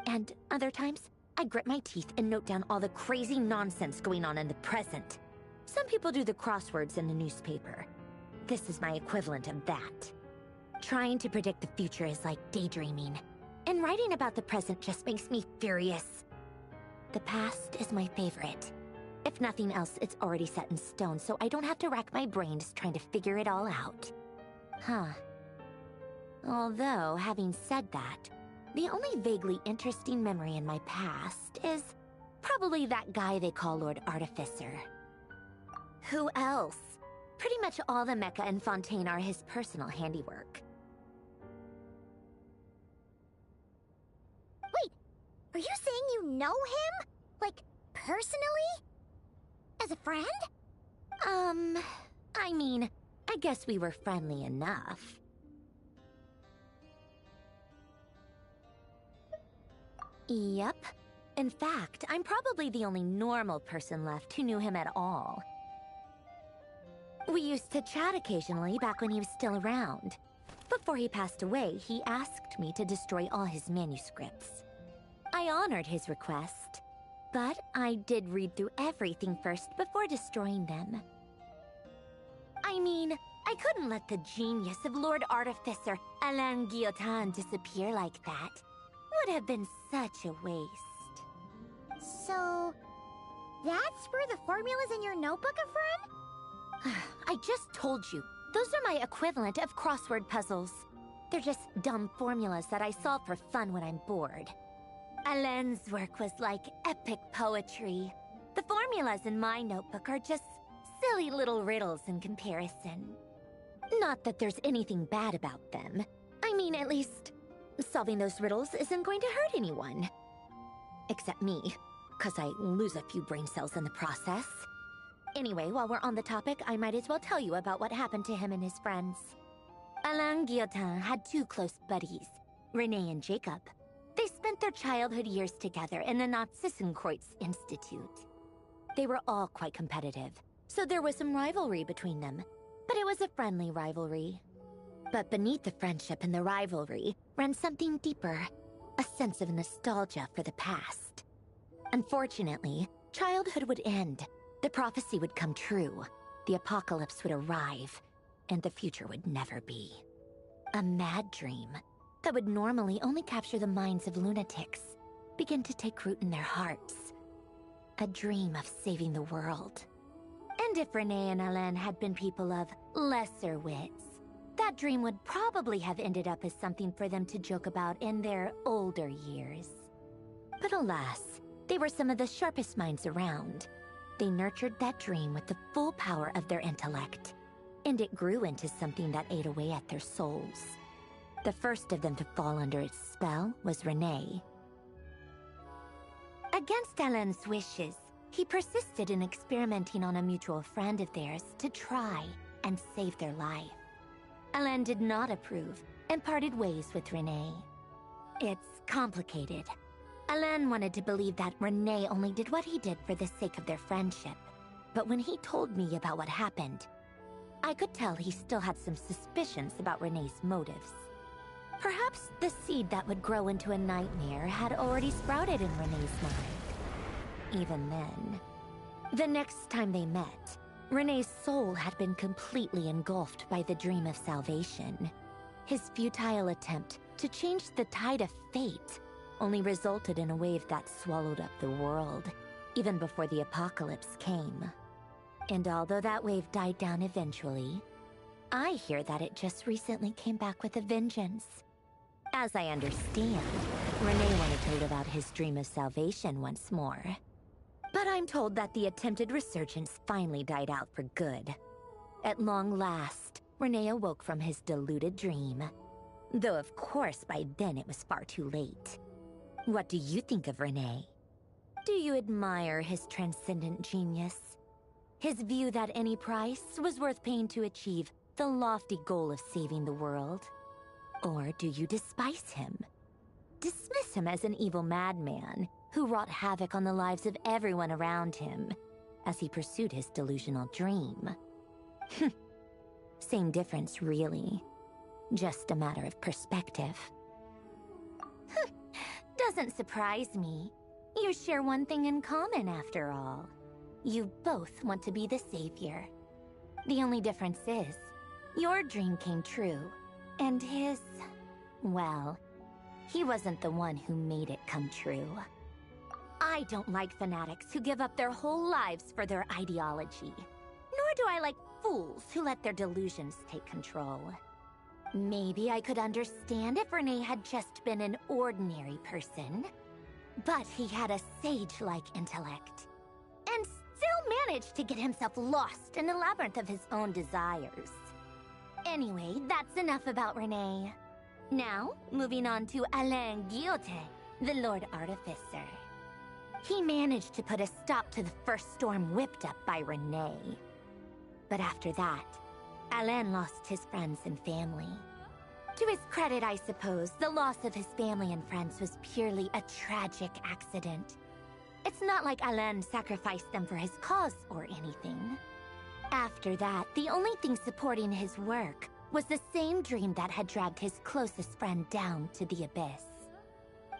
J: And other times, I grit my teeth and note down all the crazy nonsense going on in the present.
M: Some people do the crosswords in the newspaper. This is my equivalent of that. Trying to predict the future is like daydreaming, and writing about the present just makes me furious. The past is my favorite. If nothing else, it's already set in stone, so I don't have to rack my brains trying to figure it all out. Huh. Although, having said that, the only vaguely interesting memory in my past is probably that guy they call Lord Artificer. Who else? Pretty much all the mecha and Fontaine are his personal handiwork.
J: Wait, are you saying you know him? Like, personally? As a friend?
M: I mean, I guess we were friendly enough. Yep. In fact, I'm probably the only normal person left who knew him at all. We used to chat occasionally back when he was still around. Before he passed away, he asked me to destroy all his manuscripts. I honored his request, but I did read through everything first before destroying them. I mean, I couldn't let the genius of Lord Artificer Alain Guillotin disappear like that. Would have been such a waste.
J: So, that's where the formulas in your notebook are from?
M: I just told you. Those are my equivalent of crossword puzzles. They're just dumb formulas that I solve for fun when I'm bored. Alain's work was like epic poetry. The formulas in my notebook are just silly little riddles in comparison. Not that there's anything bad about them. I mean, at least, solving those riddles isn't going to hurt anyone. Except me, 'cause I lose a few brain cells in the process. Anyway, while we're on the topic, I might as well tell you about what happened to him and his friends. Alain Guillotin had two close buddies, Renee and Jacob. They spent their childhood years together in the Narzissenkreuz Institute. They were all quite competitive, so there was some rivalry between them, but it was a friendly rivalry. But beneath the friendship and the rivalry ran something deeper, a sense of nostalgia for the past. Unfortunately, childhood would end. The prophecy would come true, the apocalypse would arrive, and the future would never be. A mad dream that would normally only capture the minds of lunatics began to take root in their hearts. A dream of saving the world. And if Renee and Alain had been people of lesser wits, that dream would probably have ended up as something for them to joke about in their older years. But alas, they were some of the sharpest minds around. They nurtured that dream with the full power of their intellect, and it grew into something that ate away at their souls. The first of them to fall under its spell was Renee. Against Alain's wishes, he persisted in experimenting on a mutual friend of theirs to try and save their life. Alain did not approve and parted ways with Renee. It's complicated. Alain wanted to believe that Renee only did what he did for the sake of their friendship. But when he told me about what happened, I could tell he still had some suspicions about Renee's motives. Perhaps the seed that would grow into a nightmare had already sprouted in Renee's mind. Even then. The next time they met, Renee's soul had been completely engulfed by the dream of salvation. His futile attempt to change the tide of fate only resulted in a wave that swallowed up the world, even before the apocalypse came. And although that wave died down eventually, I hear that it just recently came back with a vengeance. As I understand, Renee wanted to live out his dream of salvation once more. But I'm told that the attempted resurgence finally died out for good. At long last, Renee awoke from his deluded dream. Though of course by then it was far too late. What do you think of Renee? Do you admire his transcendent genius? His view that any price was worth paying to achieve the lofty goal of saving the world? Or do you despise him? Dismiss him as an evil madman who wrought havoc on the lives of everyone around him as he pursued his delusional dream? Same difference, really. Just a matter of perspective. Doesn't surprise me. You share one thing in common, after all. You both want to be the savior. The only difference is, your dream came true, and his... well, he wasn't the one who made it come true. I don't like fanatics who give up their whole lives for their ideology. Nor do I like fools who let their delusions take control. Maybe I could understand if Renee had just been an ordinary person. But he had a sage-like intellect. And still managed to get himself lost in the labyrinth of his own desires. Anyway, that's enough about Renee. Now, moving on to Alain Guillotin, the Lord Artificer. He managed to put a stop to the first storm whipped up by Renee. But after that, Alain lost his friends and family. To his credit, I suppose, the loss of his family and friends was purely a tragic accident. It's not like Alain sacrificed them for his cause or anything. After that, the only thing supporting his work was the same dream that had dragged his closest friend down to the abyss.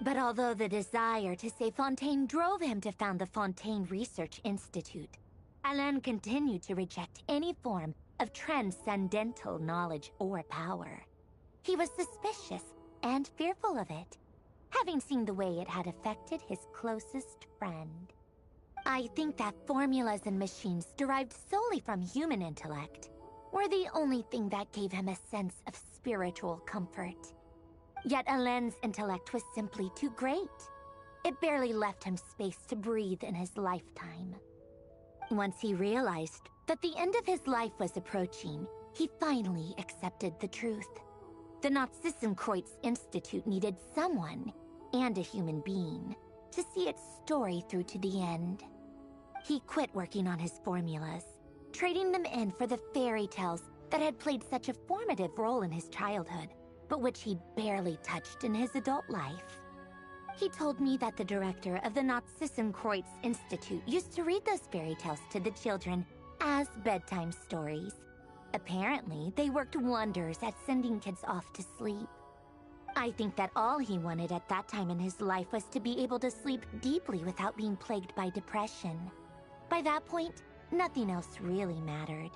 M: But although the desire to save Fontaine drove him to found the Fontaine Research Institute, Alain continued to reject any form of transcendental knowledge or power. He was suspicious and fearful of it, having seen the way it had affected his closest friend. I think that formulas and machines derived solely from human intellect were the only thing that gave him a sense of spiritual comfort. Yet Alain's intellect was simply too great. It barely left him space to breathe in his lifetime. Once he realized that the end of his life was approaching, he finally accepted the truth. The Nazissenkreuz Institute needed someone, and a human being, to see its story through to the end. He quit working on his formulas, trading them in for the fairy tales that had played such a formative role in his childhood, but which he'd barely touched in his adult life. He told me that the director of the Nazissenkreuz Institute used to read those fairy tales to the children as bedtime stories. Apparently, they worked wonders at sending kids off to sleep. I think that all he wanted at that time in his life was to be able to sleep deeply without being plagued by depression. By that point, nothing else really mattered.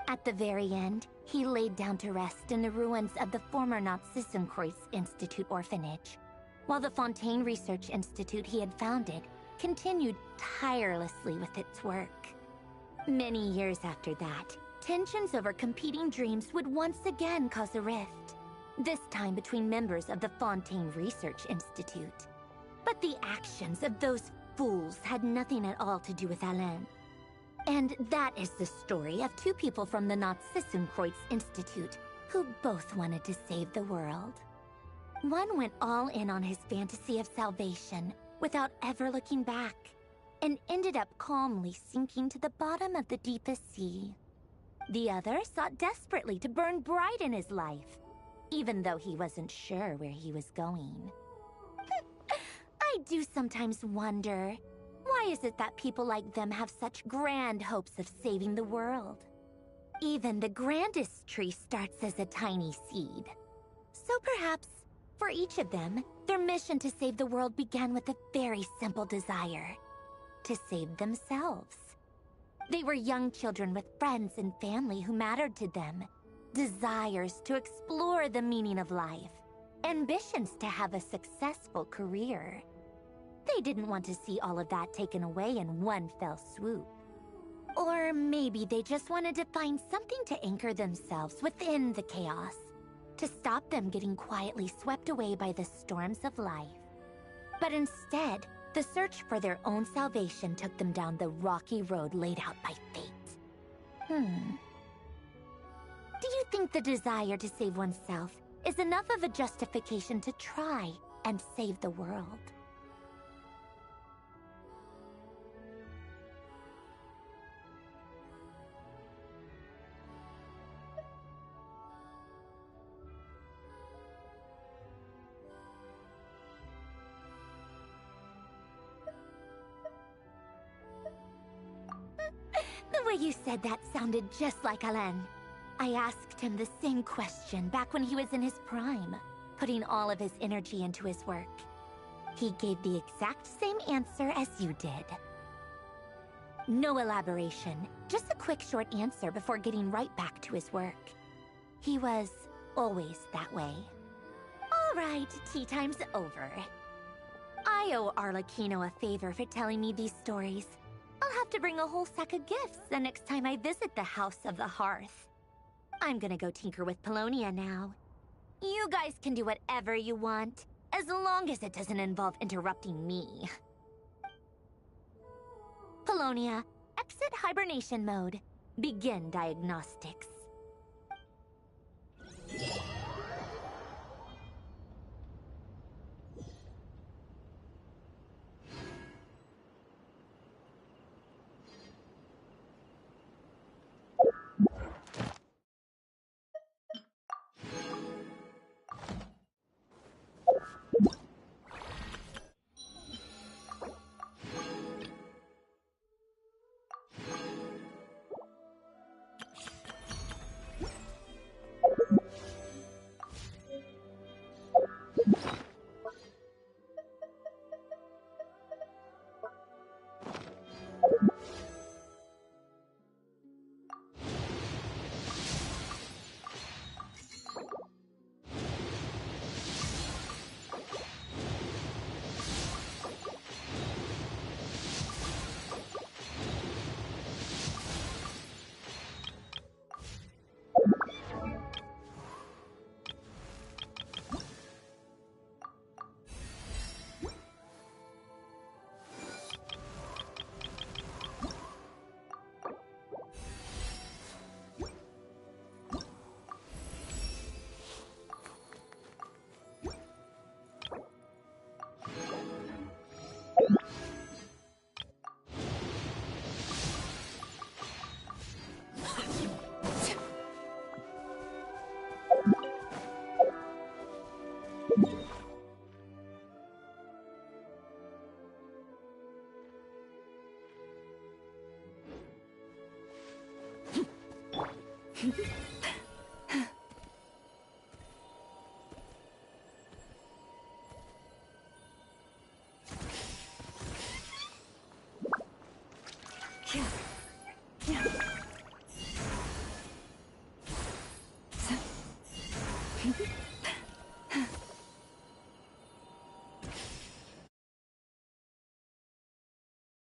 M: At the very end, he laid down to rest in the ruins of the former Nazissenkreuz Institute orphanage, while the Fontaine Research Institute he had founded continued tirelessly with its work. Many years after that, tensions over competing dreams would once again cause a rift, this time between members of the Fontaine Research Institute. But the actions of those fools had nothing at all to do with Alain. And that is the story of two people from the Nazissenkreuz Institute who both wanted to save the world. One went all in on his fantasy of salvation without ever looking back, and ended up calmly sinking to the bottom of the deepest sea. The other sought desperately to burn bright in his life, even though he wasn't sure where he was going. I do sometimes wonder, why is it that people like them have such grand hopes of saving the world? Even the grandest tree starts as a tiny seed. So perhaps, for each of them, their mission to save the world began with a very simple desire: to save themselves. They were young children with friends and family who mattered to them, desires to explore the meaning of life, ambitions to have a successful career. They didn't want to see all of that taken away in one fell swoop. Or maybe they just wanted to find something to anchor themselves within the chaos, to stop them getting quietly swept away by the storms of life. But instead, the search for their own salvation took them down the rocky road laid out by fate. Do you think the desire to save oneself is enough of a justification to try and save the world? The way you said that sounded just like Alain. I asked him the same question back when he was in his prime, putting all of his energy into his work. He gave the exact same answer as you did. No elaboration, just a quick short answer before getting right back to his work. He was always that way. All right, tea time's over. I owe Arlecchino a favor for telling me these stories. I'll have to bring a whole sack of gifts the next time I visit the House of the Hearth. I'm gonna go tinker with Paulownia now. You guys can do whatever you want, as long as it doesn't involve interrupting me. Paulownia, exit hibernation mode. Begin diagnostics.